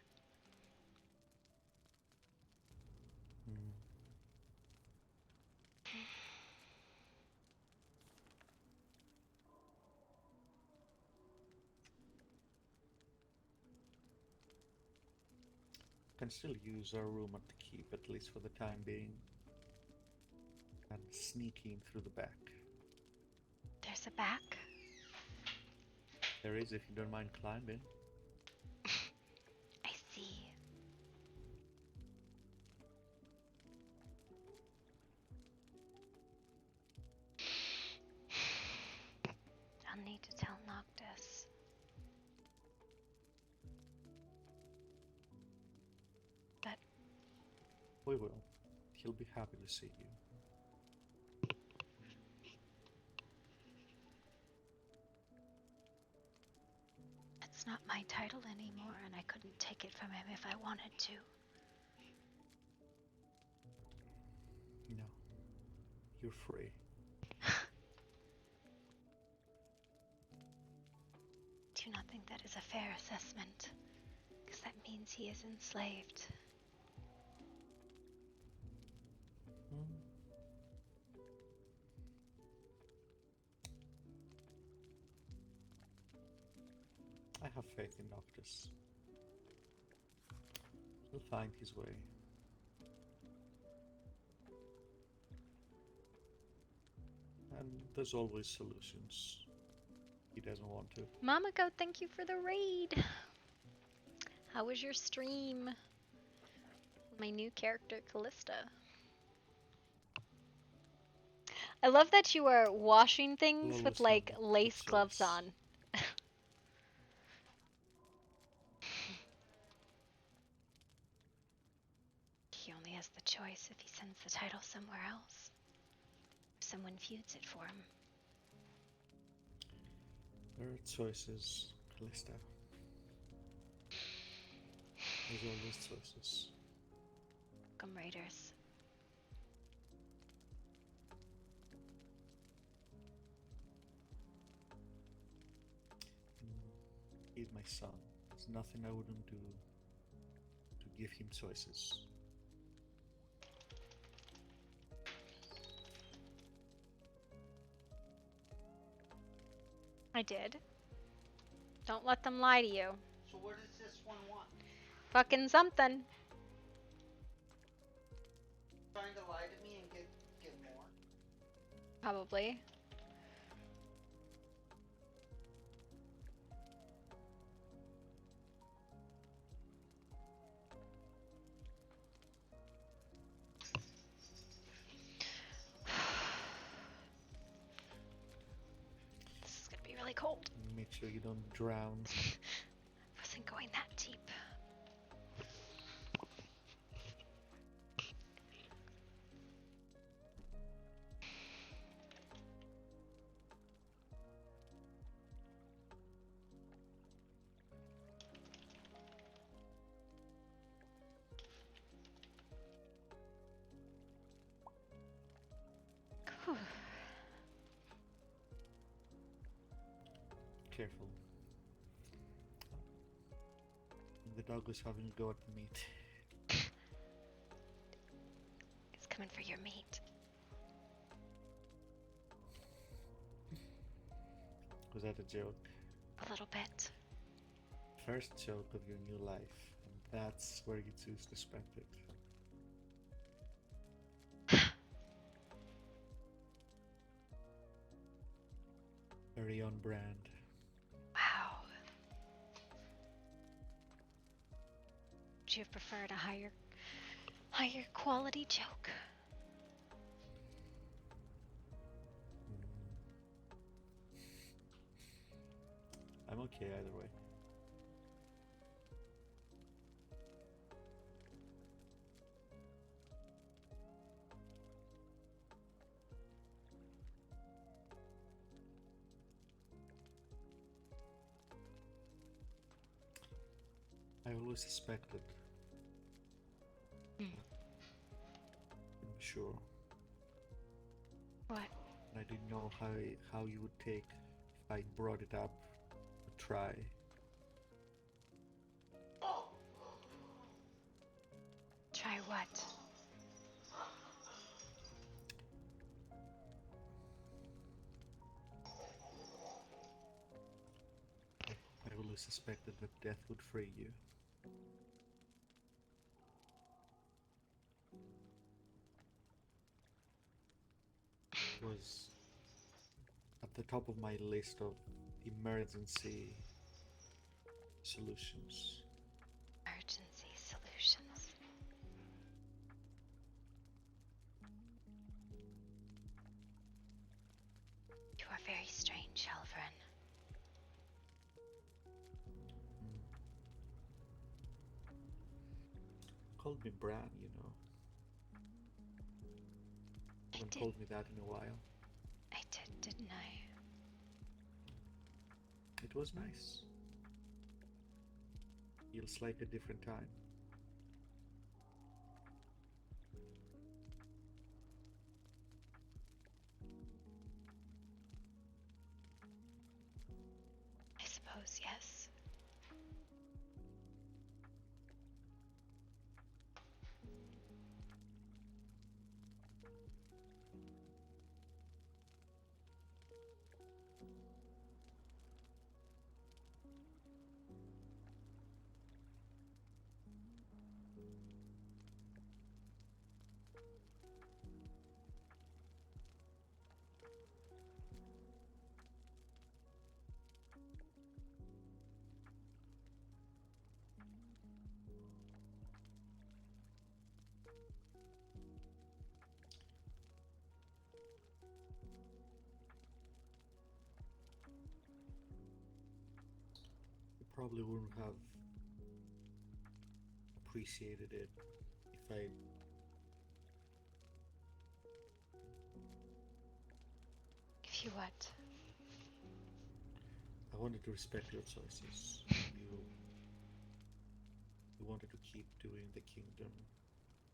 Can still use our room at the keep, at least for the time being. And sneak in through the back. There's a back? There is, if you don't mind climbing. I see. I'll need to tell Noctis. But We will. He'll be happy to see you. it's not my title anymore, and I couldn't take it from him if I wanted to. No. You're free. Do not think that is a fair assessment, because that means he is enslaved. I have faith in Noctis. He'll find his way. And there's always solutions. He doesn't want to. Mama Goat, thank you for the raid. How was your stream? My new character, Callista. I love that you are washing You'll things always with have like the lace gloves choice. on. He only has the choice if he sends the title somewhere else. If someone feuds it for him. There are choices, Callista. There's always choices. Welcome, Raiders. He's my son. There's nothing I wouldn't do to give him choices. I did. Don't let them lie to you. So what does this one want? Fucking something. Trying to lie to me and get more? Probably. This is gonna be really cold. Make sure you don't drown. Wasn't going that deep. Careful. The dog was having a go at the meat. It's coming for your meat. Was that a joke? A little bit. First joke of your new life, and that's where you choose to spend it. Very on brand. Wow. Would you have preferred a higher quality joke? I'm okay either way. I always suspected. I'm sure. What? I didn't know how you would take if I brought it up to try. Try what? I always suspected that death would free you. It was at the top of my list of emergency solutions. Emergency solutions. You are very strange, Halvren. Called me Bran, you know. Haven't called me that in a while. I did, didn't I? It was nice. Feels like a different time. I suppose yes. probably wouldn't have appreciated it if If you what? I wanted to respect your choices. You wanted to keep doing the kingdom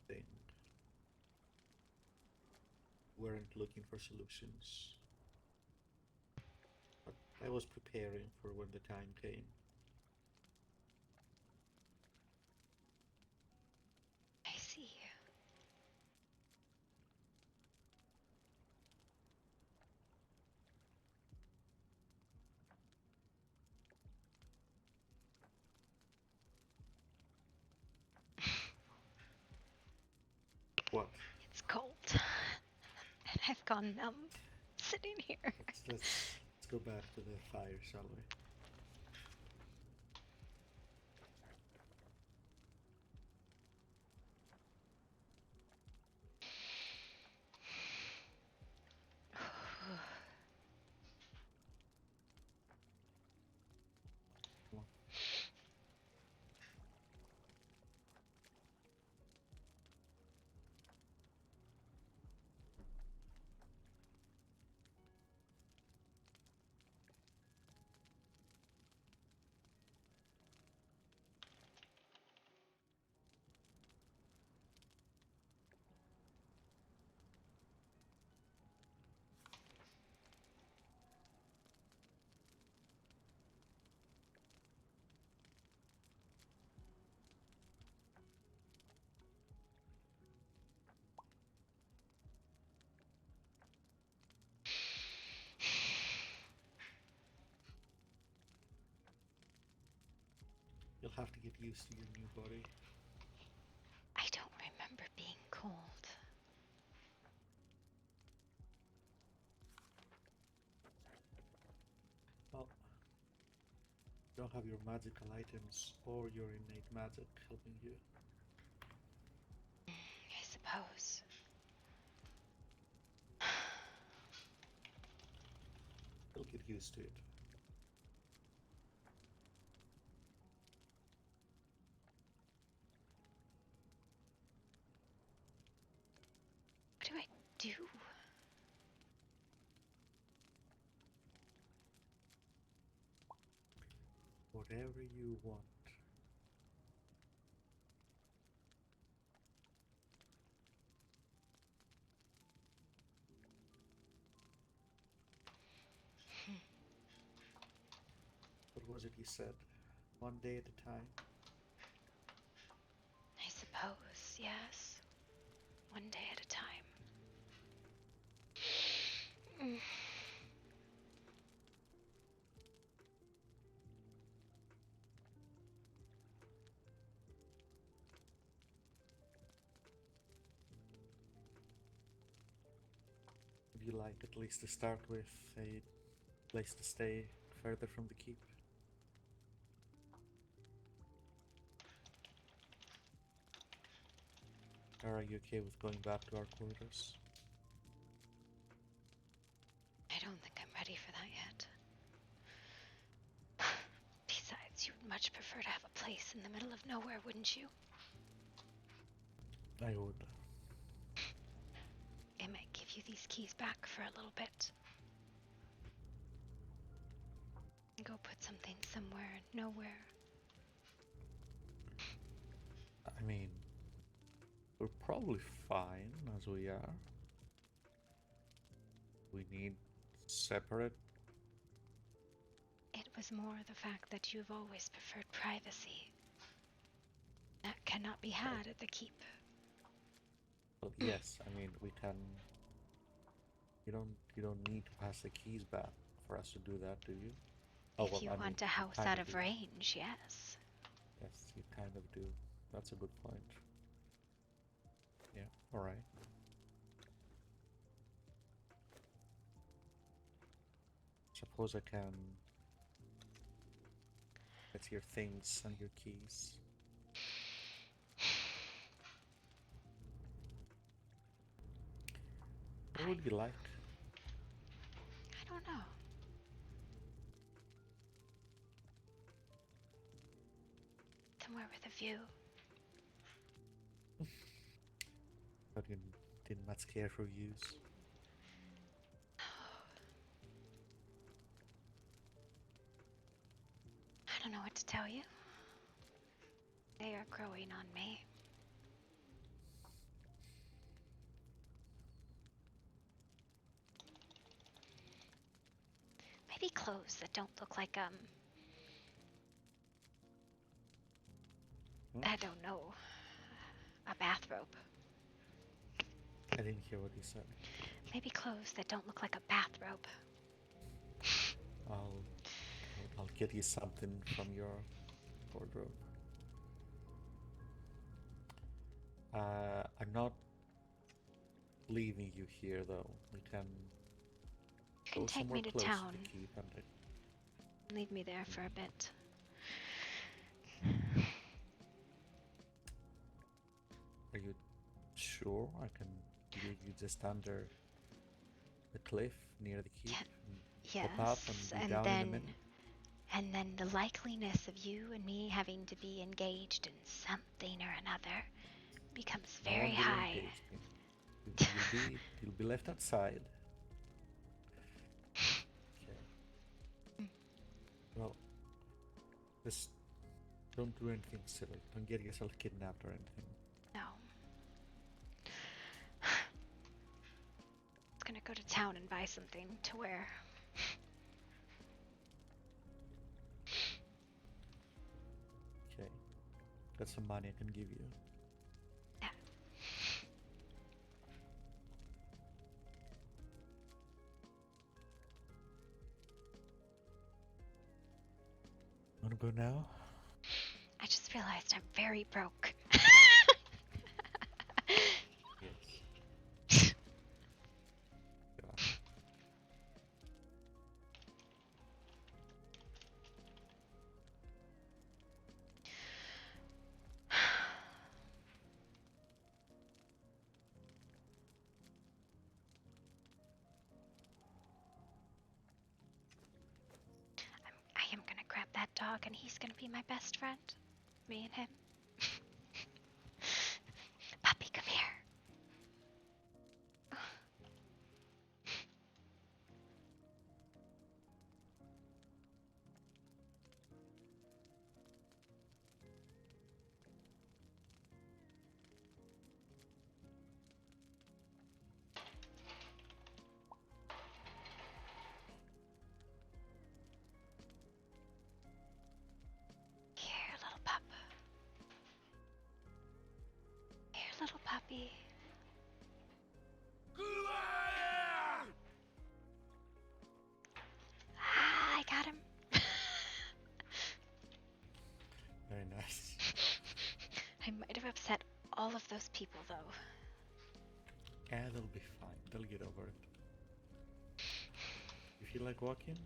thing. Weren't looking for solutions. But I was preparing for when the time came. I see. What? It's cold. And I've gone numb sitting here. Let's go back to the fire, shall we? You'll have to get used to your new body. I don't remember being cold. Well, you don't have your magical items or your innate magic helping you. I suppose. You'll get used to it. What do I do? Whatever you want. What was it you said? One day at a time? I suppose, yes. One day at a time. Would you like at least to start with a place to stay further from the keep? Or are you okay with going back to our quarters? I don't think I'm ready for that yet. Besides, you would much prefer to have a place in the middle of nowhere, wouldn't you? I would. I might give you these keys back for a little bit. Go put something somewhere, nowhere. I mean, we're probably fine as we are. We need separate. It was more the fact that you've always preferred privacy. That cannot be had at the keep. Well, yes, I mean we can. You don't need to pass the keys back for us to do that, do you? Oh, If you want a house out of range, yes. Yes, you kind of do. That's a good point. Yeah, alright. Suppose I can get your things and your keys. What would you like? I don't know. of you. But you didn't much care for use. I don't know what to tell you. They are growing on me. Maybe clothes that don't look like, I don't know, a bathrobe. I didn't hear what you said. Maybe clothes that don't look like a bathrobe. I'll get you something from your wardrobe. I'm not leaving you here though. We can You can go take somewhere me to close town. to the keep and Leave me there for a bit. Are you sure I can leave you just under the cliff near the keep? Yes, Pop up and be down in a minute? And then the likeliness of you and me having to be engaged in something or another becomes very high. You'll be left outside. Okay. Well, just don't do anything silly. Don't get yourself kidnapped or anything. No. I was gonna go to town and buy something to wear. Okay. Got some money I can give you. Yeah. Wanna go now? I just realized I'm very broke. Yes. Yeah. I am gonna grab that dog and he's gonna be my best friend. Me and him. Puppy, come here. Here, little pup. Here, little puppy. Ah, I got him. Very nice. I might have upset all of those people, though. Yeah, they'll be fine. They'll get over it. You feel like walking?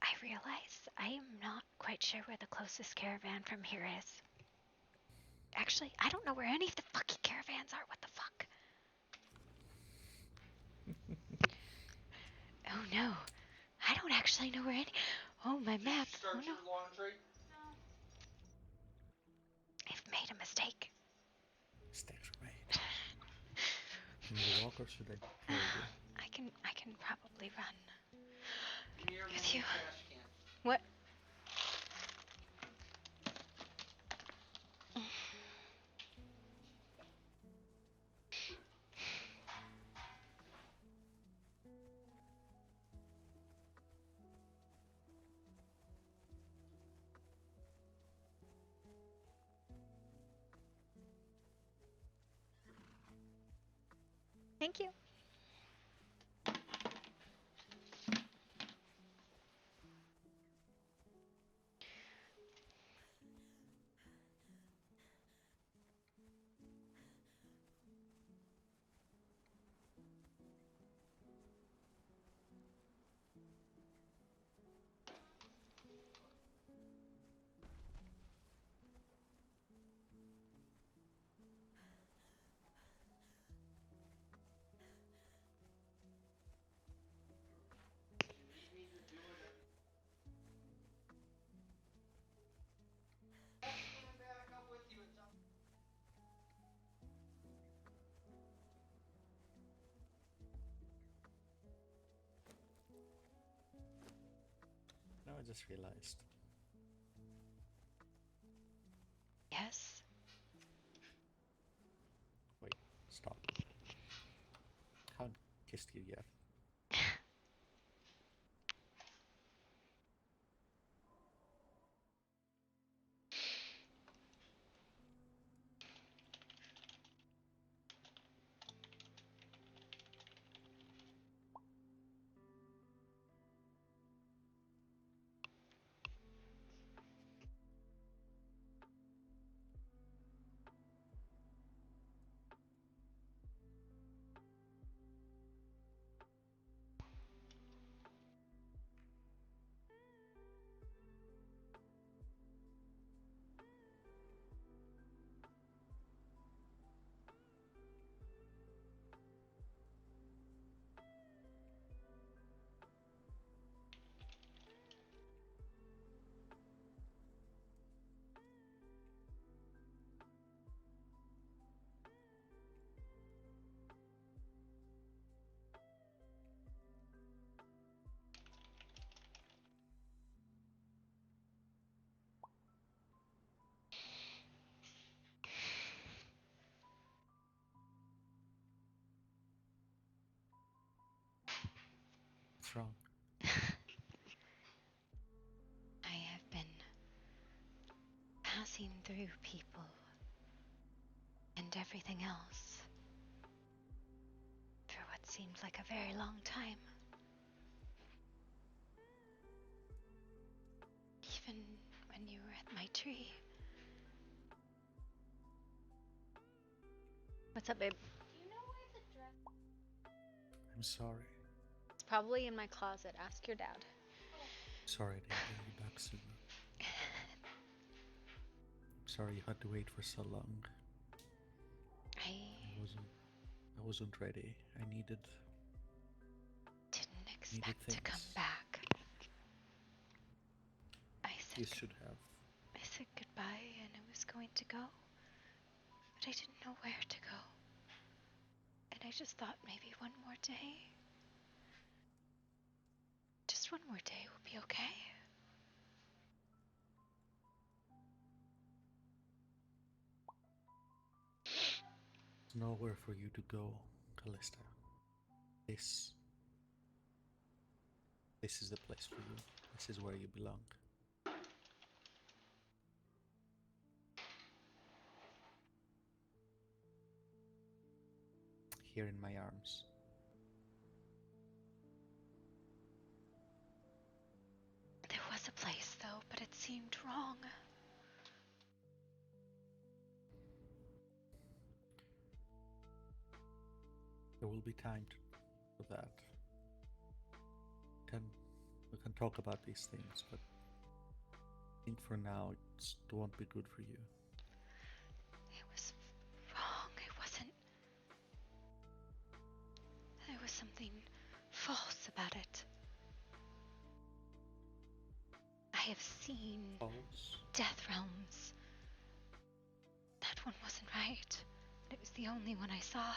I realize I am not quite sure where the closest caravan from here is. Actually, I don't know where any of the fucking caravans are. What the fuck? Oh no. I don't actually know where any... Oh, my map. Oh no. Laundry? I've made a mistake. Mistakes were made. Can you walk or should I carry you? I can probably run. Give me your With mini you. trash can. What? Thank you. just realized. Yes? Wait, stop. Haven't kissed you yet. What's wrong? I have been passing through people and everything else for what seemed like a very long time. Even when you were at my tree. What's up, babe? Do you know where the dress? I'm sorry. It's probably in my closet. Ask your dad. Sorry I didn't bring you back sooner. Sorry you had to wait for so long. I wasn't ready. I didn't expect to come back. You should have. I said goodbye and I was going to go, but I didn't know where to go. And I just thought maybe one more day, just one more day will be okay. There's nowhere for you to go, Callista. This is the place for you. This is where you belong. Here in my arms. There was a place though, but it seemed wrong. There will be time for that. We can talk about these things, but I think for now it won't be good for you. It was wrong. It wasn't. There was something false about it. I have seen death realms. That one wasn't right. It was the only one I saw.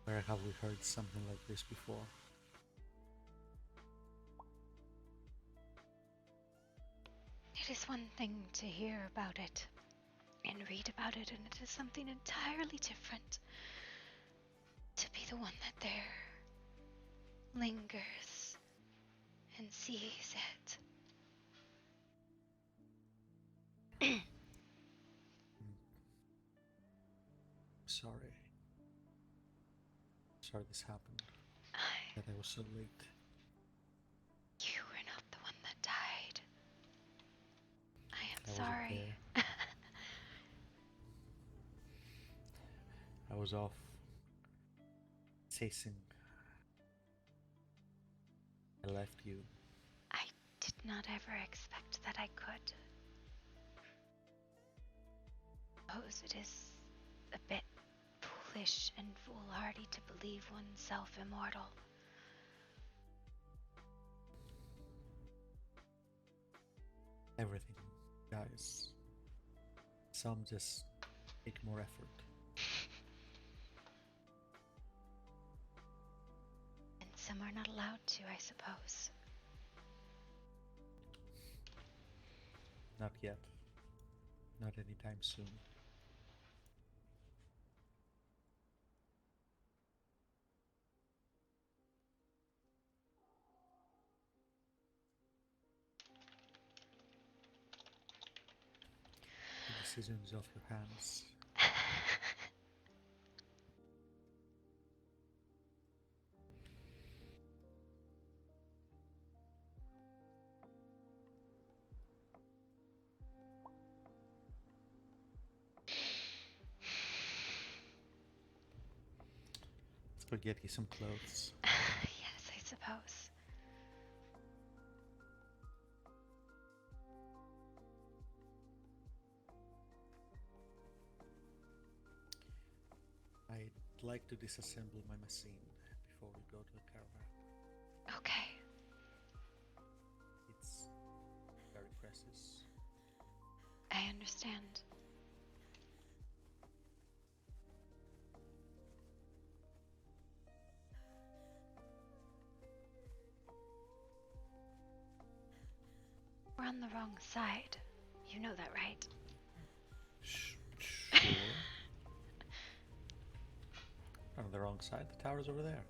Where have we heard something like this before? It is one thing to hear about it and read about it, and it is something entirely different to be the one that there lingers and sees it. Sorry. Sorry this happened. That I was so late. You were not the one that died. I am I sorry. I was off chasing. I left you. I did not ever expect that I could. Suppose it is a bit foolish and foolhardy to believe oneself immortal. Everything guys. Some just make more effort. And some are not allowed to, I suppose. Not yet. Not anytime soon. The decision is off your hands. Let's go get you some clothes. Yes, I suppose. I'd like to disassemble my machine before we go to the caravan. Okay. It's very precious. I understand. We're on the wrong side. You know that, right? Sure. On the wrong side, the tower's over there.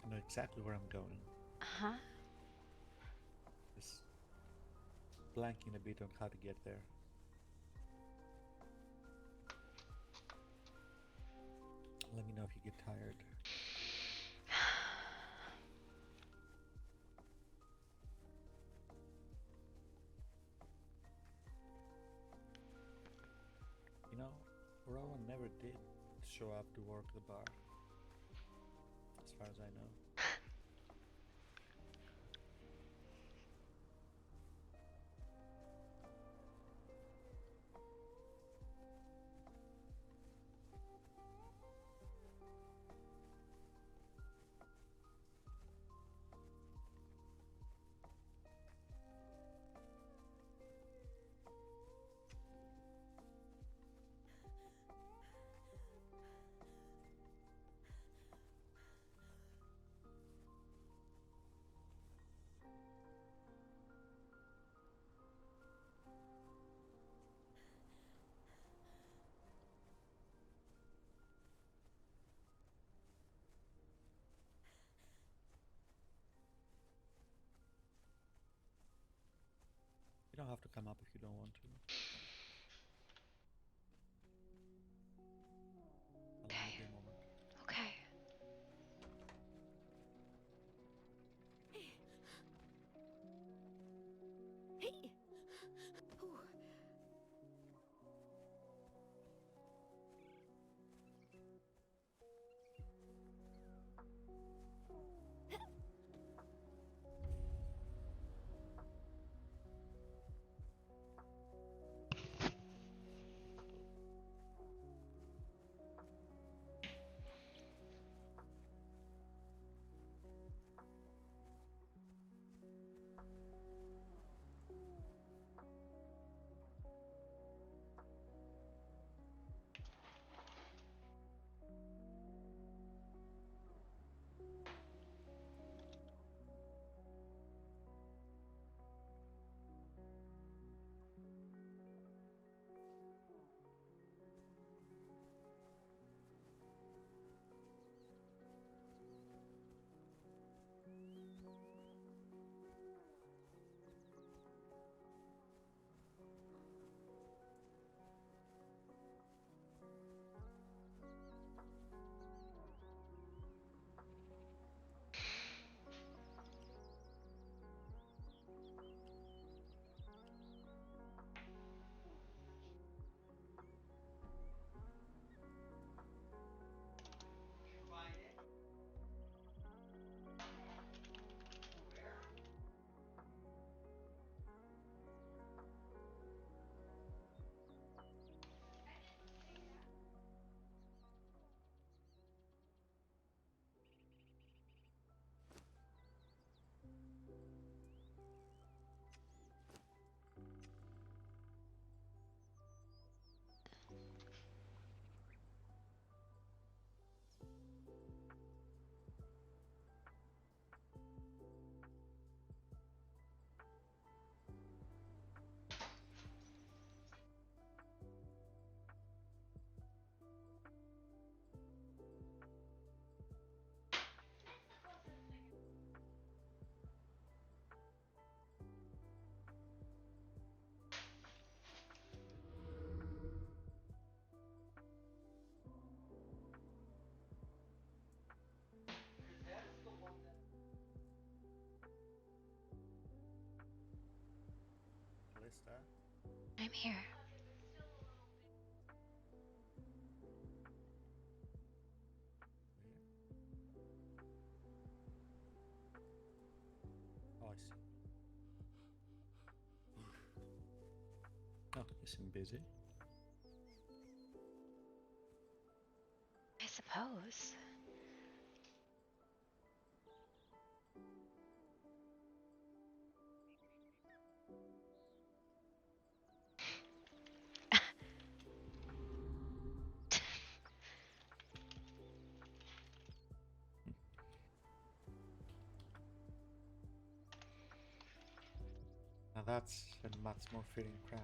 I know exactly where I'm going. Uh-huh. Just blanking a bit on how to get there. Let me know if you get tired. You know, Rowan never did show up to work the bar, as far as I know. You don't have to come up if you don't want to. I'll Okay. give you a moment. Okay. Hey! Ooh. that? I'm here. Oh, I see. Oh, you seem busy. I suppose. Now that's a much more fitting crown.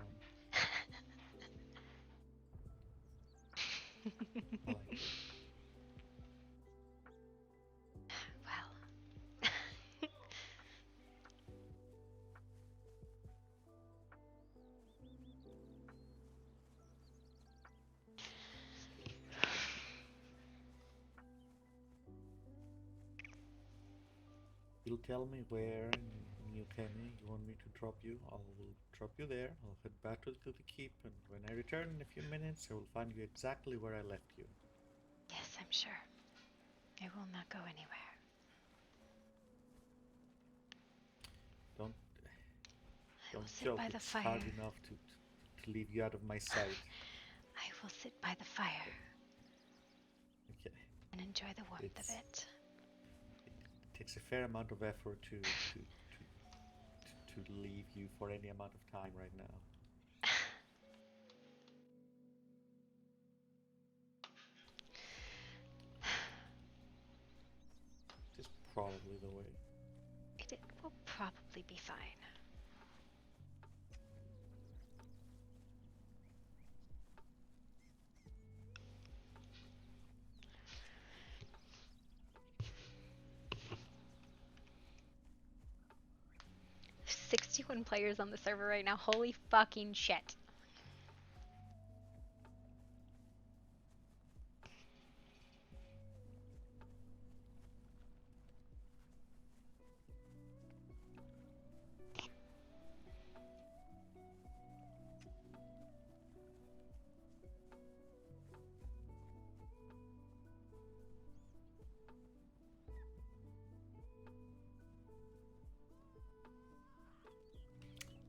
I like it. Well. You'll tell me where in New Kenny you want me to drop you. I will drop you there. I'll head back to the keep, and when I return in a few minutes, I will find you exactly where I left you. Yes, I'm sure. I will not go anywhere. Don't joke. It's hard enough to leave you out of my sight. I will sit by the fire. Okay. And enjoy the warmth of it. It takes a fair amount of effort to leave you for any amount of time right now. It is probably the way. It will probably be fine. There's 61 players on the server right now. Holy fucking shit.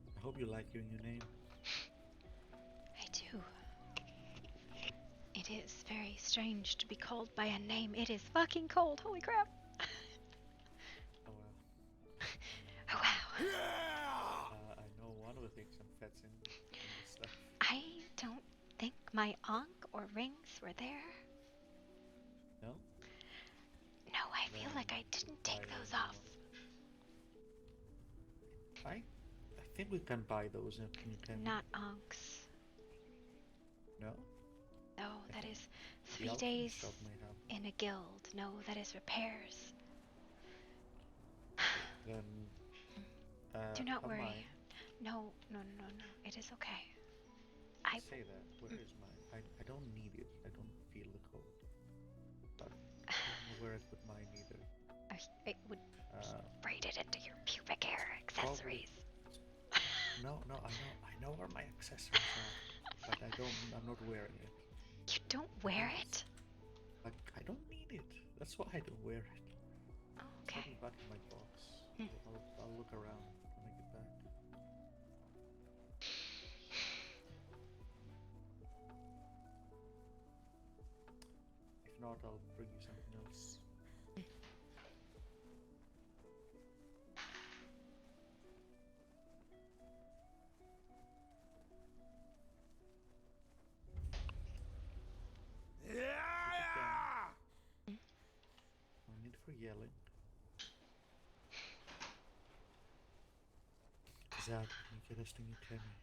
I hope you like your new name. I do. It is very strange to be called by a name. It is fucking cold. Holy crap. Oh wow. Oh wow. I know one of the things I'm fetching in this stuff. I don't think my ankh or rings were there. No? No, I feel like I didn't take those off. I think we can buy those in New Kenny. Not ankhs. No? No, that is 3 days in a guild. No, that is repairs. Then do not worry. Mine. No. It is okay. I say that. Where is mine? I don't need it. I don't feel the cold. But I don't know where I put mine either. It would braid it into your pubic hair accessories. No, I know where my accessories are, but I'm not wearing it. You don't wear it? Like, I don't need it. That's why I don't wear it. Oh, okay. It's back in my box. I'll look around when I get back. If not, I'll bring you something else. No need for yelling. Zach, you get us to New Kenny.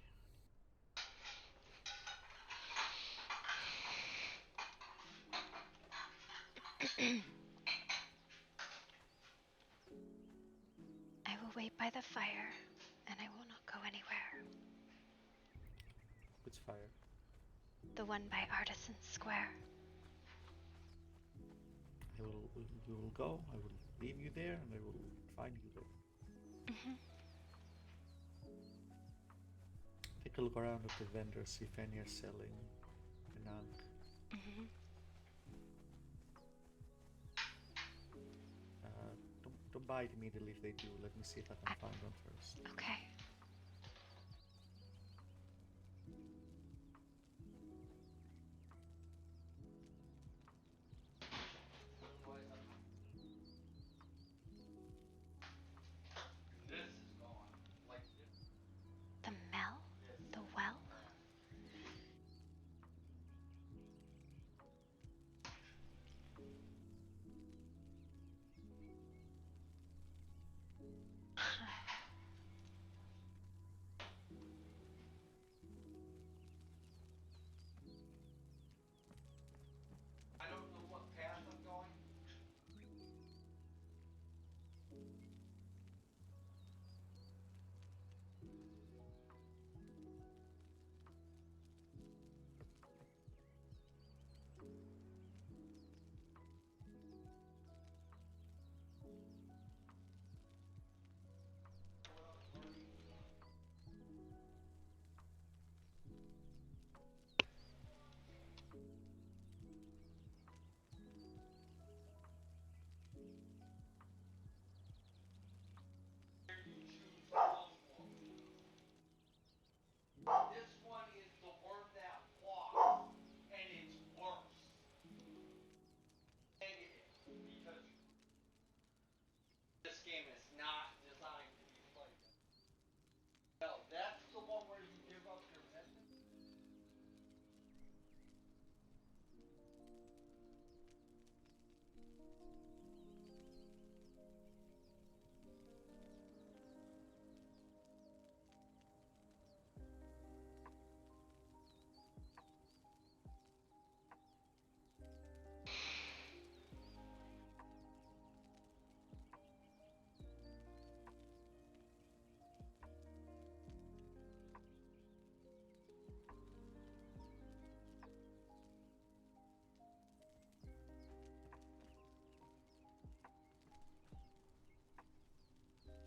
I will wait by the fire, and I will not go anywhere. Which fire? The one by Artisan Square. We will go, I will leave you there, and I will find you there. could go around with the vendors, see if any are selling an ankh. Mm-hmm. Don't buy it immediately if they do. Let me see if I can find one first. Okay. This is gone. Like this. The Mel? The well? I don't know what path I'm going. This one is the worm that walks, and it's worse. Negative, because this game is not designed to be played. No, that's the one where you give up your message.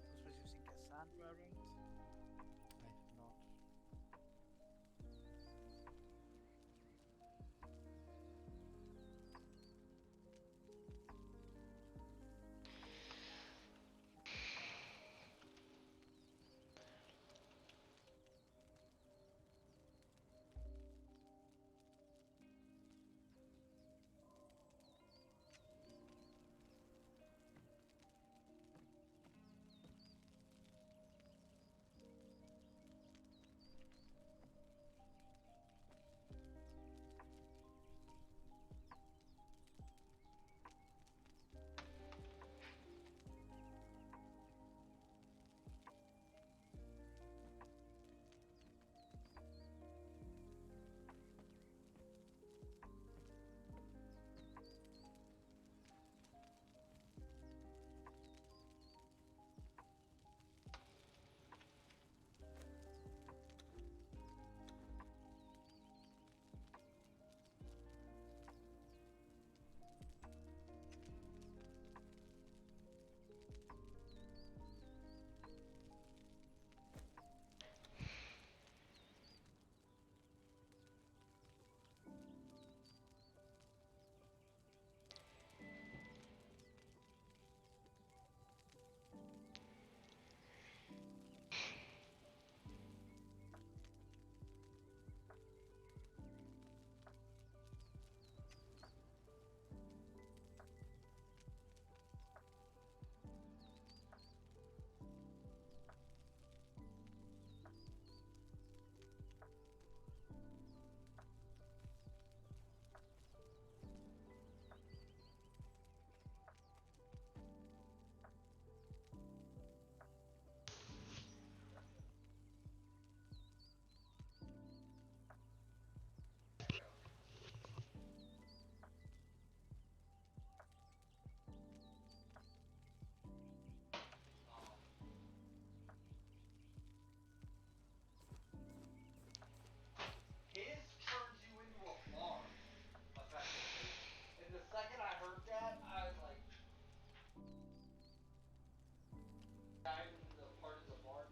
I suppose you've seen Cassandra around. I have not. His turns you into a farm, effectively. And the second I heard that, I was like, I'm the part of the barn.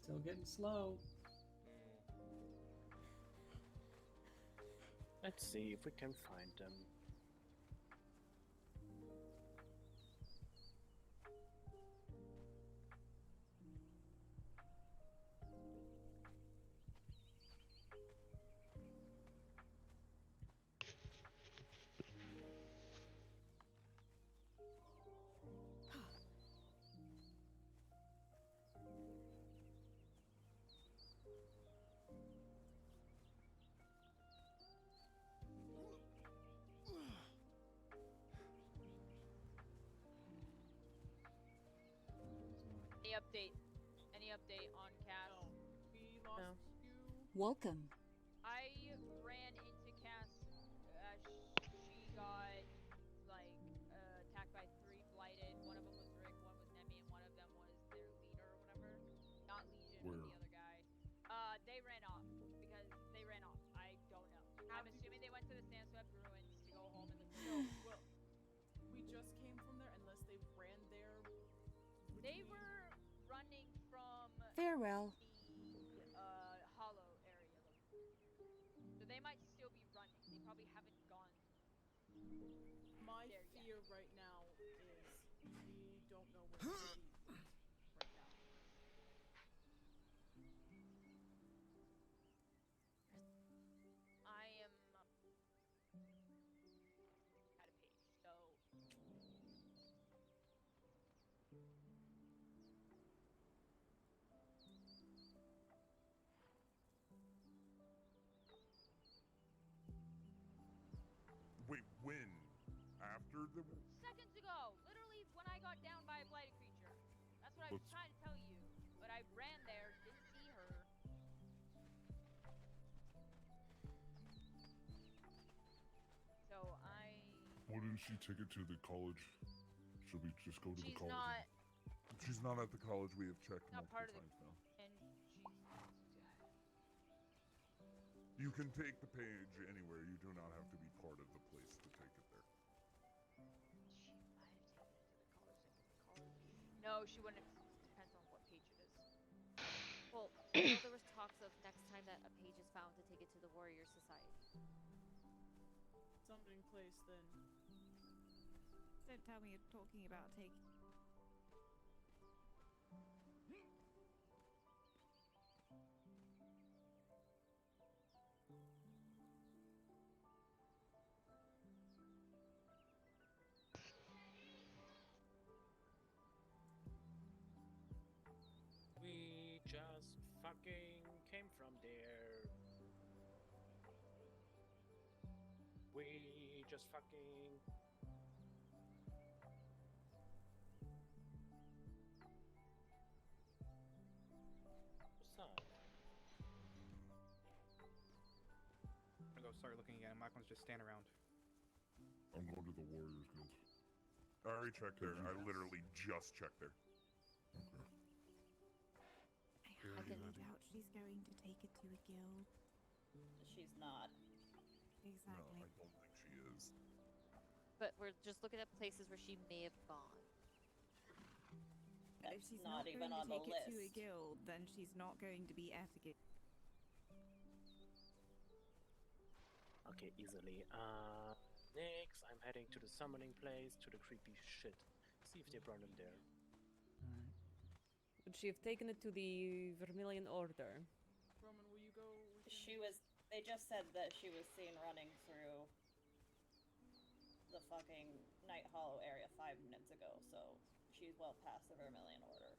Still getting slow. Let's see if we can find them. Any update on Cass? We lost you. Welcome. I ran into Cass as she got like attacked by 3 blighted. One of them was Rick, one was Nemi, and one of them was their leader or whatever. Not Legion, but the other guy. They ran off because they ran off. I don't know. I'm assuming they went to the Sandswept ruins to go home in the No, well, we just came from there. Unless they ran there. They were running from Farewell. the hollow area location. So they might still be running. They probably haven't gone My there fear yet. right now is we don't know where Ziggy went right now. I am at a page, so Wait, when? After the... seconds ago, literally when I got down by a blighted creature. That's what I was trying to tell you. But I ran there, didn't see her. So Why didn't she take it to the college? Should we just go to the she's college? not She's not at the college. We have checked not multiple part of the times now. and You can take the page anywhere. You do not have to be part of the place to take it there. she might have taken it to the college, like the college. No, she wouldn't have. Depends on what page it is. Well, I know there was talks of next time that a page is found to take it to the Warrior Society. Summoning place then. Don't tell me you're talking about taking. We just fucking came from there. We just fucking... What's up? I'm gonna go start looking again. I'm not gonna just stand around. I'm going to the Warriors Guild. I already checked there. I literally just checked there. Okay. I highly doubt she's going to take it to a guild. She's not. Exactly. No, I don't think she is. But we're just looking at places where she may have gone. But if she's not not even going on to the take it to a list. guild, then she's not going to be ethical. Okay, easily. Next, I'm heading to the summoning place, to the creepy shit. See if they brought him there. Would she have taken it to the Vermilion Order? Roman, will you go? She was. They just said that she was seen running through the fucking Night Hollow area 5 minutes ago, so she's well past the Vermilion Order.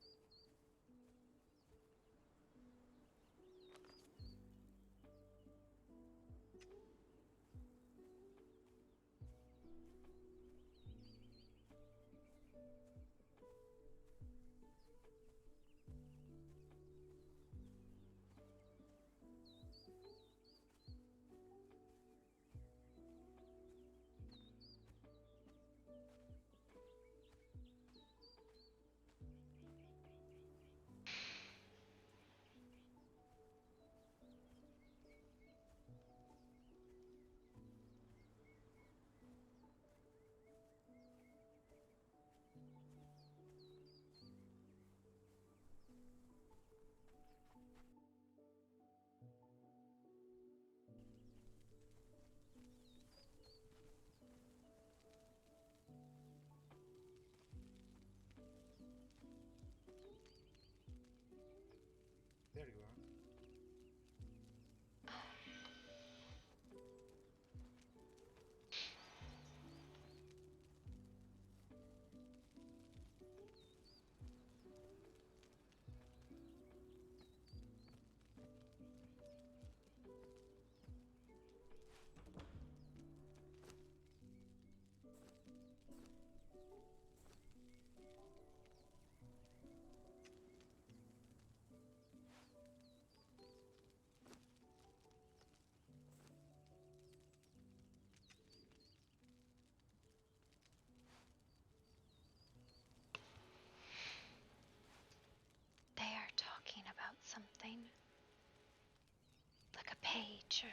like a page or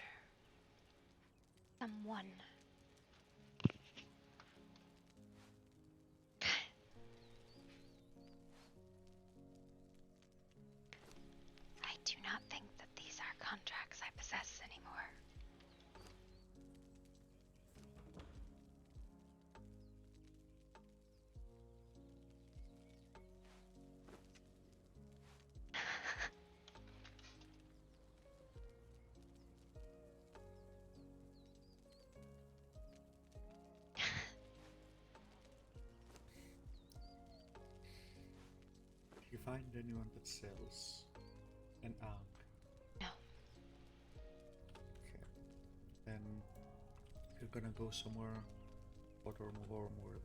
someone. I do not think that these are contracts I possess anymore. Do you find anyone that sells an ankh? No. Okay. Then if you're gonna go somewhere, more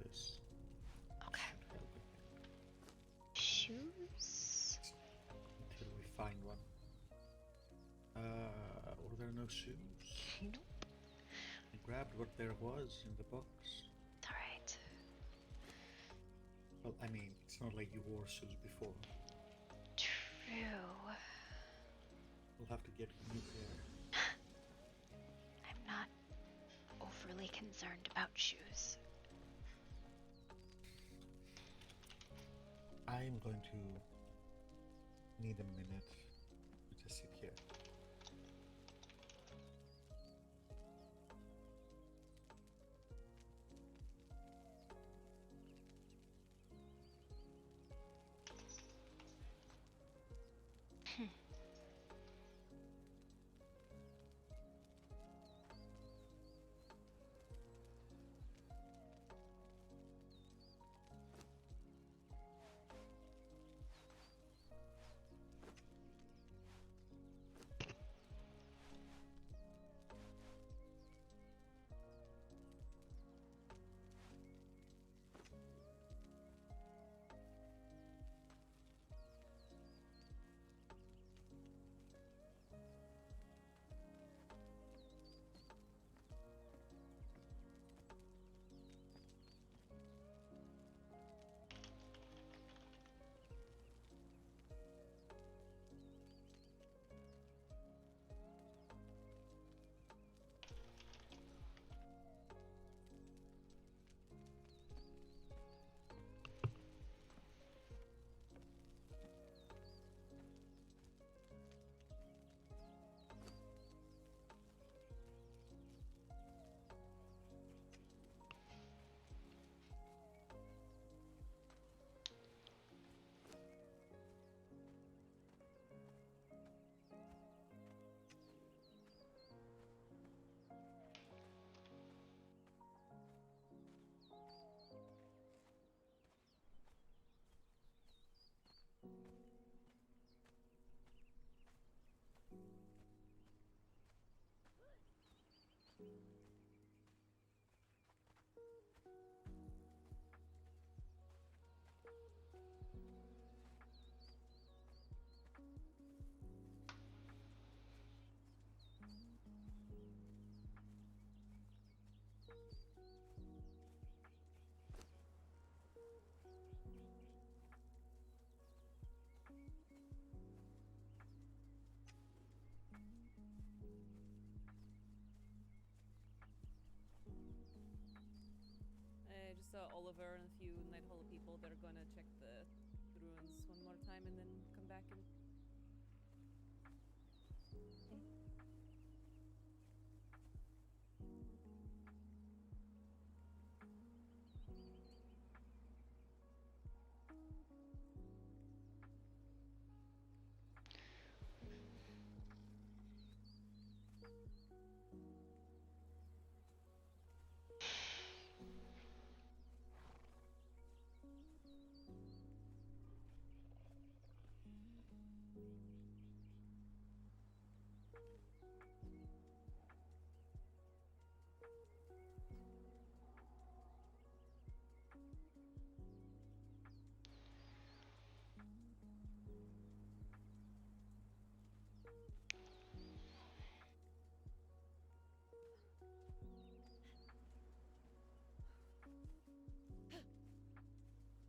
this. Okay. Shoes? Until we find one. Were there no shoes? Nope. I grabbed what there was in the box. Alright. Well, I mean, it's not like you wore shoes before. True. We'll have to get a new pair. I'm not overly concerned about shoes. I'm going to need a minute to just sit here. I just saw Oliver and a few Night Hollow people that are gonna check the ruins one more time and then come back and.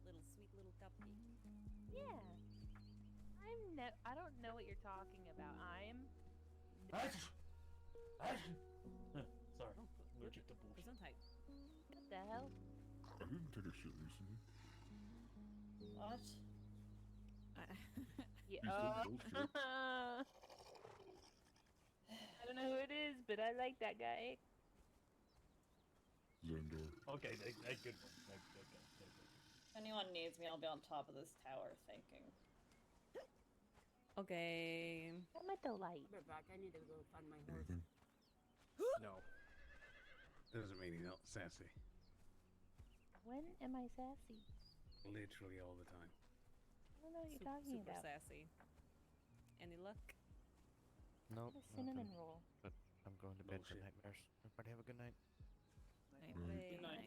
Little sweet little cupcake. Yeah. I don't know what you're talking about. I'm Sorry, allergic to bullshit. Gesundheit. What the hell? I didn't take a shit recently. What? Yeah. You said bullshit. I don't know who it is, but I like that guy. Zendor. Okay, good one. If anyone needs me, I'll be on top of this tower thinking. Okay. I'm at the light. I'll be back. I need to go find my horse. No. Doesn't mean you're not sassy. When am I sassy? Literally all the time. I don't know what you're talking Super about. sassy. Any luck? Nope. A cinnamon nothing. roll. But I'm going to bed for Bullshit. nightmares. Everybody have a good night. Good night. night.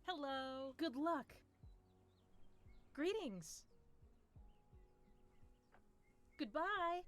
Hello. Good luck. Greetings. Goodbye.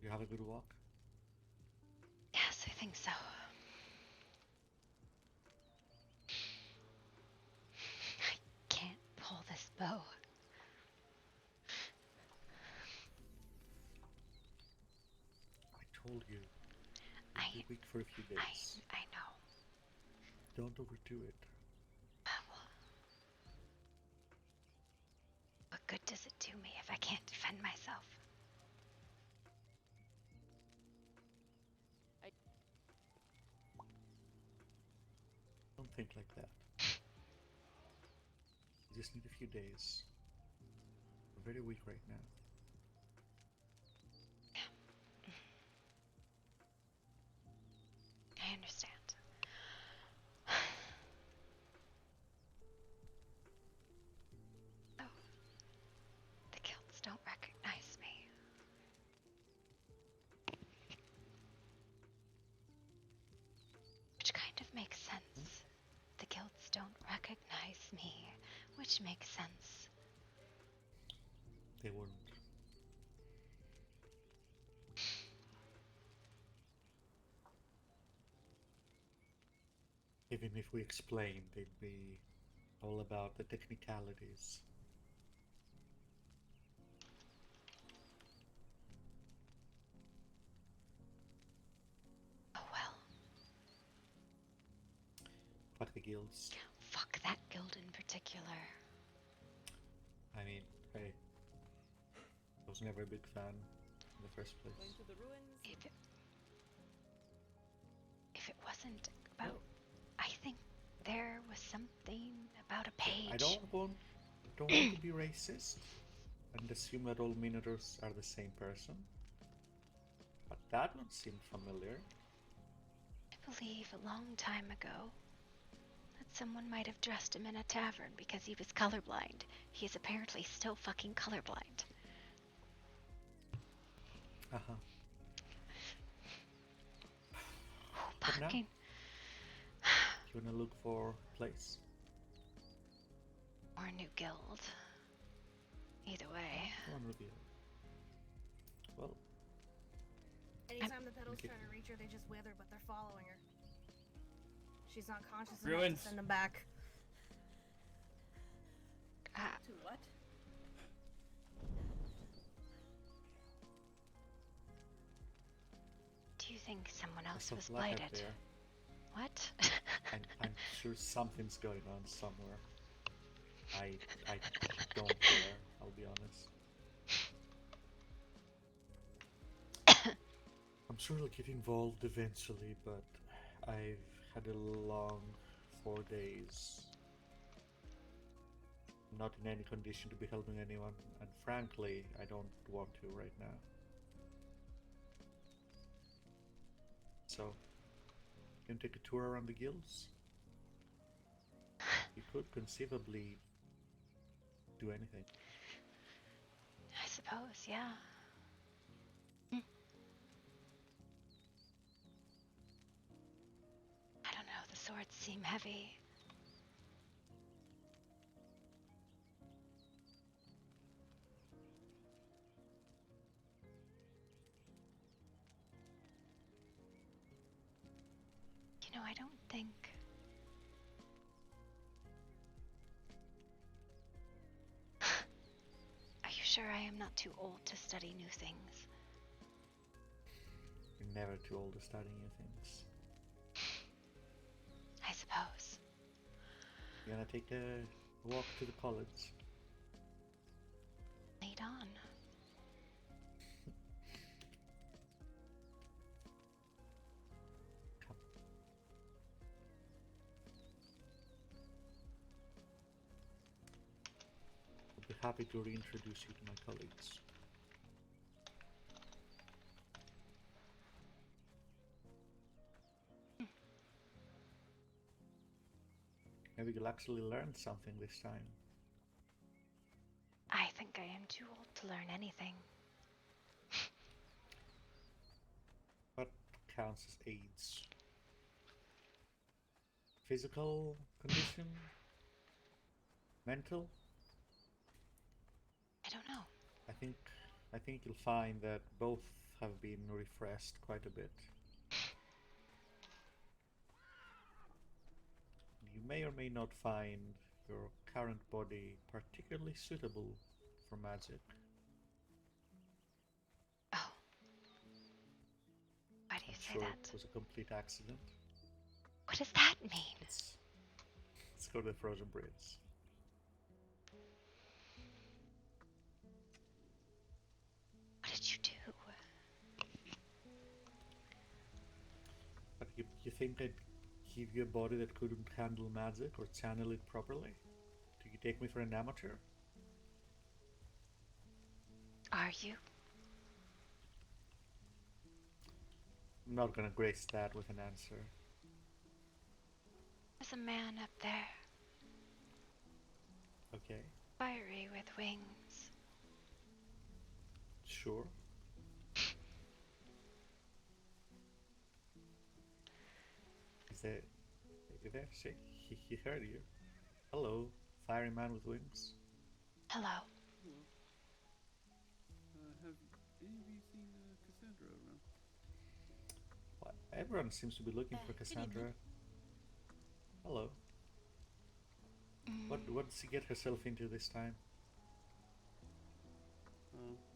You have a good walk? Yes, I think so. I can't pull this bow. I told you. Be weak for a few days. I know. Don't overdo it. What good does it do me if I can't defend myself? Don't think like that. You just need a few days. You're very weak right now. I understand. Oh, the kilts don't recognize me. Which makes sense. They wouldn't. Even if we explained, they'd be all about the technicalities. Oh well. Fuck the guilds. Fuck that guild in particular. I mean, hey, I was never a big fan in the first place. Going to the ruins. If it wasn't about, I think there was something about a page. I don't want to be racist and assume that all Minotaurs are the same person, but that one seemed familiar. I believe a long time ago that someone might have dressed him in a tavern because he was colorblind. He is apparently still fucking colorblind. Uh-huh. Fucking. You wanna look for a place? Or a new guild. Either way. One reveal. Well. Anytime the pedals try to reach her, they just wither, but they're following her. She's not conscious Ruins. enough to send them back. To what? Do you think someone else There's was some black blighted? up there. What? I'm sure something's going on somewhere. I don't care, I'll be honest. I'm sure I'll get involved eventually, but I've had a long 4 days. Not in any condition to be helping anyone, and frankly, I don't want to right now. So, you can take a tour around the guilds? You could conceivably do anything. I suppose, yeah. I don't know, the swords seem heavy. You know, I don't think... Are you sure I am not too old to study new things? You're never too old to study new things. I suppose. You gonna take a walk to the college? Lead on. Come. I'll be happy to reintroduce you to my colleagues. Maybe you'll actually learn something this time. I think I am too old to learn anything. What counts as AIDS? Physical condition? Mental? I don't know. I think you'll find that both have been refreshed quite a bit. You may or may not find your current body particularly suitable for magic. Oh. Why do you say sure that? It was a complete accident. What does that mean? Let's go to the frozen bridge. What did you do? But you think I'd give you a body that couldn't handle magic or channel it properly? Do you take me for an amateur? Are you? I'm not gonna grace that with an answer. There's a man up there. Okay. Fiery with wings. Sure. Is there? Are you there? See, he heard you. Hello. Fiery man with wings. Hello. Hello. Have any of you seen Cassandra around? What? Everyone seems to be looking for Good Cassandra. evening. Hello. What did she get herself into this time?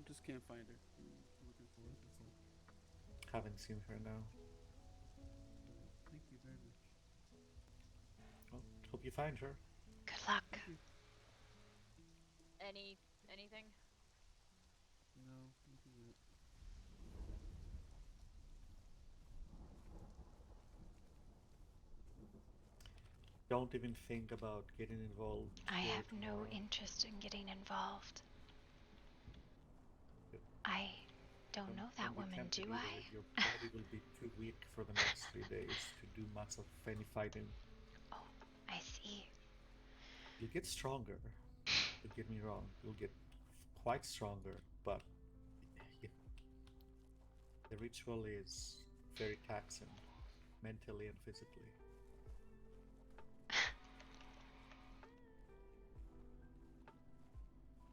Just can't find her. I'm looking for her, that's all. Haven't seen her now. Thank you very much. Well, hope you find her. Good luck. Anything? No, nothing yet. Don't even think about getting involved. I here have no tomorrow. interest in getting involved. I don't know that Don't be woman, tempted do either. I? Your body will be too weak for the next 3 days to do much of any fighting. Oh, I see. You'll get stronger. Don't get me wrong. You'll get quite stronger, but the ritual is very taxing, mentally and physically.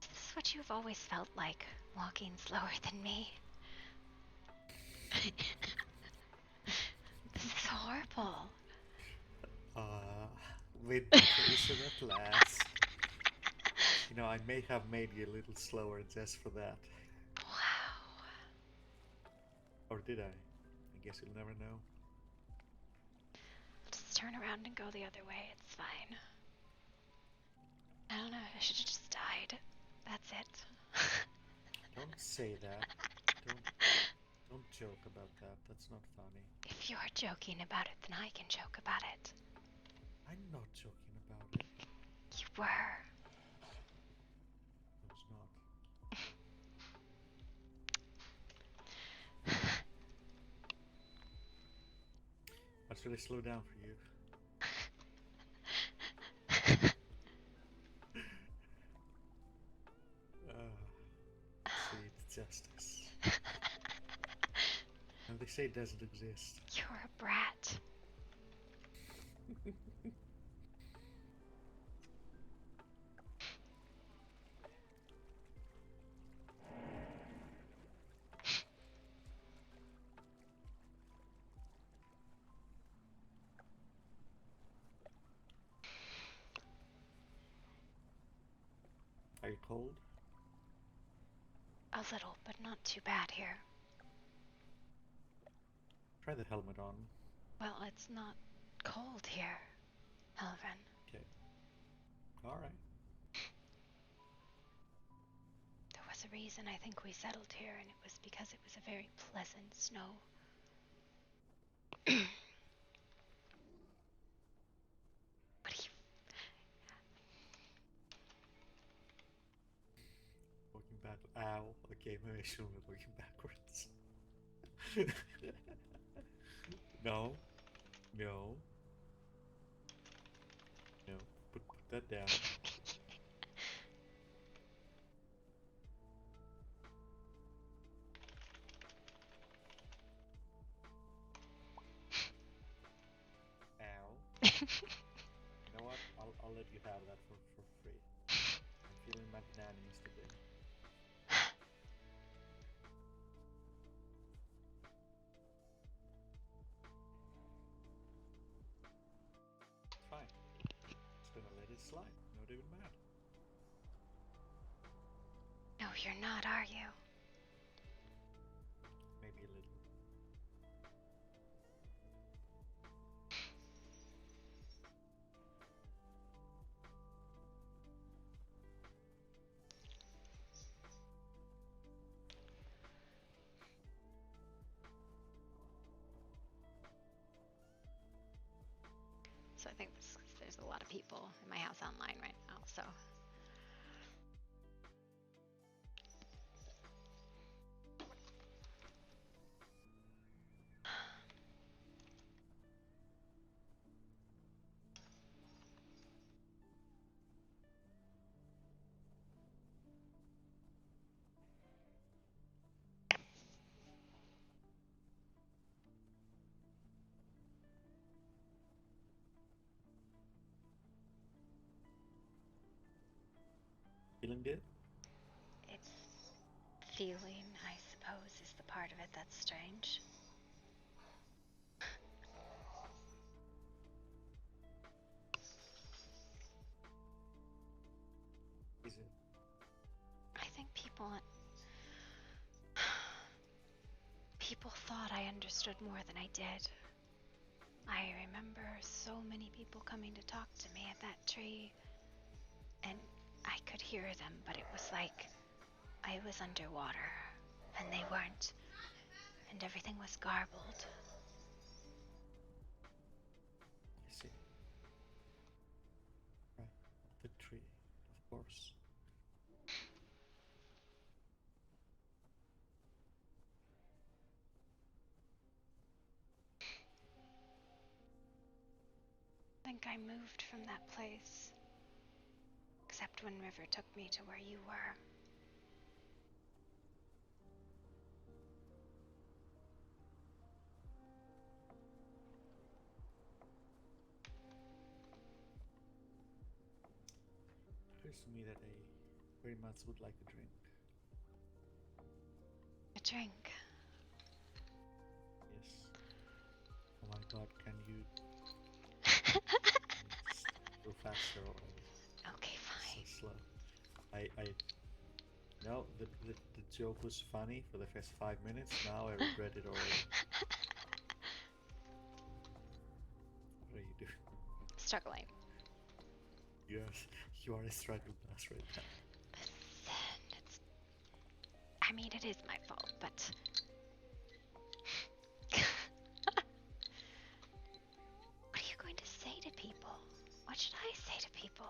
This is what you've always felt like, walking slower than me. This is horrible. With vacation at last. You know, I may have made you a little slower just for that. Wow. Or did I? I guess you'll never know. Just turn around and go the other way. It's fine. I don't know. I should have just died. That's it. Don't say that. Don't joke about that. That's not funny. If you're joking about it, then I can joke about it. I'm not joking about it. You were. I was not. What should I slow down for you? Sweet justice. And they say it doesn't exist. You're a brat. Are you cold? A little, but not too bad here. Try the helmet on. Well, it's not cold here, Elvin. Okay. Alright. There was a reason I think we settled here, and it was because it was a very pleasant snow. What are you... Walking back. Ow. Okay, maybe I shouldn't be walking backwards. No. No. No. Put that down. Ow. You know what? I'll let you have that for free. I'm feeling magnanimous today. Fine. Just gonna let it slide. Not even mad. No, you're not, are you? Maybe a little. So I think there's a lot of people in my house online right now, so... Feeling good? It's feeling, I suppose, is the part of it that's strange. Is it? I think people thought I understood more than I did. I remember so many people coming to talk to me at that tree, and I could hear them, but it was like I was underwater, and they weren't, and everything was garbled. I see. Right, the tree, of course. I think I moved from that place, except when River took me to where you were. It occurs to me that I very much would like a drink. A drink? Yes. Oh my god, can you go faster already? Okay, fine. So slow. No, the joke was funny for the first 5 minutes. Now I regret it already. What are you doing? Struggling. Yes, you are a struggle bus right now. I mean, it is my fault, but... What are you going to say to people? What should I say to people?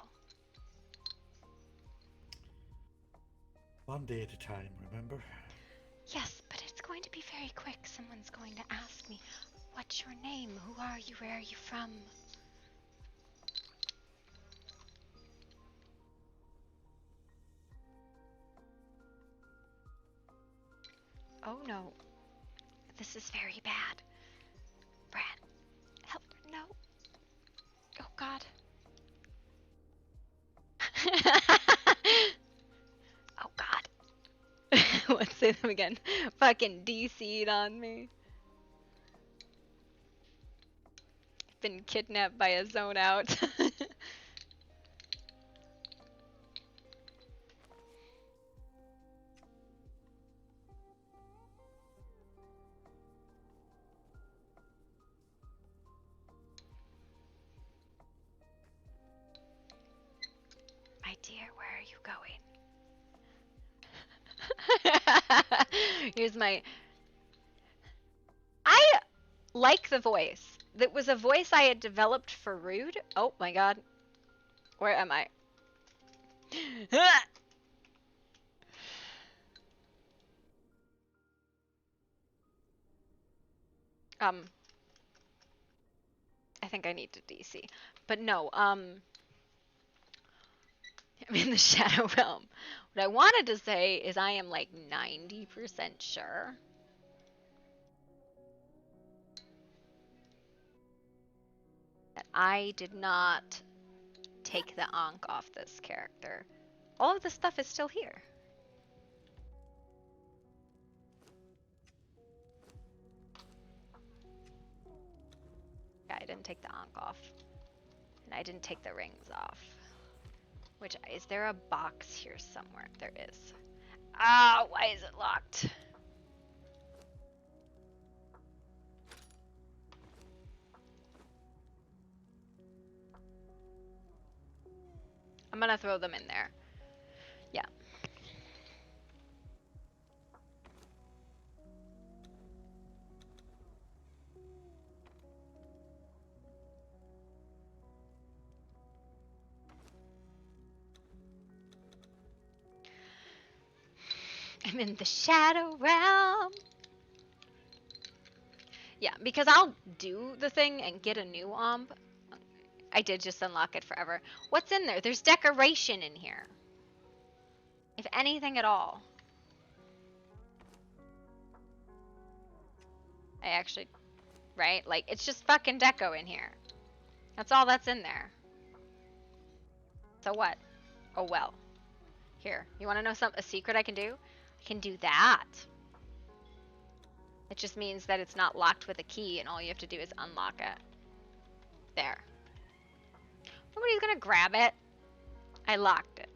One day at a time, remember? Yes, but it's going to be very quick. Someone's going to ask me, what's your name? Who are you? Where are you from? Oh no. This is very bad. Brad, help. No. Oh god. Oh god. Let's say them again. Fucking DC'd on me. Been kidnapped by a zone out. My dear, where are you going? Here's my... I like the voice. That was a voice I had developed for Rude. Oh my god. Where am I? I think I need to DC. But no, I'm in the Shadow Realm. What I wanted to say is I am like 90% sure that I did not take the Ankh off this character. All of the stuff is still here. Yeah, I didn't take the Ankh off. And I didn't take the rings off. Which, is there a box here somewhere? There is. Ah, why is it locked? I'm gonna throw them in there. Yeah. I'm in the Shadow Realm. Yeah, because I'll do the thing and get a new omb. I did just unlock it forever. What's in there? There's decoration in here. If anything at all. I actually, right? Like, it's just fucking deco in here. That's all that's in there. So what? Oh well. Here, you want to know a secret I can do? I can do that. It just means that it's not locked with a key, and all you have to do is unlock it. There. Nobody's gonna grab it. I locked it.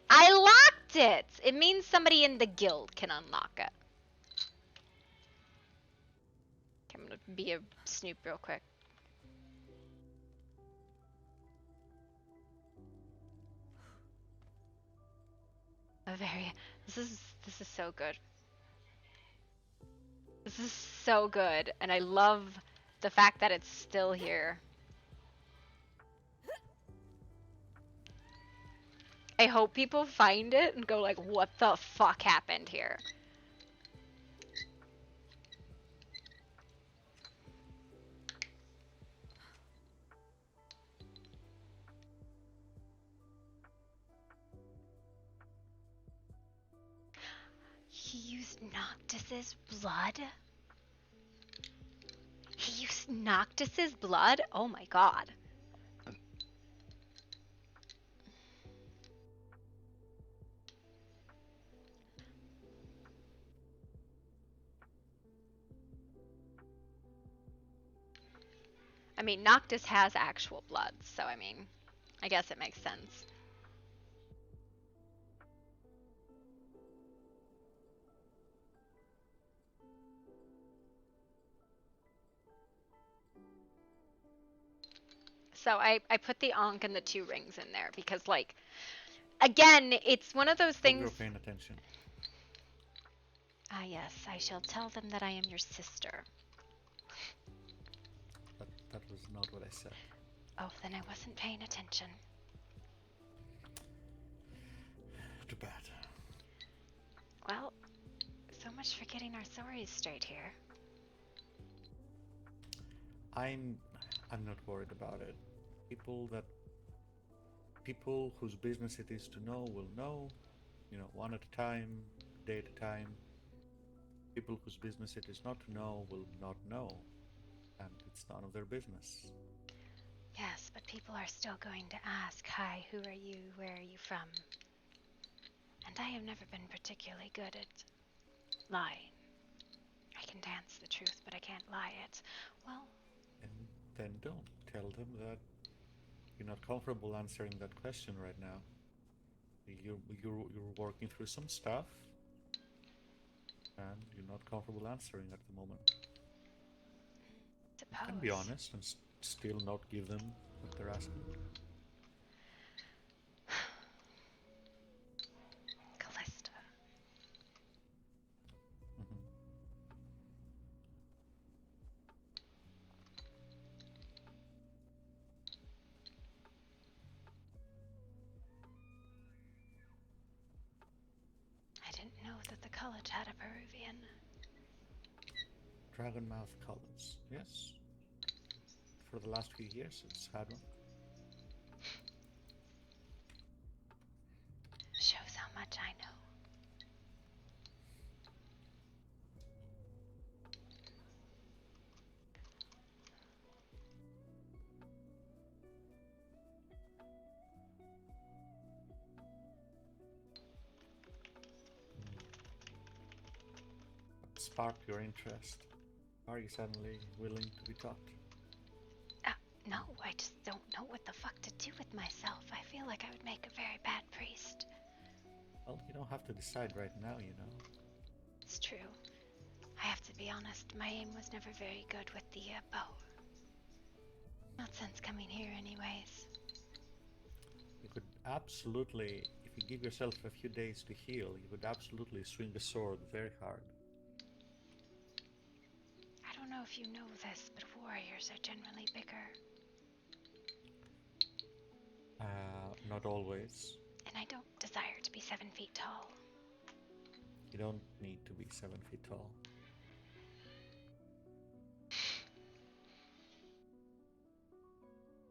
I locked it! It means somebody in the guild can unlock it. Okay, I'm gonna be a snoop real quick. This is so good. This is so good, and I love the fact that it's still here. I hope people find it and go like, what the fuck happened here? He used Noctis's blood? He used Noctis's blood? Oh my god. I mean, Noctis has actual blood, so I mean, I guess it makes sense. So I put the Ankh and the 2 rings in there because, like, again, it's one of those things. You're paying attention. Ah, yes, I shall tell them that I am your sister. That was not what I said. Oh, then I wasn't paying attention. Too bad. Well, so much for getting our stories straight here. I'm not worried about it. People whose business it is to know will know, one at a time, day at a time. People whose business it is not to know will not know, and it's none of their business. Yes, but people are still going to ask, hi, who are you, where are you from? And I have never been particularly good at lying. I can dance the truth, but I can't lie it. Well... And then don't tell them that you're not comfortable answering that question right now. You're working through some stuff, and you're not comfortable answering at the moment. You can be honest and still not give them what they're asking. Callista. I didn't know that the college had a Peruvian. Dragonmouth College, yes. For the last few years, it's had one. Shows how much I know. What sparked your interest? Are you suddenly willing to be taught? No, I just don't know what the fuck to do with myself. I feel like I would make a very bad priest. Well, you don't have to decide right now, It's true. I have to be honest, my aim was never very good with the bow. Not since coming here anyways. You could absolutely, if you give yourself a few days to heal, you could absolutely swing the sword very hard. I don't know if you know this, but warriors are generally bigger. Not always. And I don't desire to be 7 feet tall. You don't need to be 7 feet tall.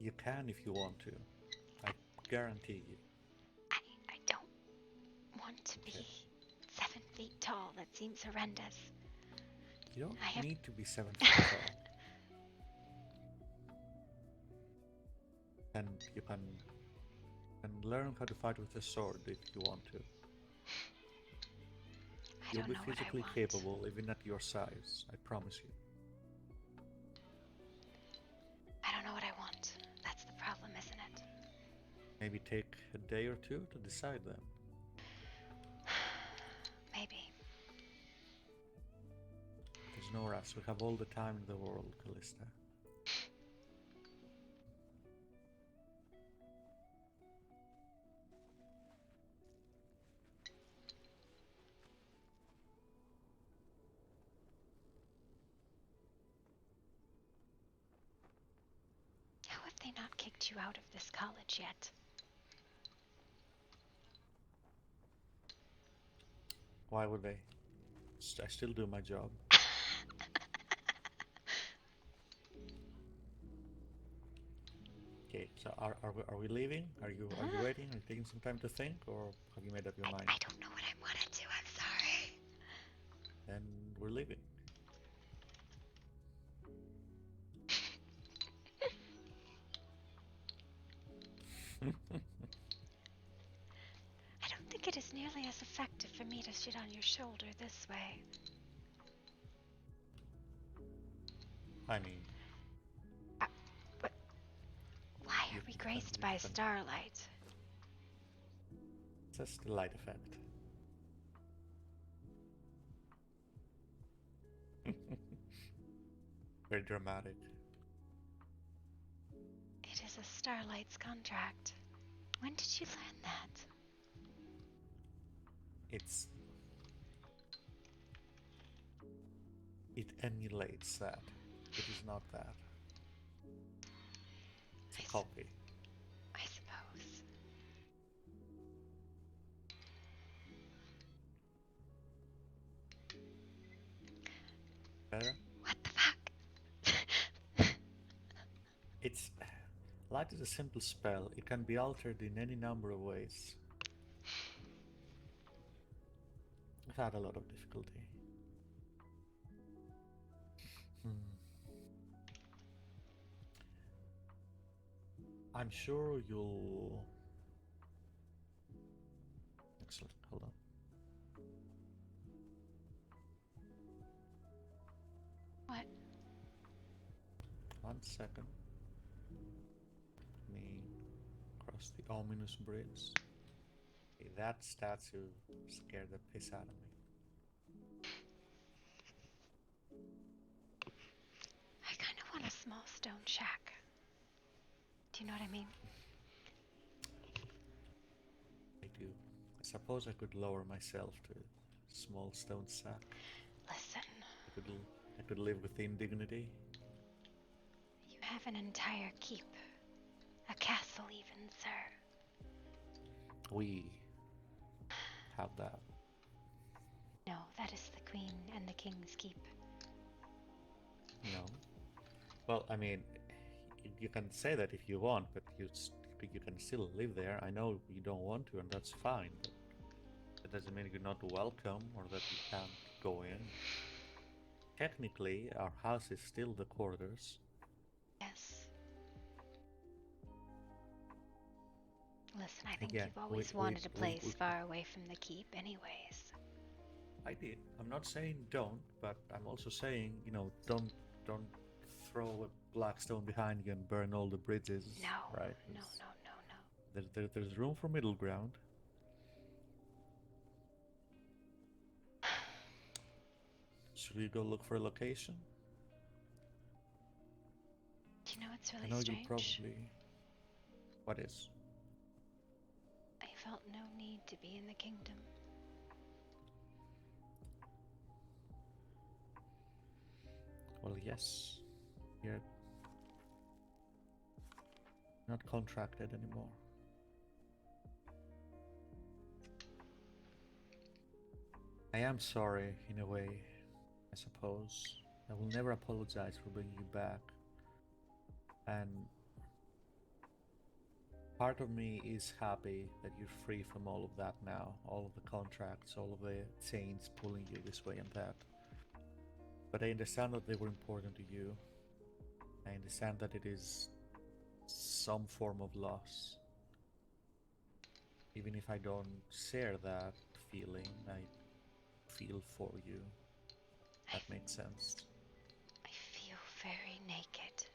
You can if you want to. I guarantee you. I don't want to be 7 feet tall. That seems horrendous. You don't need to be 7 feet tall. And you can And learn how to fight with a sword if you want to. You'll be physically capable even at your size, I promise you. I don't know what I want. That's the problem, isn't it? Maybe take a day or two to decide then. Maybe. There's no rush. We have all the time in the world, Callista. How have they not kicked you out of this college yet? Why would they? I still do my job. Okay, so are we leaving? Are you waiting? Are you taking some time to think, or have you made up your mind? I don't know what I want to do. I'm sorry. Then we're leaving. I don't think it is nearly as effective for me to sit on your shoulder this way. I mean... But why are we graced by starlight? It's just a light effect. Very dramatic. It is a starlight's contract. When did you learn that? It emulates that. It is not that. It's a copy. I suppose. Better? What the fuck? It's... Light is a simple spell. It can be altered in any number of ways. I've had a lot of difficulty. I'm sure you'll... Excellent, hold on. What? 1 second. Let me cross the ominous bridge. Okay, that statue scared the piss out of me. I kind of want a small stone shack. Do you know what I mean? I do. I suppose I could lower myself to a small stone sack. Listen. I could live within dignity. You have an entire keep. A castle even, sir. We have that. No, that is the queen and the king's keep. No. Well, I mean, you can say that if you want, but you can still live there. I know you don't want to, and that's fine. But that doesn't mean you're not welcome or that you can't go in. Technically, our house is still the quarters. Yes. Listen, I think you've always wanted a place far away from the keep anyways. I did. I'm not saying don't, but I'm also saying, you know, don't throw a black stone behind you and burn all the bridges. No, right? No. There's room for middle ground. Should we go look for a location? Do you know what's really I know strange? you'll probably... What is? I felt no need to be in the kingdom. Well, yes. You're not contracted anymore. I am sorry, in a way, I suppose. I will never apologize for bringing you back. And part of me is happy that you're free from all of that now. All of the contracts, all of the chains pulling you this way and that. But I understand that they were important to you. I understand that it is some form of loss. Even if I don't share that feeling, I feel for you. That makes sense. I feel very naked.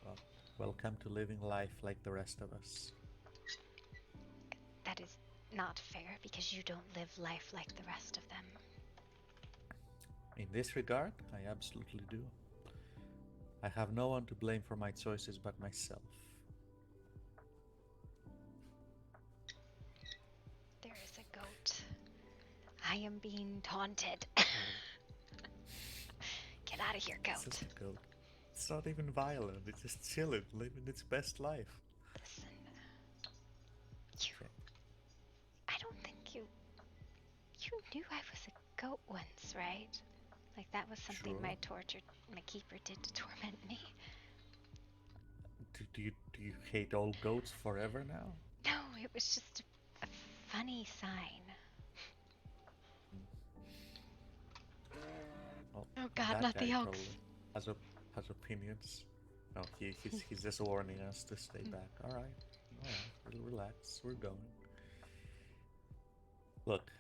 Well, welcome to living life like the rest of us. That is not fair because you don't live life like the rest of them. In this regard, I absolutely do. I have no one to blame for my choices but myself. There is a goat. I am being taunted. Get out of here, goat. It's just a goat. It's not even violent. It's just chilling, living its best life. Listen, I don't think you knew I was a goat once, right? Like that was something Sure. my keeper did to torment me. Do you hate all goats forever now? No, it was just a funny sign. Well, Oh God, that not guy the ox. probably has opinions. No, he's just warning us to stay back. All right, relax. We're going. Look,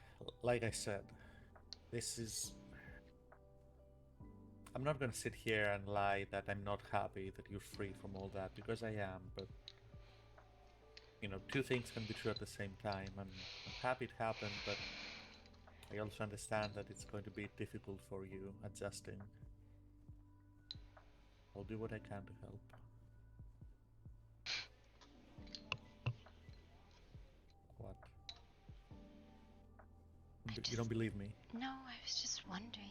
like I said, this is. I'm not gonna sit here and lie that I'm not happy that you're free from all that, because I am, but you know, two things can be true at the same time. I'm happy it happened, but I also understand that it's going to be difficult for you adjusting. I'll do what I can to help. What? You don't believe me? No, I was just wondering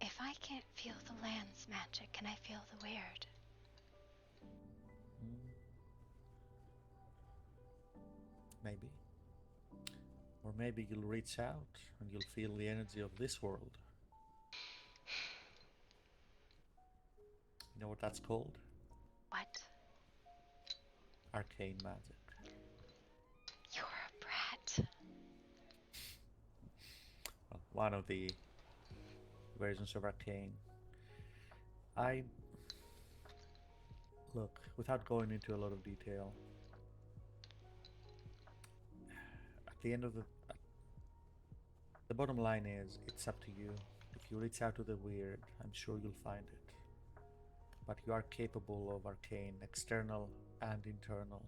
if I can't feel the land's magic, can I feel the weird? Maybe. Or maybe you'll reach out and you'll feel the energy of this world. You know what that's called? What? Arcane magic. You're a brat. Well, one of the versions of Arcane. Look, without going into a lot of detail, at the end of the bottom line is, it's up to you. If you reach out to the weird, I'm sure you'll find it. But you are capable of arcane, external and internal.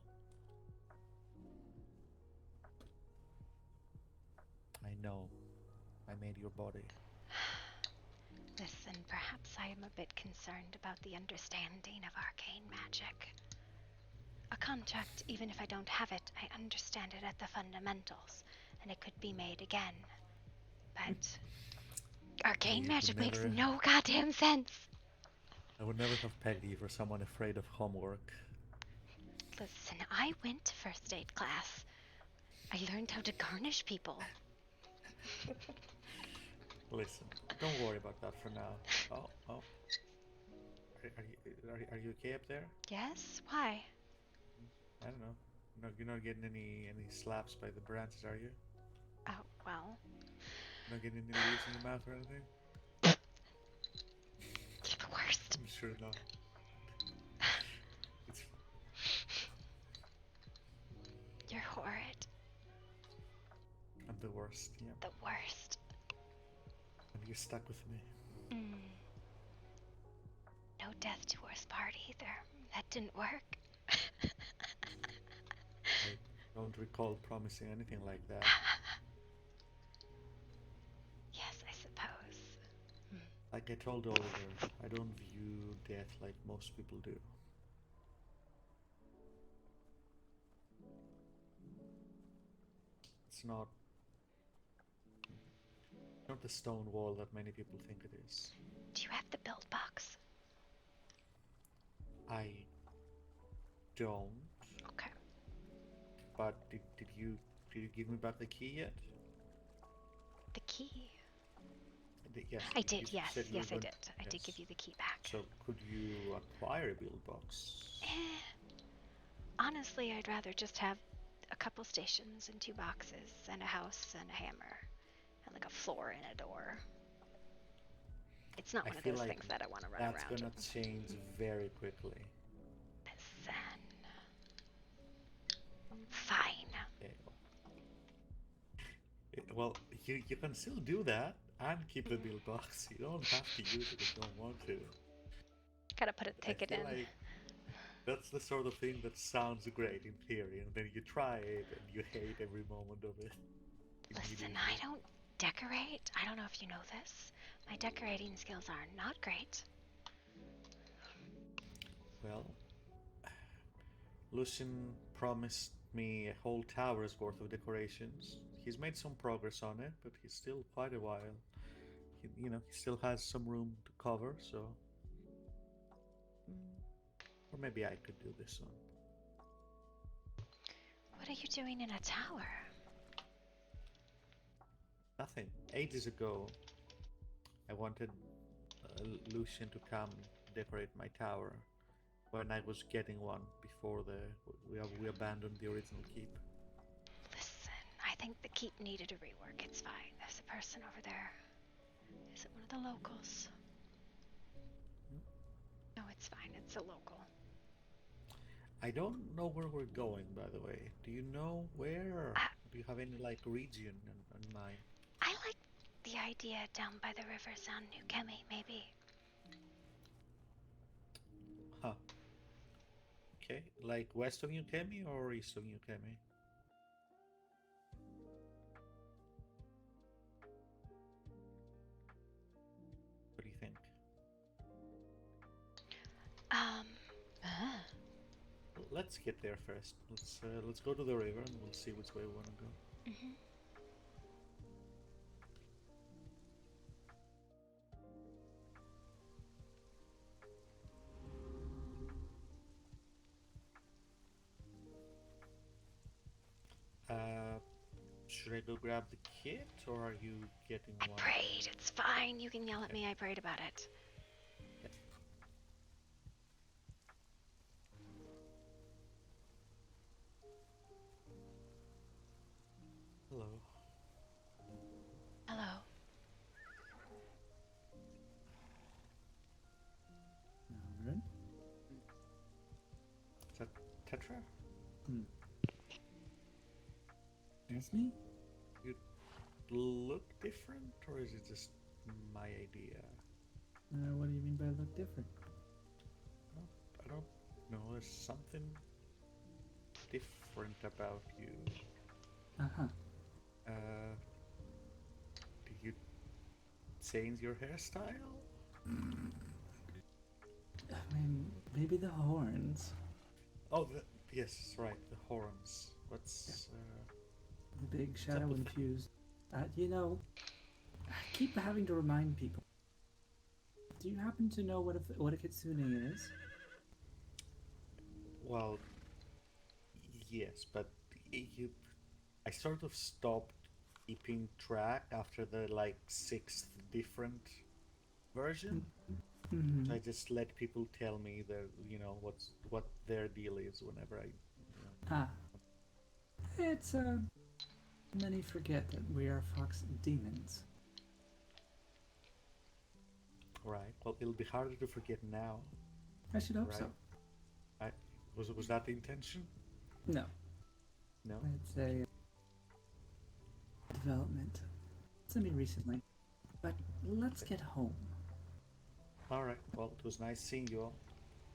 I know. I made your body. Listen, perhaps I am a bit concerned about the understanding of arcane magic. A contract, even if I don't have it, I understand it at the fundamentals, and it could be made again. But arcane magic makes no goddamn sense. I would never have pegged you for someone afraid of homework. Listen, I went to first aid class. I learned how to garnish people. Listen, don't worry about that for now. Oh. Are you okay up there? Yes? Why? I don't know. No, you're not getting any slaps by the branches, are you? Oh, well. Not getting any leaves in your mouth or anything? You're the worst. I'm sure not. You're horrid. I'm the worst, yeah. The worst. And you're stuck with me. No death to worst part either. That didn't work. I don't recall promising anything like that. Yes, I suppose. Like I told Oliver, I don't view death like most people do. It's not the stone wall that many people think it is. Do you have the build box? I don't. Okay. But did you give me back the key yet? The key? Yes. I did, yes. I did. I did give you the key back. So could you acquire a build box? Honestly, I'd rather just have a couple stations and 2 boxes and a house and a hammer and like a floor and a door. It's not one of those things that I want to run around. That's gonna change very quickly. Listen. Well, you can still do that and keep the deal box. You don't have to use it if you don't want to. Gotta put a I ticket feel in. like that's the sort of thing that sounds great in theory, and then you try it and you hate every moment of it. Listen, I don't decorate. I don't know if you know this. My decorating skills are not great. Well, Lucian promised me a whole tower's worth of decorations. He's made some progress on it, but he's still quite a while. He still has some room to cover, so. Or maybe I could do this one. What are you doing in a tower? Nothing. Ages ago, I wanted Lucian to come decorate my tower when I was getting one before we abandoned the original keep. Listen, I think the keep needed a rework. It's fine. There's a person over there. Is it one of the locals? No, it's fine. It's a local. I don't know where we're going, by the way. Do you know where? Do you have any region in mind? I like the idea down by the rivers on New Kemi, maybe. Huh. Okay, like west of New Kemi or east of New Kemi? What do you think? Let's get there first. Let's go to the river and we'll see which way we want to go. Should I go grab the kit, or are you getting one? I prayed. It's fine. You can yell at me. I prayed about it. Yep. Hello. Hello. Alright. Is that Tetra? That's me? You look different, or is it just my idea? What do you mean by look different? I don't know. There's something different about you. Uh-huh. Did you change your hairstyle? I mean, maybe the horns. Oh, yes, right, the horns. What's the big shadow infused? I keep having to remind people. Do you happen to know what a kitsune is? Well, yes, but I sort of stopped keeping track after the sixth different version. Mm-hmm. So I just let people tell me what their deal is whenever It's many forget that we are fox demons. Right. Well, it'll be harder to forget now. I should hope so. Was that the intention? No. No? It's a development. Semi-recently. But let's get home. Alright, well, it was nice seeing you all.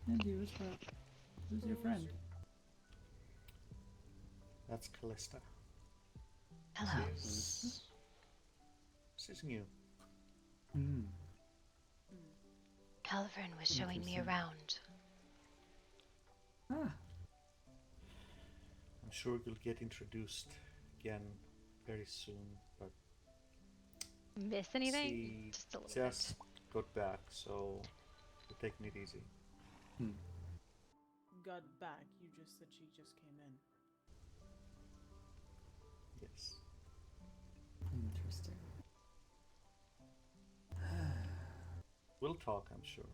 And you as well. Who's your friend? That's Callista. Hello. This is new. Calvin was showing me around. I'm sure you'll get introduced again very soon, but... Miss anything? Just a little bit. Got back, so we're taking it easy. Got back? You just said she just came in. Yes. Interesting. We'll talk, I'm sure.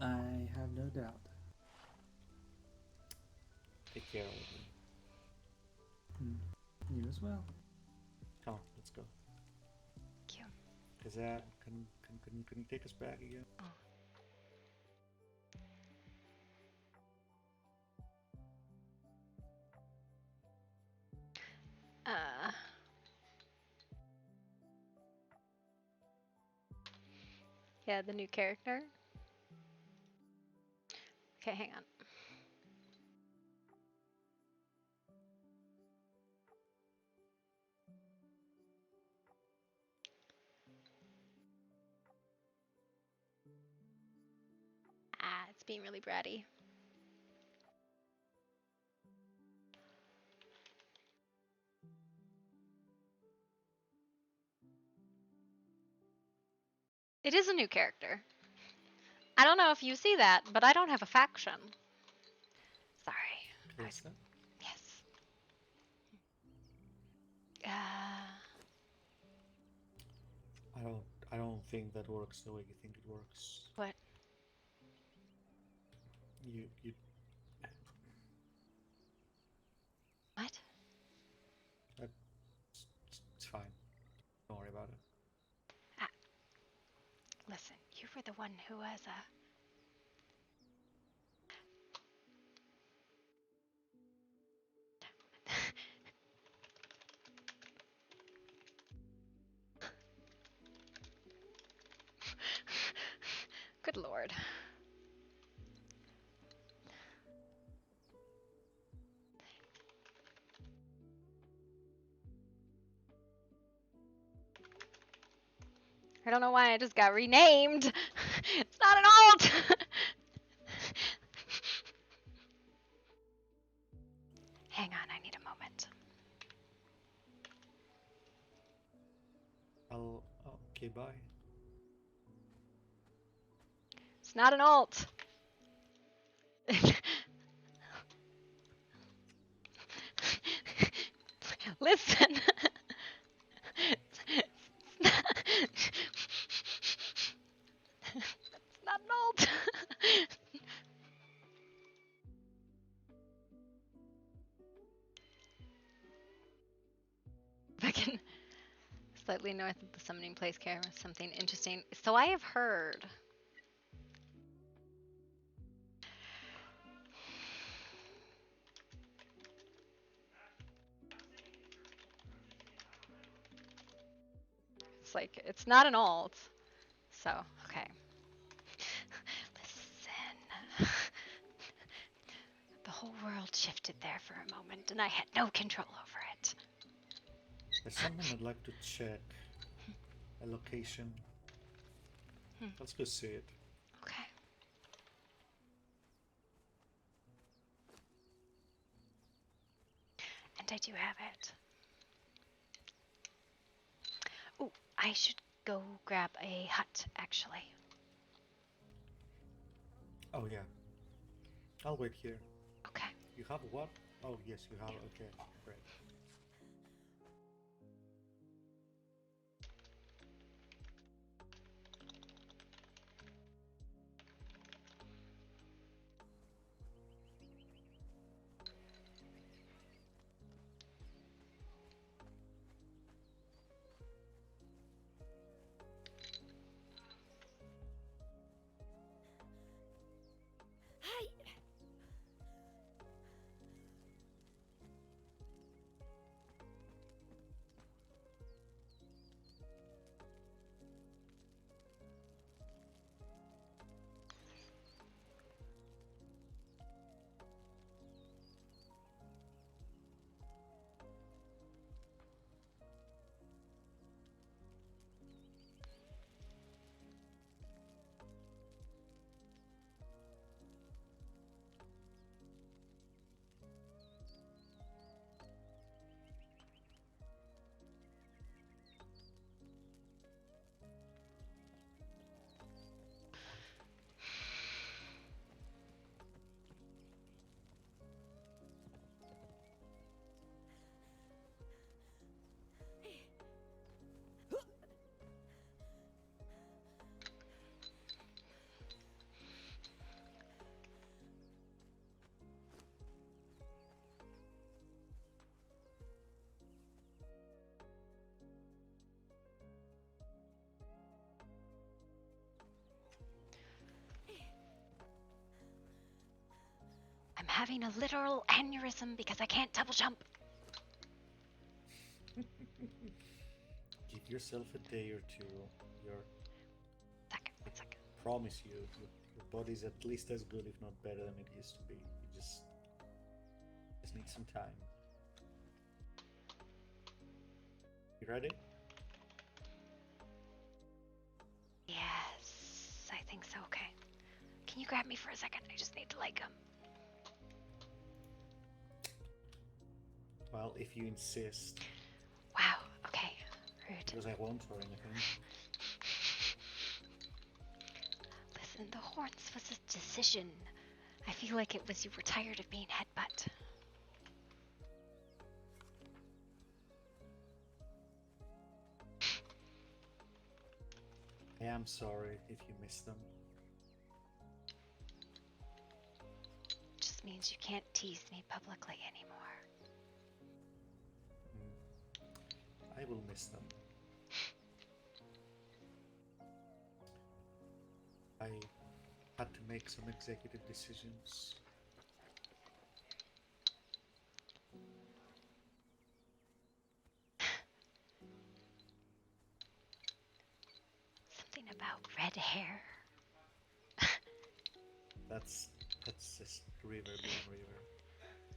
I have no doubt. Take care of them. You as well. Come on, let's go. Thank you. Kazan, can you take us back again? Oh. Yeah, the new character. Okay, hang on. Ah, it's being really bratty. It is a new character. I don't know if you see that, but I don't have a faction. Sorry. Is that? Yes. I don't think that works the way you think it works. What? You What? It's fine. Don't worry about it. Ah. Listen, you were the one who was Good lord. I don't know why I just got renamed. It's not an alt. Hang on, I need a moment. Okay, bye. It's not an alt. Listen. It's not an alt. Fucking slightly north of the summoning place camera, something interesting. So I have heard. It's like, it's not an alt. So, okay. Listen. The whole world shifted there for a moment, and I had no control over it. There's something I'd like to check. A location. Let's go see it. Okay. And I do have it. Oh, I should go grab a hut, actually. Oh yeah. I'll wait here. Okay. You have what? Oh yes, you have. Okay, great. Hi. I'm having a literal aneurysm because I can't double jump. Give yourself a day or two. You're. Second. promise you, your body's at least as good, if not better than it used to be. You just need some time. You ready? Yes, I think so. Okay. Can you grab me for a second? I just need to like him. Well, if you insist. Wow. Okay. Rude. Because I won't or anything. Listen, the horns was a decision. I feel like it was you were tired of being headbutt. I am sorry if you miss them. Just means you can't tease me publicly anymore. I will miss them. I had to make some executive decisions. Something about red hair. That's just river being river.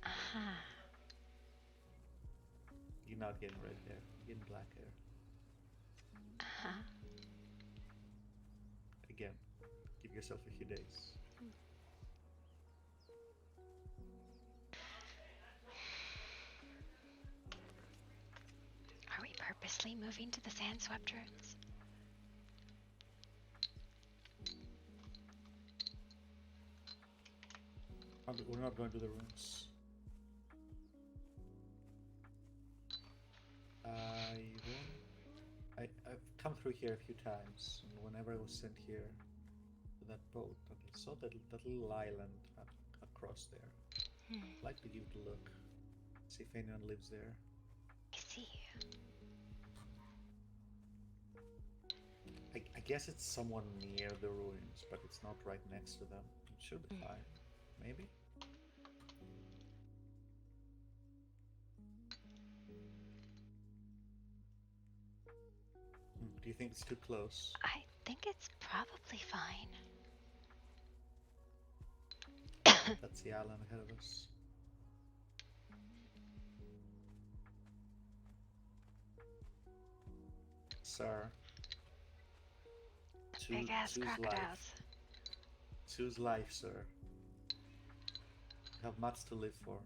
Uh-huh. You're not getting red hair, you're getting black hair. Uh-huh. Again, give yourself a few days. Are we purposely moving to the sand-swept ruins? We're not going to the ruins. I've come through here a few times, and whenever I was sent here to that boat, I saw that little island across there. I'd like to give it a look, see if anyone lives there. I see. I guess it's someone near the ruins, but it's not right next to them. It should be fine. Maybe? Do you think it's too close? I think it's probably fine. That's the island ahead of us. Sir. Big ass choose crocodiles. life. Choose life, sir. You have much to live for.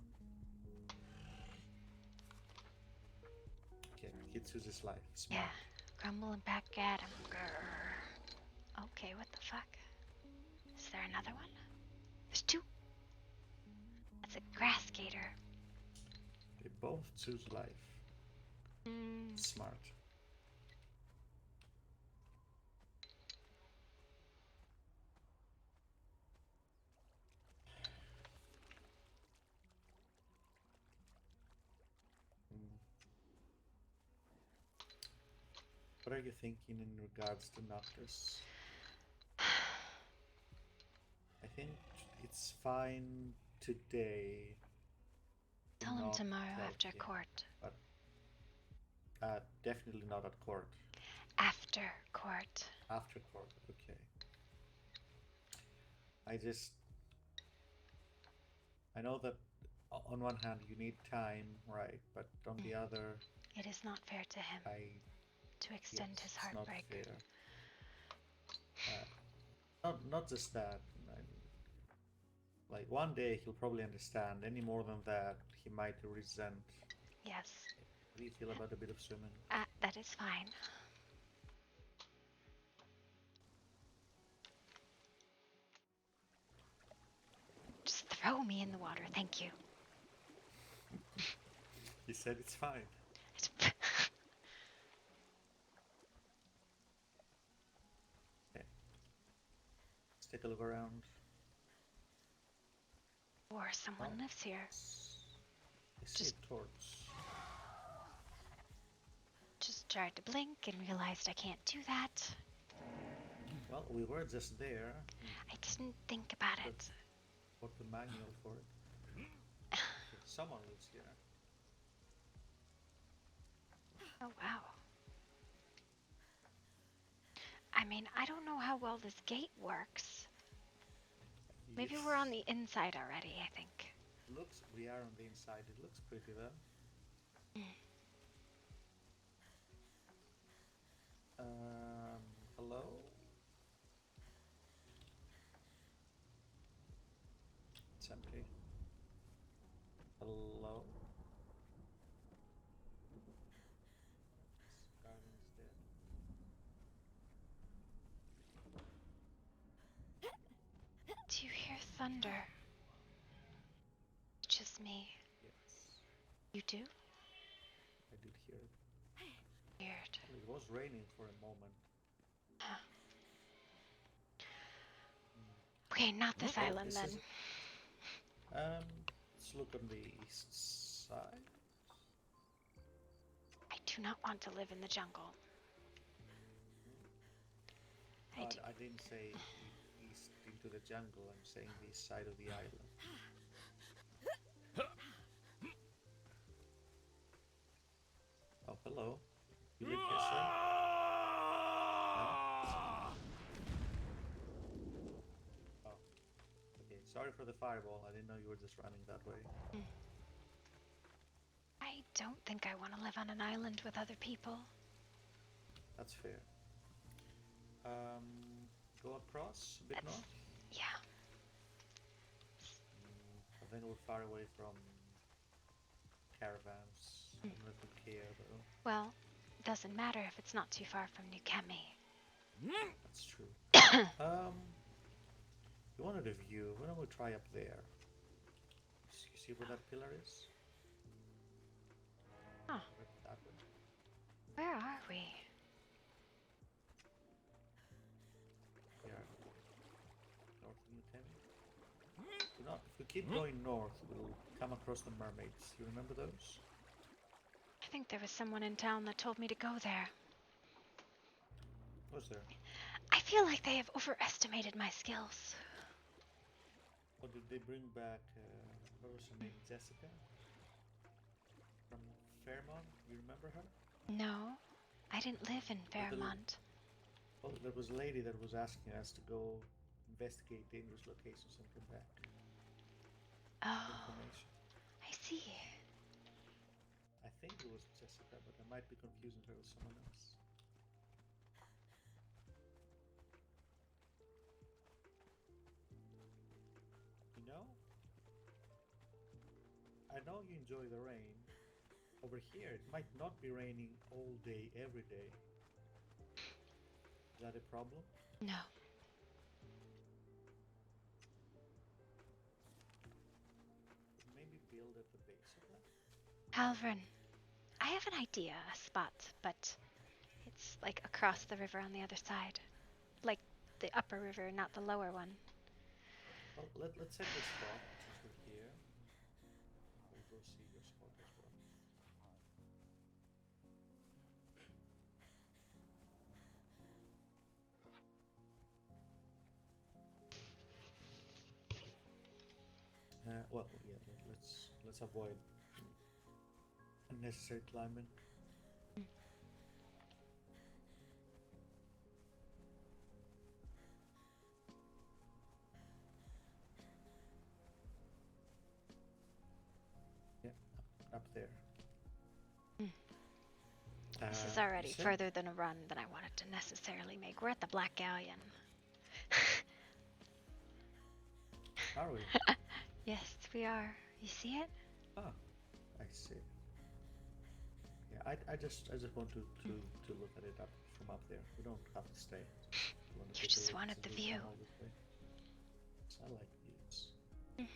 Okay, he chooses life. Smart. Yeah, grumbling back at him. Grr. Okay, what the fuck? Is there another one? There's two. That's a grass gator. They both choose life. Smart. What are you thinking in regards to Noctis? I think it's fine today. Tell him not tomorrow tell after him, court. But definitely not at court. After court. After court, okay. I know that on one hand you need time, right? But on the other, it is not fair to him to extend his heartbreak. It's not fair. Not just that. Like one day he'll probably understand. Any more than that, he might resent. Yes. How do you feel about a bit of swimming? That is fine. Just throw me in the water, thank you. He said it's fine. Okay. Let's take a look around. Or someone lives here. I see a torch. Just tried to blink and realized I can't do that. Well, we were just there. I didn't think about it. What's the manual for it? Someone lives here. Oh, wow. I mean, I don't know how how well this gate works. Maybe we're on the inside already, I think. We are on the inside. It looks pretty though. Hello? It's empty. Hello? Garden's dead. Do you hear thunder? Just me. Yes. You do? I did hear it. Weird. It was raining for a moment. Okay, not this island then. Let's look on the east side. I do not want to live in the jungle. I didn't say east into the jungle. I'm saying the east side of the island. Oh, hello. You live here, sir? No? Oh. Okay, sorry for the fireball. I didn't know you were just running that way. I don't think I want to live on an island with other people. That's fair. Go across a bit north? Yeah. But then we're far away from caravans. I don't care though. Well, it doesn't matter if it's not too far from New Kemi. That's true. You wanted a view. Why don't we try up there? You see where that pillar is? Huh. That way. Where are we? We are north of New Kemi. If we keep going north, we'll come across the mermaids. You remember those? I think there was someone in town that told me to go there. Was there? I feel like they have overestimated my skills. Or did they bring back, what was her name, Jessica? From Fairmont? You remember her? No, I didn't live in Fairmont. Well, there was a lady that was asking us to go investigate dangerous locations and come back. Oh, Information. I see. I think it was Jessica, but I might be confusing her with someone else. You know you enjoy the rain. Over here, it might not be raining all day, every day. Is that a problem? No. Maybe build at the base of that? Halvrin, I have an idea, a spot, but it's like across the river on the other side. Like the upper river, not the lower one. Well, let's set this spot since we're here. We'll go see your spot as well. Well, yeah. Let's avoid unnecessary climbing. Yeah, up there. This is already further than a run than I wanted to necessarily make. We're at the Black Galleon. Are we? Yes, we are. You see it? Ah, I see. Yeah, I just want to look at it from up there. We don't have to stay. You just wanted the view. I like views.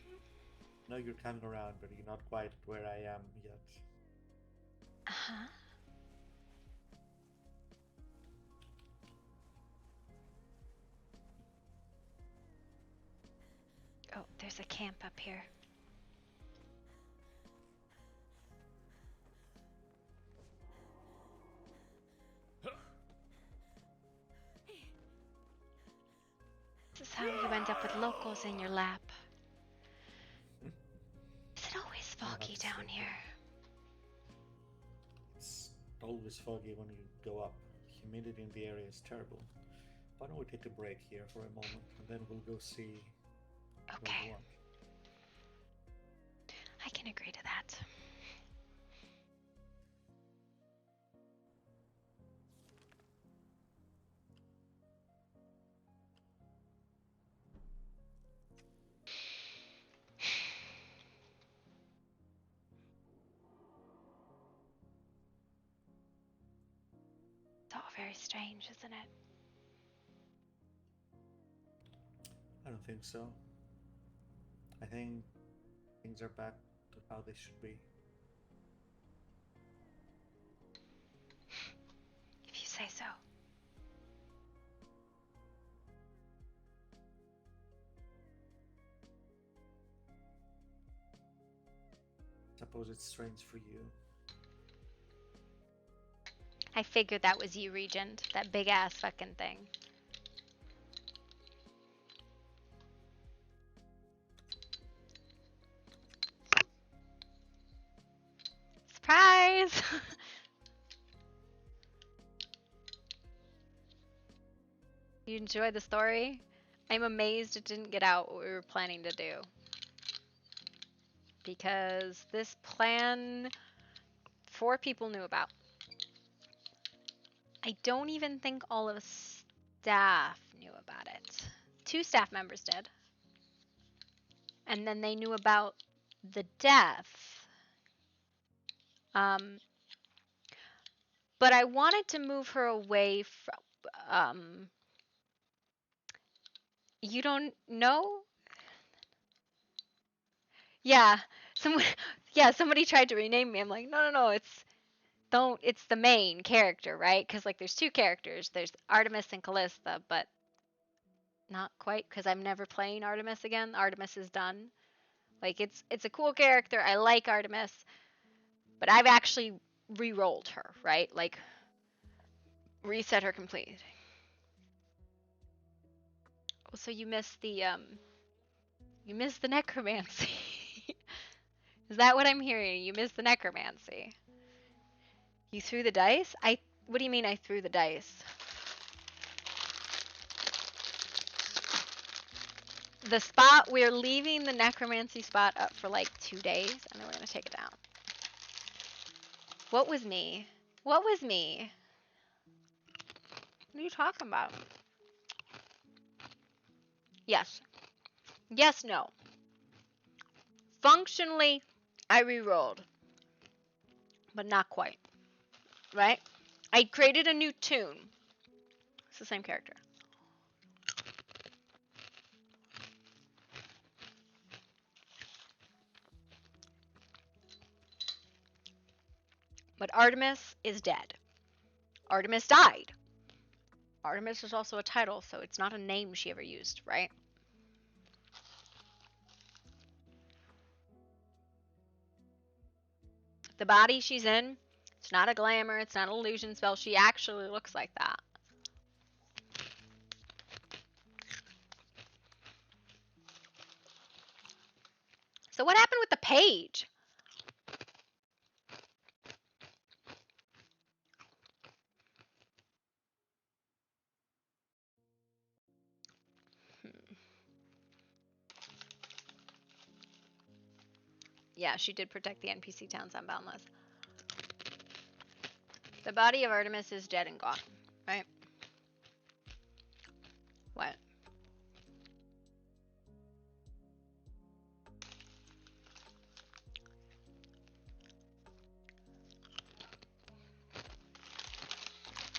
No, you're coming around, but you're not quite where I am yet. Uh-huh. Oh, there's a camp up here. This is how you end up with locals in your lap. Is it always foggy down here? It's always foggy when you go up. Humidity in the area is terrible. Why don't we take a break here for a moment, and then we'll go see Okay. those ones. I can agree to that. It's all very strange, isn't it? I don't think so. I think things are back to how they should be. If you say so. Suppose it's strange for you. I figured that was you, Regent. That big ass fucking thing. Surprise! You enjoyed the story? I'm amazed it didn't get out what we were planning to do. Because this plan 4 people knew about. I don't even think all of staff knew about it. 2 staff members did. And then they knew about the death. But I wanted to move her away from... you don't know? Yeah. Somebody tried to rename me. I'm like, no, it's the main character, right? Because like there's 2 characters. There's Artemis and Callista, but not quite, because I'm never playing Artemis again. Artemis is done. Like it's a cool character. I like Artemis, but I've actually re-rolled her, right? Like reset her completely. Oh, so you missed the necromancy. Is that what I'm hearing? You missed the necromancy. You threw the dice? What do you mean I threw the dice? The spot, we're leaving the necromancy spot up for like 2 days, and then we're gonna take it down. What was me? What was me? What are you talking about? Yes. Yes, no. Functionally, I re-rolled. But not quite. Right? I created a new tune. It's the same character. But Artemis is dead. Artemis died. Artemis is also a title, so it's not a name she ever used, right? The body she's in, it's not a glamour, it's not an illusion spell. She actually looks like that. So what happened with the page? Yeah, she did protect the NPC towns on Boundless. The body of Artemis is dead and gone, right? What?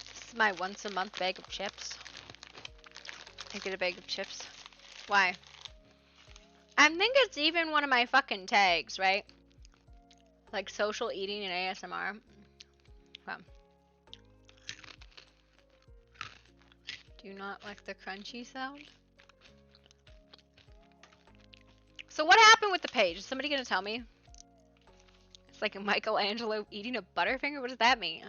This is my once a month bag of chips. I get a bag of chips. Why? I think it's even one of my fucking tags, right? Like social eating and ASMR. Well. Do you not like the crunchy sound? So what happened with the page? Is somebody gonna tell me? It's like a Michelangelo eating a Butterfinger? What does that mean?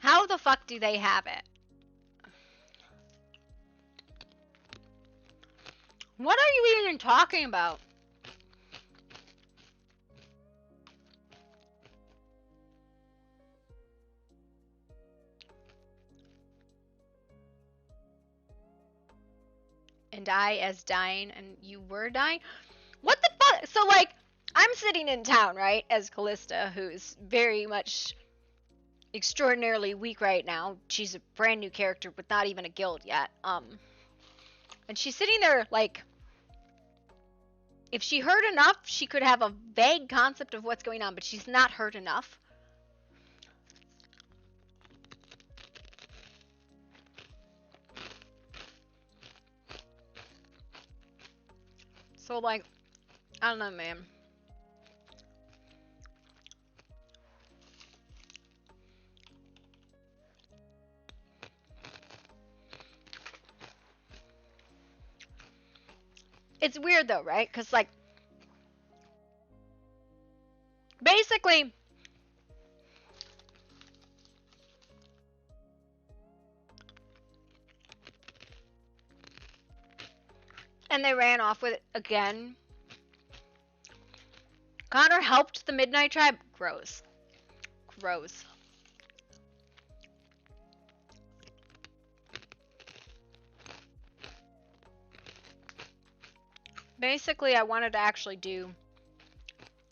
How the fuck do they have it? What are you even talking about? And I as dying and you were dying? What the fuck? So like, I'm sitting in town, right, as Callista, who's very much extraordinarily weak right now. She's a brand new character with not even a guild yet. And she's sitting there like, if she heard enough, she could have a vague concept of what's going on, but she's not heard enough. So like, I don't know, man. It's weird though, right? Because like, basically, and they ran off with it again. Connor helped the Midnight Tribe. Gross. Gross. Basically, I wanted to actually do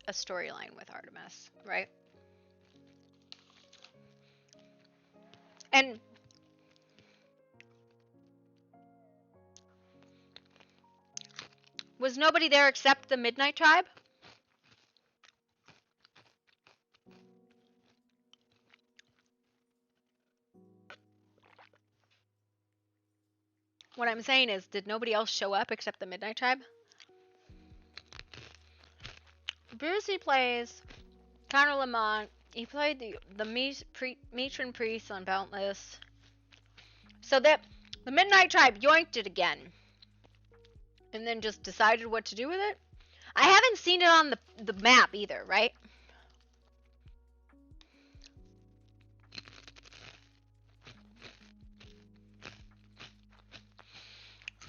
a storyline with Artemis, right? And was nobody there except the Midnight Tribe? What I'm saying is, did nobody else show up except the Midnight Tribe? Brucey plays Connor Lamont. He played the Matron Priest on Boundless. So that the Midnight Tribe yoinked it again. And then just decided what to do with it. I haven't seen it on the map either, right?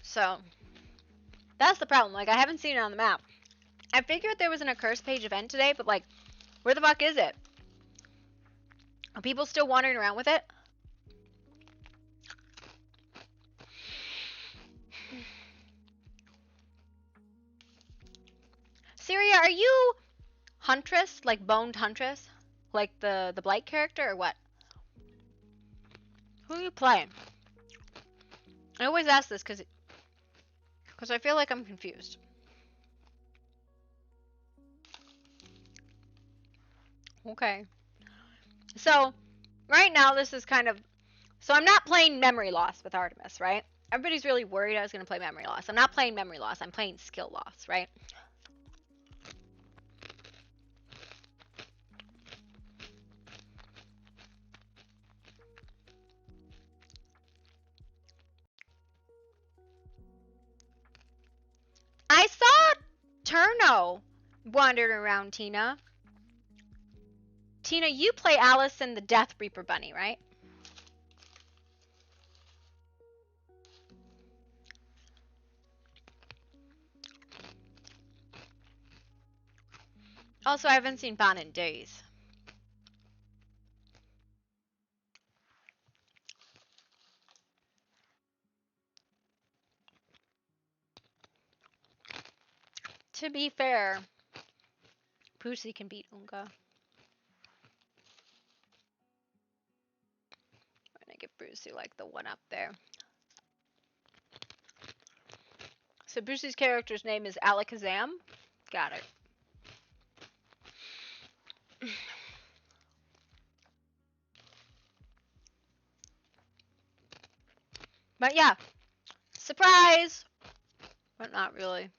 So, that's the problem. Like, I haven't seen it on the map. I figured there was an Accursed Page event today, but like, where the fuck is it? Are people still wandering around with it? Syria, are you Huntress? Like boned Huntress? Like the Blight character or what? Who are you playing? I always ask this because I feel like I'm confused. Okay. So, right now this is kind of... So I'm not playing Memory Loss with Artemis, right? Everybody's really worried I was going to play Memory Loss. I'm not playing Memory Loss. I'm playing Skill Loss, right? I saw Turno wandering around, Tina. Tina, you play Alice and the Death Reaper Bunny, right? Also, I haven't seen Bon in days. To be fair, Pussy can beat Unga. I'm gonna give Brucey like the one up there. So Brucey's character's name is Alakazam. Got it. But yeah, surprise! But not really.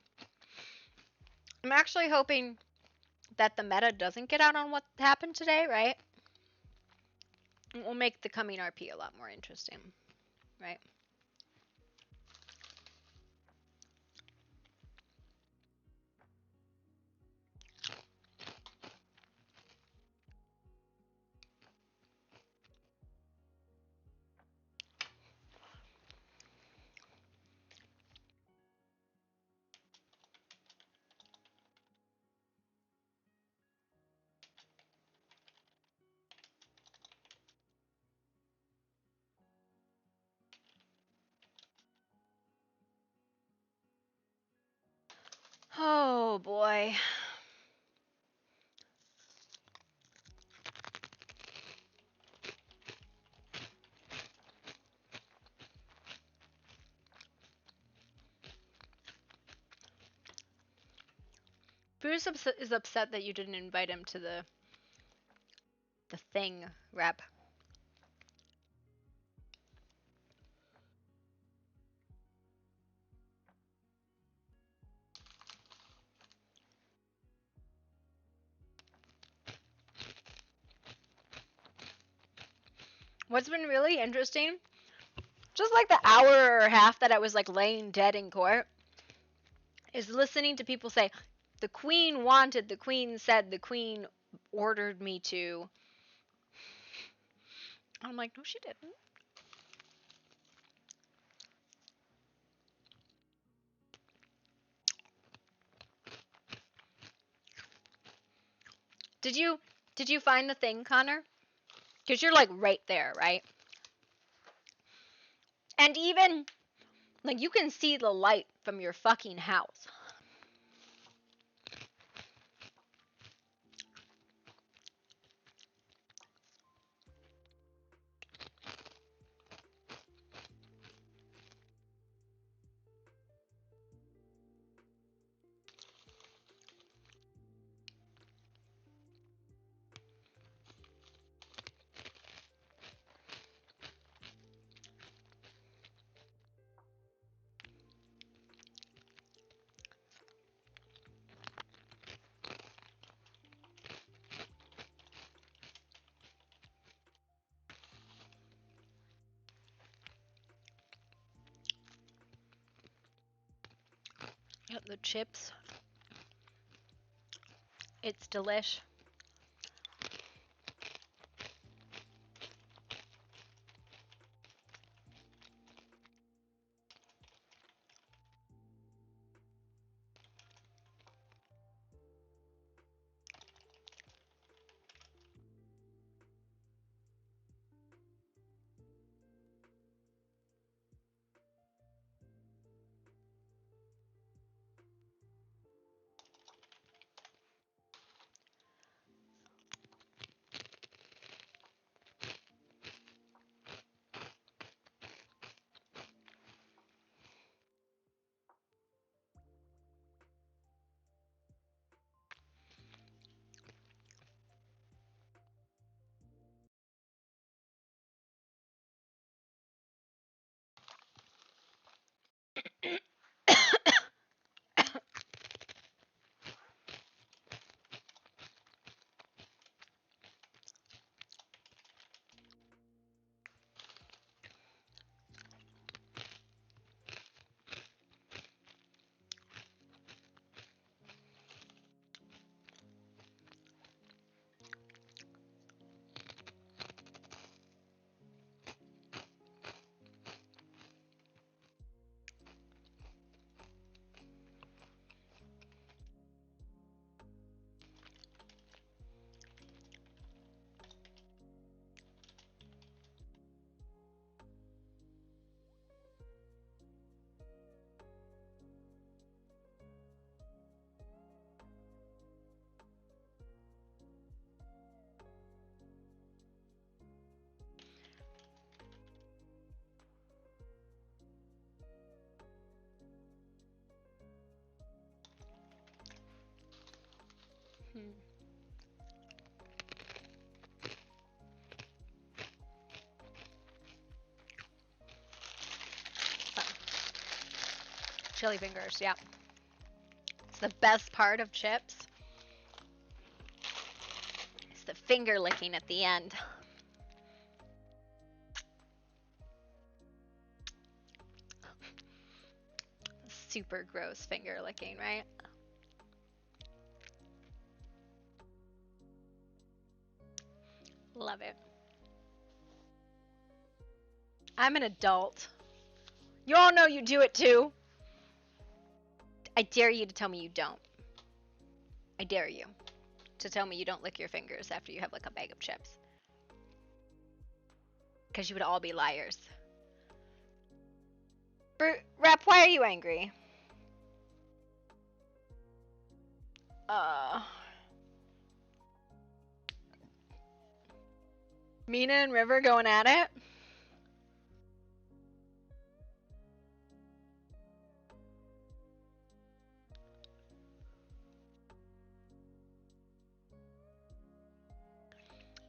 I'm actually hoping that the meta doesn't get out on what happened today, right? It will make the coming RP a lot more interesting, right? Oh boy. Bruce is upset that you didn't invite him to the thing rep. What's been really interesting, just like the hour or a half that I was like laying dead in court, is listening to people say, the queen wanted, the queen said, the queen ordered me to. I'm like, no, she didn't. Did you find the thing, Connor? Because you're like right there, right? And even like you can see the light from your fucking house. Yep, the chips. It's delish. Chili fingers, yeah. It's the best part of chips. It's the finger licking at the end. Super gross finger licking, right? Love it. I'm an adult. You all know you do it too. I dare you to tell me you don't. I dare you to tell me you don't lick your fingers after you have like a bag of chips. Because you would all be liars. Rep, why are you angry? Mina and River going at it?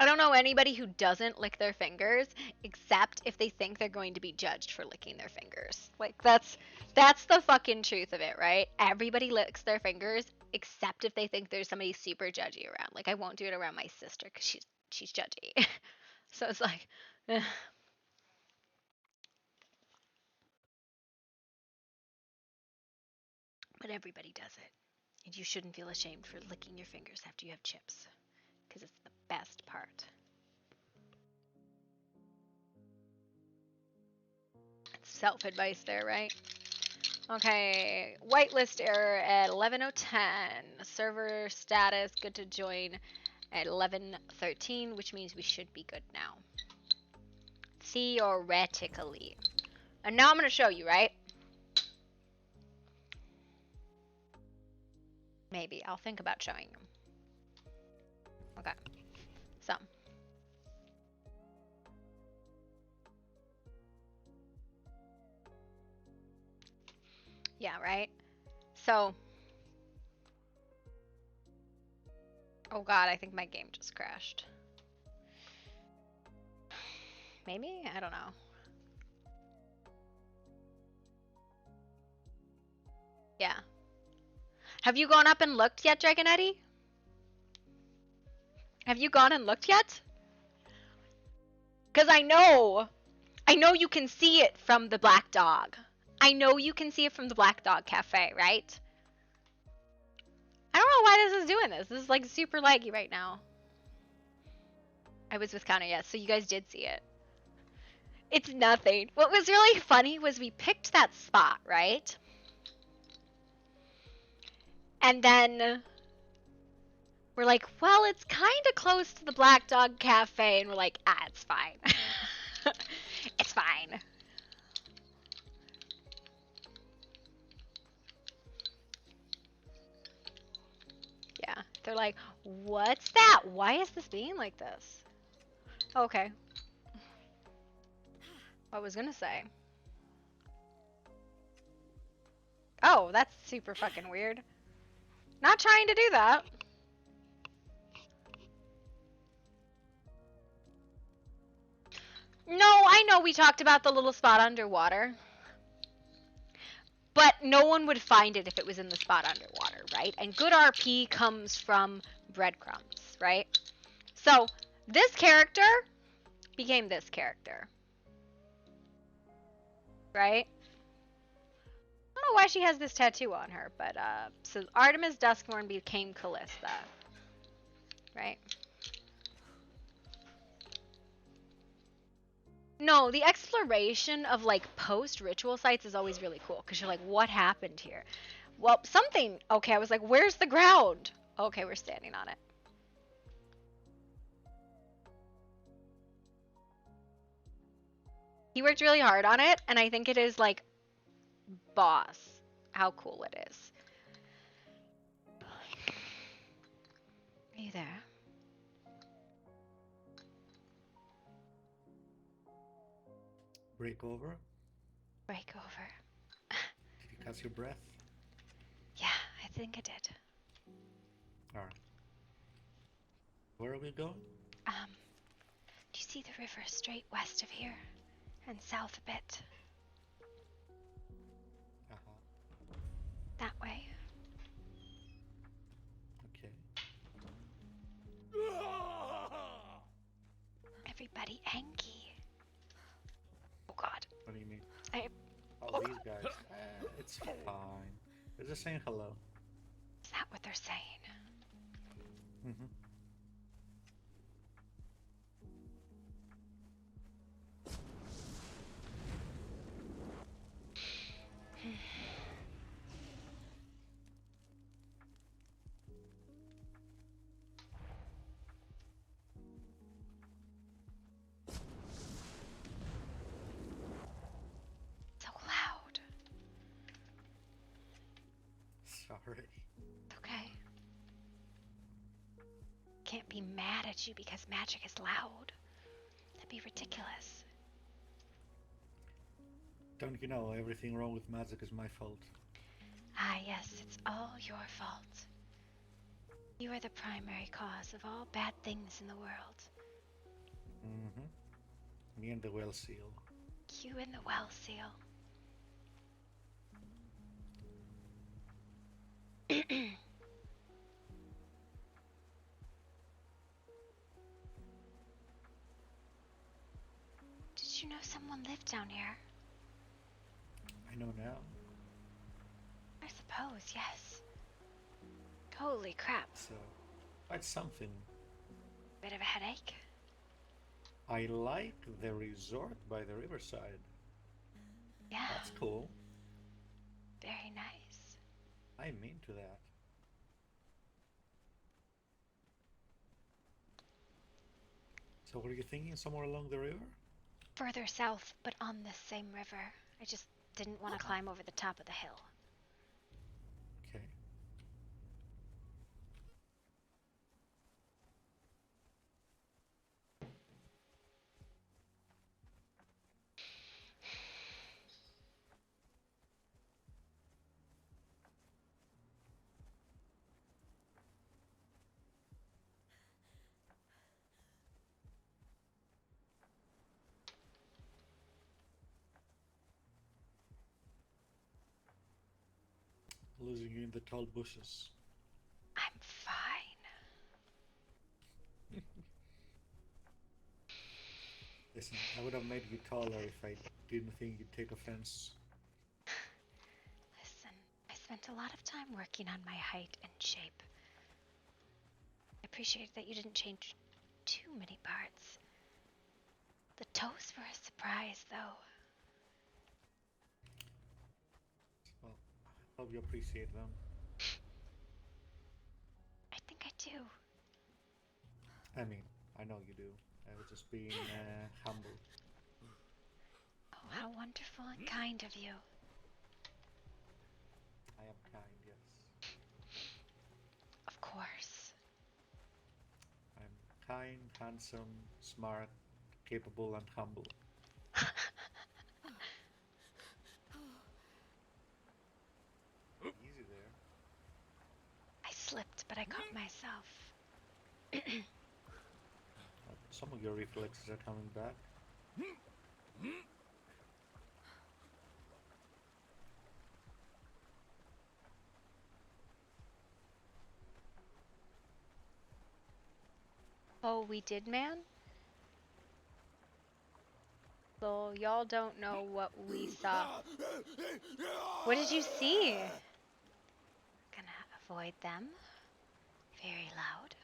I don't know anybody who doesn't lick their fingers except if they think they're going to be judged for licking their fingers. Like that's the fucking truth of it, right? Everybody licks their fingers except if they think there's somebody super judgy around. Like I won't do it around my sister cuz she's judgy. So it's like but everybody does it. And you shouldn't feel ashamed for licking your fingers after you have chips cuz it's the best part. Self-advice there, right? Okay, whitelist error at 11:10. Server status good to join at 11:13, which means we should be good now. Theoretically. And now I'm going to show you, right? Maybe. I'll think about showing you. Okay. So. Yeah, right? So. Oh god, I think my game just crashed. Maybe? I don't know. Yeah. Have you gone up and looked yet, Dragon Eddie? Have you gone and looked yet? Because I know you can see it from the Black Dog. I know you can see it from the Black Dog Cafe, right? I don't know why this is doing this. This is like super laggy right now. I was with Connor, yes, so you guys did see it. It's nothing. What was really funny was we picked that spot, right? And then we're like, well, it's kind of close to the Black Dog Cafe. And we're like, it's fine. It's fine. Yeah. They're like, what's that? Why is this being like this? Okay. I was gonna say. Oh, that's super fucking weird. Not trying to do that. No, I know we talked about the little spot underwater. But no one would find it if it was in the spot underwater, right? And good RP comes from breadcrumbs, right? So this character became this character. Right? I don't know why she has this tattoo on her, but so Artemis Duskmourn became Callista. Right? No, the exploration of like post-ritual sites is always really cool because you're like, what happened here? Well, something. Okay, I was like, where's the ground? Okay, we're standing on it. He worked really hard on it, and I think it is like boss how cool it is. Are you there? Break over? Break over. Did you catch your breath? Yeah, I think I did. Alright. Where are we going? Do you see the river straight west of here? And south a bit? That way. Okay. Everybody angry. Oh god. What do you mean? Oh, these guys. It's fine. They're just saying hello. Is that what they're saying? Mm-hmm. So loud. Sorry. Okay. can't be mad at you because magic is loud. That'd be ridiculous. Don't you know, everything wrong with magic is my fault. Ah, yes, it's all your fault. You are the primary cause of all bad things in the world. Mm-hmm. Me and the well seal. You and the well seal. Did you know someone lived down here? I know now. I suppose, yes. Holy crap. So, quite something. Bit of a headache? I like the resort by the riverside. Yeah. That's cool. Very nice. I'm into that. So were you thinking somewhere along the river? Further south, but on this same river. I just didn't want to climb over the top of the hill. Okay. Losing you in the tall bushes. I'm fine. Listen, I would have made you taller if I didn't think you'd take offense. Listen, I spent a lot of time working on my height and shape. I appreciate that you didn't change too many parts. The toes were a surprise, though. Well, I hope you appreciate them. I think I do. I mean, I know you do. I was just being humble. Oh, how wonderful and kind of you. I am kind, yes. Of course. I'm kind, handsome, smart, capable, and humble. Easy there. I slipped, but I caught myself. Some of your reflexes are coming back. Oh, we did, man? So y'all don't know what we saw. What did you see? Gonna avoid them. Very loud.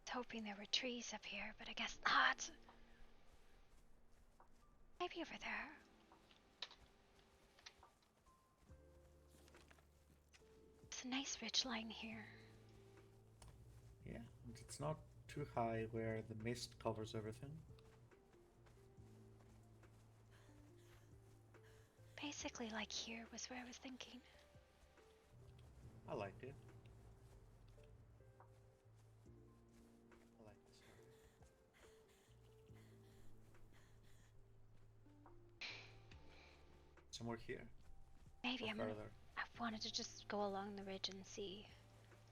Hoping there were trees up here, but I guess not. Maybe over there. It's a nice ridge line here. Yeah, and it's not too high where the mist covers everything. Basically, like here was where I was thinking. I liked it. I like this area. Somewhere here? Maybe Or further? I wanted to just go along the ridge and see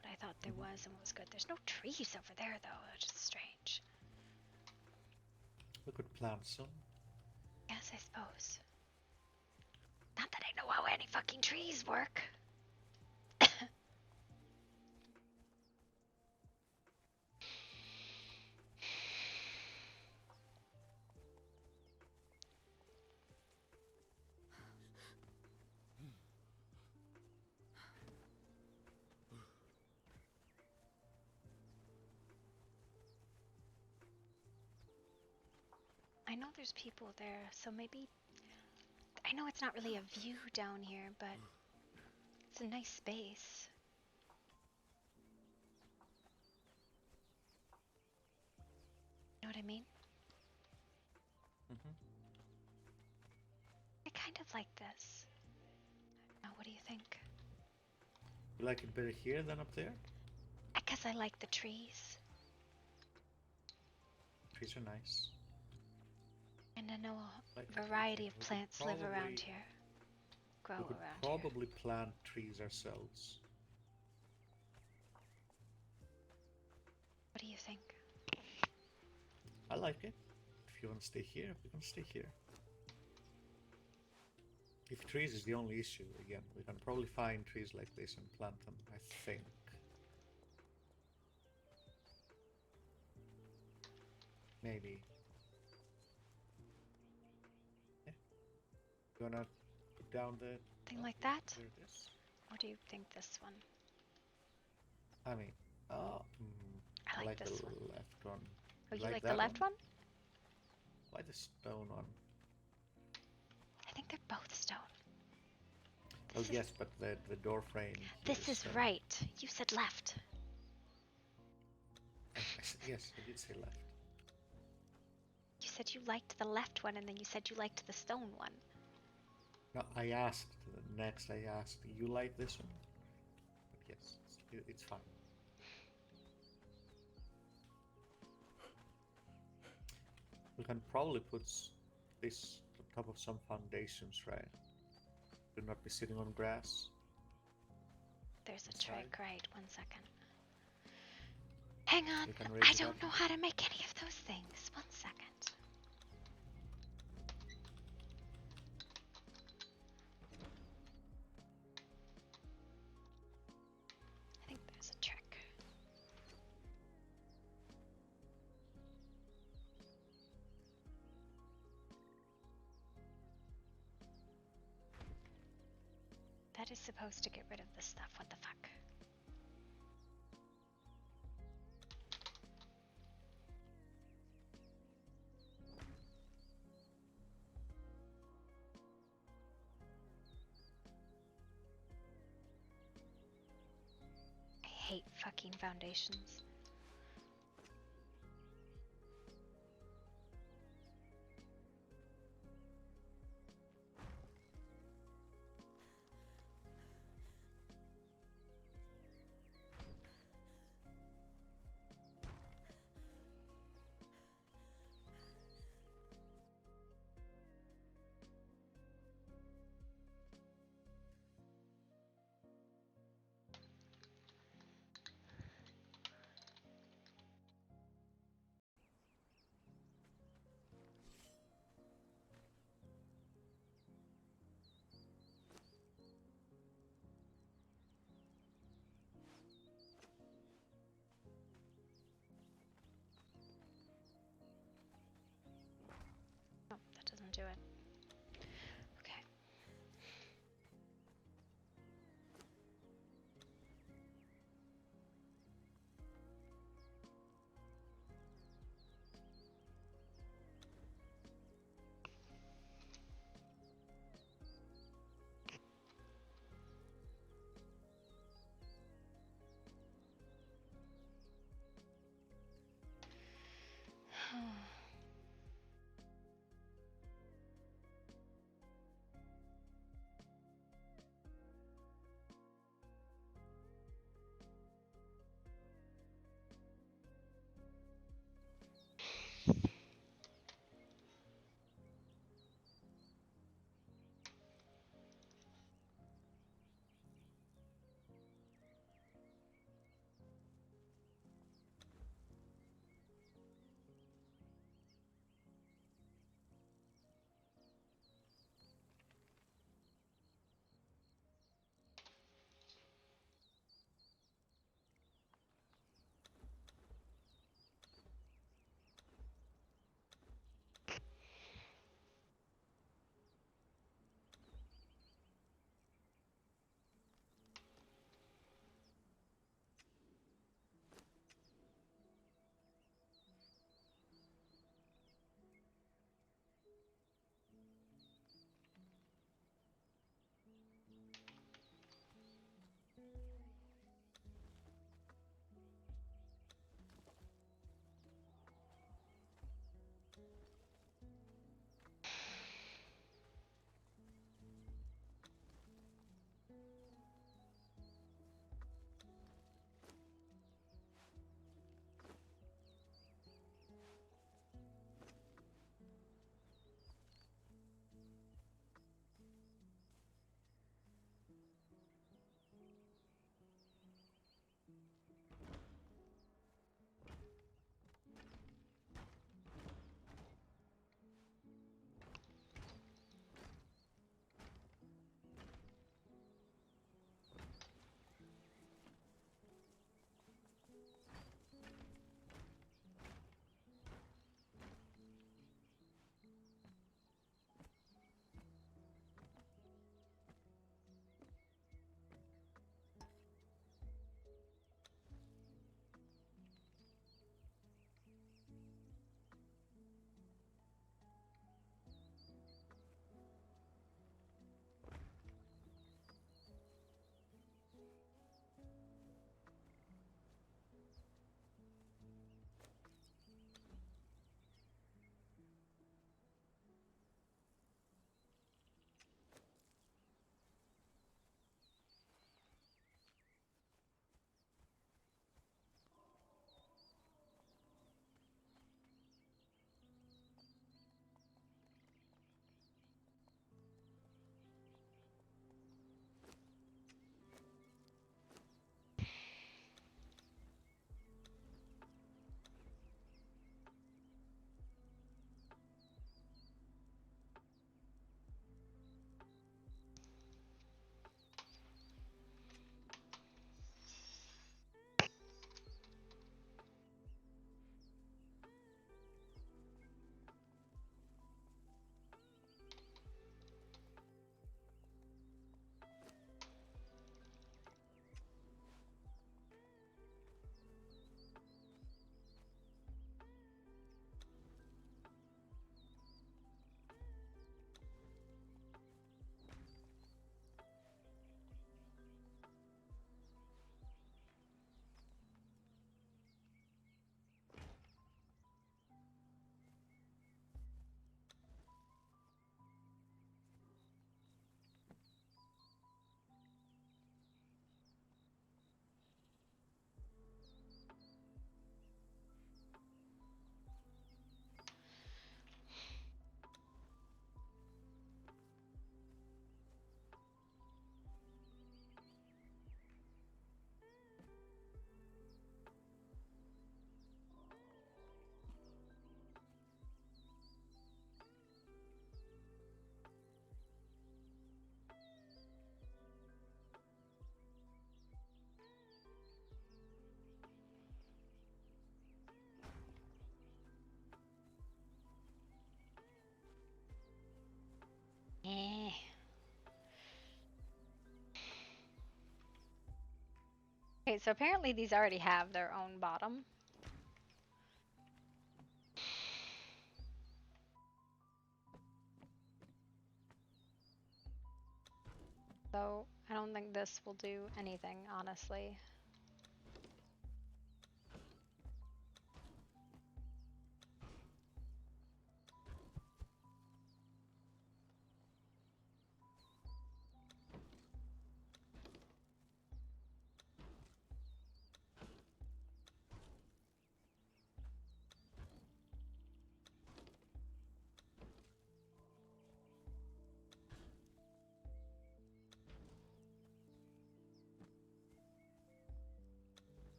what I thought there was and what was good. There's no trees over there, though, which is strange. We could plant some. Yes, I suppose. Not that I know how any fucking trees work. I know there's people there, so maybe... I know it's not really a view down here, but it's a nice space. know what I mean? Mm-hmm. I kind of like this. Now, what do you think? You like it better here than up there? I guess I like the trees. Trees are nice. And I know Like, a variety okay, of we could plants live around probably- here. Grow We could around here. probably plant trees ourselves. What do you think? I like it. If you want to stay here, we can stay here. If trees is the only issue, again, we can probably find trees like this and plant them, I think. Maybe. Yeah. You wanna put down the... Thing like that? Here it is. Or do you think this one? I mean, I like the this one. left one. Oh, you like the that left one? Why the stone one? I think they're both stone. Oh yes, but the door frame. This is right. You said left. I said, yes, I did say left. You said you liked the left one, and then you said you liked the stone one. No, I asked. Next, I asked, you like this one? But yes, it's fine. We can probably put this on top of some foundations, right? Do not be sitting on grass. There's a Inside. trick, right? 1 second. Hang on. You can raise I it don't up. know how to make any of those things. 1 second. I think there's a trick. That is supposed to get rid of the stuff. What the fuck? I hate fucking foundations. Oh, that doesn't do it. Okay. Okay, so apparently these already have their own bottom. So I don't think this will do anything, honestly.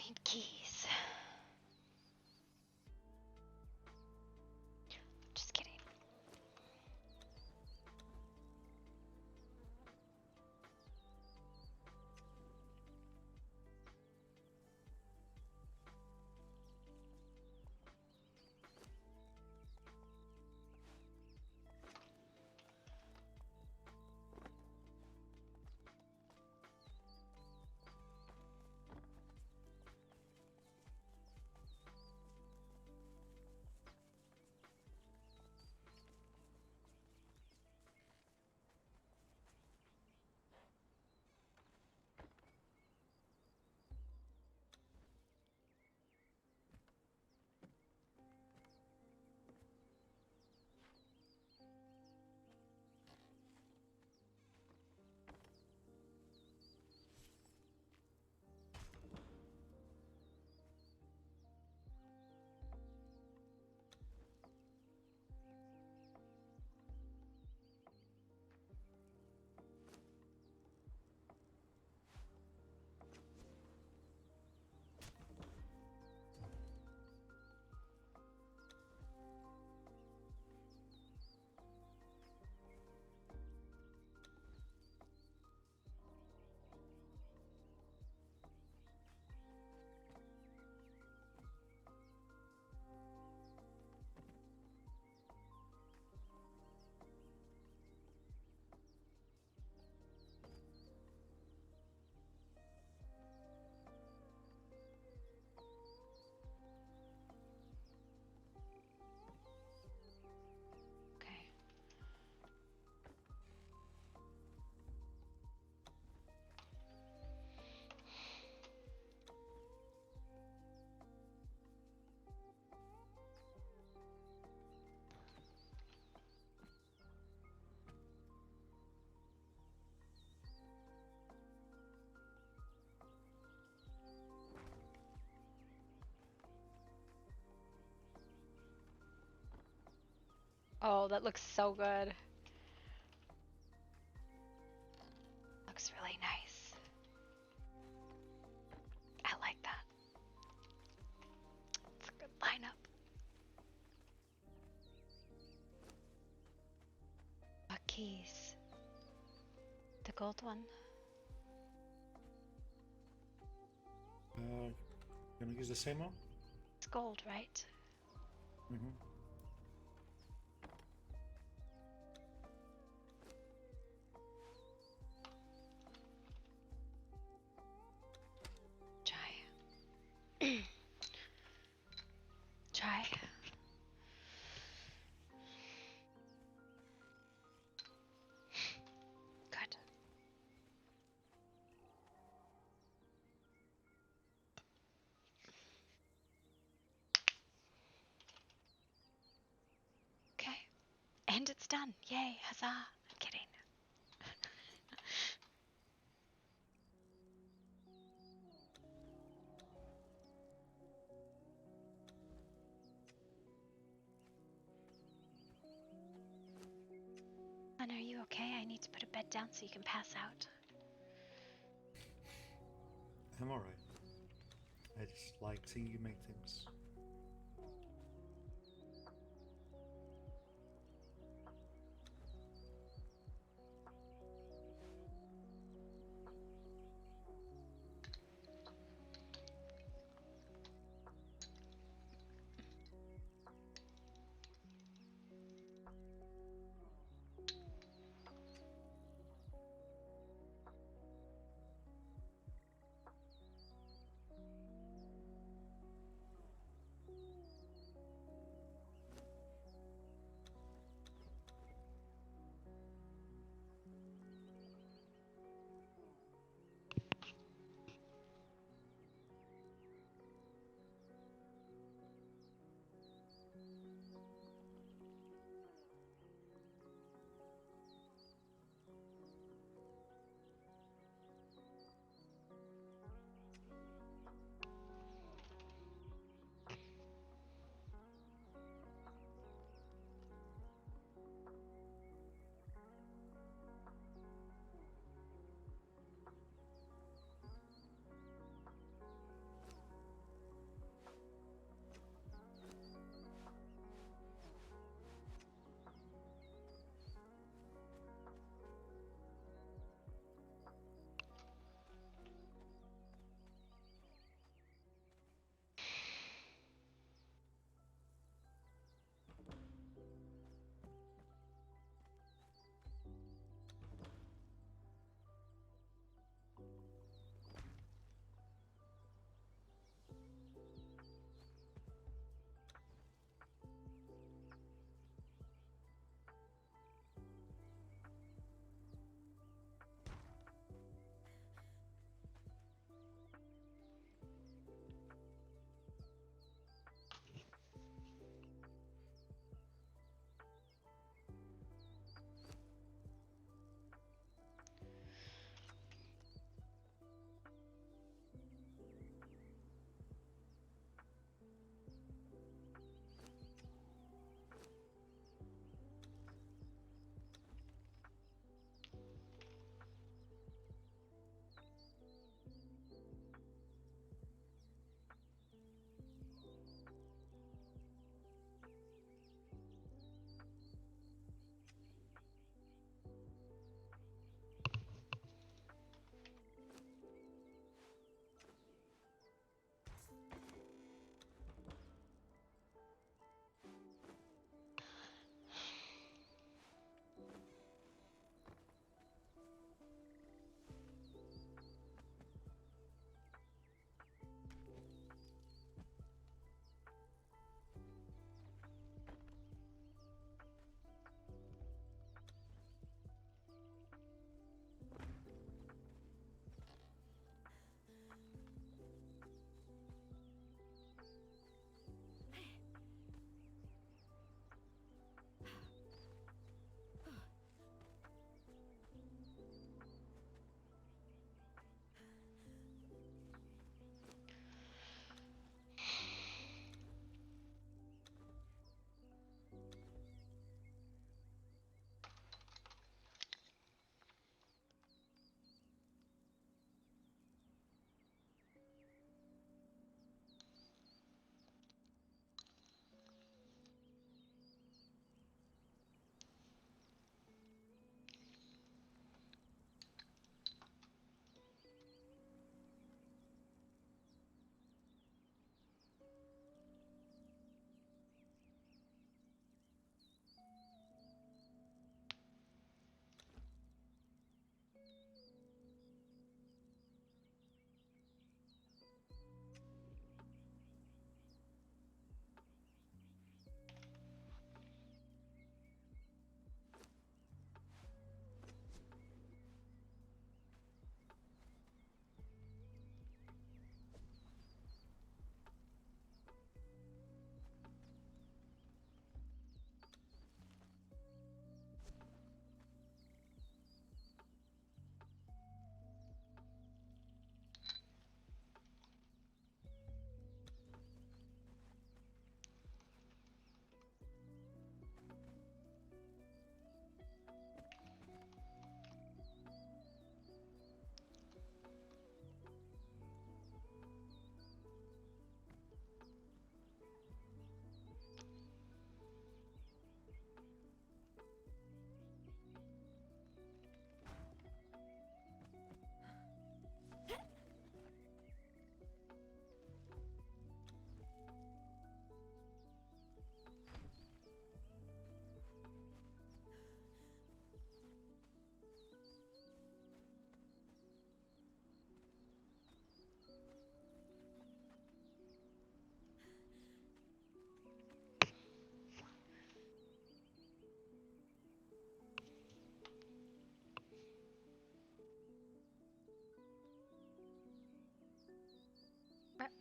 Need keys. Just kidding. Oh, that looks so good. Looks really nice. I like that. It's a good lineup. keys. The gold one. Gonna use the same one? It's gold, right? Mm-hmm. Try. Try. Good. Okay. And it's done. Yay, huzzah. I'm kidding. Son, are you okay? I need to put a bed down so you can pass out. I'm alright. I just like seeing you make things.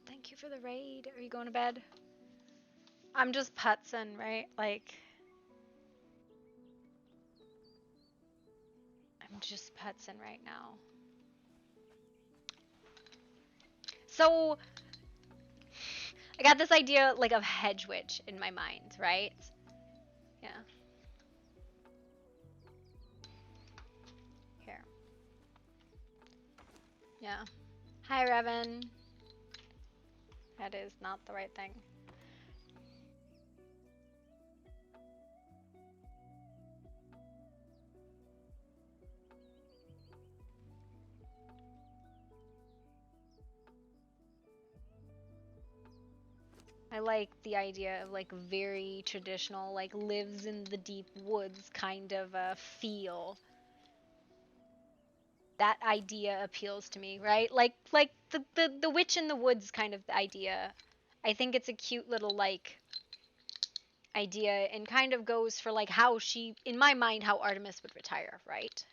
Thank you for the raid. Are you going to bed? I'm just putzing, right? Like, I'm just putzing right now. So, I got this idea, like, of hedge witch in my mind, right? Yeah. Here. Yeah. Hi, Revan. That is not the right thing. I like the idea of like very traditional, like lives in the deep woods kind of a feel. That idea appeals to me, right? Like the witch in the woods kind of idea. I think it's a cute little like idea and kind of goes for like how she, in my mind, how Artemis would retire, right?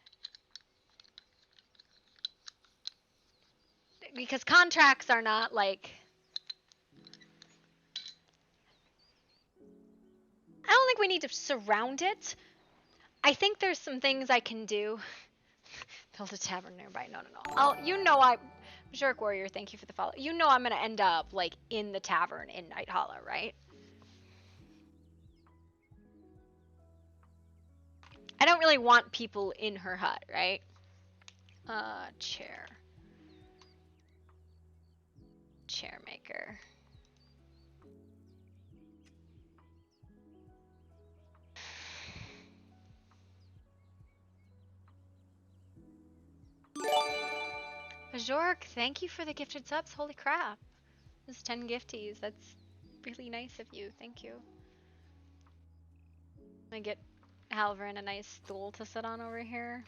Because contracts are not like, I don't think we need to surround it. I think there's some things I can do. Build a tavern nearby. No. Jerk Warrior, thank you for the follow. You know I'm gonna end up like in the tavern in Night Hollow, right? I don't really want people in her hut, right? Chair. Chair maker. Ajork, thank you for the gifted subs. Holy crap. There's 10 gifties. That's really nice of you. Thank you. I get Halverin a nice stool to sit on over here.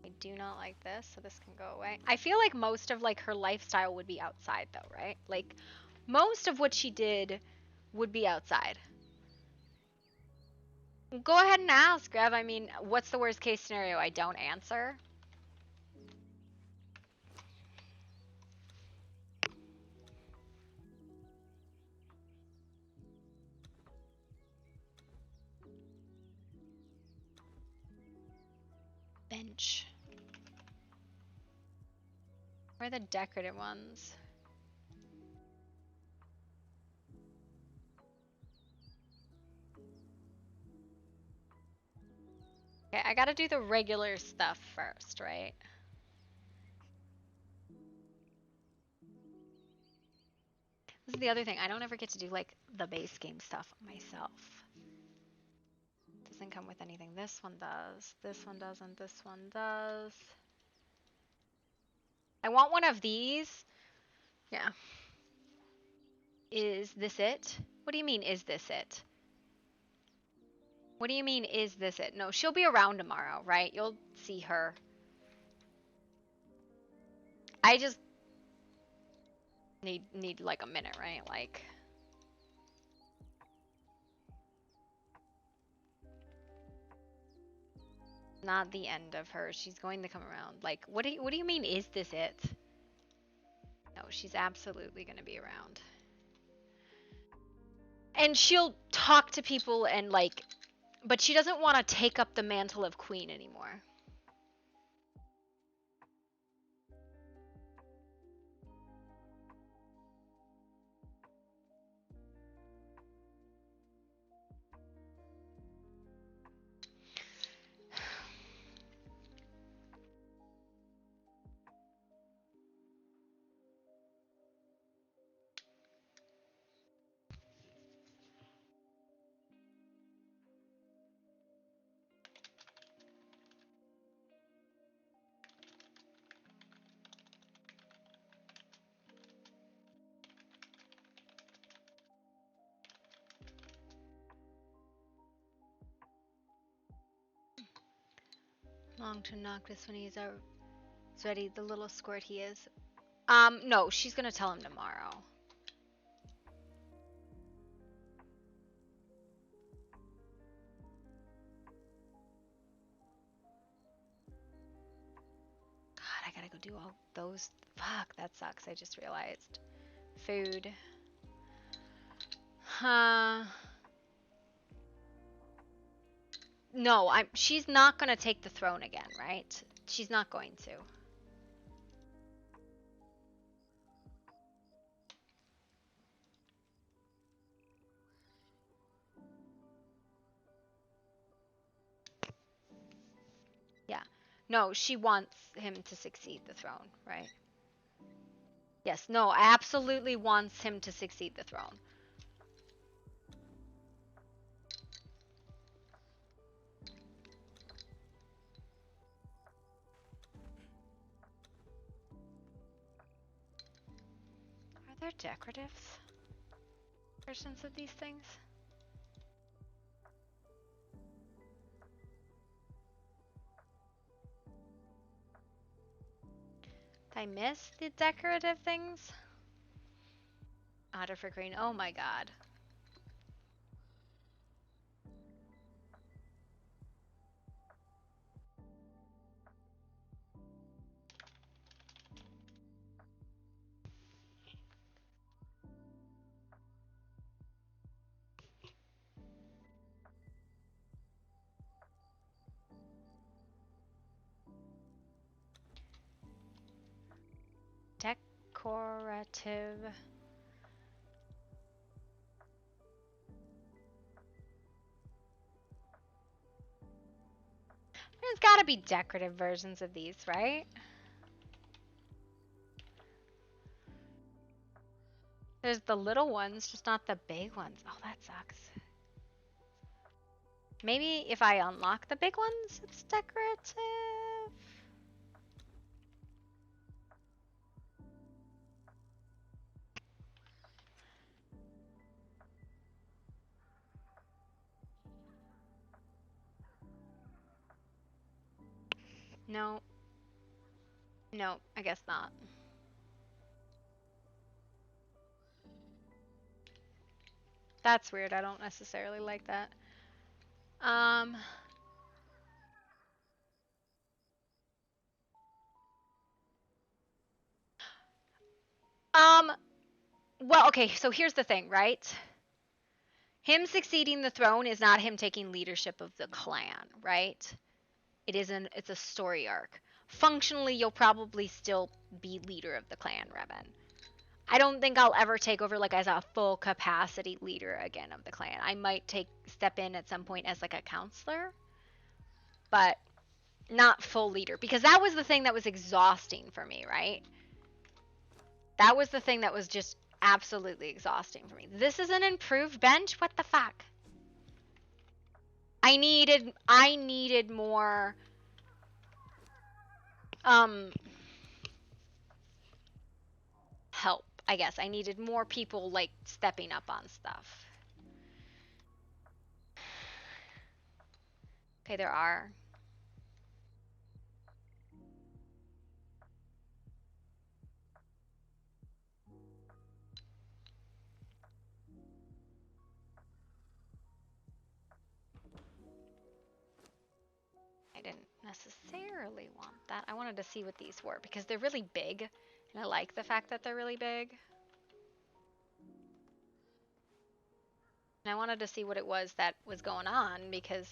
I do not like this, so this can go away. I feel like most of like her lifestyle would be outside though, right? Like most of what she did would be outside. Go ahead and ask, Rev. I mean, what's the worst case scenario? I don't answer. Bench. Where are the decorative ones? Okay, I gotta do the regular stuff first, right? This is the other thing. I don't ever get to do like the base game stuff myself. Doesn't come with anything. This one does. This one doesn't. This one does. I want one of these. Yeah. Is this it? What do you mean, is this it? What do you mean, is this it? No, she'll be around tomorrow, right? You'll see her. I just need like a minute, right? Like not the end of her. She's going to come around. Like what do you mean, is this it? No, she's absolutely going to be around. And she'll talk to people and like, but she doesn't want to take up the mantle of queen anymore. Long to knock this when he's ready. The little squirt he is. No, she's gonna tell him tomorrow. gotta go do all those. Fuck, that sucks. I just realized. Food. No, she's not gonna take the throne again, right? She's not going to. Yeah. No, she wants him to succeed the throne, right? Yes, no, absolutely wants him to succeed the throne. Are there decorative versions of these things? Did I miss the decorative things? Otter for green. Oh my god. Decorative. There's gotta be decorative versions of these, right? There's the little ones, just not the big ones. Oh, that sucks. Maybe if I unlock the big ones, it's decorative? No. No, I guess not. That's weird. I don't necessarily like that. Well, okay, so here's the thing, right? Him succeeding the throne is not him taking leadership of the clan, right? It's a story arc. Functionally, you'll probably still be leader of the clan, Revan. I don't think I'll ever take over like as a full capacity leader again of the clan. I might step in at some point as like a counselor, but not full leader, because that was the thing that was exhausting for me, right? That was the thing that was just absolutely exhausting for me. This is an improved bench? What the fuck? I needed more help, I guess. I needed more people like stepping up on stuff. Okay, there are. I didn't necessarily want that. I wanted to see what these were because they're really big, and I like the fact that they're really big. And I wanted to see what it was that was going on, because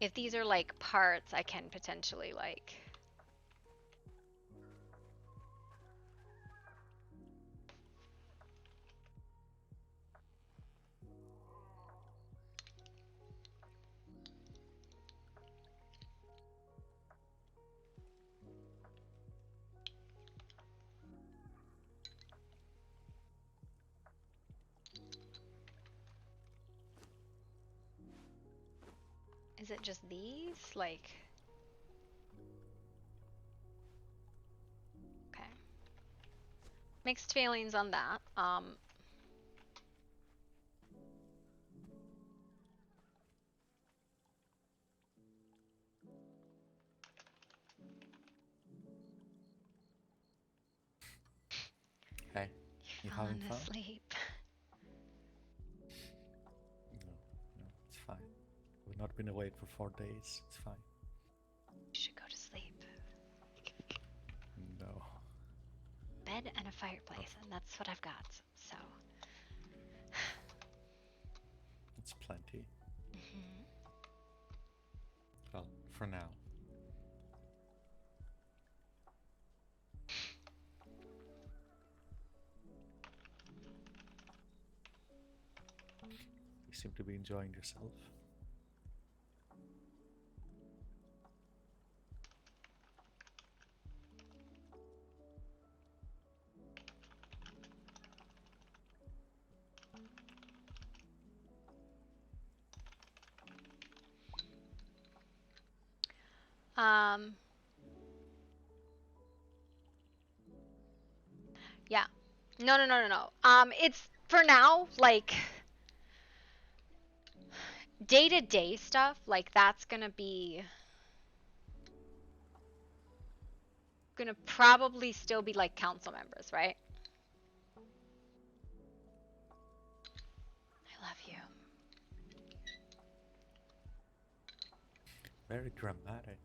if these are like parts, I can potentially like... Is it just these? Like... Okay. Mixed feelings on that. Hey, you having fun? Asleep. No, it's fine. We've not been awake for 4 days. It's fine. You should go to sleep. bed and a fireplace, and that's what I've got. So. It's plenty. Mm-hmm. Well, for now. You seem to be enjoying yourself. Yeah. No. It's for now, like day-to-day stuff, like that's gonna probably still be like council members, right? I love you. Very dramatic.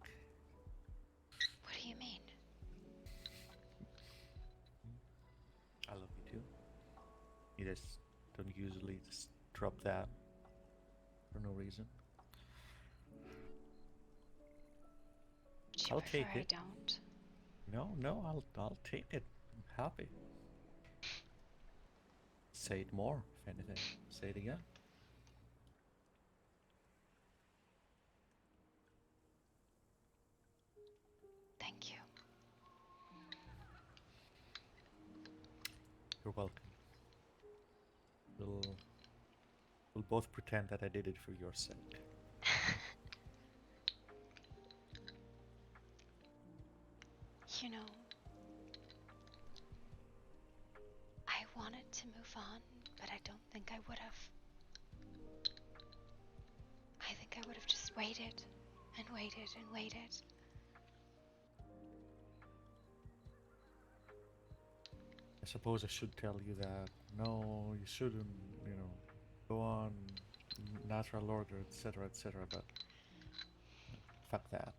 What do you mean? I love you too. You just don't usually just drop that for no reason. Do you I'll prefer take I it. don't? No, I'll take it. I'm happy. Say it more, if anything. Say it again. Thank you. You're welcome. We'll both pretend that I did it for your sake. You know, I wanted to move on, but I don't think I would have. I think I would have just waited and waited and waited. I suppose I should tell you that no, you shouldn't, go on, natural order, etc., but fuck that.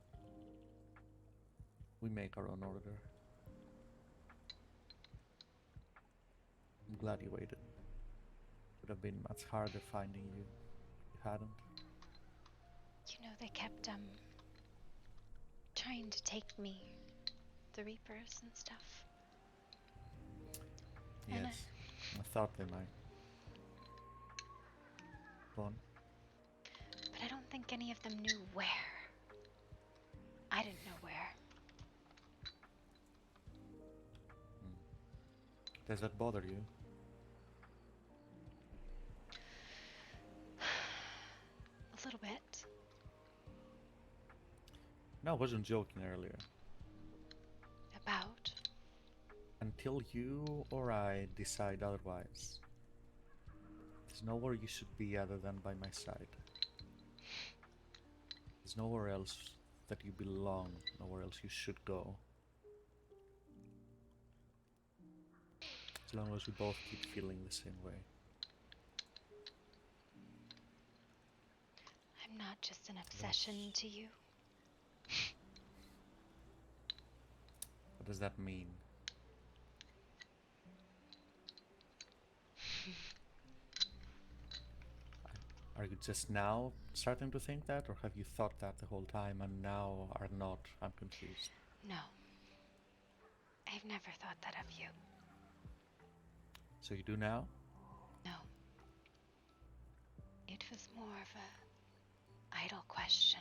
We make our own order. I'm glad you waited. Would have been much harder finding you if you hadn't. You know, they kept trying to take me, the Reapers and stuff. Yes, I thought they might. Go on. But I don't think any of them knew where. I didn't know where. Does that bother you? A little bit. No, I wasn't joking earlier. About? Until you or I decide otherwise, there's nowhere you should be other than by my side. There's nowhere else that you belong, nowhere else you should go. As long as we both keep feeling the same way. I'm not just an obsession to you. What does that mean? Are you just now starting to think that, or have you thought that the whole time and now are not? I'm confused. No. I've never thought that of you. So you do now? No. It was more of a idle question.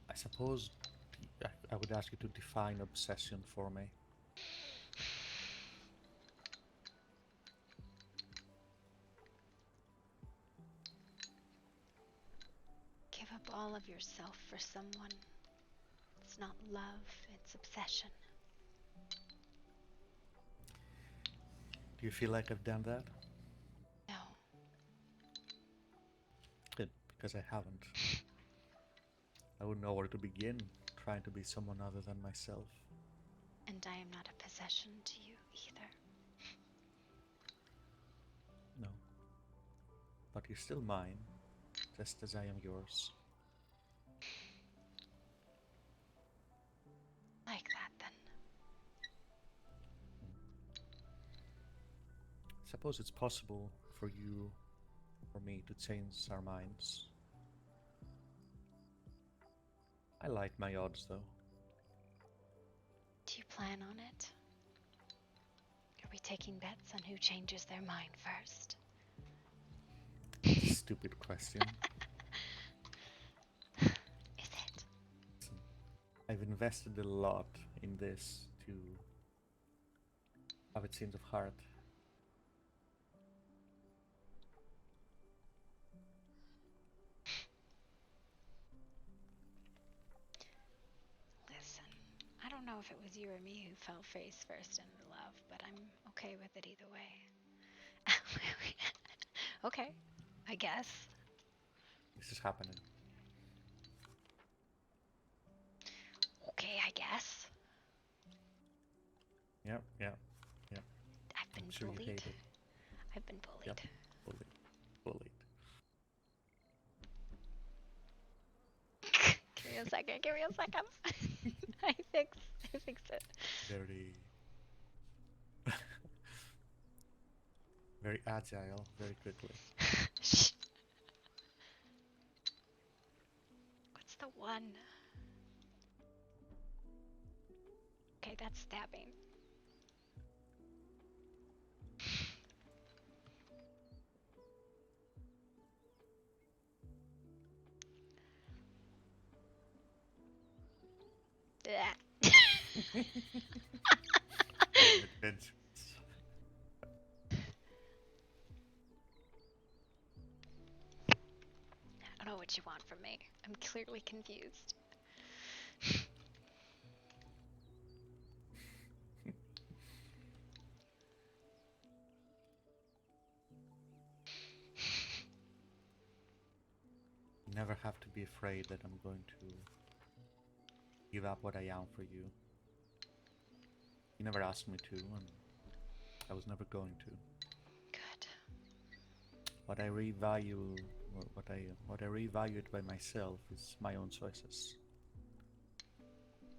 I suppose I would ask you to define obsession for me. Give up all of yourself for someone. It's not love, it's obsession. Do you feel like I've done that? No. Good, because I haven't. I wouldn't know where to begin trying to be someone other than myself. And I am not a possession to you either. No. But you're still mine, just as I am yours. Like that, then. suppose it's possible for you or me to change our minds. I like my odds though. Do you plan on it? Are we taking bets on who changes their mind first? Stupid question. Is it? I've invested a lot in this to have a change of heart. Listen, I don't know if it was you or me who fell face first into love, but I'm okay with it either way. Okay, I guess. This is happening. Okay, I guess. Yep. I've been I'm sure you bullied. hate it. I've been bullied. Yep. Bullied. Give me a second. I fixed it. Very agile, very quickly. Shh. What's the one? Okay, that's stabbing. I don't know what you want from me. I'm clearly confused. You never have to be afraid that I'm going to give up what I am for you. You never asked me to, and I was never going to. Good. What I revalue, what I revalued by myself is my own choices.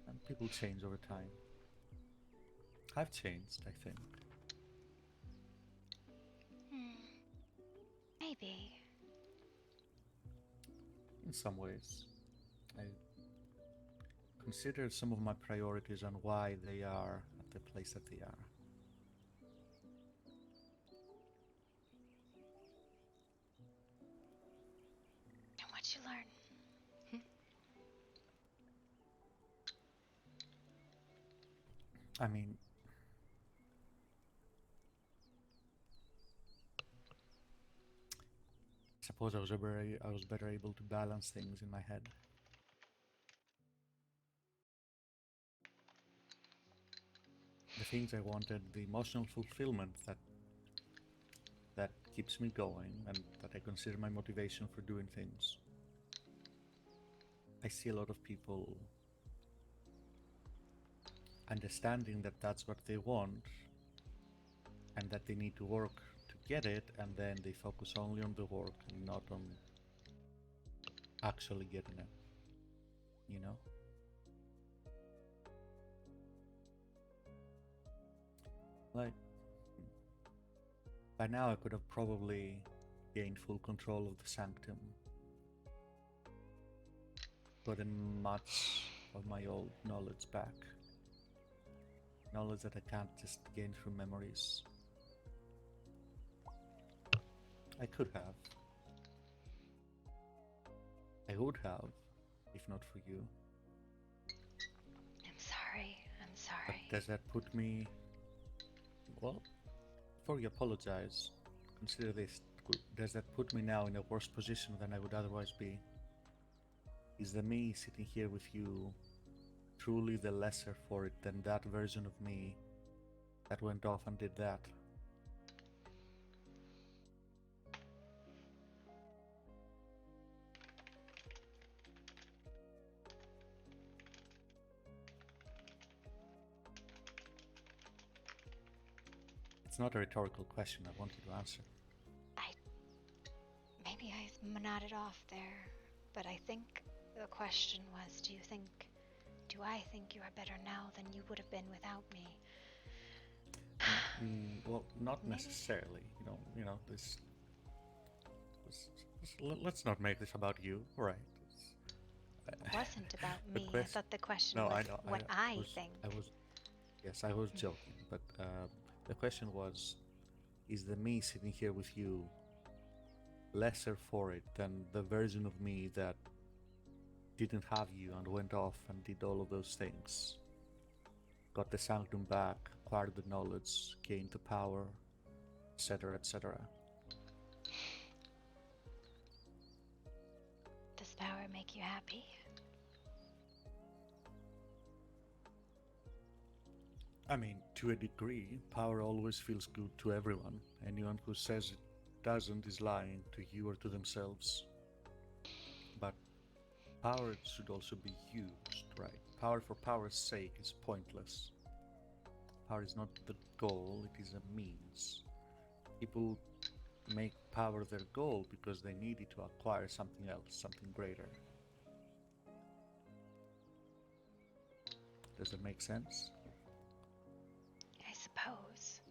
And people change over time. I've changed, I think. Maybe. In some ways. I consider some of my priorities and why they are at the place that they are. And what'd you learn? I mean, suppose I was better able to balance things in my head. The things I wanted, the emotional fulfillment that keeps me going and that I consider my motivation for doing things. I see a lot of people understanding that that's what they want and that they need to work to get it, and then they focus only on the work and not on actually getting it, you know? Like, by now I could have probably gained full control of the sanctum, gotten much of my old knowledge back. Knowledge that I can't just gain through memories. I could have. I would have, if not for you. I'm sorry. But does that put me... Well, before you apologize, consider this. Does that put me now in a worse position than I would otherwise be? Is the me sitting here with you truly the lesser for it than that version of me that went off and did that? It's not a rhetorical question, I want you to answer. Maybe I nodded off there, but I think the question was, do I think you are better now than you would have been without me? Well, not Maybe. necessarily. This. Let's not make this about you, right? It wasn't about The me. I question. thought the question No, was I know. what I think. I was. Yes, I was joking, but the question was: is the me sitting here with you lesser for it than the version of me that didn't have you and went off and did all of those things? Got the sanctum back, acquired the knowledge, gained the power, etc., etc. Does power make you happy? I mean, to a degree, power always feels good to everyone. Anyone who says it doesn't is lying to you or to themselves. But power should also be used, right? Power for power's sake is pointless. Power is not the goal, it is a means. People make power their goal because they need it to acquire something else, something greater. Does it make sense? I suppose.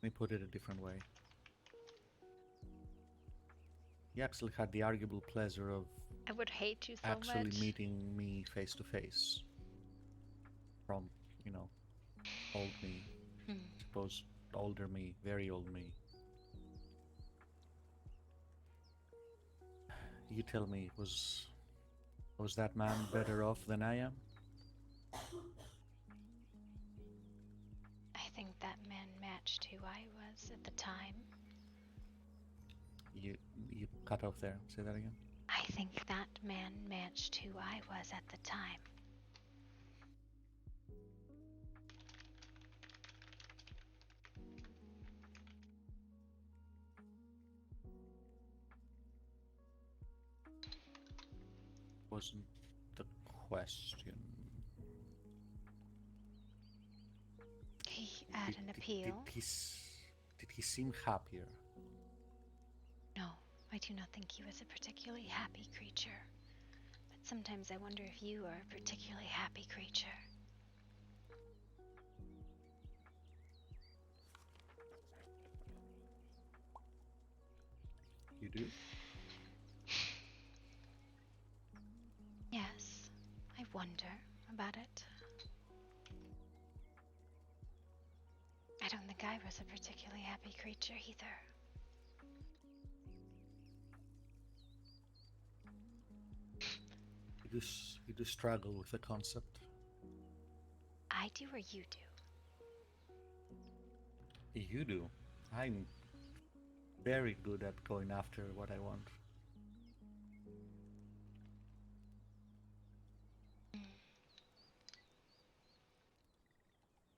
Let me put it a different way. You actually had the arguable pleasure of I would hate you so actually much. meeting me face to face. From, old me. Suppose older me, very old me. You tell me, was that man better off than I am? I think that man matched who I was at the time. You cut off there. Say that again. I think that man matched who I was at the time. Wasn't the question. He had an appeal. Did he seem happier? No, I do not think he was a particularly happy creature. But sometimes I wonder if you are a particularly happy creature. You do? Yes, I wonder about it. I don't think I was a particularly happy creature either. You do struggle with the concept. I do or you do? You do. I'm very good at going after what I want.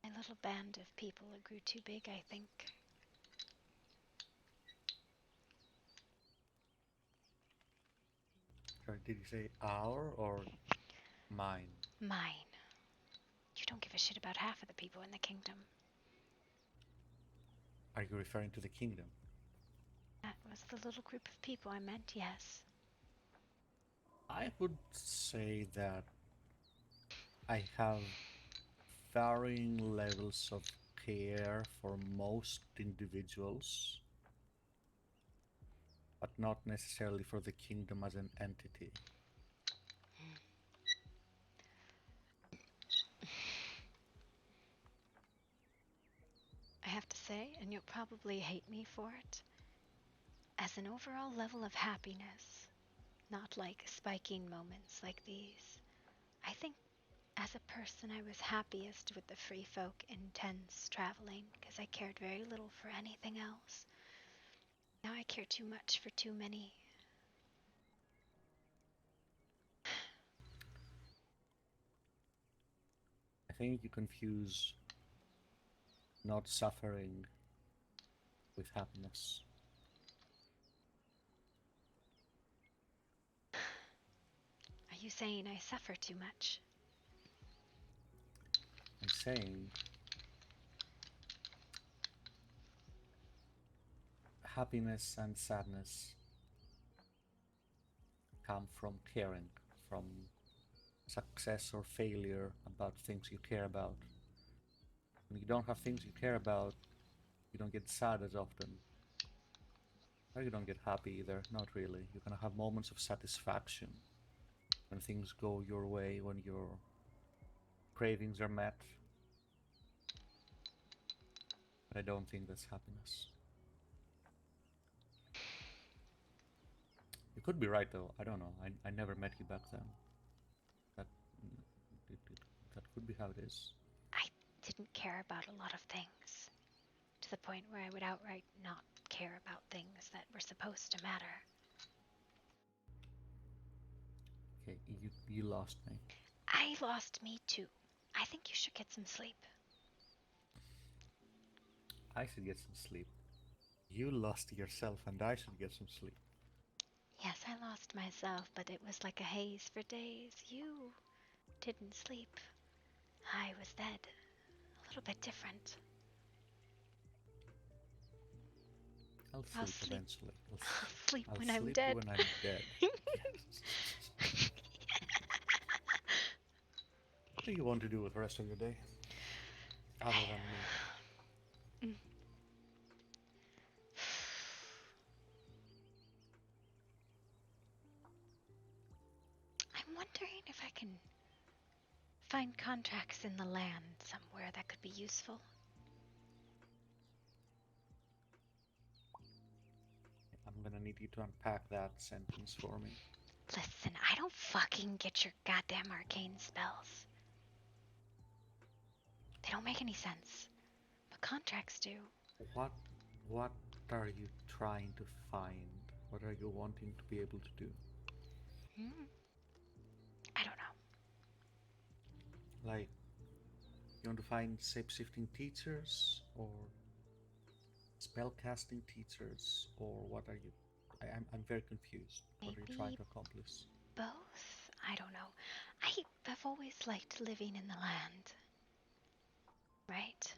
My little band of people grew too big, I think. Sorry, did you say our or mine? Mine. You don't give a shit about half of the people in the kingdom. Are you referring to the kingdom? That was the little group of people I meant, yes. I would say that I have varying levels of care for most individuals, but not necessarily for the kingdom as an entity. I have to say, and you'll probably hate me for it, as an overall level of happiness, not like spiking moments like these, I think as a person I was happiest with the free folk intense traveling because I cared very little for anything else. Now I care too much for too many. I think you confuse not suffering with happiness. Are you saying I suffer too much? I'm saying happiness and sadness come from caring, from success or failure about things you care about. When you don't have things you care about, you don't get sad as often. Or you don't get happy either, not really. You're gonna have moments of satisfaction when things go your way, when your cravings are met. But I don't think that's happiness. You could be right though, I don't know. I never met you back then. That, that could be how it is. I didn't care about a lot of things, to the point where I would outright not care about things that were supposed to matter. Okay, you lost me. I lost me too. I think you should get some sleep. I should get some sleep. You lost yourself and I should get some sleep. Yes, I lost myself, but it was like a haze for days. You didn't sleep. I was dead. A little bit different. I'll sleep eventually. I'll sleep I'll when sleep I'm dead. when I'm dead. Yes. What do you want to do with the rest of your day? Other than me. I'm wondering if I can find contracts in the land somewhere that could be useful. I'm gonna need you to unpack that sentence for me. Listen, I don't fucking get your goddamn arcane spells. They don't make any sense. But contracts do. What are you trying to find? What are you wanting to be able to do? I don't know. Like, you want to find shape-shifting teachers or spellcasting teachers, or what are you? I'm very confused. What are you trying to accomplish? Both? I don't know. I've always liked living in the land. Right?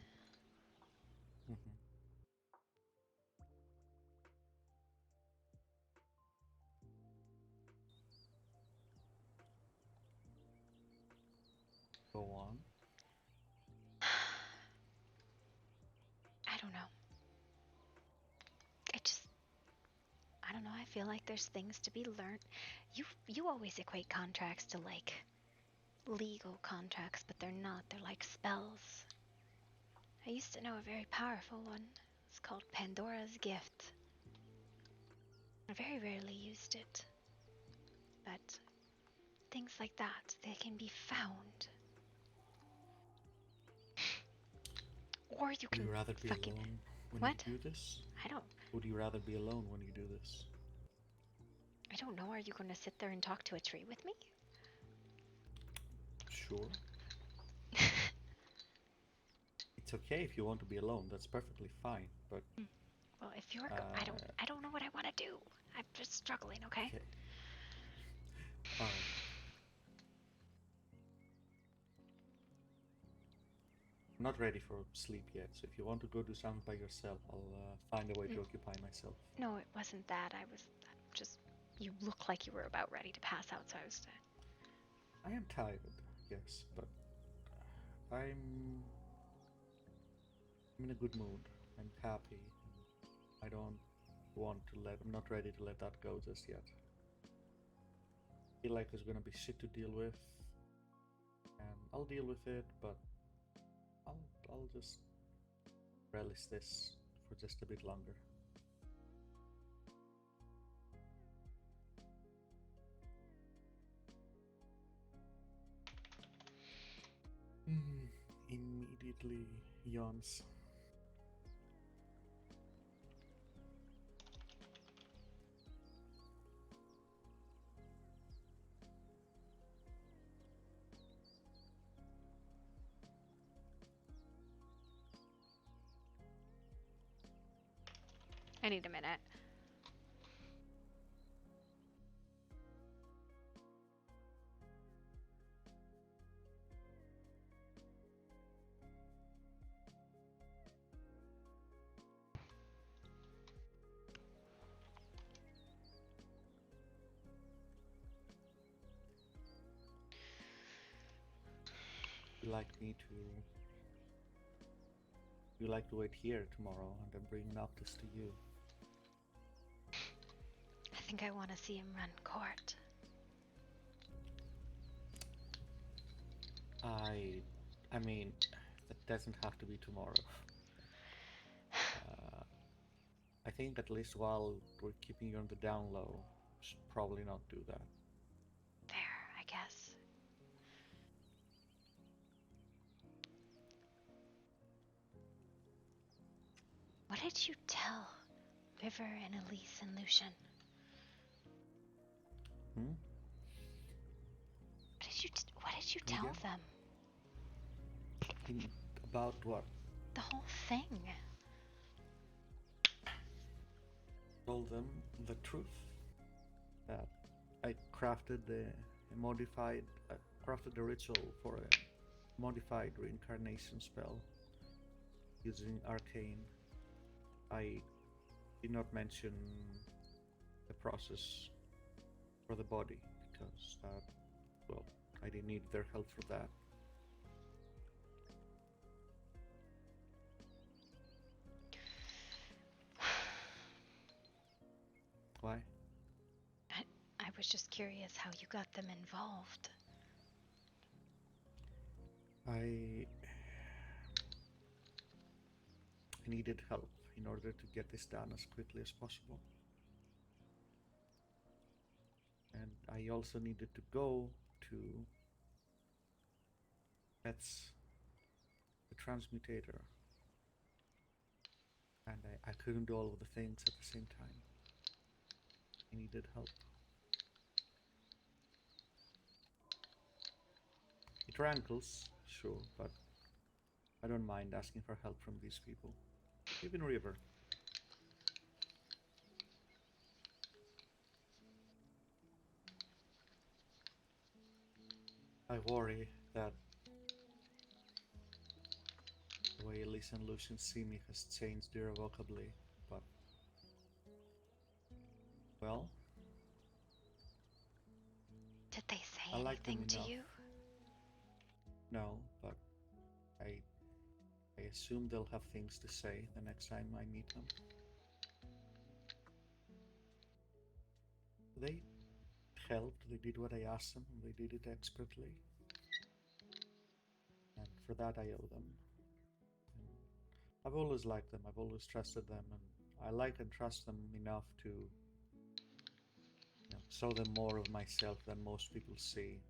Mm-hmm. Go on. I don't know. I don't know, I feel like there's things to be learned. You always equate contracts to like legal contracts, but they're not. They're like spells. I used to know a very powerful one. It's called Pandora's Gift. I very rarely used it. But things like that, they can be found. Or you can Would you rather be fucking... alone when What? you do this? I don't... Would you rather be alone when you do this? I don't know. Are you going to sit there and talk to a tree with me? Sure. It's okay if you want to be alone. That's perfectly fine. But well, if you're, I don't know what I want to do. I'm just struggling. Okay. I'm not ready for sleep yet. So if you want to go do something by yourself, I'll find a way to occupy myself. No, it wasn't that. I'm just. You look like you were about ready to pass out, so I was. I am tired, yes, but I'm in a good mood. I'm happy. I don't want to I'm not ready to let that go just yet. I feel like there's gonna be shit to deal with, and I'll deal with it, but I'll just relish this for just a bit longer. Immediately yawns. I need a minute. You like me to... You like to wait here tomorrow and then bring Noctis to you. I think I want to see him run court. I mean, that doesn't have to be tomorrow. I think at least while we're keeping you on the down low, we should probably not do that. Fair, I guess. What did you tell River and Elise and Lucian? Hmm? What did you tell them? About what? The whole thing. Told them the truth. That I crafted the ritual for a modified reincarnation spell using arcane. I did not mention the process for the body because that, well, I didn't need their help for that. Why? I was just curious how you got them involved. I needed help in order to get this done as quickly as possible. And I also needed to go to that's the transmutator. And I couldn't do all of the things at the same time. I needed help. It rankles, sure, but I don't mind asking for help from these people. Even River. I worry that the way Elise and Lucian see me has changed irrevocably, but... Well... Did they say I like them anything to enough. you? No, but I assume they'll have things to say the next time I meet them. They helped, they did what I asked them, and they did it expertly. And for that I owe them. And I've always liked them, I've always trusted them, and I like and trust them enough to show them more of myself than most people see.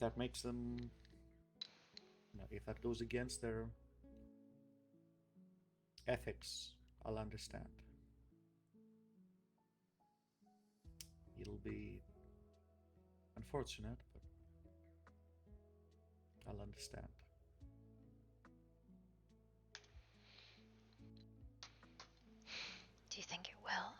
That makes them, if that goes against their ethics, I'll understand. It'll be unfortunate, but I'll understand. Do you think it will?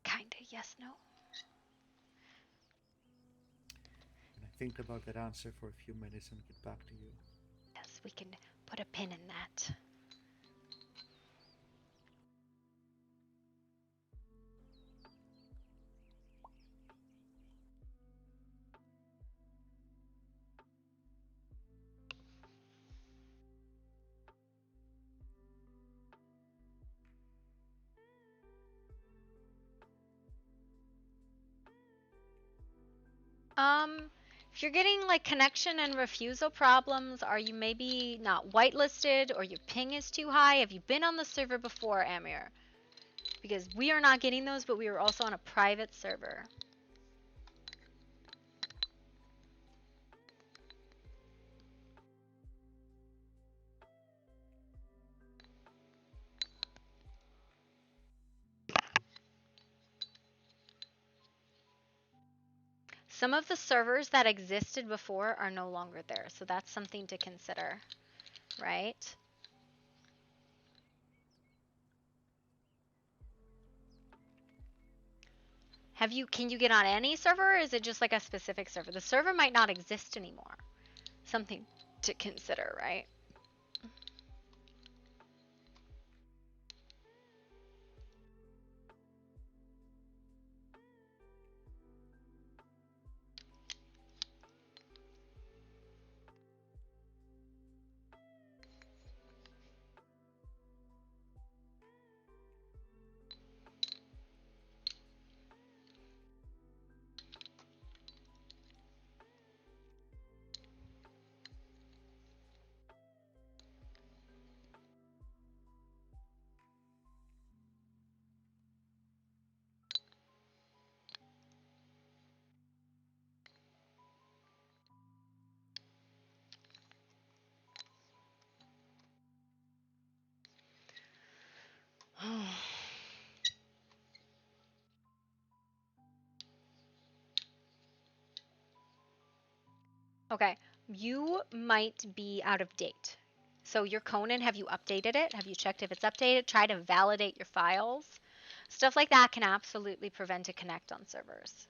Kinda yes, no? Can I think about that answer for a few minutes and get back to you? Yes, we can put a pin in that. If you're getting like connection and refusal problems, are you maybe not whitelisted or your ping is too high? Have you been on the server before, Amir? Because we are not getting those, but we are also on a private server. Some of the servers that existed before are no longer there, so that's something to consider, right? Can you get on any server, or is it just like a specific server? The server might not exist anymore. Something to consider, right? Okay, you might be out of date. So your Conan, have you updated it? Have you checked if it's updated? Try to validate your files. Stuff like that can absolutely prevent a connect on servers.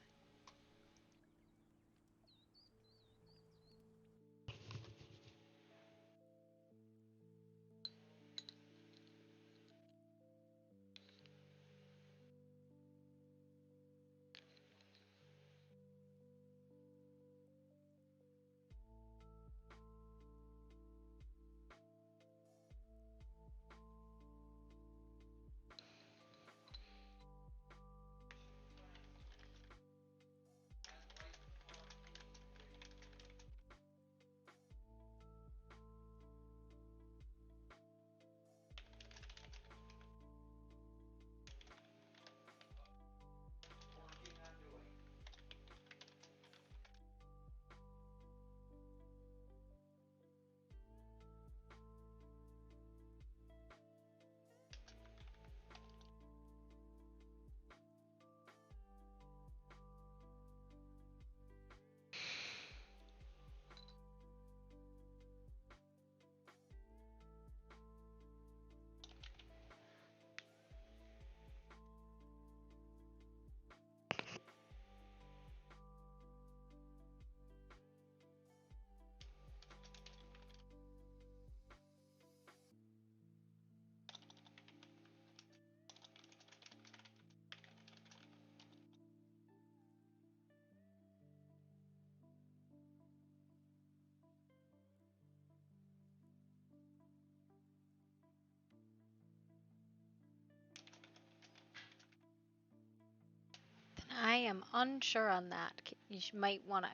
I am unsure on that. You might want to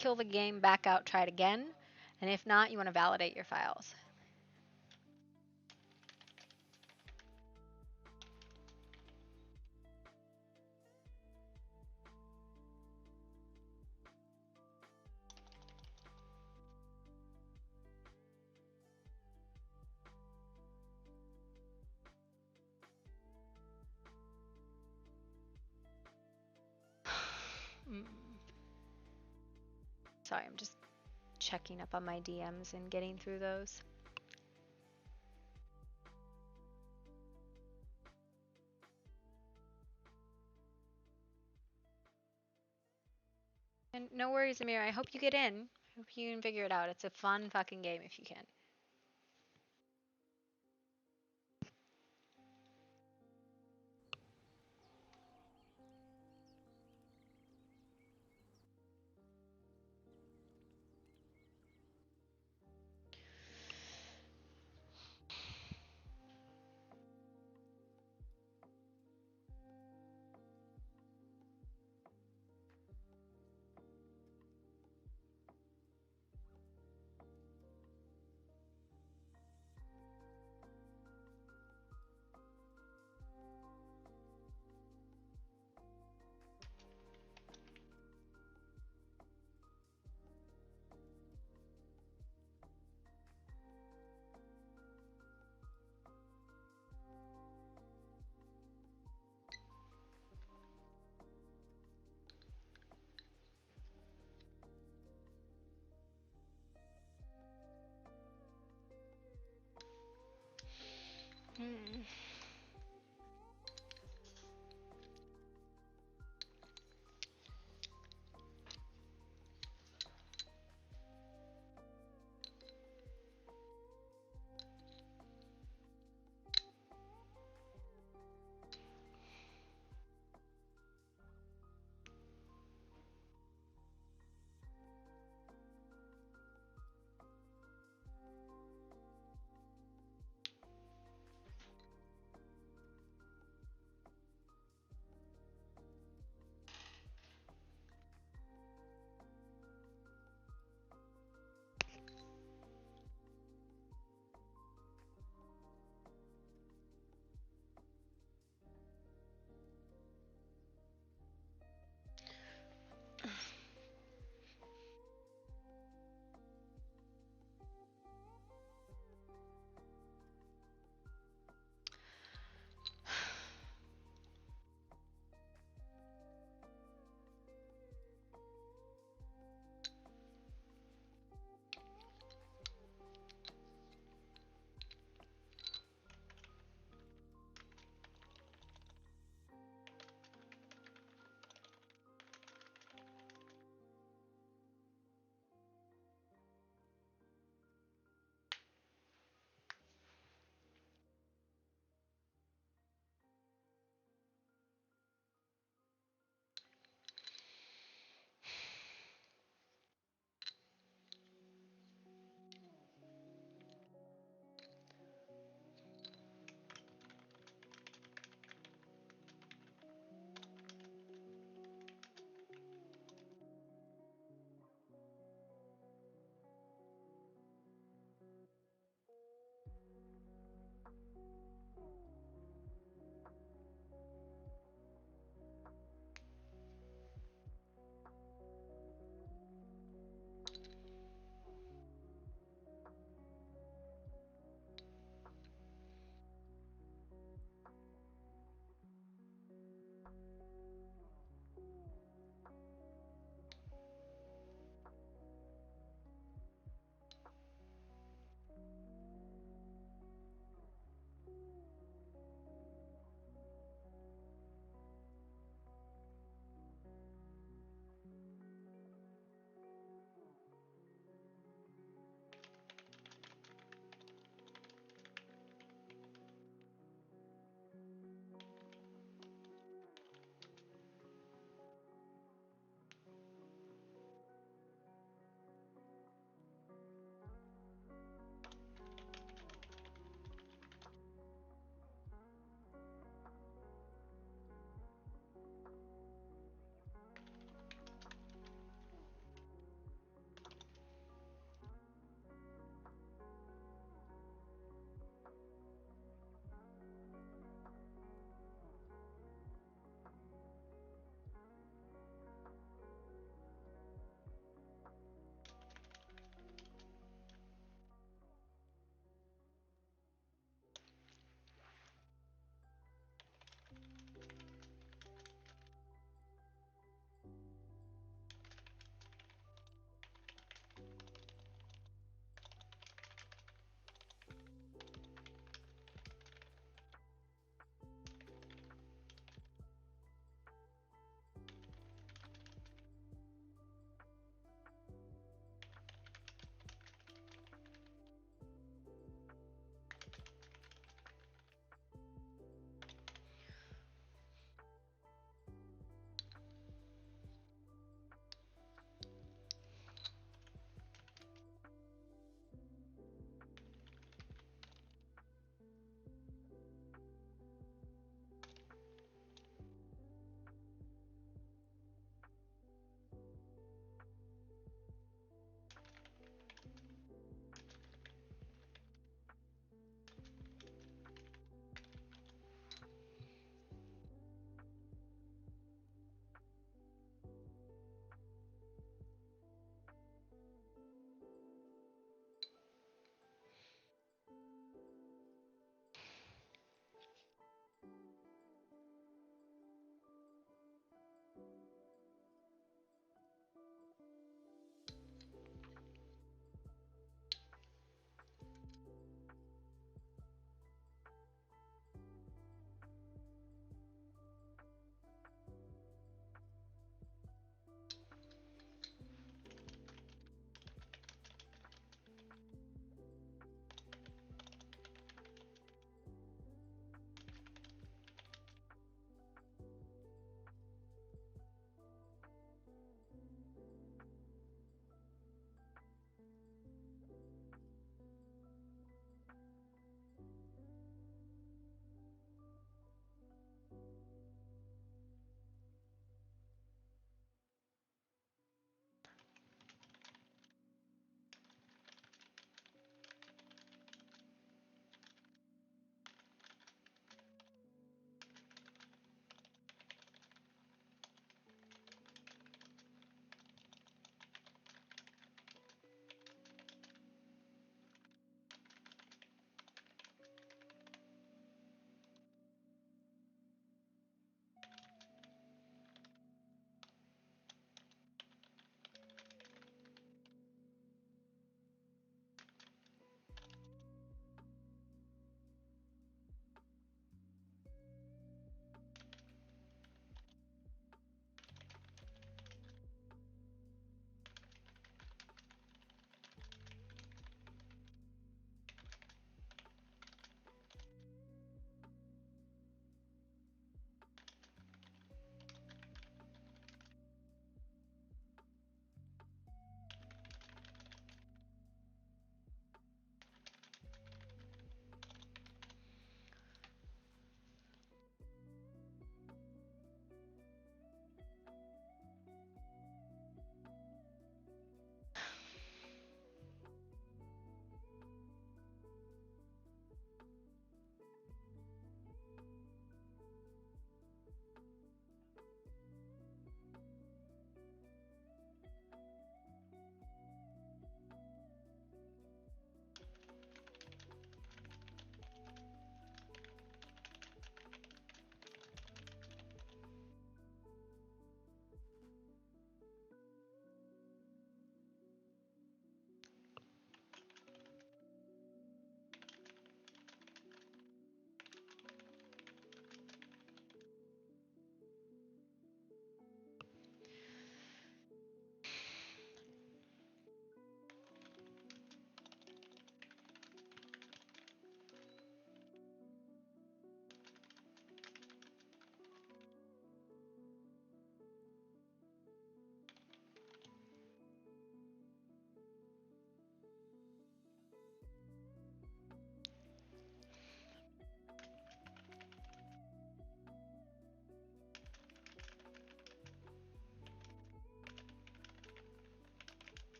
kill the game, back out, try it again. And if not, you want to validate your files. Sorry, I'm just checking up on my DMs and getting through those. And no worries, Amir. I hope you get in. I hope you can figure it out. It's a fun fucking game if you can.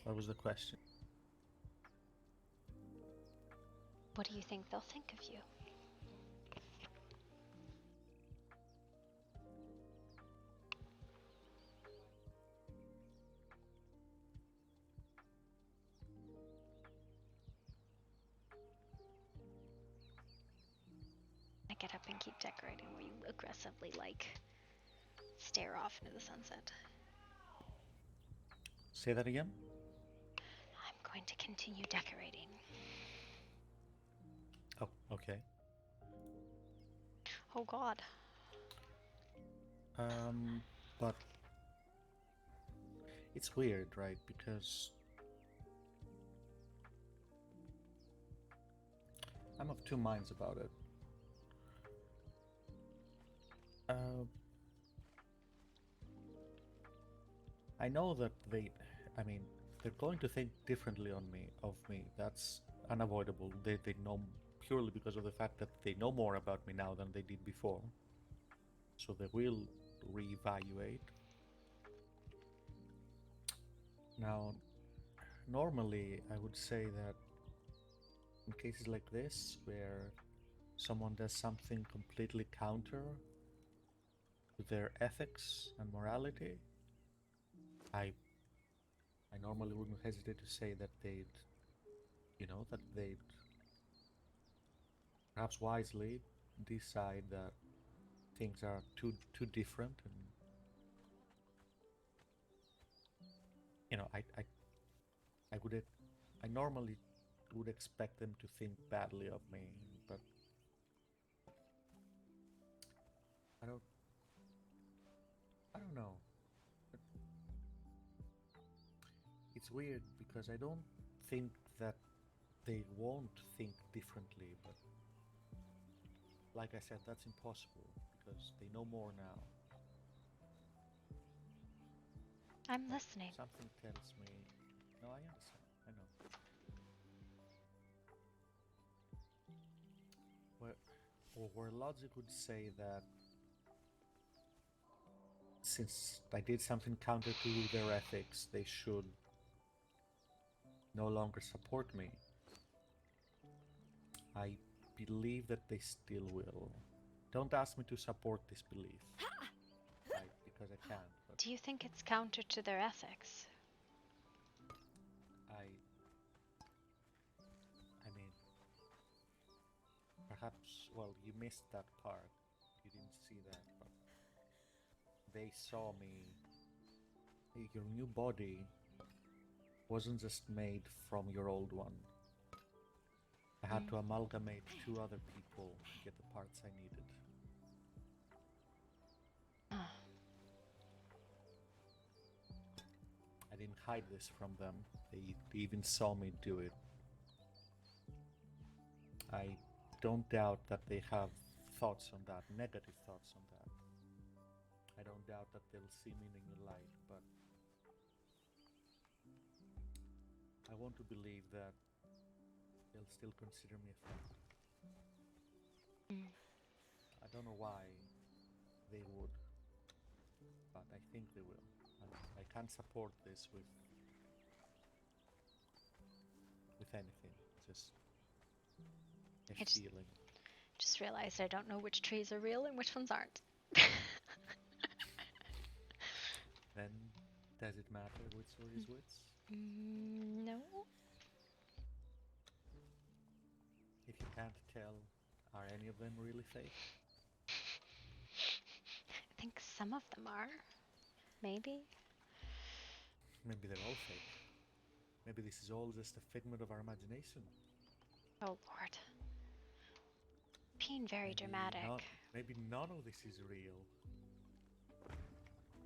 What was the question? What do you think they'll think of you? I get up and keep decorating where you aggressively, like, stare off into the sunset. Say that again? I'm going to continue decorating. Oh, okay. Oh god. But it's weird, right? Because I'm of two minds about it. I know that they're going to think differently of me. That's unavoidable. They know purely because of the fact that they know more about me now than they did before. So they will reevaluate. Now, normally I would say that in cases like this, where someone does something completely counter to their ethics and morality, I normally wouldn't hesitate to say that they'd perhaps wisely decide that things are too different, and I normally would expect them to think badly of me, but I don't know. It's weird because I don't think that they won't think differently, but like I said, that's impossible because they know more now. I'm listening. Something tells me... No, I understand. I know. Where logic would say that since I did something counter to their ethics, they should no longer support me. I believe that they still will. Don't ask me to support this belief. Because I can't. But do you think it's counter to their ethics? I mean, perhaps, well, you missed that part. You didn't see that, but they saw me. Your new body wasn't just made from your old one. I had to amalgamate 2 other people to get the parts I needed. I didn't hide this from them. They even saw me do it. I don't doubt that they have thoughts on that, negative thoughts on that. I don't doubt that they'll see me in a new light, but I want to believe that they'll still consider me a friend. I don't know why they would, but I think they will. I can't support this with anything, just a feeling. Just realized I don't know which trees are real and which ones aren't. Then, does it matter which one is which? No. If you can't tell, are any of them really fake? I think some of them are. Maybe. Maybe they're all fake. Maybe this is all just a figment of our imagination. Oh lord. Being very dramatic. Maybe none of this is real.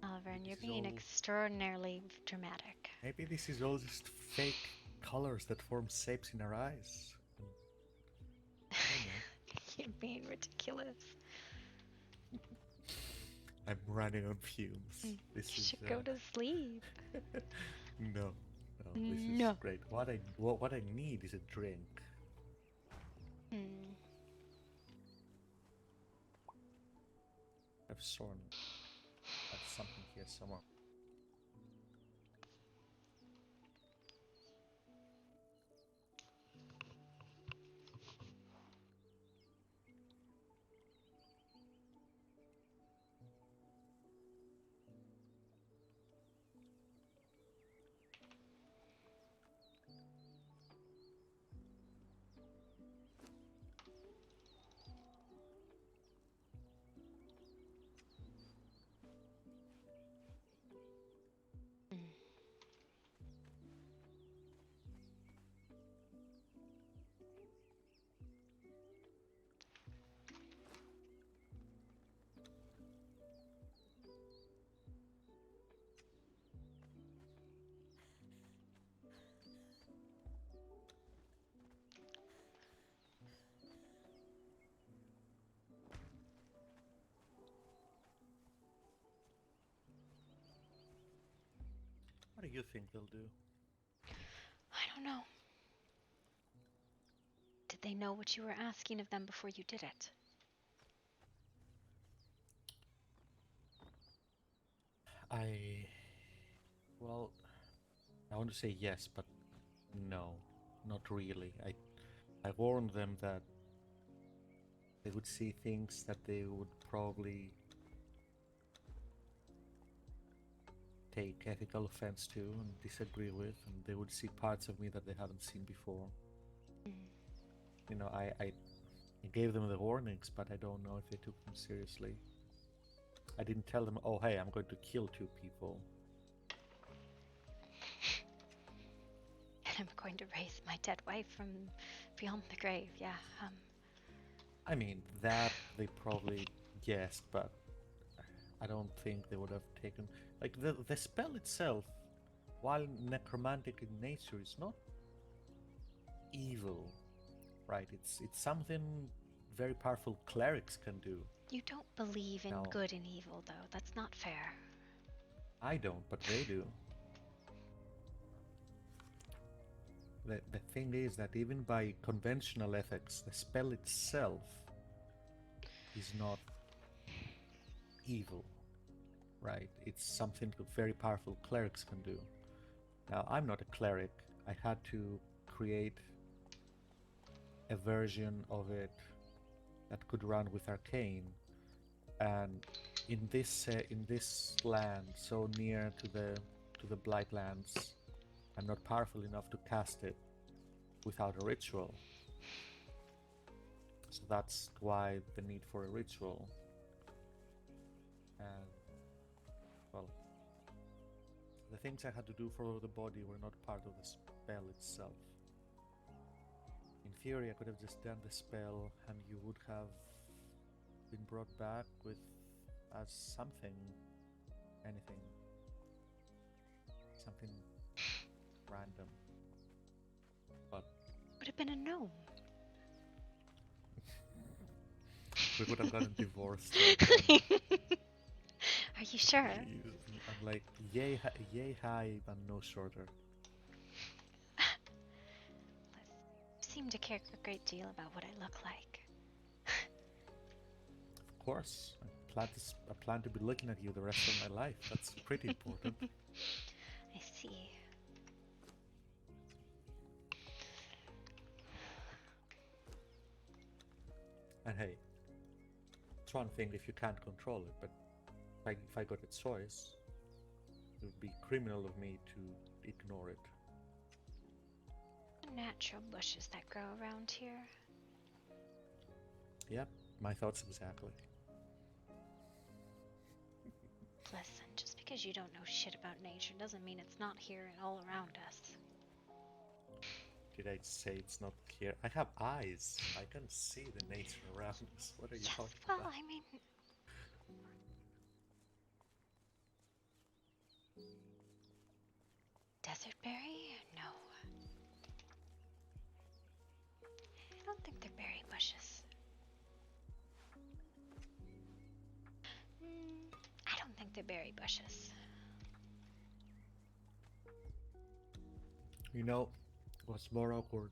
Oliver, and you're being extraordinarily dramatic. Maybe this is all just fake colors that form shapes in our eyes. You're being ridiculous. I'm running on fumes. You should go to sleep. No, this is great. What I need is a drink. I've sworn there's something here somewhere. do you think they'll do? I don't know. Did they know what you were asking of them before you did it? Well, I want to say yes, but no, not really. I warned them that they would see things that they would probably take ethical offense to and disagree with, and they would see parts of me that they haven't seen before. You know, I gave them the warnings, but I don't know if they took them seriously. I didn't tell them, oh hey, I'm going to kill 2 people. And I'm going to raise my dead wife from beyond the grave, yeah. I mean, that they probably guessed, but I don't think they would have taken... Like, the spell itself, while necromantic in nature, is not evil, right? It's something very powerful clerics can do. You don't believe in No. good and evil, though. That's not fair. I don't, but they do. The thing is that even by conventional ethics, the spell itself is not evil, right? It's something that very powerful clerics can do. Now, I'm not a cleric. I had to create a version of it that could run with arcane, and in this land, so near to the Blightlands, I'm not powerful enough to cast it without a ritual. So that's why the need for a ritual. And well, the things I had to do for the body were not part of the spell itself. In theory, I could have just done the spell and you would have been brought back with as something, anything, something random. But would have been a gnome. We would have gotten divorced. Are you sure? I'm like yay high but no shorter. You seem to care a great deal about what I look like. Of course, I plan to be looking at you the rest of my life. That's pretty important. I see. And hey, it's one thing if you can't control it, but if I got a choice, it would be criminal of me to ignore it. Natural bushes that grow around here. Yep, my thoughts exactly. Listen, just because you don't know shit about nature doesn't mean it's not here and all around us. Did I say it's not here? I have eyes. I can see the nature around us. What are you talking about? Well, I mean... Desert berry? No. I don't think they're berry bushes. I don't think they're berry bushes. You know, what's more awkward?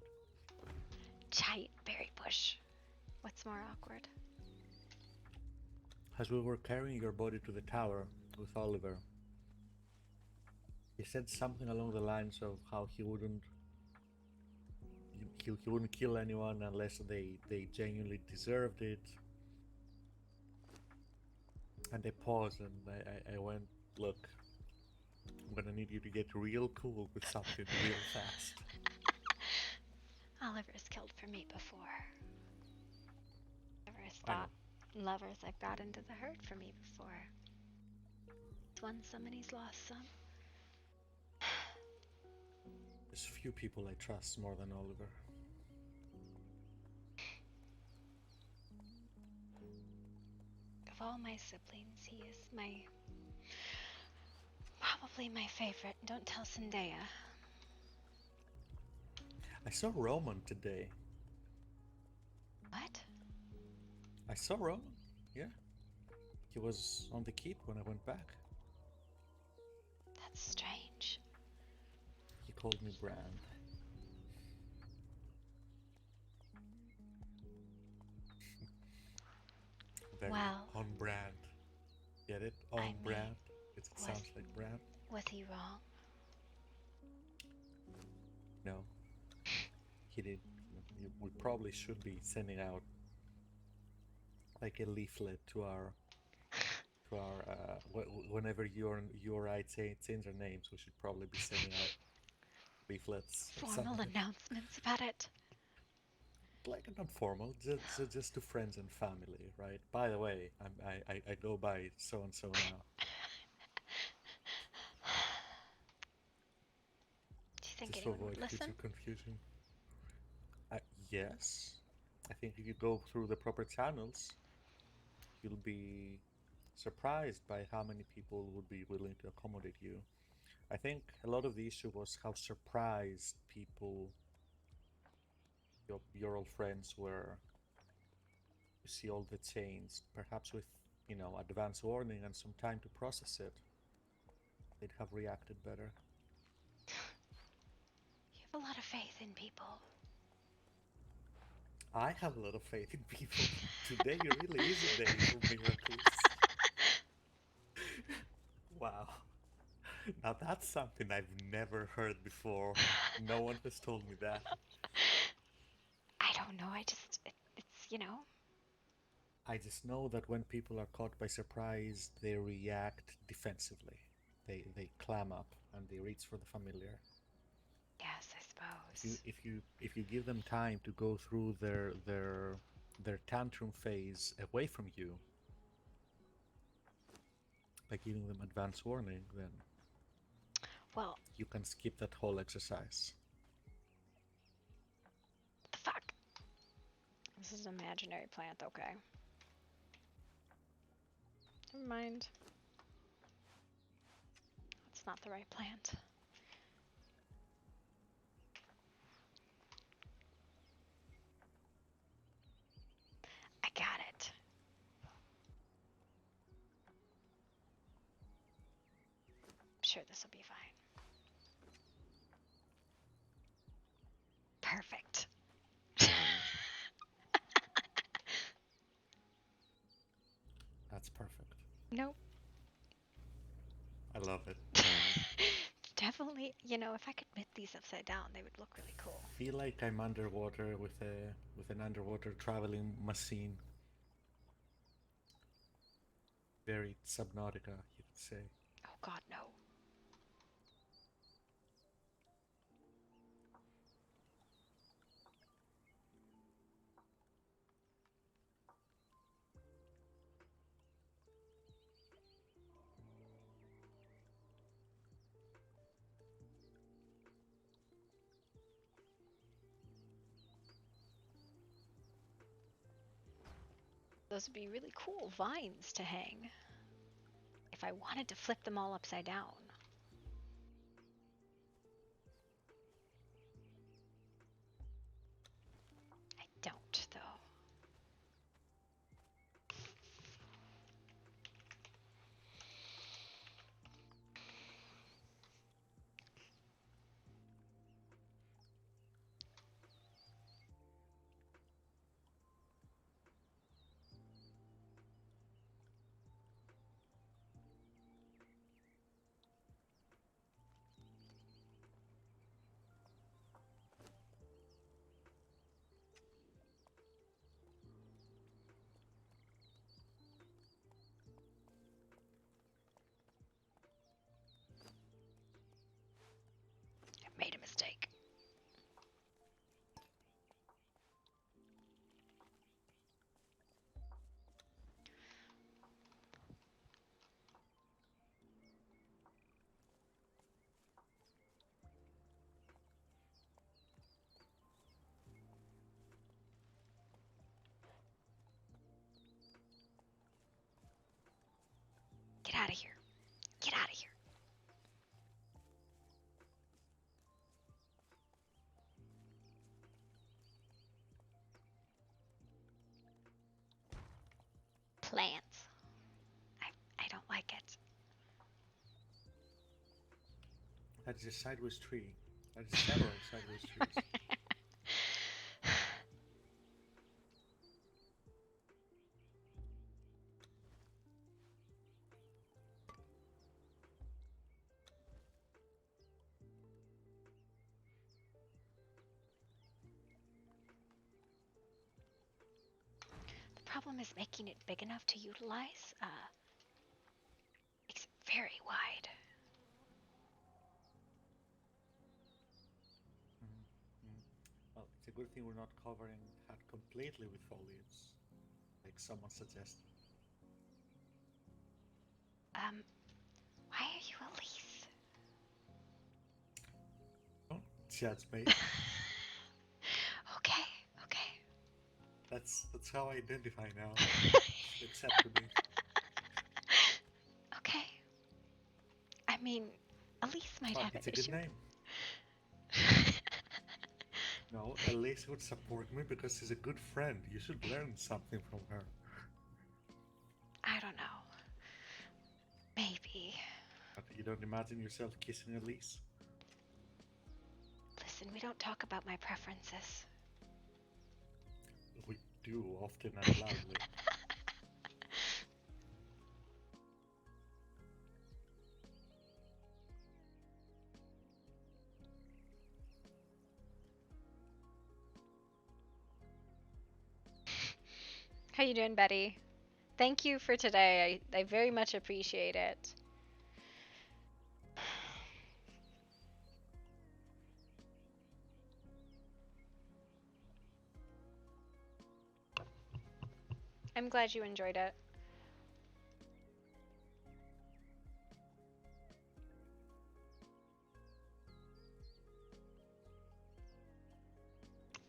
Giant berry bush. What's more awkward? As we were carrying your body to the tower with Oliver, he said something along the lines of how he wouldn't kill anyone unless they genuinely deserved it. And I paused and I went, look, I'm gonna need you to get real cool with something real fast. Oliver's killed for me before. Oliver's thought lovers have got into the herd for me before. He's won some and he's lost some. There's few people I trust more than Oliver. Of all my siblings, he is probably my favorite. Don't tell Zendaya. I saw Roman today. What? I saw Roman, yeah. He was on the keep when I went back. That's strange. call me Brand. Very Well, on brand. Get it? On I mean, brand. It was- sounds like brand. Was he wrong? No. He did. We probably should be sending out like a leaflet to our whenever you or I change our names, we should probably be sending out leaflets or Formal something. announcements about it. Like not formal, just to friends and family, right? By the way, I go by so and so now. Do you think Just to anyone would avoid listen? future confusion. Yes, I think if you go through the proper channels, you'll be surprised by how many people would be willing to accommodate you. I think a lot of the issue was how surprised people, your old friends, were to see all the change. Perhaps with, advance warning and some time to process it, they'd have reacted better. You have a lot of faith in people. I have a lot of faith in people. Today really is a day for miracles. Wow. Now that's something I've never heard before. No one has told me that. I don't know. It's I just know that when people are caught by surprise, they react defensively. They clam up and they reach for the familiar. Yes, I suppose. If you give them time to go through their tantrum phase away from you, by giving them advance warning, then well, you can skip that whole exercise. What the fuck? This is an imaginary plant, okay. Never mind. It's not the right plant. I got it. I'm sure this will be fine. Perfect. That's perfect. Nope. I love it. Definitely, if I could knit these upside down, they would look really cool. Feel like I'm underwater with an underwater traveling machine. Very Subnautica, you could say. Oh god, no. Those would be really cool vines to hang. If I wanted to flip them all upside down. I don't, though. I made a mistake. Get out of here. Get out of here. Plants. I don't like it. That is a sideways tree. There's several citrus trees. The problem is making it big enough to utilize. Makes it very wide. Well, it's a good thing we're not covering that completely with foliage, like someone suggested. Why are you Elise? Don't judge me. Okay. That's how I identify now. Accept me. Okay. I mean, Elise might Fuck, have it's an a good issue. name. No, Elise would support me because she's a good friend. You should learn something from her. I don't know. Maybe. But you don't imagine yourself kissing Elise? Listen, we don't talk about my preferences. We do, often and loudly. How you doing, Betty? Thank you for today. I very much appreciate it. I'm glad you enjoyed it.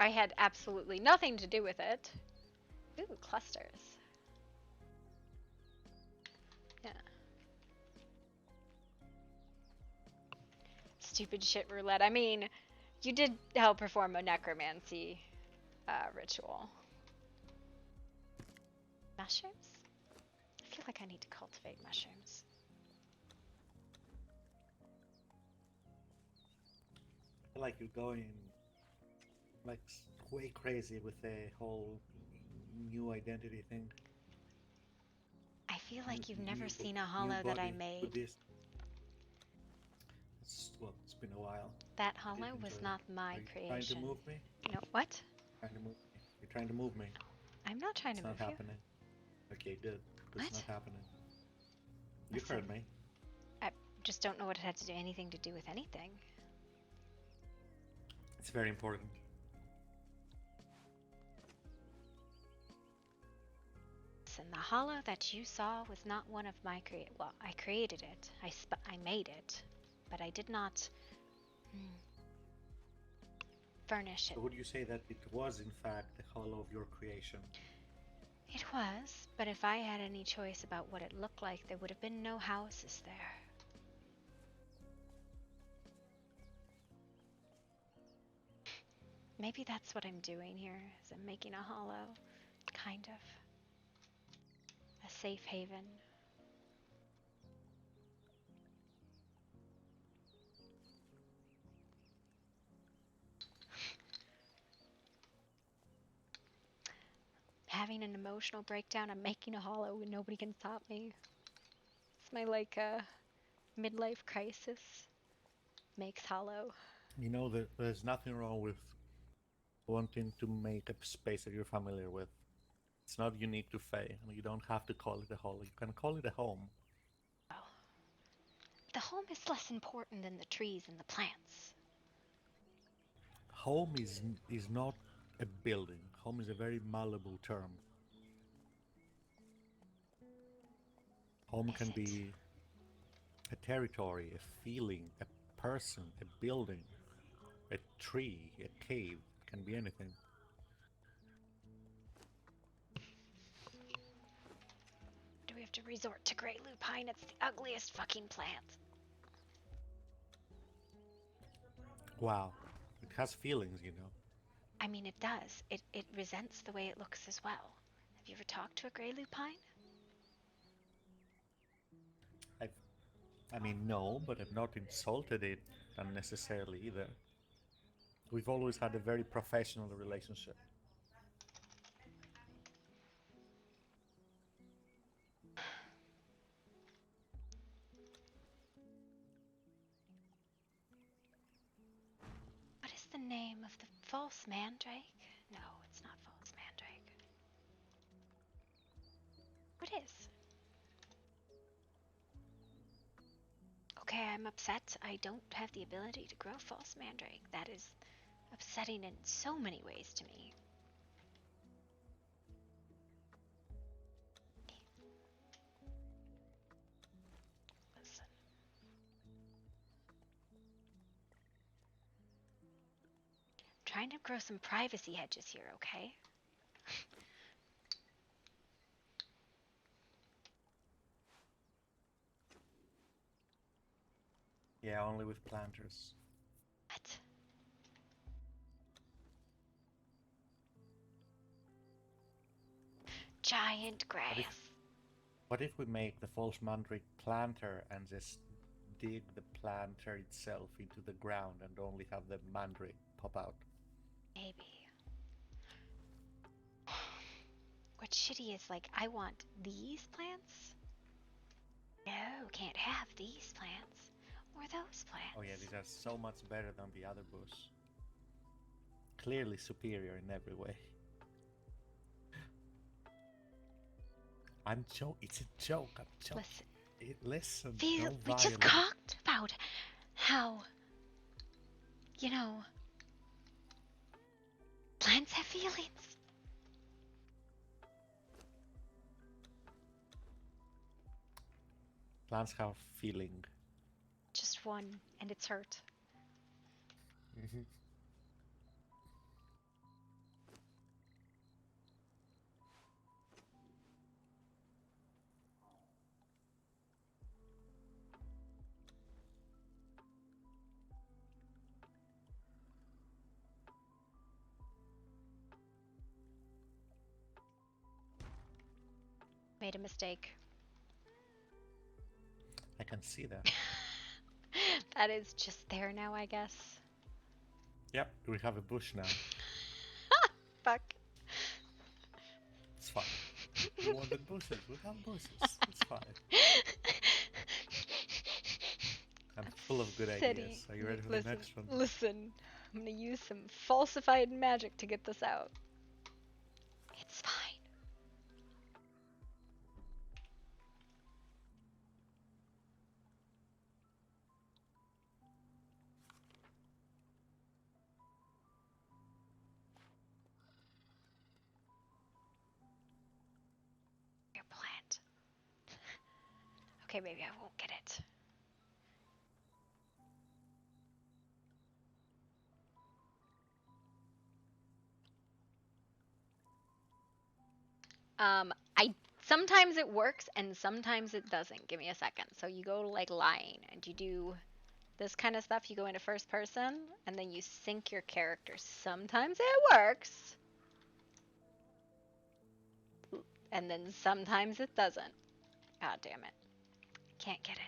I had absolutely nothing to do with it. Ooh, clusters. Yeah. Stupid shit roulette. I mean, you did help perform a necromancy ritual. Mushrooms? I feel like I need to cultivate mushrooms. I feel like you're going like way crazy with the whole new identity thing. I feel like you've never seen a hollow that I made. Well, it's been a while. That hollow was not my creation. Trying to move me? No, what? Trying to move me. You're trying to move me. I'm not trying to move you. It's not happening. Okay, good. It's not happening. You heard me. I just don't know what it had to do anything to do with anything. It's very important. Listen, the hollow that you saw was not one of my well, I created it. I made it, but I did not furnish it. So would you say that it was in fact the hollow of your creation? It was, but if I had any choice about what it looked like, there would have been no houses there. Maybe that's what I'm doing here, is I'm making a hollow, kind of. A safe haven. Having an emotional breakdown, I'm making a hollow and nobody can stop me. It's my midlife crisis. Makes hollow. You know, there's nothing wrong with wanting to make a space that you're familiar with. It's not unique to Fae. I mean, you don't have to call it a hollow. You can call it a home. Oh. The home is less important than the trees and the plants. Home is not a building. Home is a very malleable term. Home can be a territory, a feeling, a person, a building, a tree, a cave. It can be anything. Do we have to resort to Great Lupine? It's the ugliest fucking plant. Wow. It has feelings, you know. I mean, it does. It resents the way it looks as well. Have you ever talked to a Grey Lupine? I mean, no, but I've not insulted it unnecessarily either. We've always had a very professional relationship. What is the name of the false mandrake? No, it's not false mandrake. What is? Okay, I'm upset. I don't have the ability to grow false mandrake. That is upsetting in so many ways to me. Listen. Trying to grow some privacy hedges here, okay? Yeah, only with planters. What? Giant grass. What if we make the false mandrake planter and just dig the planter itself into the ground and only have the mandrake pop out? Maybe. What's shitty is like, I want these plants. No, can't have these plants. Or those plants. Oh yeah, these are so much better than the other bush. Clearly superior in every way. I'm joking. It's a joke. I'm joking. Listen. Listen. We No just violence. talked about how, you know, plants have feelings. Plants have feeling. Just one, and it's hurt. Made a mistake. I can see that. That is just there now, I guess. Yep, we have a bush now. Fuck. It's fine. You wanted bushes, we have bushes. It's fine. I'm full of good ideas. Are you ready for the next one? Listen, I'm gonna use some falsified magic to get this out. It's fine. Your plant. Okay, maybe I won't get it. I sometimes it works and sometimes it doesn't. Give me a second. So you go to like lying and you do this kind of stuff. You go into first person and then you sync your character. Sometimes it works. And then sometimes it doesn't. God damn it. Can't get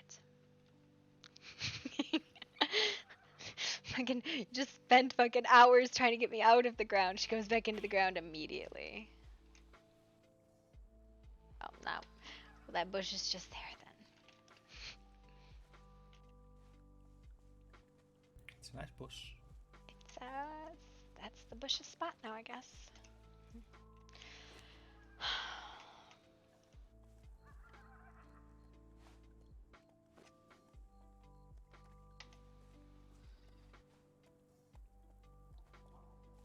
it. Fucking just spent fucking hours trying to get me out of the ground. She goes back into the ground immediately. Oh, no. Well, that bush is just there then. It's a nice bush. It's, that's the bush's spot now, I guess.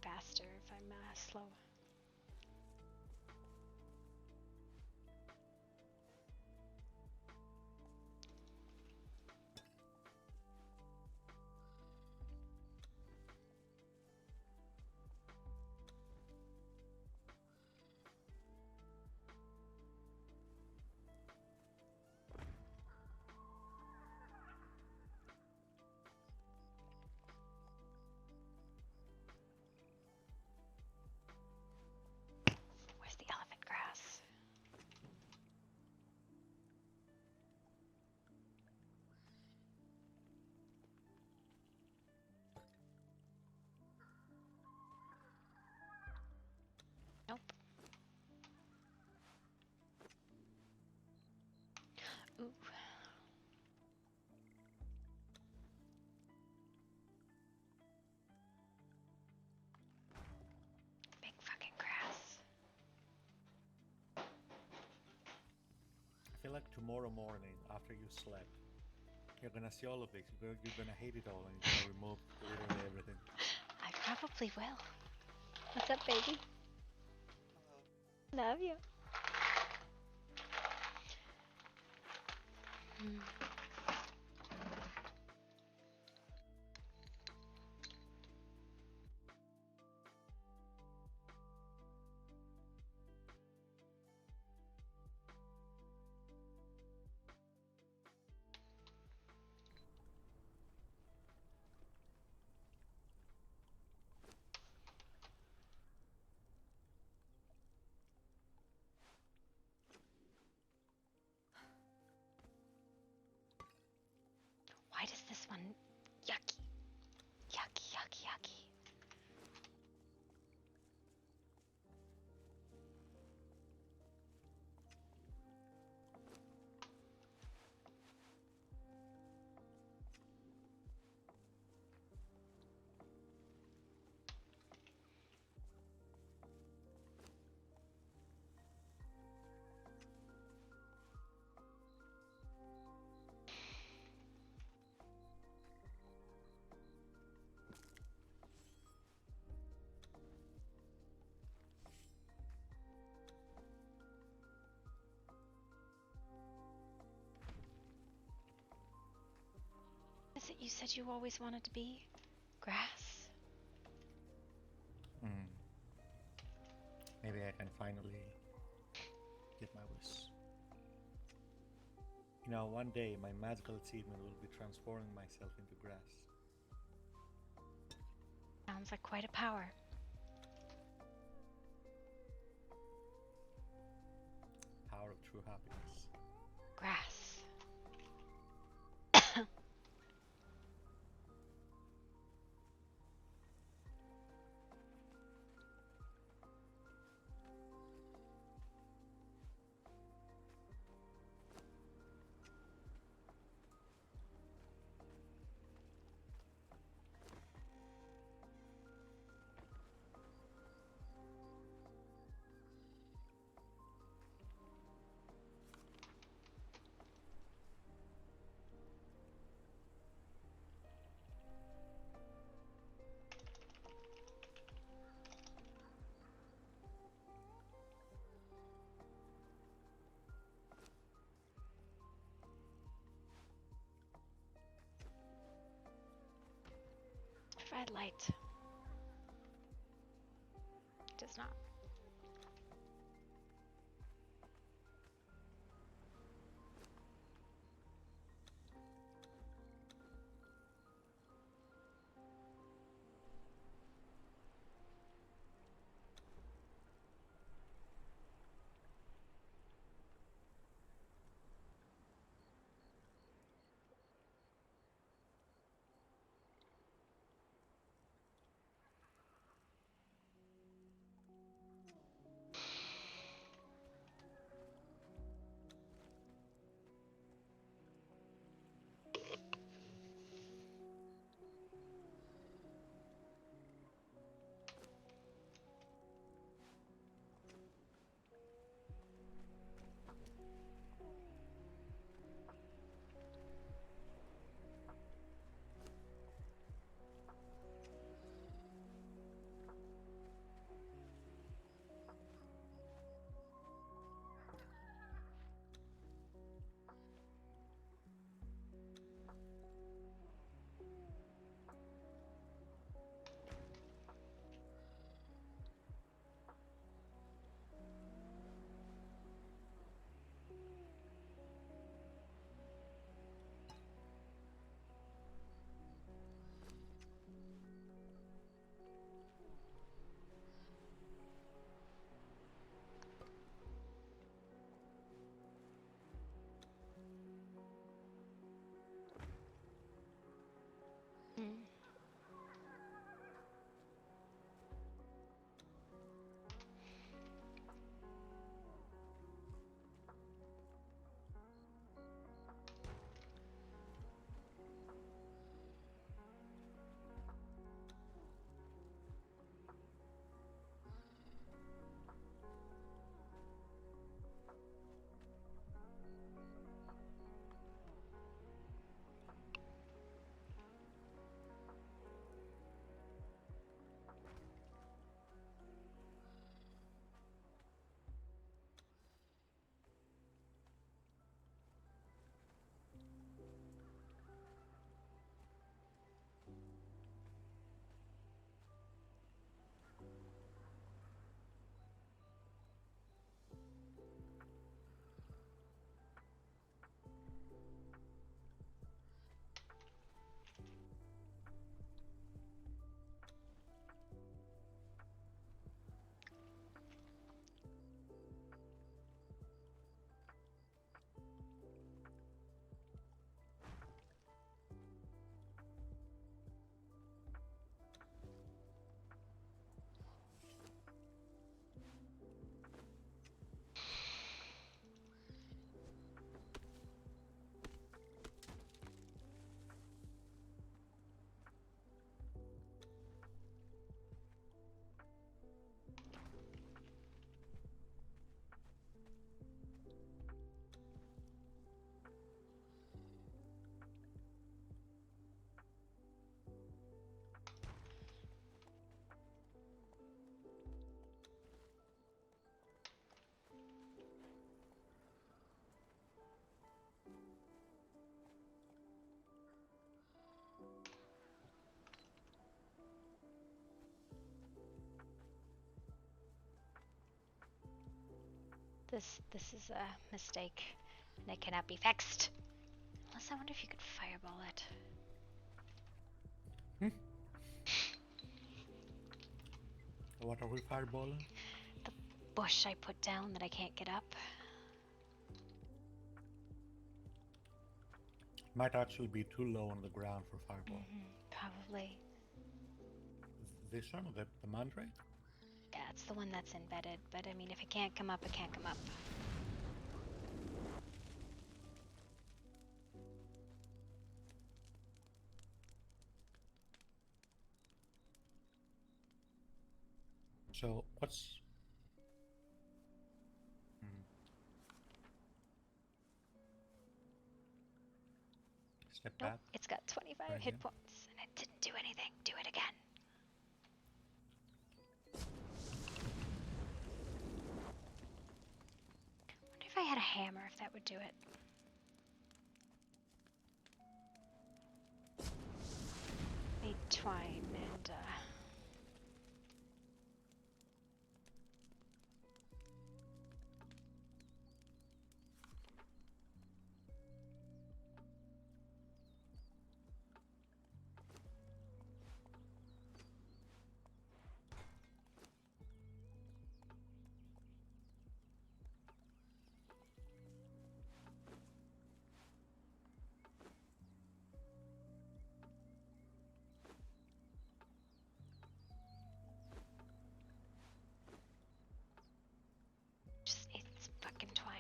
Faster if I'm slow. like tomorrow morning after you slept, you're gonna see all of this. You're gonna hate it all, and you're gonna remove literally everything. I probably will. What's up, baby? Love you. Why does this one yucky? Yucky, yucky, yucky. Is it you said you always wanted to be? Grass? Maybe I can finally get my wish. You know, one day my magical achievement will be transforming myself into grass. Sounds like quite a power. Power of true happiness. Grass. Red light. It does not. This is a mistake, and it cannot be fixed. Unless I wonder if you could fireball it. What are we fireballing? The bush I put down that I can't get up. Might actually be too low on the ground for fireball. Probably. This one, the mandrake? Yeah, it's the one that's embedded, but I mean, if it can't come up, it can't come up. So, what's... Step Nope, back. it's got 25 Right hit here. points, and it didn't do anything. Do it again. Wonder if I had a hammer, if that would do it. Made twine and just needs fucking twine.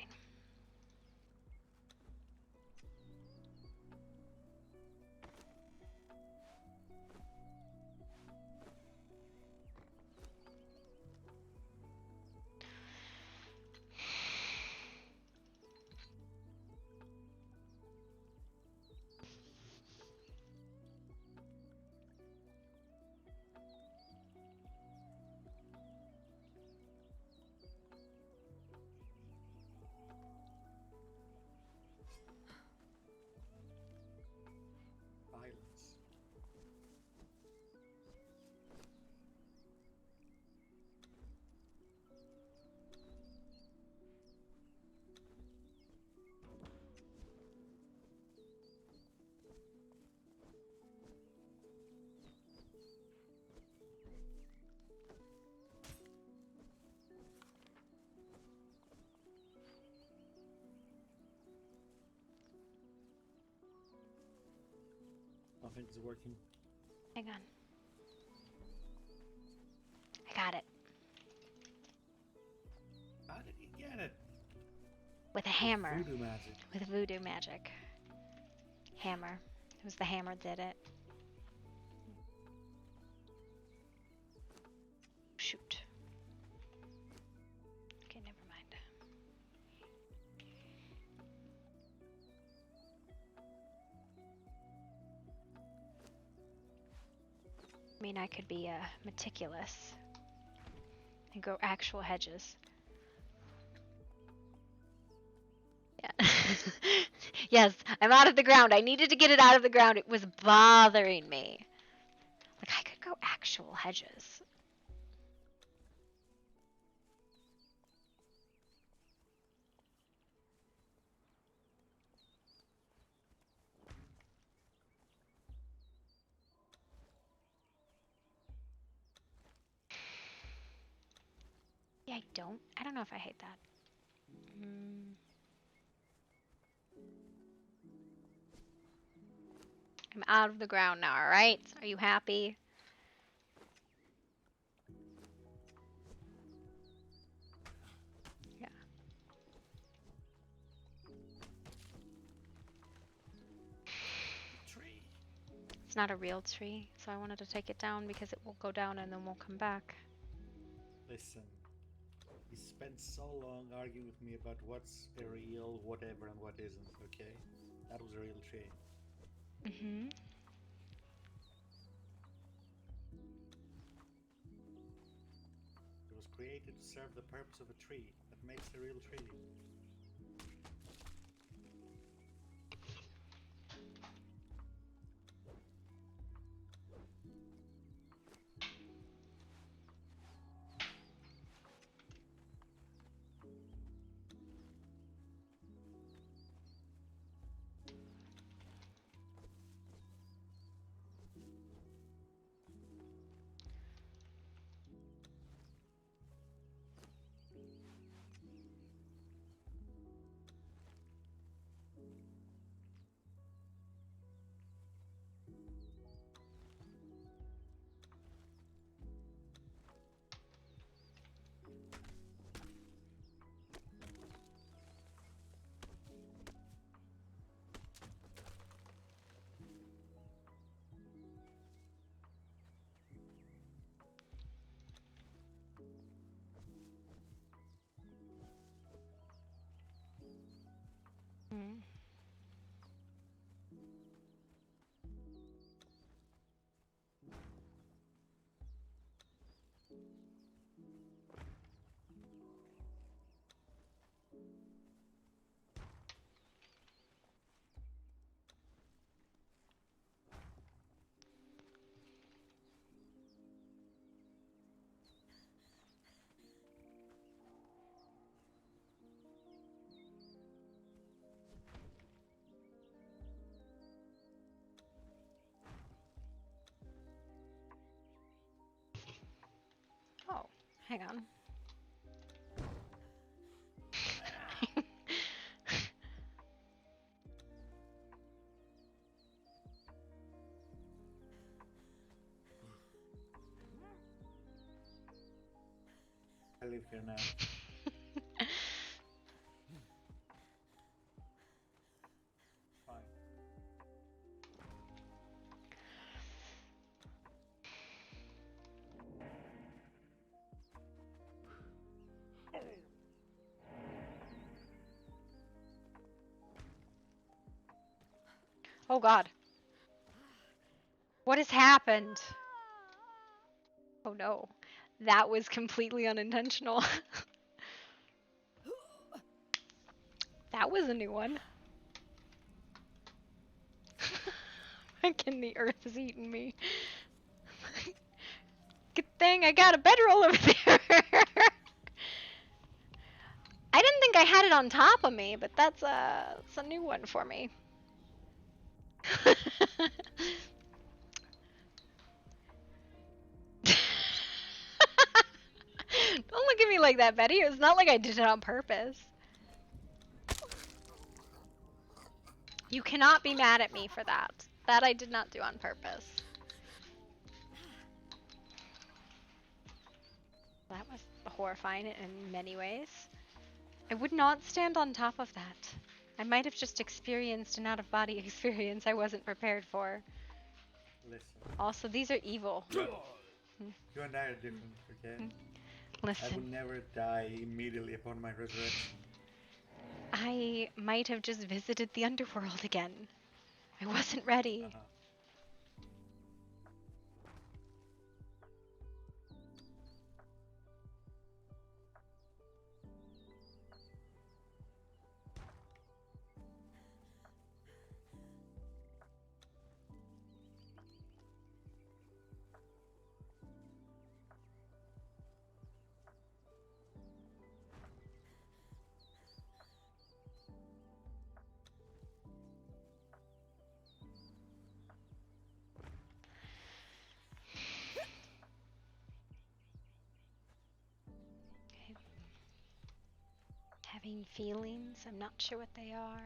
Violence. Nothing's working. Hang on. I got it. How did you get it? With a hammer. Voodoo magic. With voodoo magic. Hammer. It was the hammer that did it. Shoot. Okay, never mind. I mean, I could be meticulous and grow actual hedges. Yeah. Yes, I'm out of the ground. I needed to get it out of the ground. It was bothering me. Like, I could grow actual hedges. Yeah, I don't know if I hate that. I'm out of the ground now, alright? Are you happy? Yeah. Tree. It's not a real tree, so I wanted to take it down because it will go down and then won't come back. Listen, you spent so long arguing with me about what's a real whatever and what isn't, okay? That was a real tree. Mm-hmm. It was created to serve the purpose of a tree. That makes a real tree. Hang on. I live here now. Fine. Oh god. What has happened? Oh no. That was completely unintentional. That was a new one. Fucking the earth has eaten me. Good thing I got a bedroll over there. I didn't think I had it on top of me, but that's a new one for me. Don't look at me like that, Betty. It's not like I did it on purpose. You cannot be mad at me for that. That I did not do on purpose. That was horrifying in many ways. I would not stand on top of that. I might have just experienced an out-of-body experience I wasn't prepared for. Listen. Also, these are evil. You and I are different, okay? Listen. I would never die immediately upon my resurrection. I might have just visited the underworld again. I wasn't ready. Having feelings, I'm not sure what they are.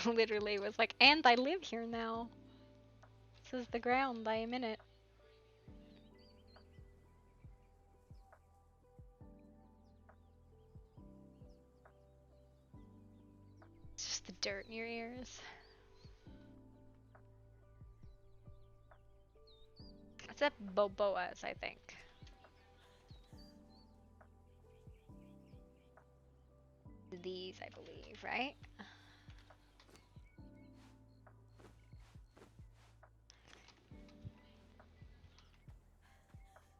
Literally was like, and I live here now. This is the ground, I am in it. It's just the dirt in your ears. It's at Boboa's, I think. These, I believe, right?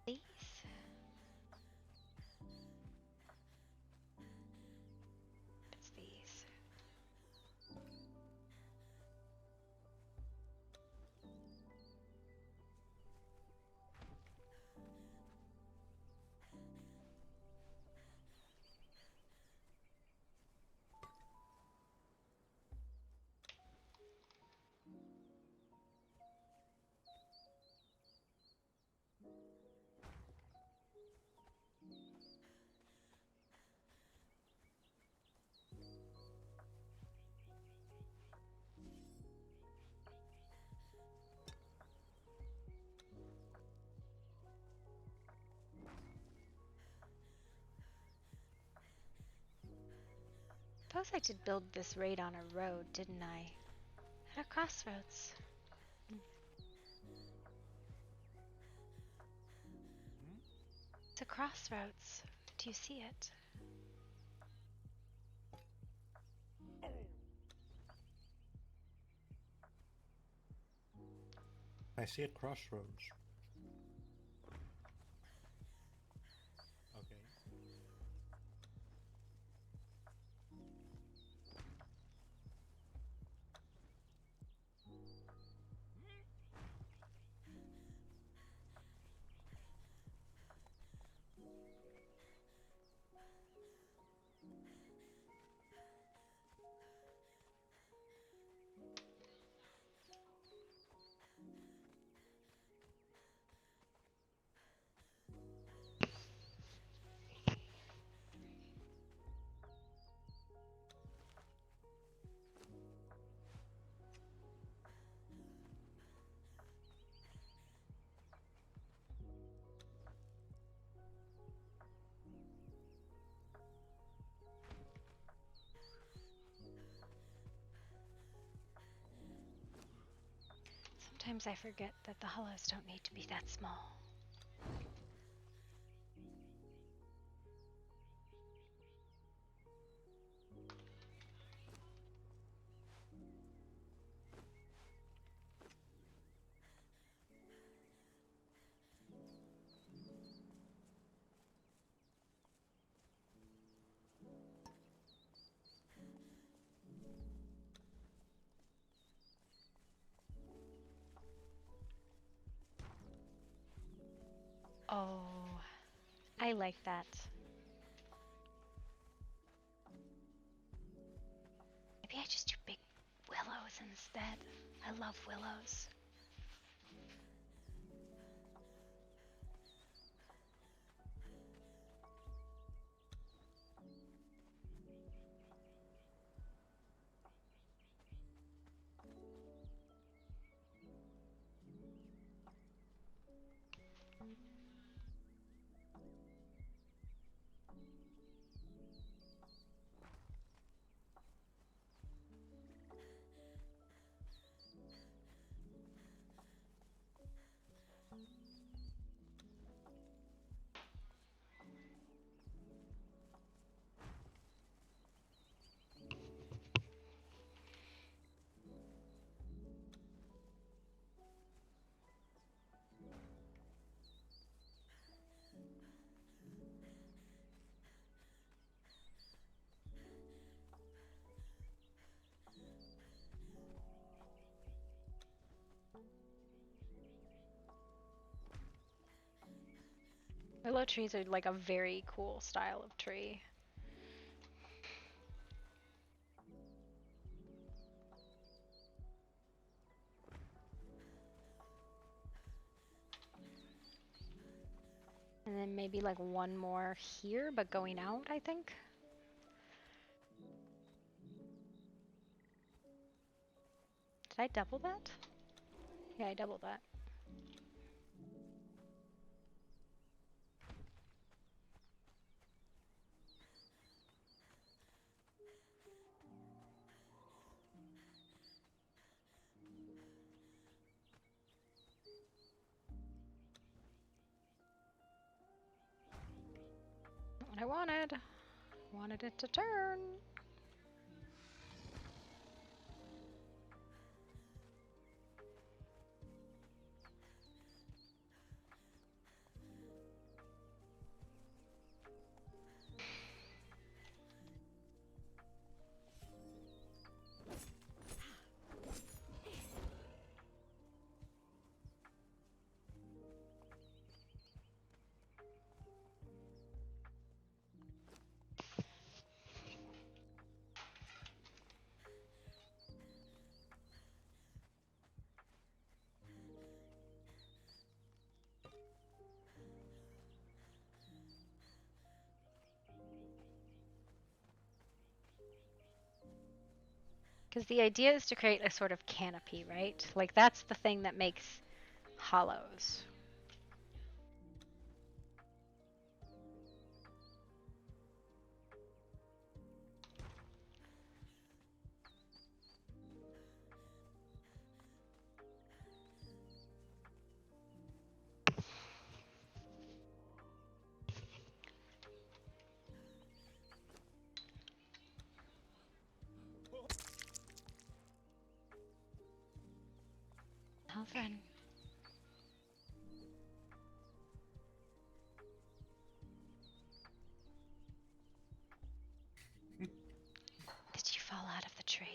These? It's these. Suppose I did build this raid on a road, didn't I? At a crossroads. It's a crossroads. Do you see it? I see a crossroads. Okay. Sometimes I forget that the hollows don't need to be that small. Oh, I like that. Maybe I just do big willows instead. I love willows. Willow trees are like a very cool style of tree. And then maybe like one more here, but going out, I think. Did I double that? Yeah, I doubled that. Not what I wanted. I wanted it to turn. Because the idea is to create a sort of canopy, right? Like that's the thing that makes hollows. Alfred. Did you fall out of the tree?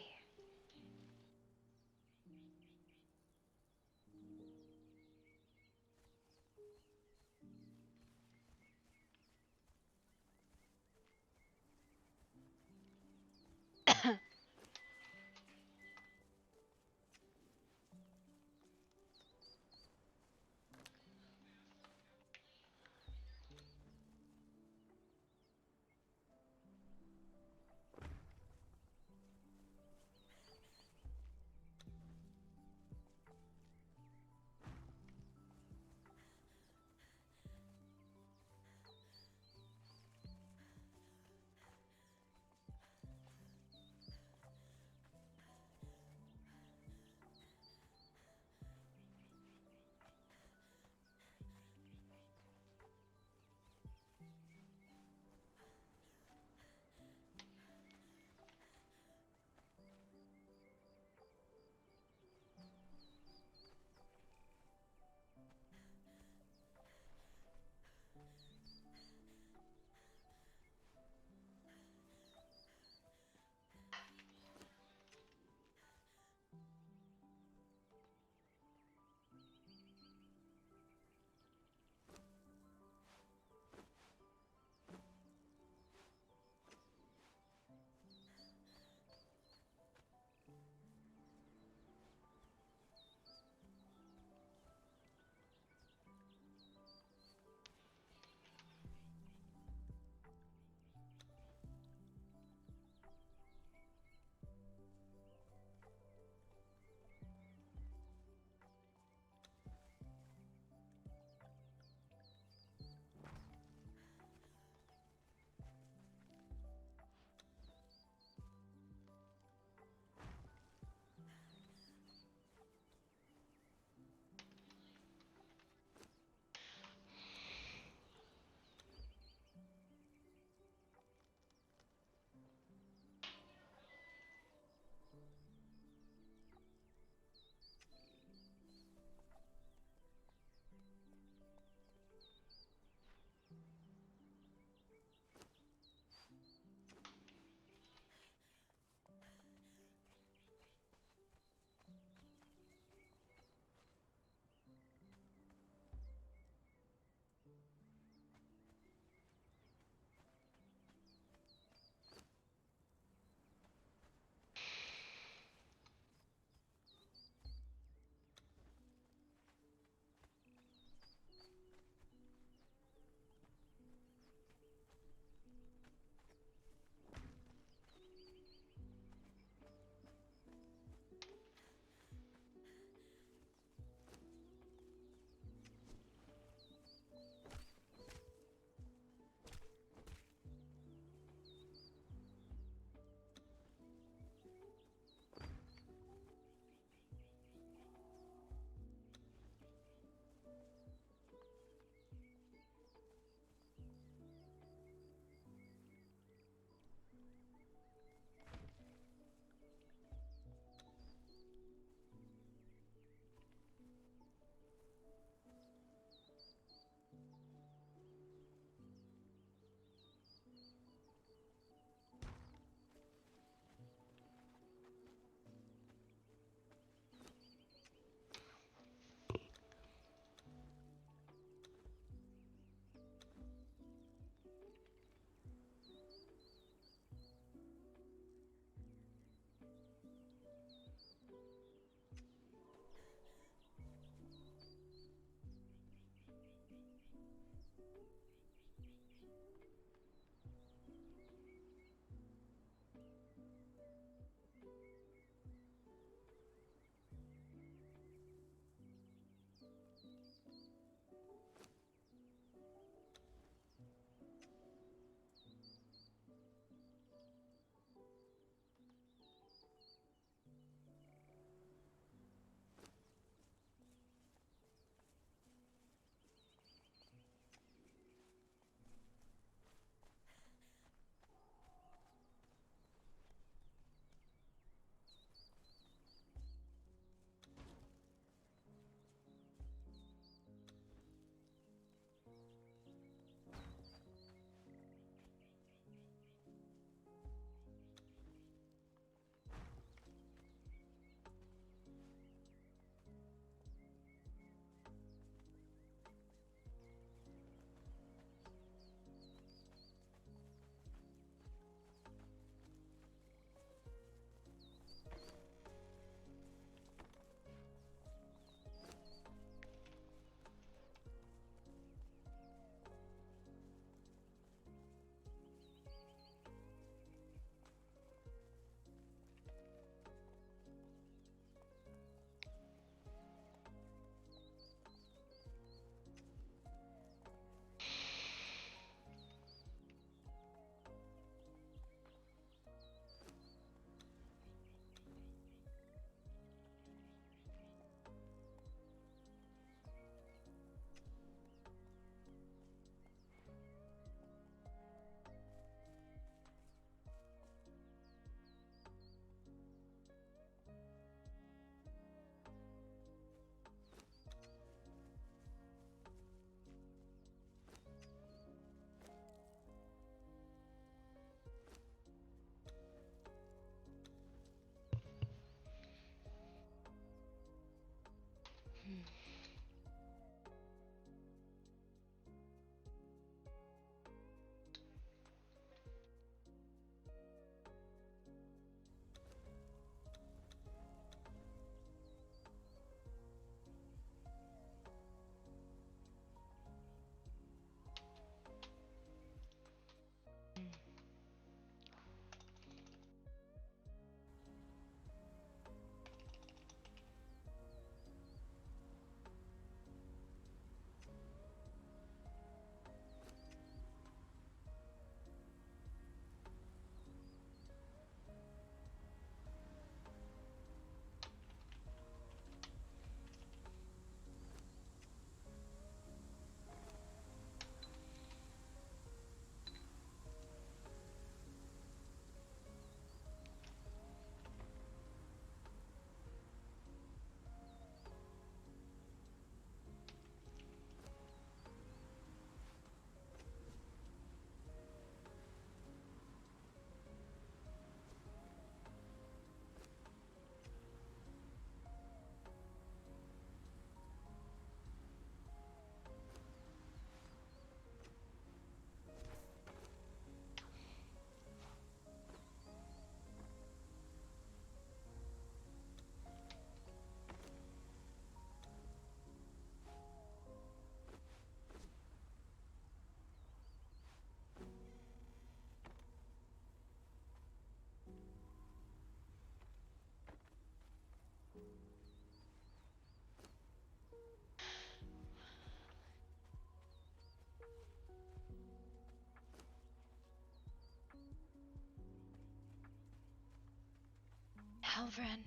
Halvran,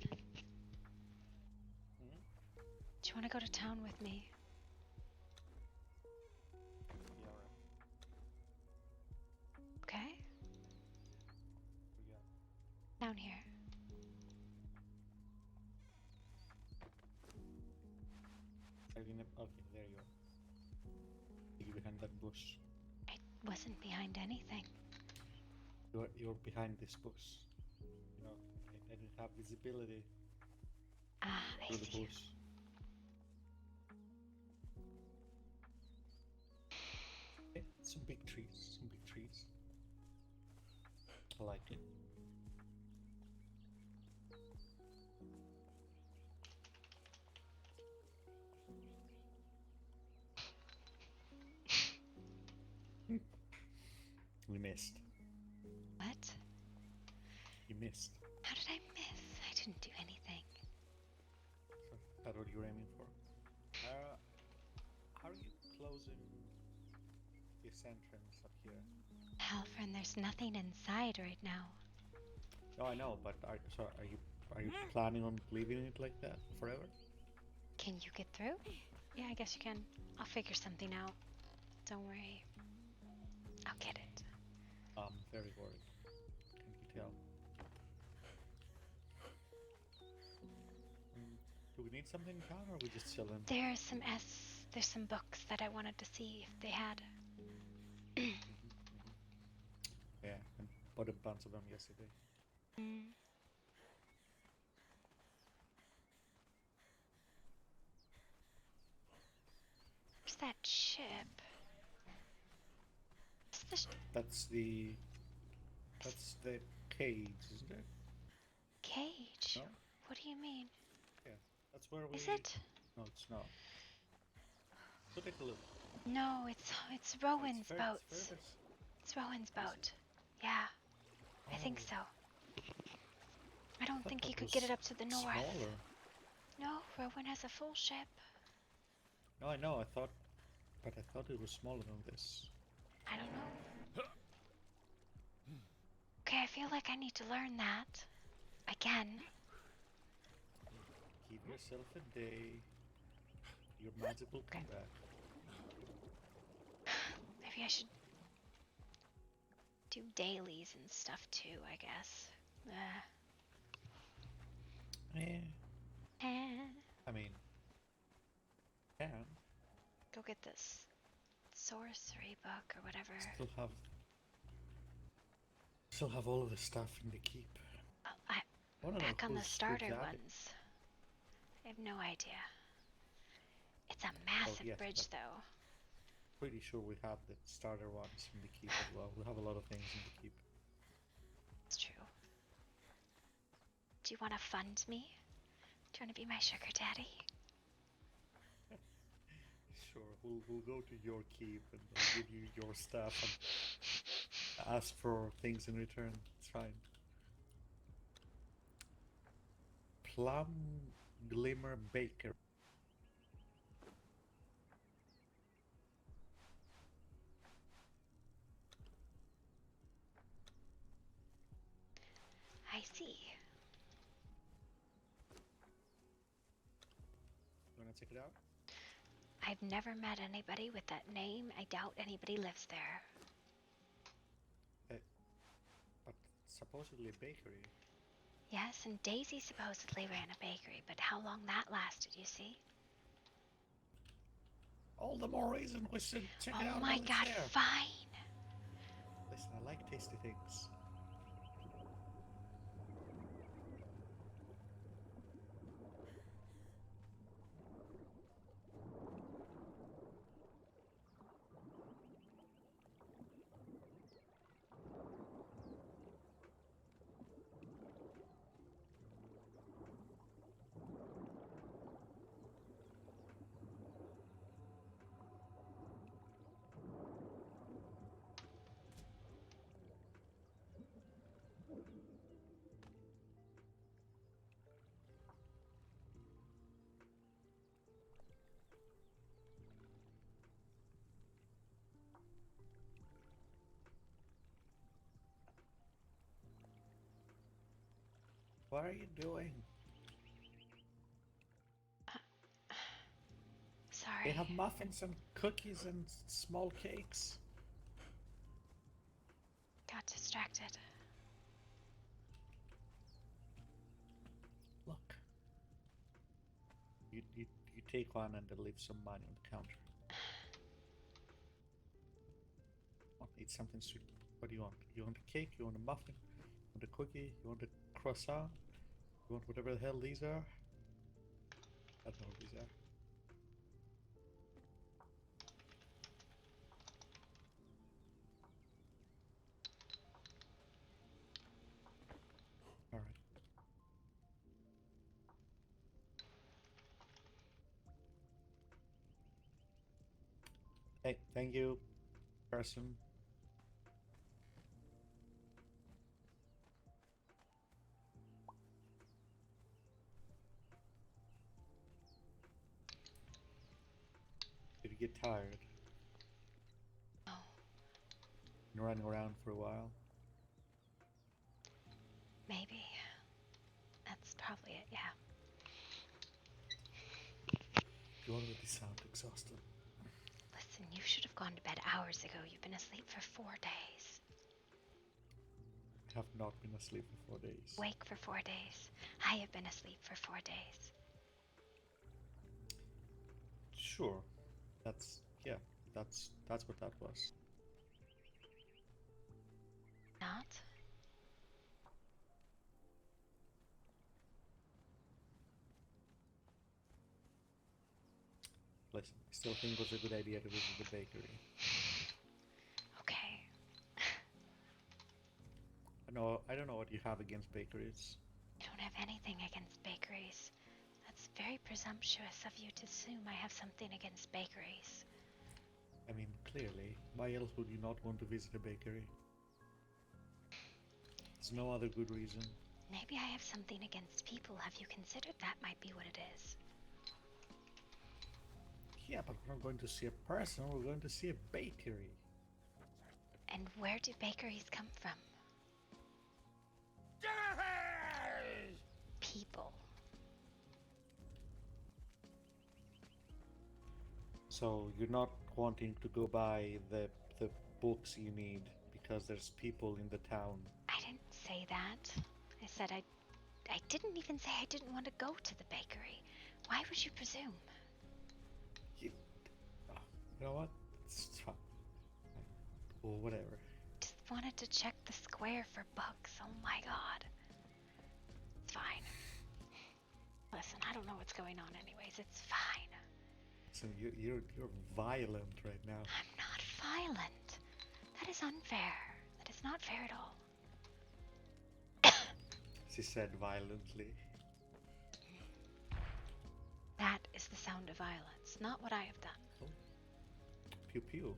Hmm? do you want to go to town with me? Yeah, right. Okay? Yeah. Down here. Okay, there you are. You're behind that bush. I wasn't behind anything. You're behind this bush. You know, I didn't have visibility Ah, I through the see. bush. Okay, some big trees. Some big trees. I like it. We missed. What? You missed. How did I miss? I didn't do anything. So that's what you're aiming for. How are you closing this entrance up here? Halvran, there's nothing inside right now. No, I know, but are you planning on leaving it like that forever? Can you get through? Yeah, I guess you can. I'll figure something out. Don't worry. I'll get it. I'm very worried. Can you tell? Do we need something done, or are we just chilling? There's some books that I wanted to see if they had. Yeah, I bought a bunch of them yesterday. Where's that ship? That's the cage, isn't it? Cage? No? What do you mean? Yeah, that's where we... Is it? No, it's not. Go take a look. No, it's Rowan's boat. It's It's Rowan's boat. Yeah, I think so. I don't think he could get it up to the north. Smaller. No, Rowan has a full ship. No, I know. But I thought it was smaller than this. I don't know. Okay, I feel like I need to learn that. Again. Give yourself a day. Your magic will come back. Maybe I should do dailies and stuff too, I guess. I mean, can. Go get this sorcery book or whatever. Still have all of the stuff in the keep. Back on the starter ones. I have no idea. It's a massive bridge, though. Pretty sure we have the starter ones in the keep as well. We have a lot of things in the keep. It's true. Do you want to fund me? Do you want to be my sugar daddy? Sure, we'll go to your keep and I'll give you your stuff and ask for things in return. It's fine. Plum Glimmer Baker. I see. You wanna check it out? I've never met anybody with that name. I doubt anybody lives there. But supposedly a bakery. Yes, and Daisy supposedly ran a bakery, but how long that lasted, you see? All the more reason we should check it out. Oh my god, fine! Listen, I like tasty things. What are you doing? Sorry. They have muffins and cookies and small cakes. Got distracted. Look. You take one and then leave some money on the counter. Eat something sweet. What do you want? You want a cake? You want a muffin? You want a cookie? You want a croissant? You want whatever the hell these are? I don't know what these are. Alright. Hey, thank you, person. Did you get tired? No. Been running around for a while? Maybe. That's probably it, yeah. You already sound exhausted. Listen, you should have gone to bed hours ago. You've been asleep for 4 days. I have not been asleep for 4 days. Awake for 4 days. I have been asleep for 4 days. Sure. That's what that was. Not? Listen, I still think it was a good idea to visit the bakery. Okay. I don't know what you have against bakeries. I don't have anything against bakeries. That's very presumptuous of you to assume I have something against bakeries. I mean, clearly. Why else would you not want to visit a bakery? There's no other good reason. Maybe I have something against people. Have you considered that might be what it is? Yeah, but we're not going to see a person, we're going to see a bakery. And where do bakeries come from? People. So you're not wanting to go buy the books you need because there's people in the town. I didn't say that. I said I didn't even say I didn't want to go to the bakery. Why would you presume? You know what? It's fine. Or whatever. Just wanted to check the square for bugs. Oh my god. It's fine. Listen, I don't know what's going on anyways. It's fine. So you're violent right now. I'm not violent. That is unfair. That is not fair at all. She said violently. That is the sound of violence, not what I have done. Oh. Pew pew.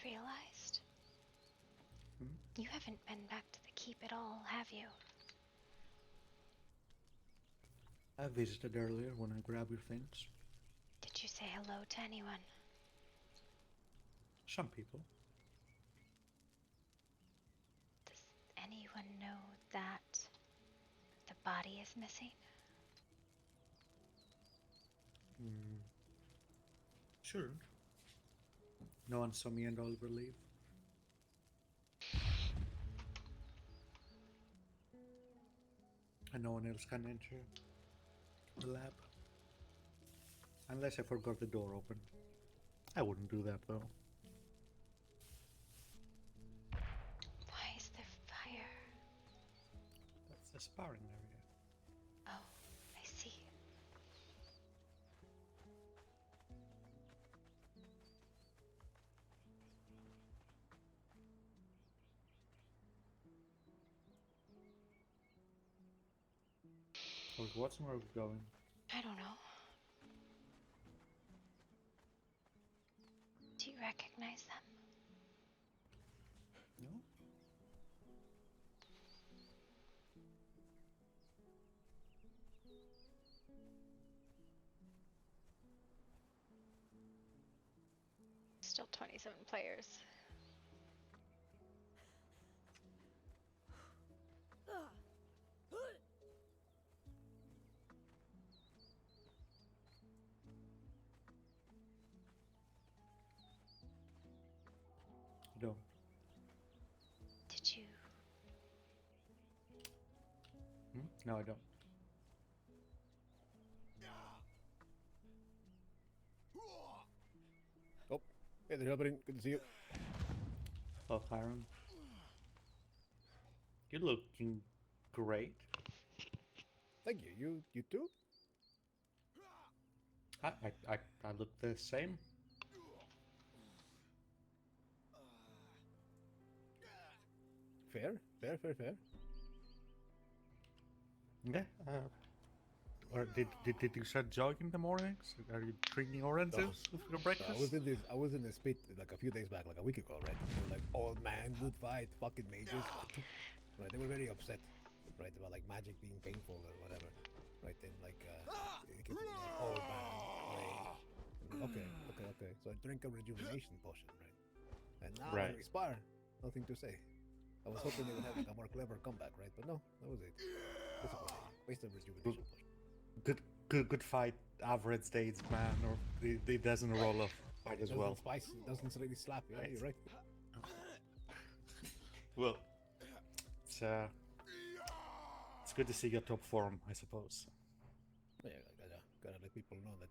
just realized. Hmm? You haven't been back to the keep at all, have you? I visited earlier when I grabbed your things. Did you say hello to anyone? Some people. Does anyone know that the body is missing? Sure. No one saw me and Oliver leave. And no one else can enter the lab. Unless I forgot the door open. I wouldn't do that though. Why is there fire? That's the sparring area. Oh, I see. I was watching where I was going. I don't know. Do you recognize them? No? Still 27 players. No. Did you? No, I don't. Oh, hey there, Albert. Good to see you. Oh, Hiram. You're looking great. Thank you. You too? I look the same. Fair. Yeah. Or did you start jogging in the mornings? Are you drinking oranges with your breakfast? I was in this pit like a few days back, like a week ago, right? They were like, old man, good fight, fucking mages. Right? They were very upset, right, about like magic being painful or whatever. Right? Then like, they kept being like, old man, right? Okay. So I drank a rejuvenation potion, right? And now I respire. Nothing to say. I was hoping they would have like a more clever comeback, right? But no, that was it. Wasted rejuvenation potion. Good fight. Average days, man, or it doesn't roll off quite as well. Spice. It doesn't really slap. Yeah, you're right. Well, it's good to see your top form, I suppose. Yeah, gotta let people know that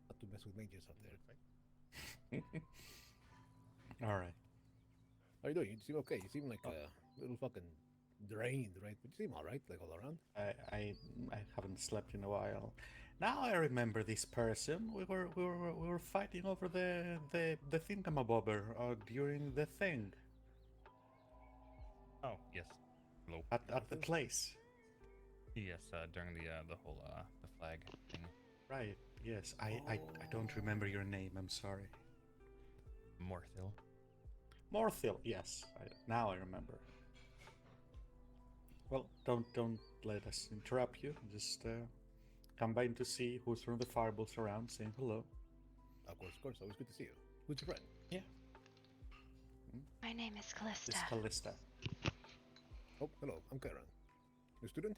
not to mess with mages out there. All right. How you doing? You seem okay. You seem like a little fucking drained, right? But you seem all right, like all around. I haven't slept in a while. Now I remember this person. We were fighting over the thingamabobber during the thing. Oh yes. Hello. At the place. Yes, during the whole the flag thing. Right. Yes. I don't remember your name. I'm sorry. Morthil. Morthil. Yes. Now I remember. Well, don't let us interrupt you. Just come by to see who's from the fireballs around, saying hello. Of course. Always good to see you. Who's your friend? Yeah. My name is Callista. It's Callista. Oh, hello. I'm Karen. A student?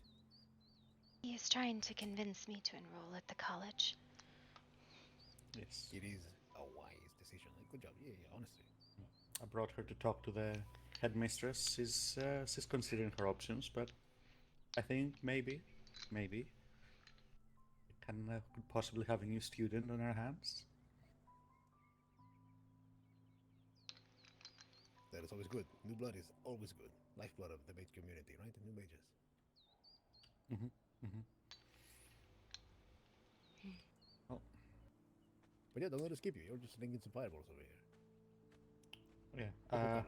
He is trying to convince me to enroll at the college. Yes. It is a wise decision. Good job. Yeah, honestly. I brought her to talk to the headmistress. She's considering her options, but I think maybe we can could possibly have a new student on our hands. That is always good. New blood is always good. Lifeblood of the mage community, right? The new mages. Oh. But yeah, don't let us keep you. You're just slinging some fireballs over here. Yeah.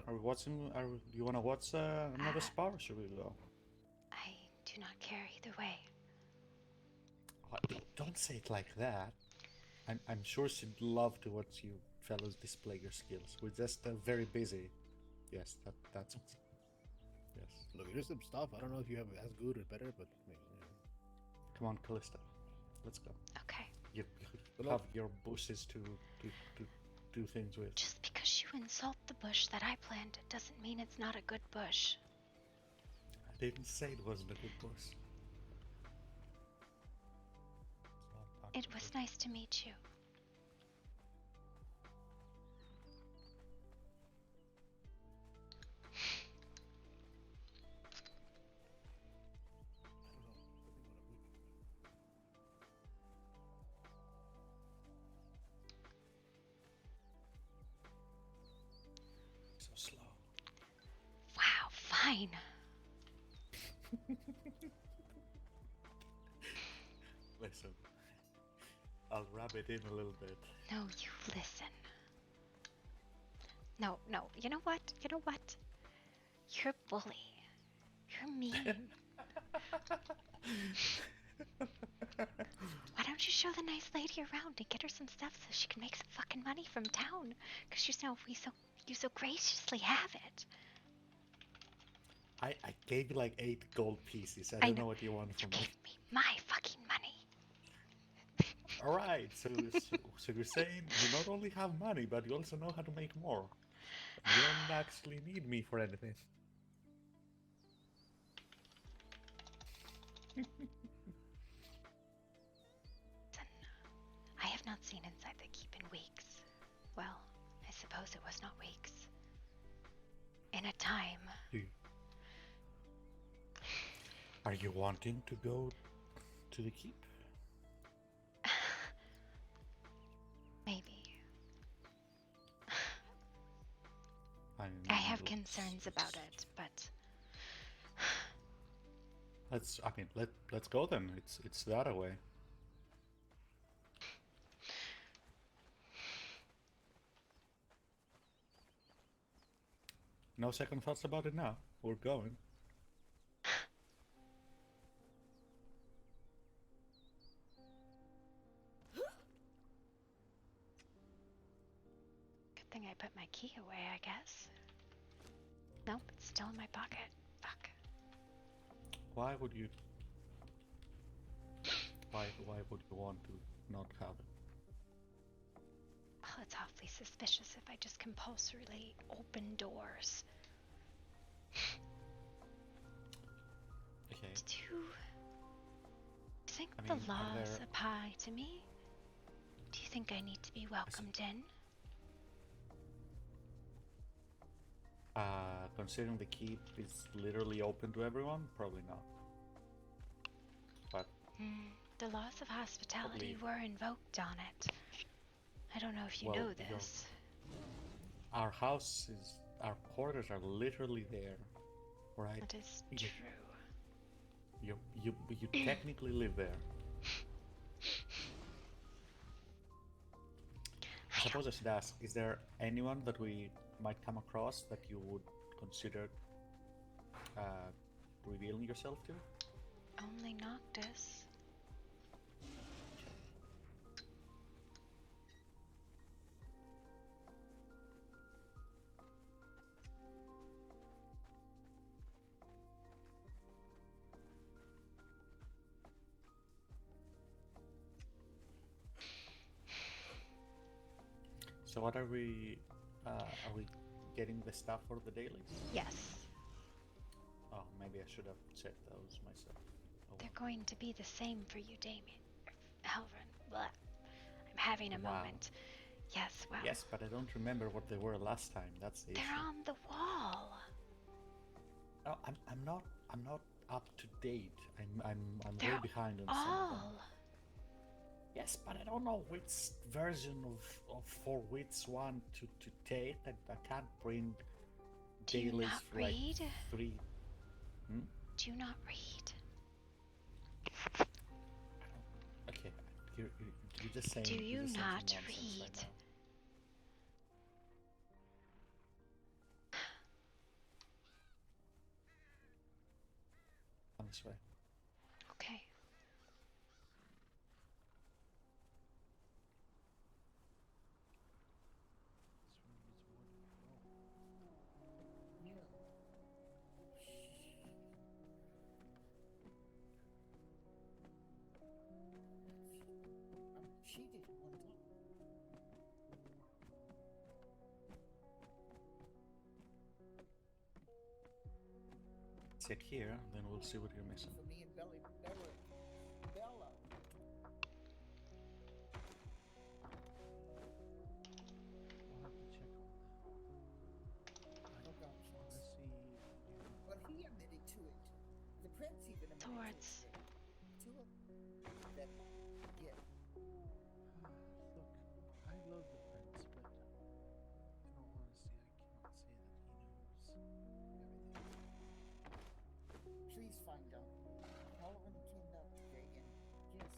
Are we watching? Do you want to watch another spar, or should we go? I do not care either way. Don't say it like that. I'm sure she'd love to watch you fellows display your skills. We're just very busy. Yes, that's yes. Look, here's some stuff. I don't know if you have it as good or better, but Come on, Callista, let's go. Okay. You have your bushes to do things with. Just because you insult the bush that I planted doesn't mean it's not a good bush. I didn't say it wasn't a good bush. It was nice to meet you. So slow. Wow, fine. Listen, I'll rub it in a little bit. No, you listen. No, you know what? You're a bully. You're mean. Why don't you show the nice lady around and get her some stuff so she can make some fucking money from town? Because you so graciously have it. I gave you like 8 gold pieces. I don't know what you want from me. Give me my fucking money. Alright, so you're saying you not only have money, but you also know how to make more. You don't actually need me for anything. I have not seen inside the keep in weeks. Well, I suppose it was not weeks. In a time. Are you wanting to go to the keep? Maybe. I have concerns about it, but let's go then. It's that away. No second thoughts about it now. We're going. good thing I put my key away, I guess. Nope, it's still in my pocket. Fuck. Why would you want to not have it? Well, it's awfully suspicious if I just compulsorily open doors. Okay. Do you think the laws apply to me? Do you think I need to be welcomed in? Considering the keep is literally open to everyone, probably not. But the laws of hospitality were invoked on it. I don't know if you know this. Our quarters are literally there, right? That is true. You technically live there. I suppose I should ask, is there anyone that we might come across that you would consider revealing yourself to? Only Noctis. So what are we getting the stuff for the dailies? Yes. Oh, maybe I should have checked those myself. Oh, They're going to be the same for you, Damien. Halvin. Blah. I'm having a moment. Yes, well. Yes, but I don't remember what they were last time. That's the issue. They're on the wall. No, I'm not up to date. I'm They're way behind on some of them. all. Yes, but I don't know which version of for which one to take. I can't bring dailies Do you not for like read? 3. Do you not read? Okay, you're just saying. Do you you're just saying not some nonsense read? right now. On this way. Okay. check here, then we'll see what you're missing. For me and Bella. I'll have to check on that. Oh gosh. Let's see. Well, he admitted to it. The prince even admitted Towards. to it. That, yeah. Look, I love the prince, but in all honesty, I cannot say that he knows everything. Please find out. All of them came out today, and yes,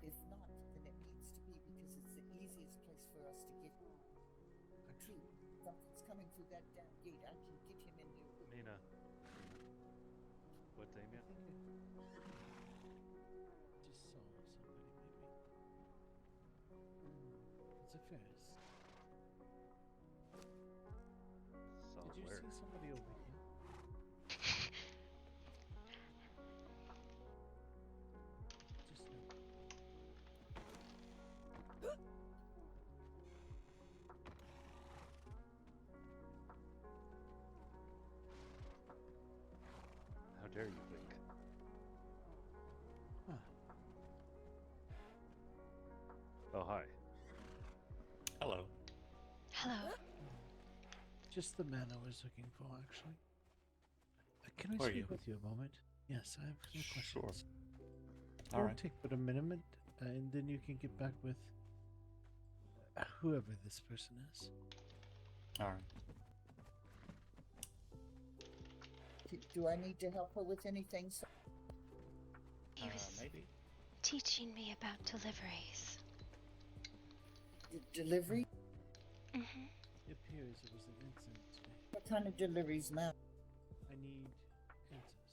if not, then it needs to be because it's the easiest place for us to get in. True, something's coming through that damn gate. I can get him in there. Nina. What, Damien? Just saw somebody, maybe. It's a Ferris. Saw Did you where? see somebody over here? Just now. How dare you think? Huh. Oh, hi. Hello. Hello. Just the man I was looking for, actually. Can I Who are speak you? with you a moment? Yes, I have some Sure. questions. All It'll right. take but a minute, and then you can get back with whoever this person is. All right. Do I need to help her with anything? He was Maybe. teaching me about deliveries. Delivery? Mm-hmm. It appears it was an incident today. What kind of deliveries now? I need answers.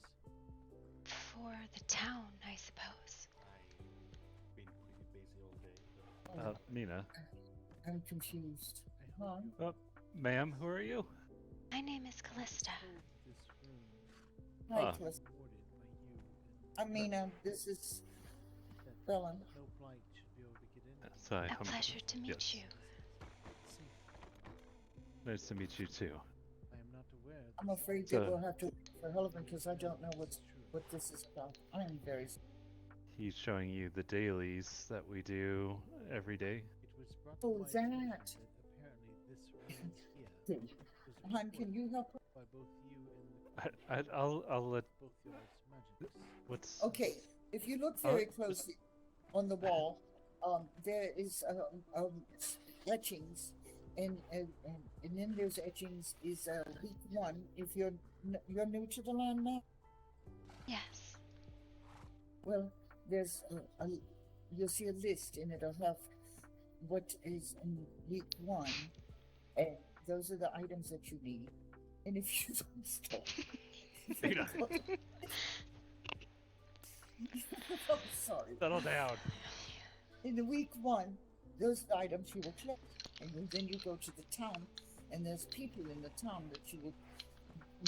For the town, I suppose. I've been pretty busy all day. Nina. I'm confused. Huh? Ma'am, who are you? My name is Callista. This room Hi, Ah. Callista. recorded by you, I mean, this is that Bella. no blight should be able to get in. So I A come- pleasure to meet yes. you. See, Nice to meet you too. I am not aware. I'm afraid So- that we'll have to wait for Helen because I don't know what this is about. I am very. He's showing you the dailies that we do every day. It was brought Oh, to my that. attention that apparently this room here was Hon, can you help her? by both you and I'll let. both your magics. What's Okay, if you look very closely on the wall, there is etchings, and then there's etchings is week one. If you're new to the land now, Yes. well, there's you'll see a list, and it'll have what is in week one, and those are the items that you need. And if you don't stop, Nina. I'm sorry. Settle down. In the week one, those items you will collect, and then you go to the town, and there's people in the town that you will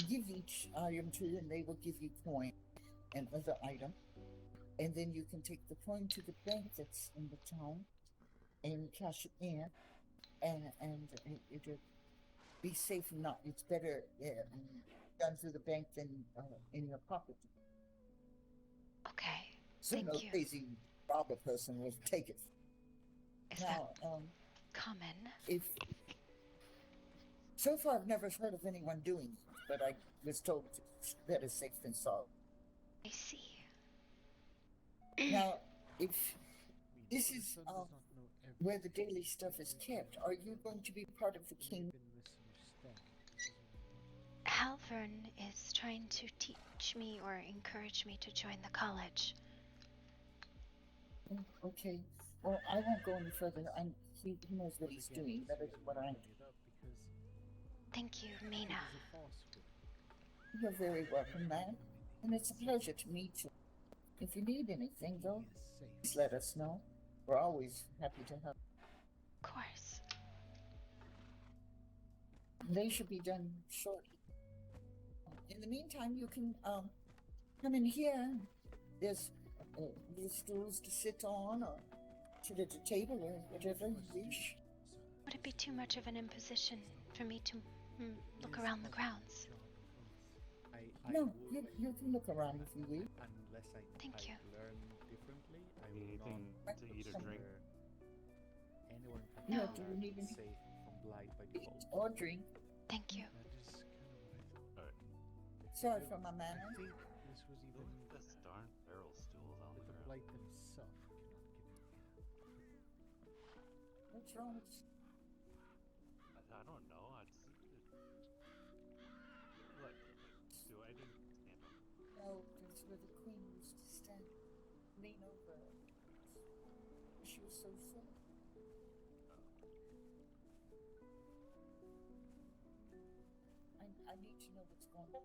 give each item to, and they will give you coin and other item, and then you can take the coin to the bank that's in the town and cash it in, and it'll be safe and not. It's better done through the bank than in your pocket. Okay. So Thank no you. crazy robber person will take it. Is Now, that common? if so far I've never heard of anyone doing it, but I was told it's better safe than sorry. I see. Now, if this is where the daily stuff is kept, are you going to be part of the king? Halvern is trying to teach me or encourage me to join the college. Okay. Well, I won't go any further. He knows what he's doing better than what I do. Thank you, Mina. You're very welcome, man. And it's a pleasure to meet you. If you need anything, though, please let us know. We're always happy to help. Of course. They should be done shortly. In the meantime, you can come in here. There's stools to sit on, or sit at a table, or whatever you wish. Would it be too much of an imposition for me to look around the grounds? No, you can look around if you will. Unless Thank you. learn differently, I Need will anything not to eat or drink? consider anyone can No, be do you need any safe from blight by default. or drink? Thank you. That is kind of what I thought. Alright. Sorry for my I manners. think this was even This darn barrel stools on that the the ground. blight themselves cannot give me. What's wrong with I don't know. Like, do I need to stand up? Oh, that's where the queen used to stand. Lean over. She was so silly. I need to know what's going on.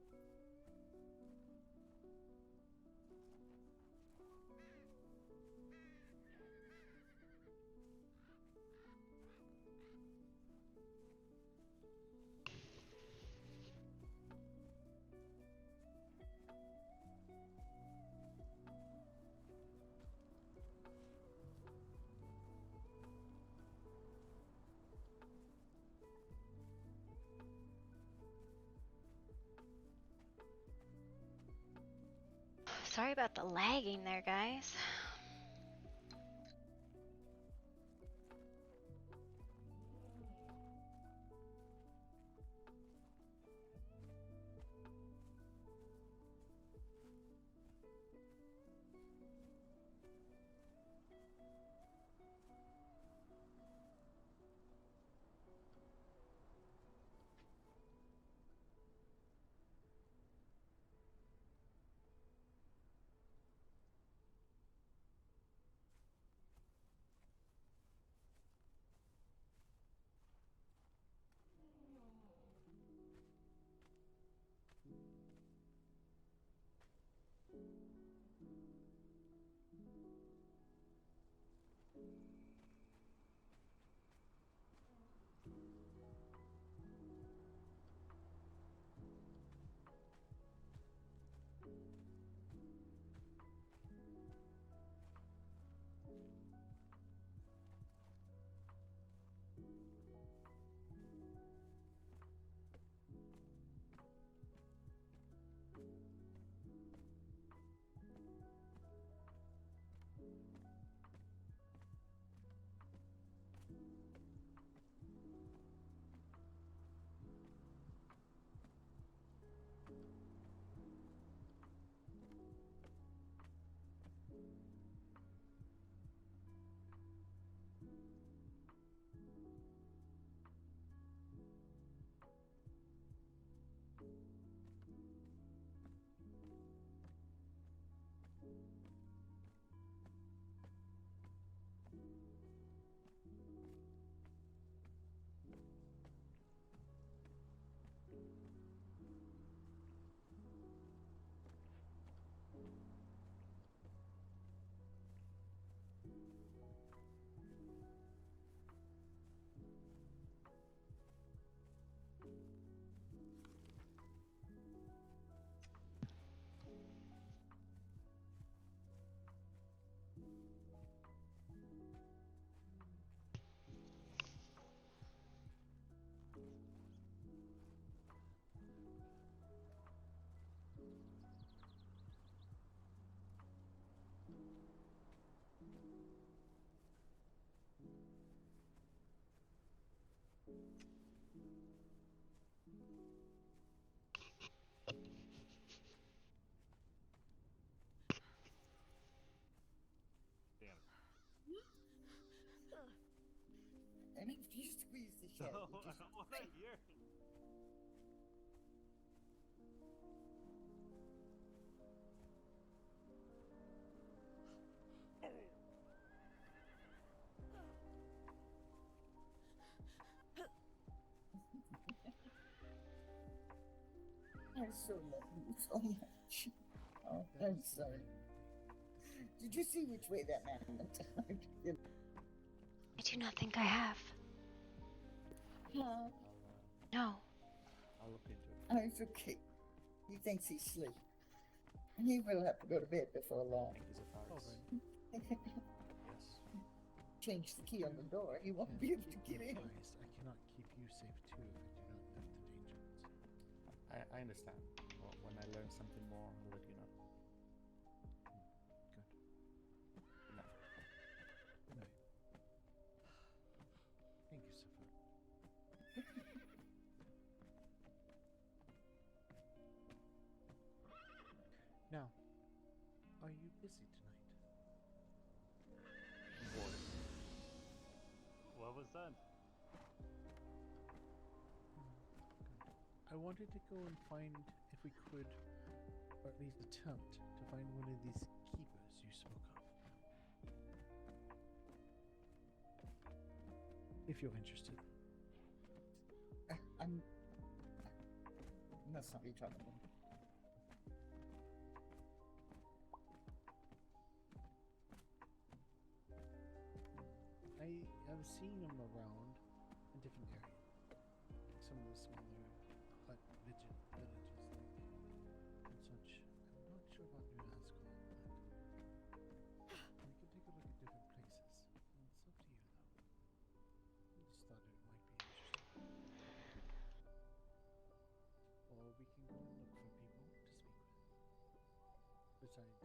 Sorry about the lagging there, guys. And if you squeeze the shell, No, you I just don't want to hear. I so love you so much. Oh, I'm sorry. Did you see which way that man went? I do not think I have. Huh? No. I'll look into it. Oh, it's okay. He thinks he's slick. He will have to go to bed before long. Yes. Change the key on the door. He won't be able to get in. I cannot keep you safe too if I do not know the danger. I understand. Well, when I learn something more, I'll let you know. Good. No. Good night. Thank you, Safa. Now, are you busy tonight? What was that? I wanted to go and find, if we could, or at least attempt to find one of these keepers you spoke of. If you're interested. That's not what you're talking about. I have seen them around in different areas. Some of the smaller hut villages and such. I'm not sure about New Ascot, but we can take a look at different places. It's up to you, though. I just thought it might be interesting. Or we can go and look for people to speak with. Besides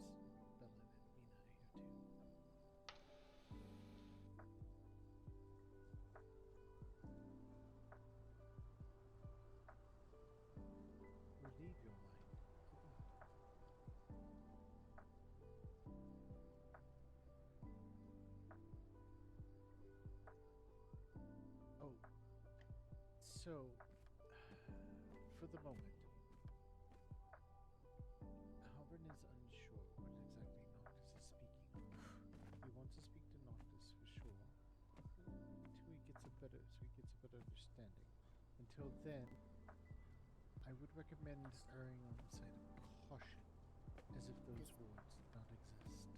Bella and Mina here too. Or leave your mind open. Oh, so for the moment, Halvern is unsure what exactly Noctis is speaking of. He wants to speak to Noctis for sure, until he gets a better understanding. Until then, I would recommend erring on the side of caution, as if those words did not exist.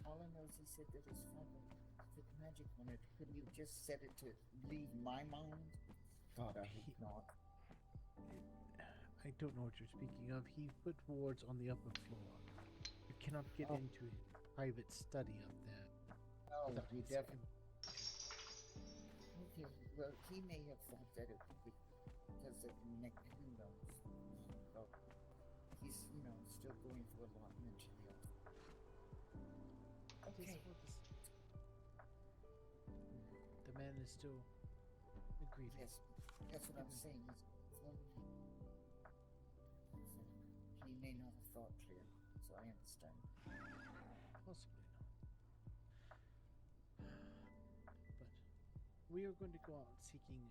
All I know is he said that his father put magic on it. Could you just set it to leave my mind? God, I hope not. I don't know what you're speaking of. He put wards on the upper floor. You cannot get into his private study up there. No, without he his definitely. Okay, well, he may have thought that it would be because of Nick, who knows. So he's, still going through a lot mentally. Okay. The man is still grieving. Yes, that's what I'm saying. He may not have thought clear, so I understand. Possibly not. But we are going to go out seeking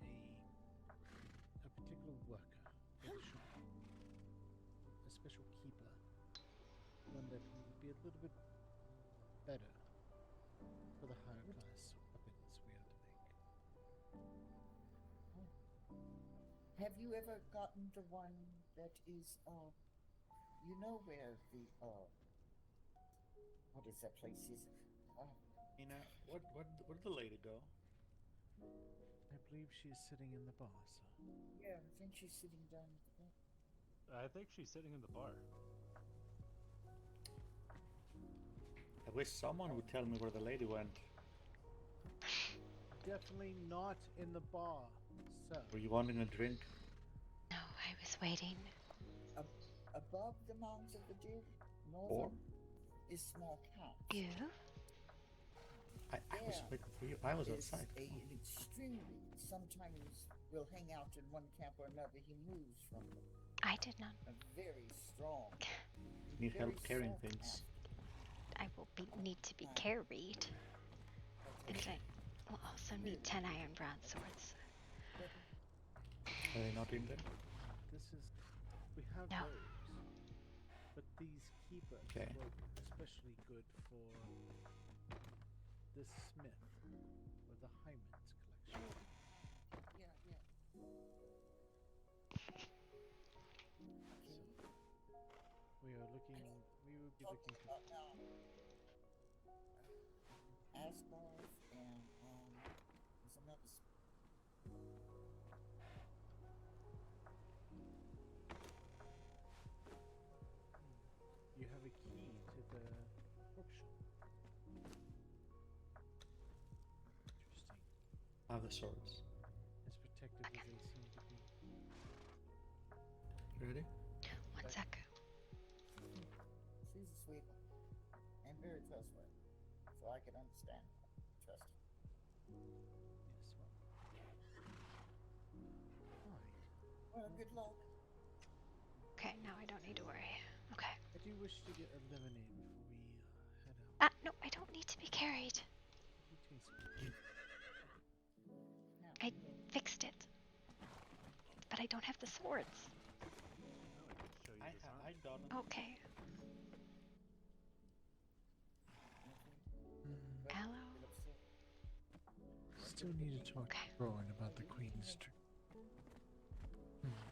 a particular worker for the shop. A special keeper. One that will be a little bit better for the higher class weapons we are to make. Have you ever gotten the one that is, you know where the, what is that place? Mina, where'd the lady go? I believe she is sitting in the bar, sir. Yeah, I think she's sitting down at the bar. I think she's sitting in the bar. I wish someone would tell me where the lady went. Definitely not in the bar, sir. Were you wanting a drink? No, I was waiting. Above the mounds of the dead, Or? northern, is small camps. You? I was waiting for you. I was outside. An extremely, sometimes we'll hang out in one camp or another. He moves from them. I did not. A very strong. Need very help carrying sought things. I will need to be carried. And I will also need 10 iron broadswords. Are they not in there? We have No. those. But these keepers Okay. work especially good for the smith or the Hyman's collection. Yeah. We will be looking to Asgarth and there's another. You have a key to the workshop. Interesting. I have the swords. As protective as they seem to be. Ready? One sec. She's a sweet one and very trustworthy, so I can understand trust her. Yes, Well, good luck. Okay, now I don't need to worry. Okay. I do wish to get a lemonade before we head out. No, I don't need to be carried. You taste good. I fixed it. But I don't have the swords. I got it. Okay. Hello? Still need to talk to Rowan about the Queen's tree.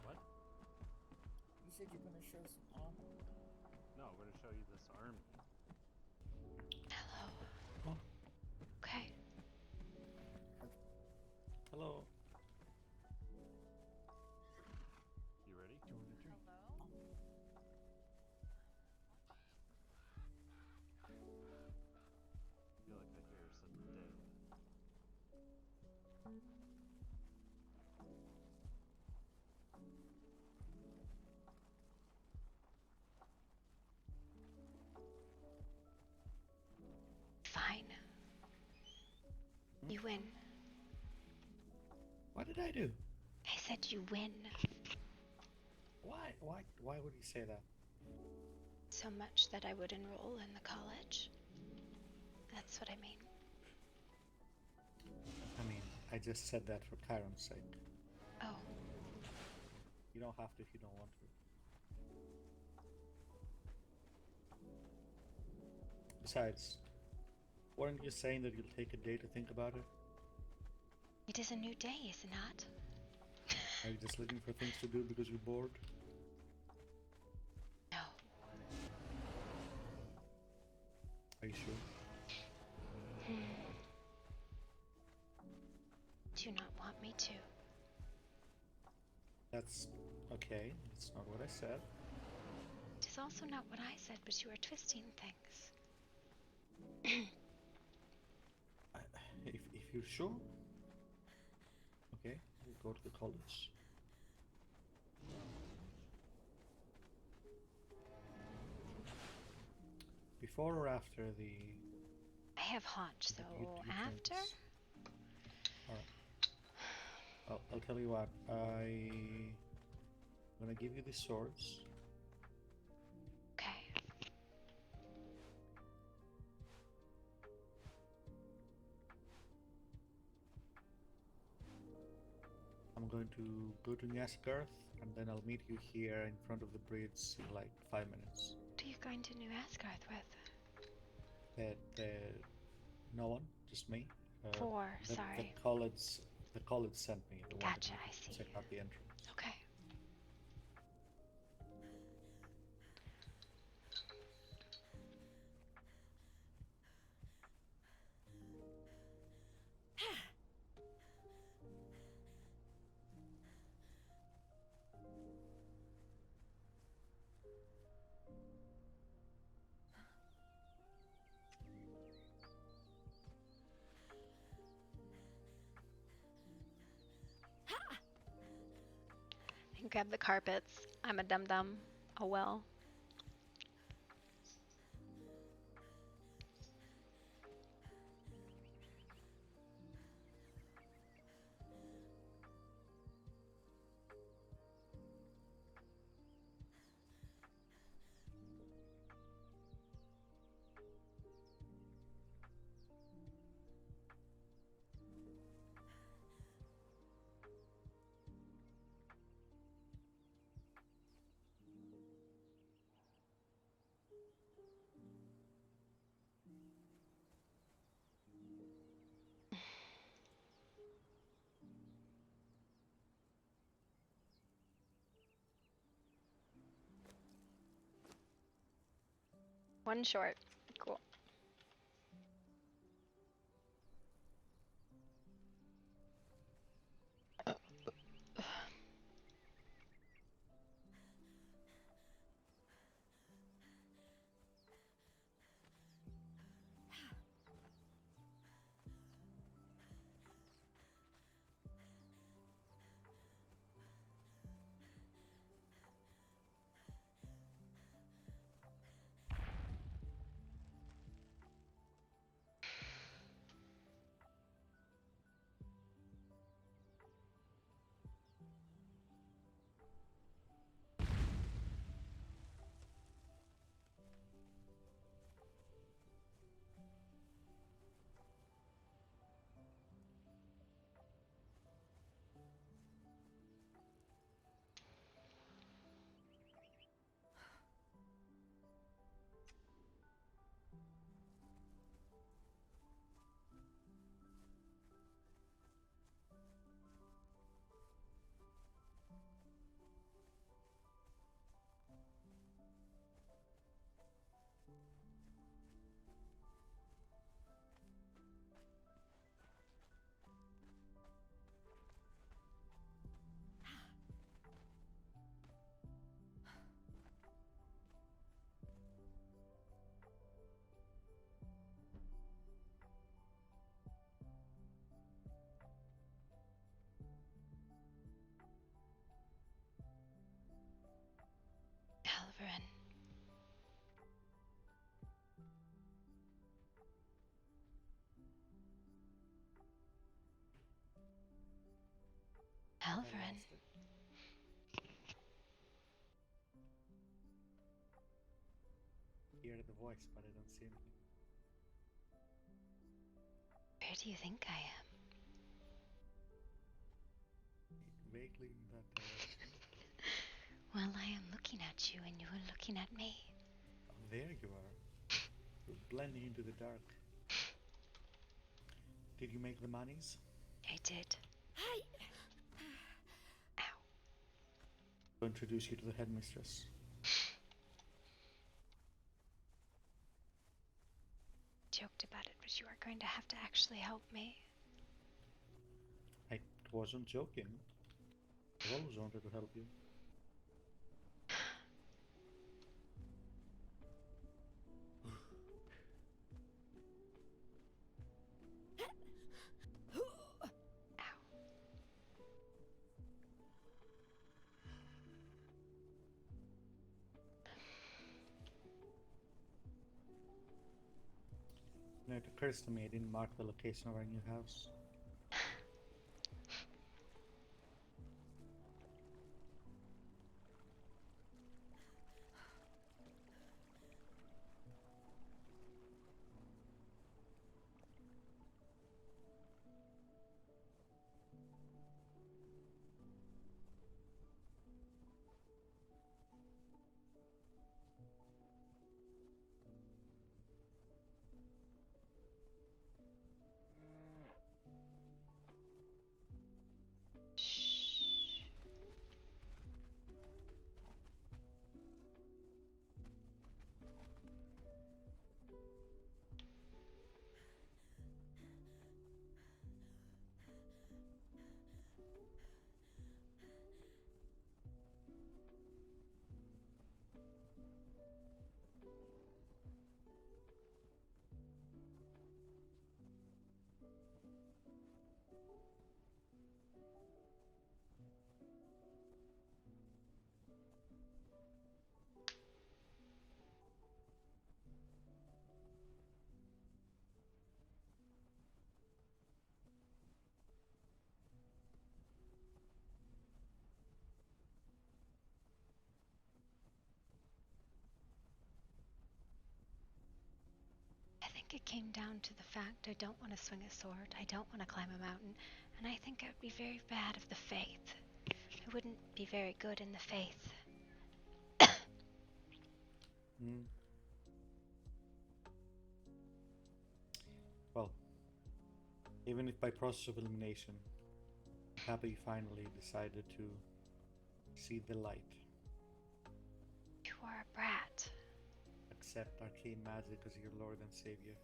What? You said you're gonna show some armor. No, we're gonna show you this army. Hello. Okay. Hello. You ready? Join the tree. I feel like I hear something dead. Fine. You win. What did I do? I said you win. Why? Why would he say that? So much that I would enroll in the college. That's what I mean. I mean, I just said that for Chiron's sake. Oh. You don't have to if you don't want to. Besides, weren't you saying that you'll take a day to think about it? It is a new day, is it not? Are you just looking for things to do because you're bored? No. Are you sure? Do not want me to. That's okay. That's not what I said. It is also not what I said, but you are twisting things. If you're sure, okay, we'll go to the college. Before or after the... I have haunch, so after? Alright. I'll tell you what, I'm gonna give you the swords. Okay. I'm going to go to Nyaskirth, and then I'll meet you here in front of the bridge in like 5 minutes. What are you going to New Asgarth with? No one, just me. Sorry. The college sent me. They wanted Gotcha, me I to see. check out the entrance. Okay. And grab the carpets. I'm a dum-dum. Oh well. One short. Cool. Halverin. lost it. Hear the voice, but I don't see anything. Where do you think I am? Vaguely in that direction. Well, I am looking at you and you are looking at me. Oh, there you are. You're blending into the dark. Did you make the monies? I did. Hi. I'll introduce you to the headmistress. Joked about it, but you are going to have to actually help me. I wasn't joking. I always wanted to help you. You know, it occurs to me I didn't mark the location of our new house. I think it came down to the fact I don't want to swing a sword, I don't want to climb a mountain, and I think I would be very bad of the faith. I wouldn't be very good in the faith. Well, even if by process of elimination, I'm happy you finally decided to see the light. You are a brat. Accept arcane magic as your lord and savior.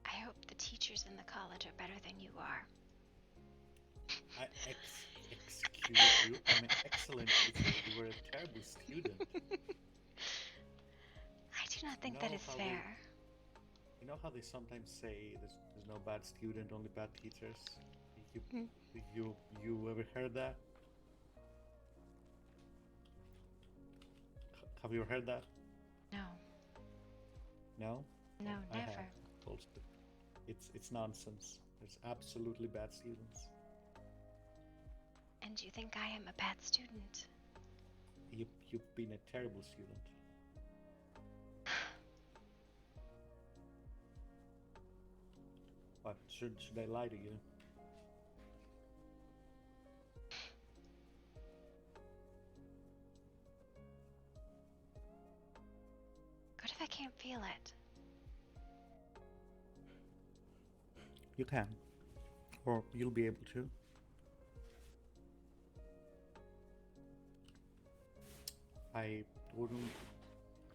I hope the teachers in the college are better than you are. Excuse you, I'm an excellent teacher. You were a terrible student. I do not think that is fair. You know how they sometimes say there's no bad student, only bad teachers? You ever heard that? Have you ever heard that? No. No? No, I never. have. Bullshit. It's nonsense. There's absolutely bad students. And you think I am a bad student? You've been a terrible student. What, should I lie to you? What if I can't feel it? You can. Or you'll be able to. I wouldn't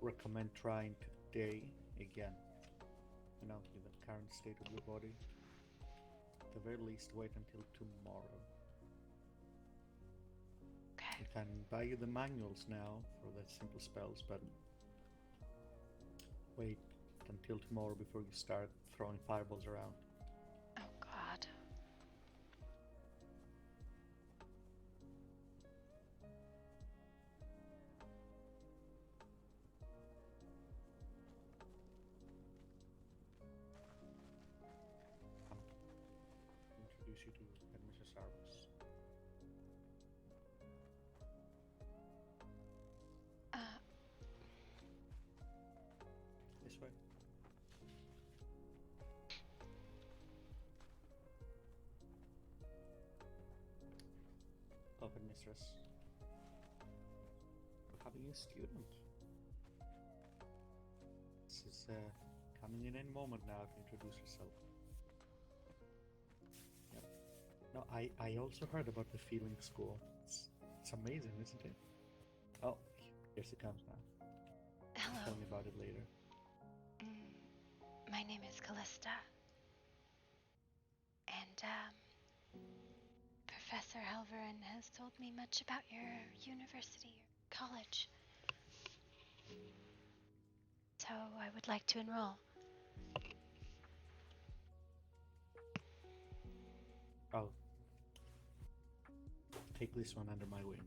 recommend trying today again. You know, in the current state of your body. At the very least, wait until tomorrow. Okay. I can buy you the manuals now for the simple spells, but wait until tomorrow before you start throwing fireballs around. Oh God. mistress. For having a student. This is coming in any moment now to introduce herself. Yep. No, I also heard about the feeling school. It's amazing, isn't it? Oh, here she comes now. Hello. Tell me about it later. My name is Callista. And, Professor Halverin has told me much about your university, your college. So I would like to enroll. I'll take this one under my wing.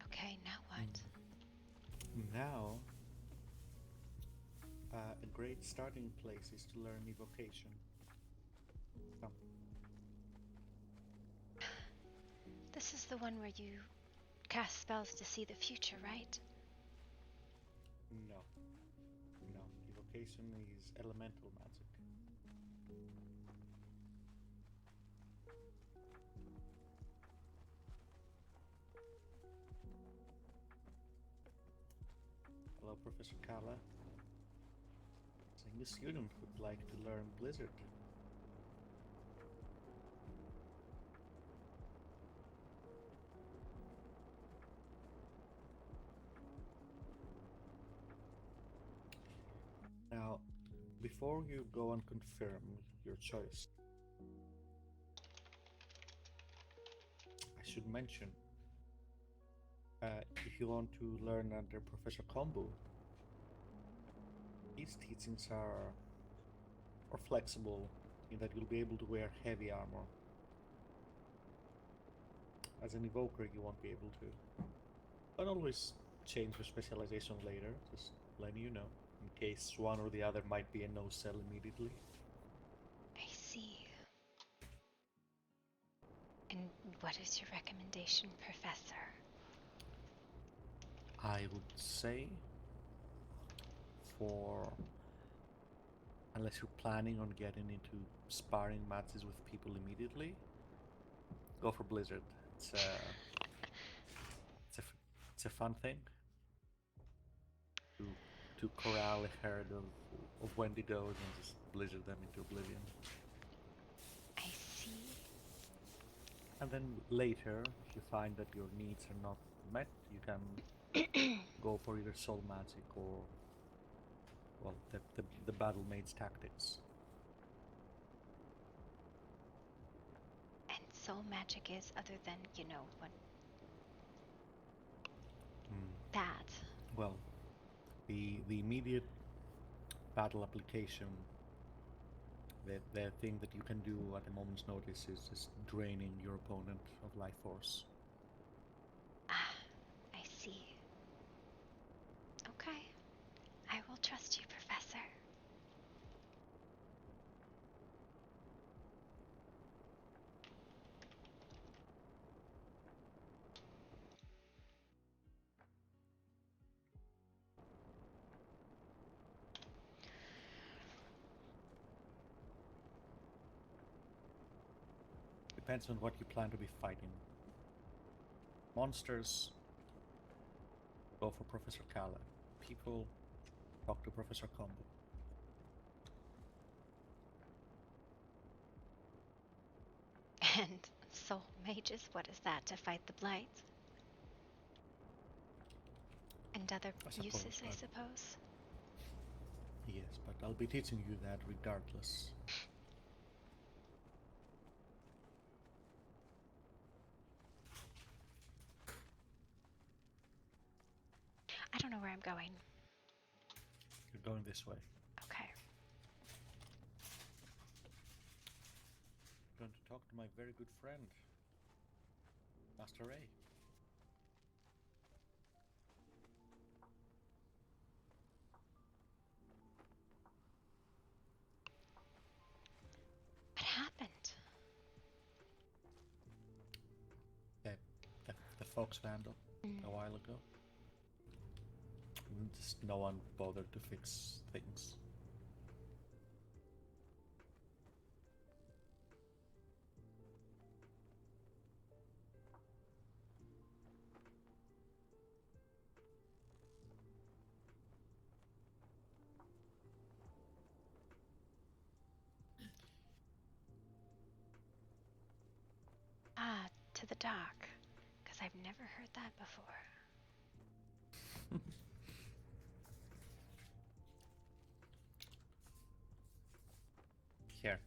Okay, now what? Now, a great starting place is to learn evocation. Come. This is the one where you cast spells to see the future, right? No. No. Evocation is elemental magic. Hello, Professor Kala. Saying the student would like to learn Blizzard. Now, before you go and confirm your choice, I should mention, if you want to learn under Professor Kombu, his teachings are flexible in that you'll be able to wear heavy armor. As an evoker, you won't be able to. But always change your specialization later, just letting you know, in case one or the other might be a no-sell immediately. I see. And what is your recommendation, Professor? I would say, unless you're planning on getting into sparring matches with people immediately, go for Blizzard. It's a fun thing to corral a herd of Wendigos and just blizzard them into oblivion. I see. And then later, if you find that your needs are not met, you can go for either soul magic or, well, the battle maid's tactics. And soul magic is other than, what? That. Well, the immediate battle application, the thing that you can do at a moment's notice is just draining your opponent of life force. Ah, I see. Okay. I will trust you, Professor. Depends on what you plan to be fighting. Monsters, go for Professor Kala. People, talk to Professor Combo. And soul mages, what is that? To fight the blight? And other uses, I suppose? Yes, but I'll be teaching you that regardless. I don't know where I'm going. You're going this way. Okay. My very good friend, Master A. What happened? The Fox vandal a while ago. And just no one bothered to fix things. Ah, to the dock. Because I've never heard that before. Here,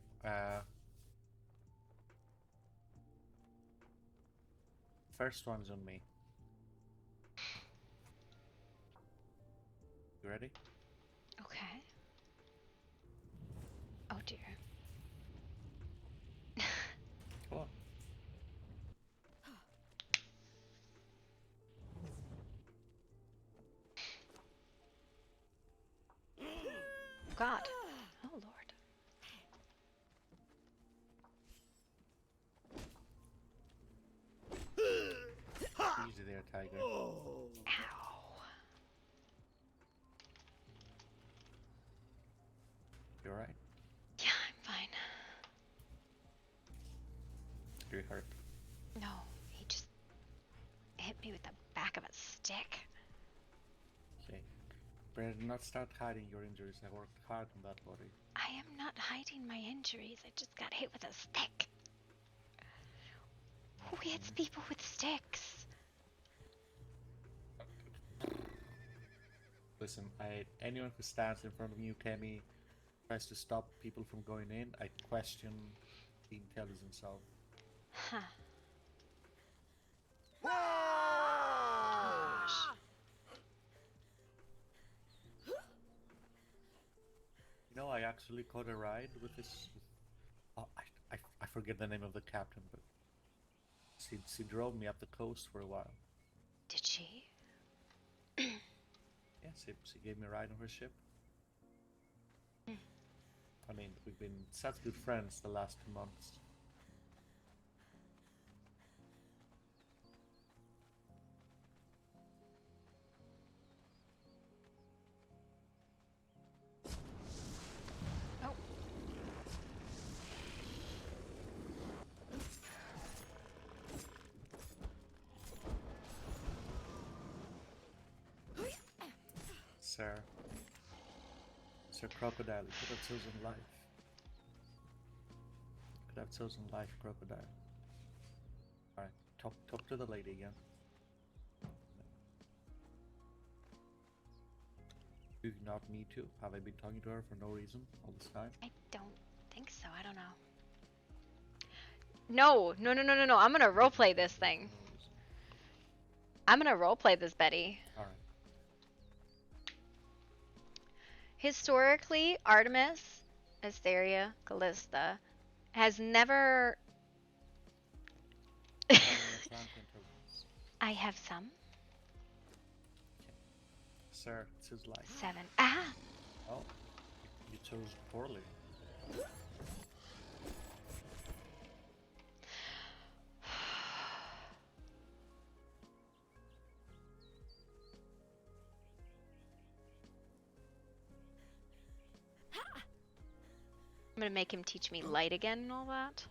first one's on me. You ready? Okay. Oh dear. Come on. God. Oh Lord. Easy there, Tiger. Ow. You alright? Yeah, I'm fine. You hurt? No, he just hit me with the back of a stick. Okay. Better not start hiding your injuries. I worked hard on that body. I am not hiding my injuries. I just got hit with a stick. Who hits people with sticks? Listen, anyone who stands in front of you, Kemi, tries to stop people from going in, I question the intelligence of. Huh. You know, I actually caught a ride with this. Oh, I forget the name of the captain, but she drove me up the coast for a while. Did she? Yeah, she gave me a ride on her ship. I mean, we've been such good friends the last 2 months. Oh. Sir Crocodile, you could have chosen life. Could have chosen life, Crocodile. Alright, talk to the lady again. Do you not need to? Have I been talking to her for no reason all this time? I don't think so. I don't know. No. I'm gonna roleplay this thing. I'm gonna roleplay this, Betty. Alright. Historically, Artemis, Asteria, Callista has never. I have some. Sir, choose life. 7. Ah! Oh, you chose poorly. I'm gonna make him teach me light again and all that.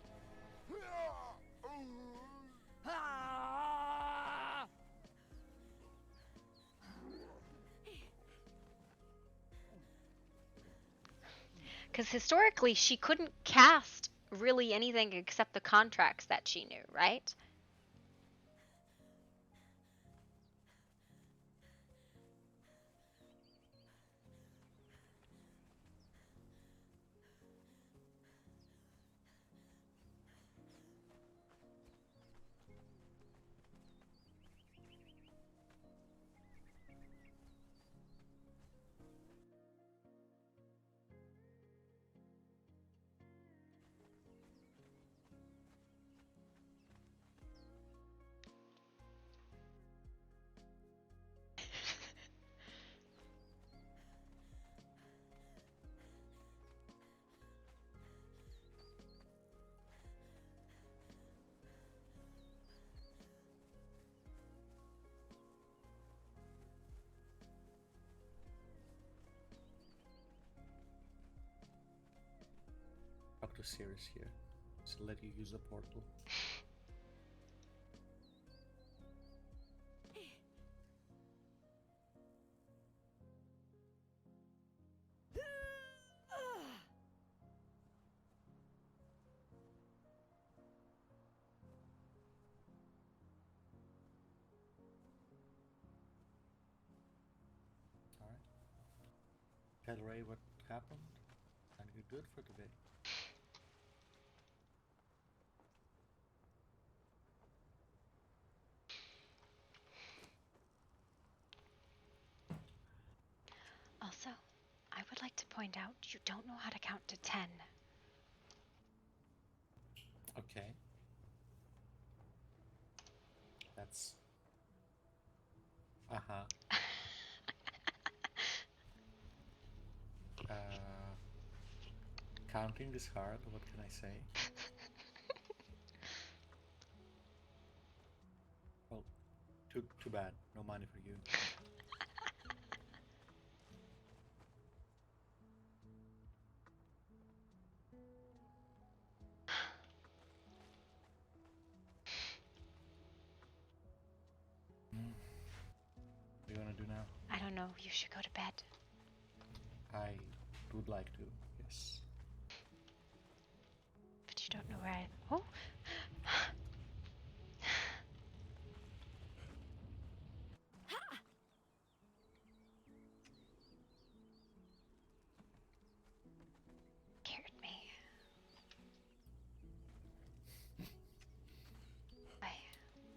Because historically, she couldn't cast really anything except the contracts that she knew, right? serious here. So let you use the portal. Alright. Tell Ray what happened, and you're good for today. Also, I would like to point out you don't know how to count to 10. Okay. That's... Uh-huh. Counting is hard, what can I say? Well, too bad. No money for you. What do you want to do now? I don't know. You should go to bed. I would like to, yes. But you don't know where I... Oh! Scared me.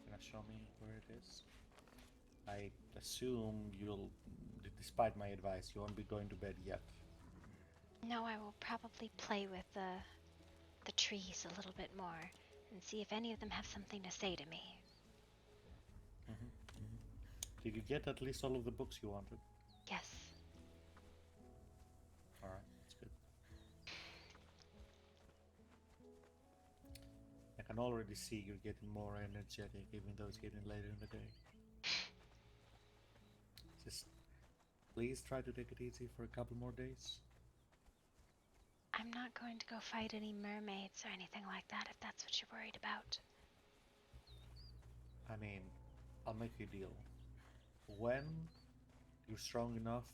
Gonna show me where it is? I assume you'll, despite my advice, you won't be going to bed yet. No, I will probably play with the trees a little bit more and see if any of them have something to say to me. Did you get at least all of the books you wanted? Yes. Alright, that's good. I can already see you're getting more energetic even though it's getting later in the day. Just please try to take it easy for a couple more days. I'm not going to go fight any mermaids or anything like that if that's what you're worried about. I mean, I'll make you a deal. When you're strong enough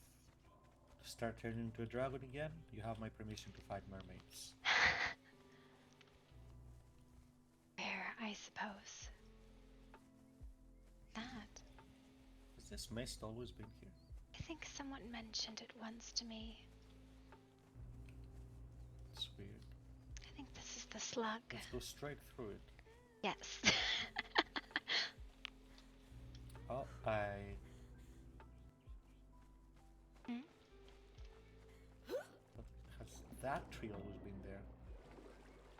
to start turning into a dragon again, you have my permission to fight mermaids. Fair, I suppose. That. Has this mist always been here? I think someone mentioned it once to me. It's weird. I think this is the slug. Let's go straight through it. Yes. Oh, Has that tree always been there?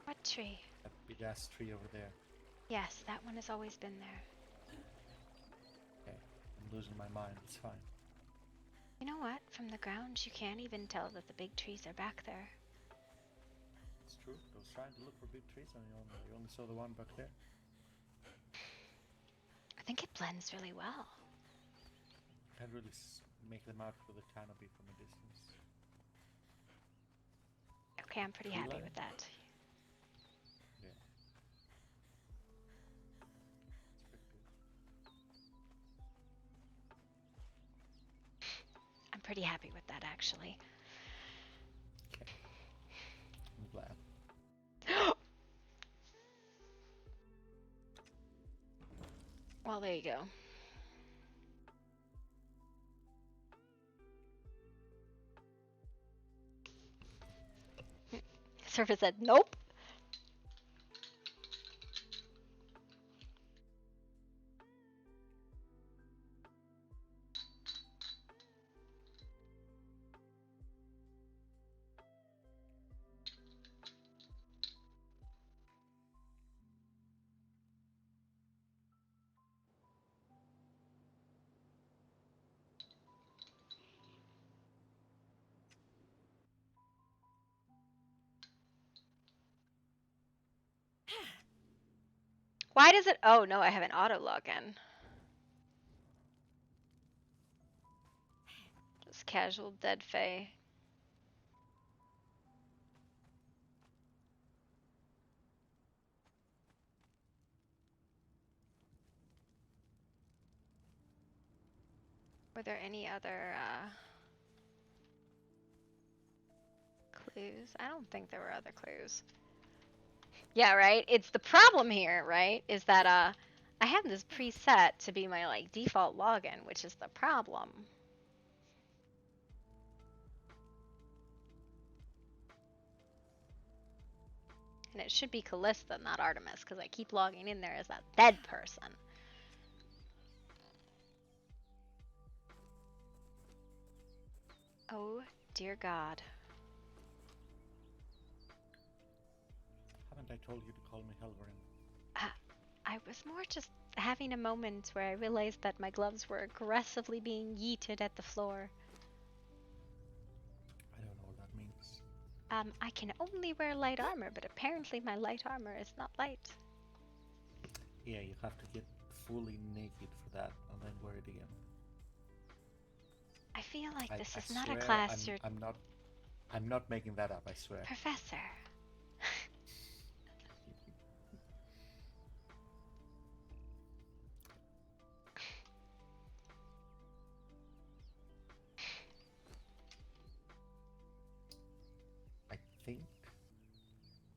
What tree? That big ass tree over there. Yes, that one has always been there. Okay, I'm losing my mind. It's fine. You know what? From the ground, you can't even tell that the big trees are back there. It's true. I was trying to look for big trees and you only saw the one back there. I think it blends really well. Can't really make them out with a canopy from a distance. Okay, I'm pretty happy with that. Yeah. It's pretty good. I'm pretty happy with that, actually. Okay. I'm glad. Well, there you go. Surface said, nope. Why does it? Oh, no, I have an auto login. Just casual dead fae. Were there any other clues? I don't think there were other clues. Yeah, right? It's the problem here, right? Is that I have this preset to be my like default login, which is the problem. And it should be Callista, not Artemis, because I keep logging in there as that dead person. Oh, dear God. Haven't I told you to call me Helgrim? I was more just having a moment where I realized that my gloves were aggressively being yeeted at the floor. I don't know what that means. I can only wear light armor, but apparently my light armor is not light. Yeah, you have to get fully naked for that and then wear it again. I feel like this is I not a swear class you're... I'm not making that up, I swear. Professor. I think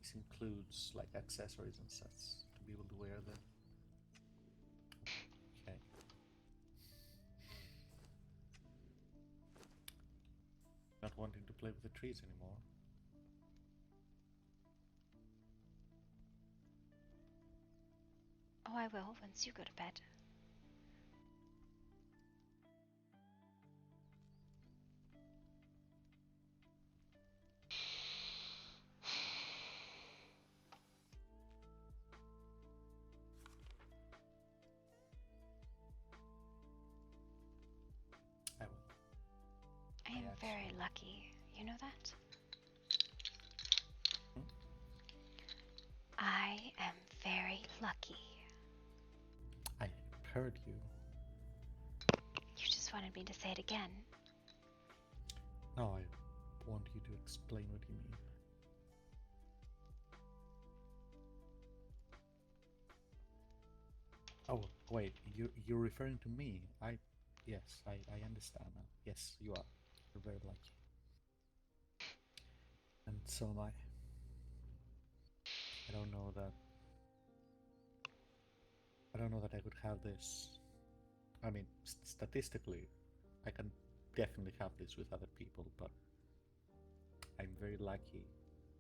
this includes like accessories and such to be able to wear them. Okay. Not wanting to play with the trees anymore. Oh, I will once you go to bed. I will. I am very lucky. You know that? Hmm? I am very lucky. I heard you. You just wanted me to say it again. No, I want you to explain what you mean. Oh, wait, you're referring to me. Yes, I understand now. Yes, you are. You're very lucky. And so am I. I don't know that I could have this. I mean, statistically, I can definitely have this with other people, but I'm very lucky.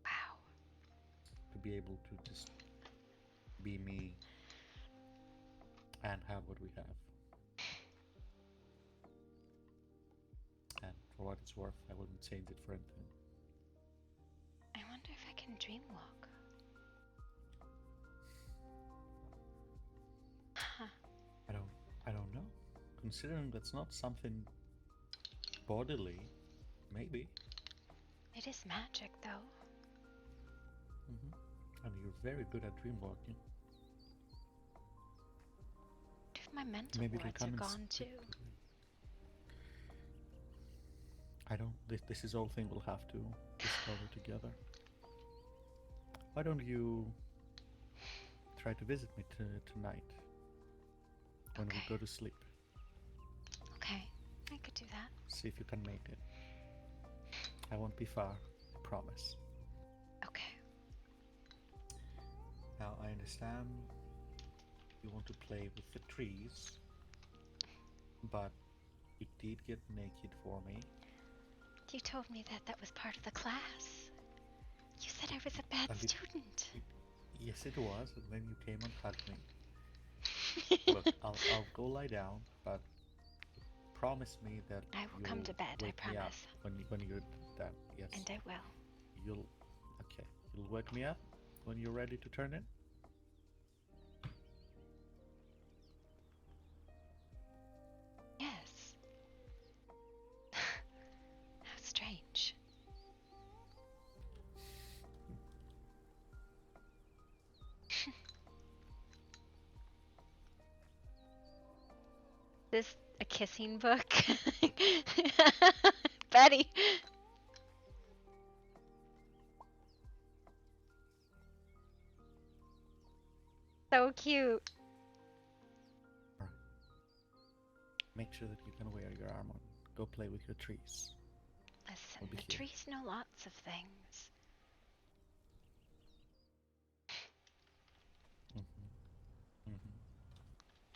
Wow. To be able to just be me and have what we have. And for what it's worth, I wouldn't change it for anything. I wonder if I can dream walk. Huh. I don't know. Considering that's not something bodily, maybe. It is magic, though. And you're very good at dream walking. If my mental Maybe wards are gone too. I don't. This is all thing we'll have to discover together. Why don't you try to visit me tonight when we go to sleep? Okay, I could do that. See if you can make it. I won't be far, I promise. Okay. Now I understand you want to play with the trees, but you did get naked for me. You told me that that was part of the class. You said I was a bad student. Yes, it was, and then you came and hugged me. Look, I'll go lie down, but promise me that I will come to bed, I promise. When you're done, yes. And I will. You'll wake me up when you're ready to turn in? Yes. How strange. This a kissing book? Betty. So cute. make sure that you can wear your armor. Go play with your trees. Listen, We'll be the here. trees know lots of things.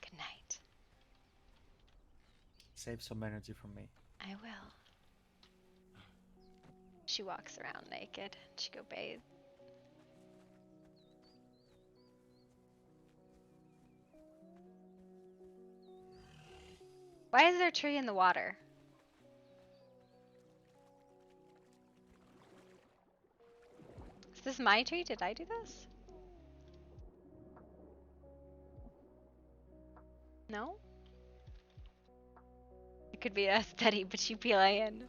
Good night. Save some energy from me. I will. She walks around naked. She go bathe. Why is there a tree in the water? Is this my tree? Did I do this? No? It could be a steady but you PLAN.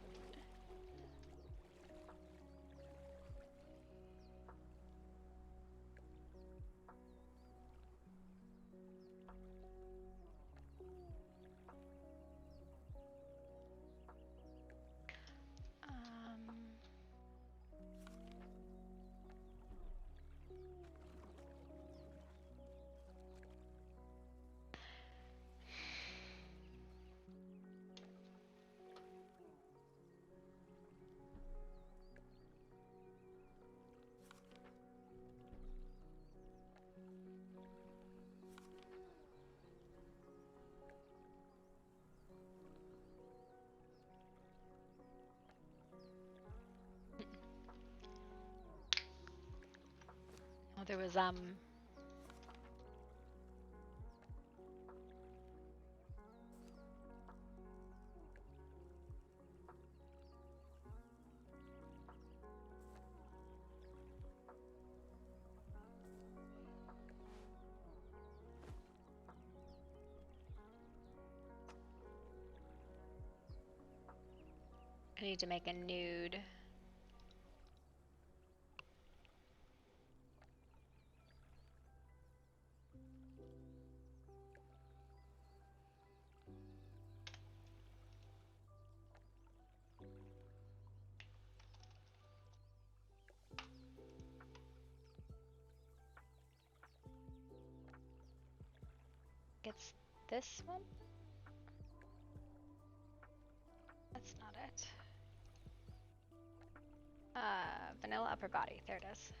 Oh, there was I need to make a nude. It's this one? That's not it. Vanilla upper body. There it is.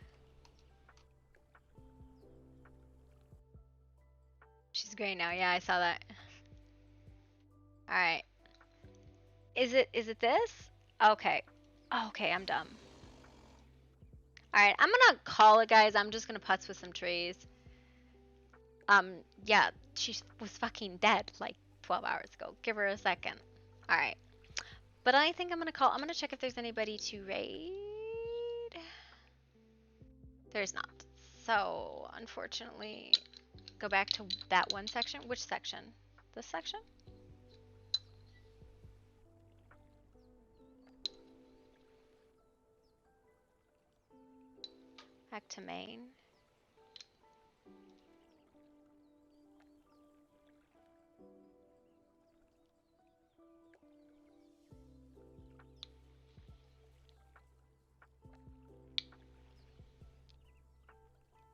She's gray now. Yeah, I saw that. Alright. Is it this? Okay. Okay, I'm dumb. Alright, I'm gonna call it, guys. I'm just gonna putz with some trees. Yeah, she was fucking dead like 12 hours ago. Give her a second. Alright. But I think I'm gonna check if there's anybody to raid. There's not. So, unfortunately, go back to that one section. Which section? This section? Back to main.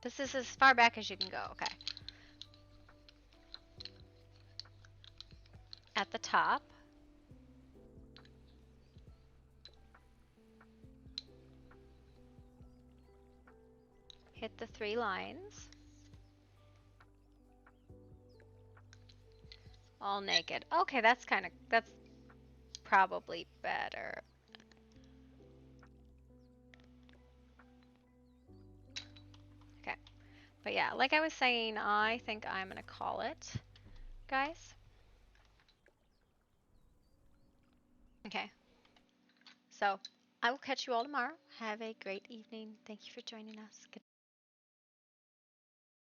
This is as far back as you can go. Okay. At the top. Hit the 3 lines. All naked. Okay, that's probably better. Okay. But yeah, like I was saying, I think I'm gonna call it, guys. Okay. So, I will catch you all tomorrow. Have a great evening. Thank you for joining us. Good